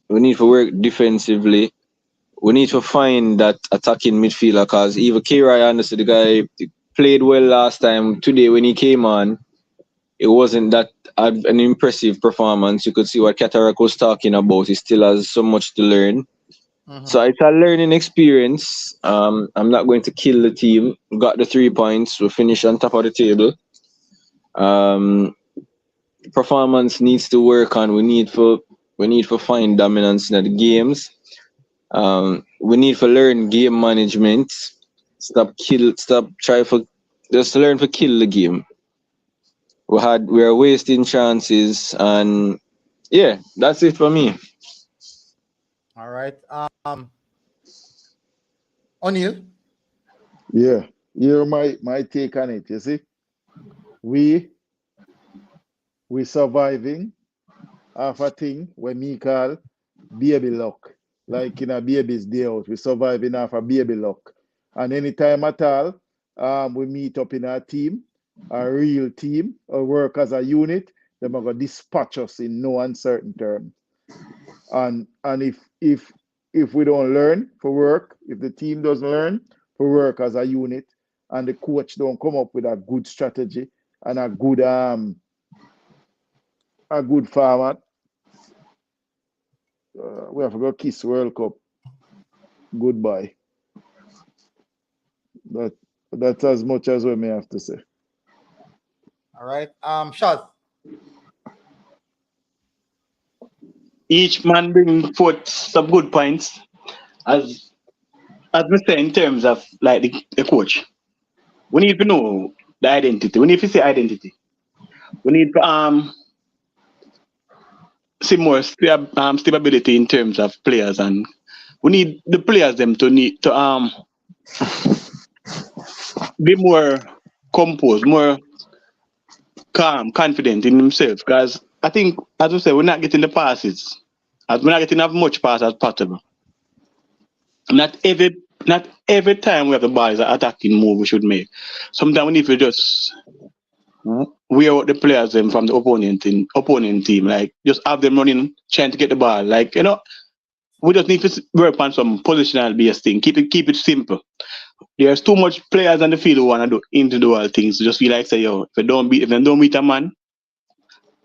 [SPEAKER 7] We need to work defensively. we need to find that attacking midfielder because even K-Rai understood the guy played well last time. Today when he came on, it wasn't that an impressive performance. You could see what Katarak was talking about. He still has so much to learn. So it's a learning experience. I'm not going to kill the team. Got the 3 points. We finish on top of the table. Performance needs to work on. We need to find dominance in the games. We need to learn game management. Stop try for just learn to kill the game. We are wasting chances, and yeah, that's it for me.
[SPEAKER 1] All right. O'Neal.
[SPEAKER 6] Yeah. Here my take on it. You see, we surviving half a thing when me call baby luck. Like in a baby's day out, we surviving half a baby luck. And anytime at all, we meet up in a team, a real team, or work as a unit, they're gonna dispatch us in no uncertain terms. And if we don't learn for work, if the team doesn't learn for work as a unit, and the coach don't come up with a good strategy and a good format, we have to go kiss World Cup goodbye. That's as much as we may have to say.
[SPEAKER 1] All right. Shaz.
[SPEAKER 3] Each man bring forth some good points, as we say in terms of like the coach. We need to know the identity. We need to say identity. We need to see more stability in terms of players, and we need the players them to be more composed, more calm, confident in themselves. Because I think, as we say, we're not getting the passes. We're not getting as much pass as possible. Not every time we have the ball is an attacking move we should make. Sometimes we need to just wear out the players them from the opponent team. Like just have them running, trying to get the ball. Like, we just need to work on some positional based thing. Keep it simple. There's too much players on the field who want to do individual things. Just feel like say, yo, if they don't beat a man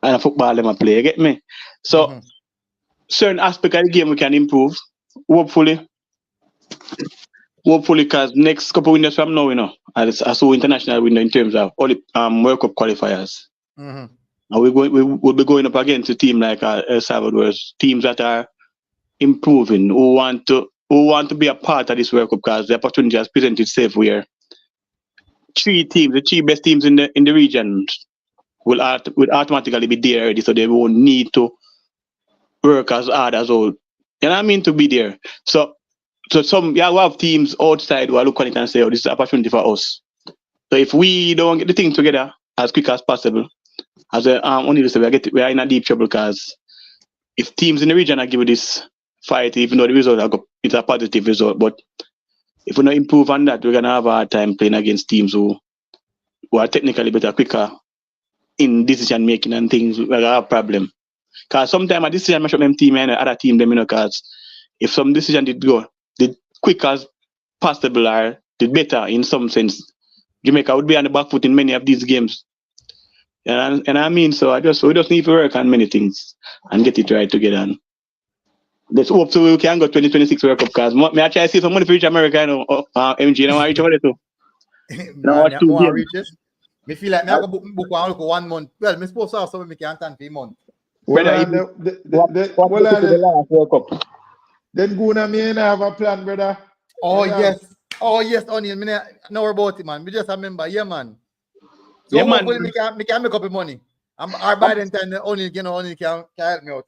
[SPEAKER 3] and a football them a play, you get me? So certain aspect of the game we can improve. Hopefully, because next couple windows from now, I saw international window in terms of all the World Cup qualifiers. And we'll be going up against a team like El Salvador's teams that are improving, who want to be a part of this World Cup because the opportunity has presented itself where the three best teams in the region will automatically be there already, so they won't need to work as hard as all. You know what I mean? To be there. So we have teams outside who are looking at it and say, oh, this is an opportunity for us. So if we don't get the thing together as quick as possible, as only we are in a deep trouble because if teams in the region are giving this fight, even though the result it's a positive result, but if we don't improve on that, we're gonna have a hard time playing against teams who are technically better, quicker in decision making and things. We're gonna have a problem. Because sometimes a decision match up them team and other team them, because if some decision did quick as possible or did better in some sense, Jamaica would be on the back foot in many of these games. And I mean, so we just need to work on many things and get it right together. And let's hope so we can go 2026 World Cup because I try to see some money for reach America, MG, you know, I reach over there too.
[SPEAKER 1] Reach it. Me feel like I go book 1 month. Well, me supposed to have something me can attend for a month.
[SPEAKER 6] Then Guna me and I have a plan, brother.
[SPEAKER 1] Yes, O'Neal. Me know about it, man. Me just remember, yeah, man. So
[SPEAKER 3] yeah, man.
[SPEAKER 1] Me can make up the money. Our by then time O'Neal can help me out.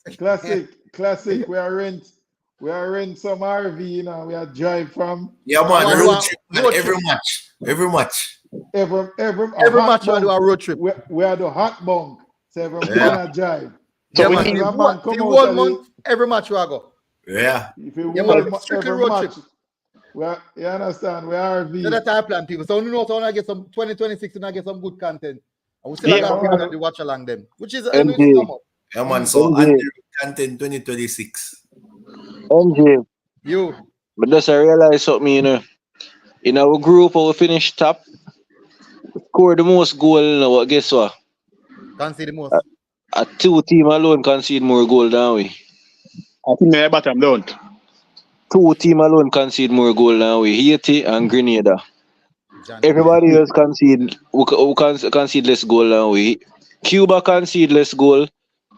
[SPEAKER 6] Classic. We are rent some RV, we are drive from.
[SPEAKER 5] Yeah, man. Road trip. Every match.
[SPEAKER 6] Every match
[SPEAKER 1] we do a road trip.
[SPEAKER 6] We are the hot bunk. So every man drive.
[SPEAKER 1] So we need 1 month. Every match we go.
[SPEAKER 5] Yeah.
[SPEAKER 6] If you
[SPEAKER 1] strictly road
[SPEAKER 6] match,
[SPEAKER 1] trip.
[SPEAKER 6] Well, you understand? We are RV.
[SPEAKER 1] That's the plan, people. So I get some 2026 and I get some good content. And we still got people that watch along them, which is a new come up.
[SPEAKER 5] Yeah, man. So until content 2026.
[SPEAKER 7] MJ.
[SPEAKER 1] You.
[SPEAKER 7] But just I realize something, you know. In our group, we finish top, score the most goal, you know, what guess what?
[SPEAKER 1] Concede the most.
[SPEAKER 7] A two team alone concede more goal than we.
[SPEAKER 3] I think my bottom don't.
[SPEAKER 7] Two team alone concede more goal than we. Haiti and Grenada.
[SPEAKER 1] John
[SPEAKER 7] Everybody else concede less goal than we. Cuba concede less goal.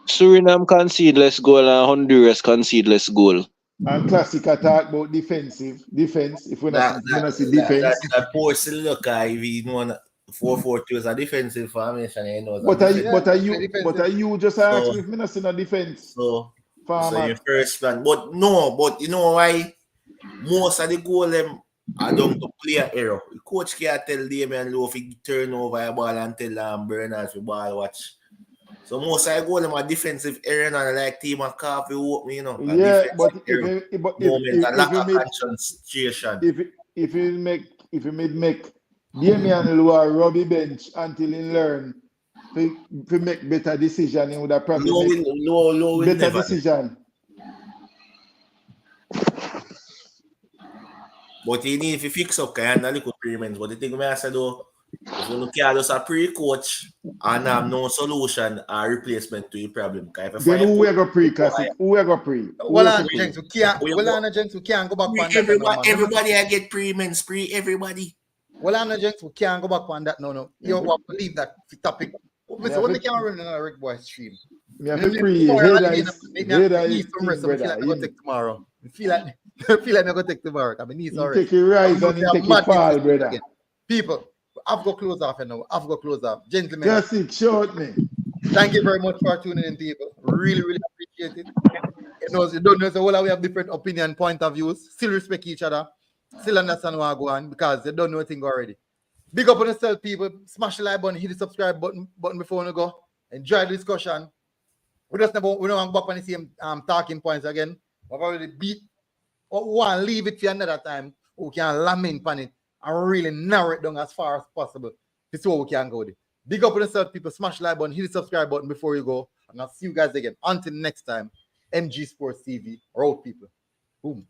[SPEAKER 7] Suriname concede less goal and Honduras concede less goal.
[SPEAKER 6] And classic attack about defense. If we
[SPEAKER 5] That
[SPEAKER 6] not see
[SPEAKER 5] that that
[SPEAKER 6] defense.
[SPEAKER 5] that poor look, if you know 4-4-2 is a defensive formation, you know, it's a
[SPEAKER 6] But are
[SPEAKER 5] defensive.
[SPEAKER 6] you just ask
[SPEAKER 5] So
[SPEAKER 6] me if me not see no defense?
[SPEAKER 5] so
[SPEAKER 6] Farmer.
[SPEAKER 5] your first plan, but you know why most of the goal them are down to player error. The coach can't tell Damian Lowe if he turn over a ball and tell Bernard for ball watch. So most of the goal them are defensive error and like team of coffee open, you know, a
[SPEAKER 6] Yeah, but
[SPEAKER 5] defensive error moment, a lack of concentration.
[SPEAKER 6] if you make Damian Lowe rub the bench until he learn to make better decision, he would have probably make
[SPEAKER 5] Low will
[SPEAKER 6] better
[SPEAKER 5] never.
[SPEAKER 6] decision.
[SPEAKER 5] But you need to fix up kind of little experiments. But the thing I said though, if you look at us a pre-coach and have no solution or replacement to your problem.
[SPEAKER 6] Then who we go pre-classic? Who we go pre?
[SPEAKER 1] Well, on gents, we can't go back on that.
[SPEAKER 5] Everybody I get pre-mens, everybody.
[SPEAKER 1] Well, on gents, we can't go back on that. No. You want to leave that topic. Listen, when we can't run in a Reggae Boyz stream.
[SPEAKER 6] Me have to pre. Header is
[SPEAKER 1] take tomorrow. I feel like I'm gonna take tomorrow. I mean, knees already.
[SPEAKER 6] Take it rise and take it fall, brother.
[SPEAKER 1] People, I've got close off now. I've got close off. Gentlemen.
[SPEAKER 6] Just it, short me.
[SPEAKER 1] Thank you very much for tuning in, people. Really, really appreciate it. You don't know, so well, we have different opinion, point of views. Still respect each other. Still understand what I go on because they don't know a thing already. Big up on yourself, people. Smash the like button, hit the subscribe button before you go. Enjoy the discussion. We don't want to go back on the same talking points again. We'll probably beat or one, leave it for another time. We can lament on it and really narrow it down as far as possible. This is what we can go there. Big up on yourself, people. Smash the like button, hit the subscribe button before you go. And I'll see you guys again. Until next time, MG Sports TV. Road people. Boom.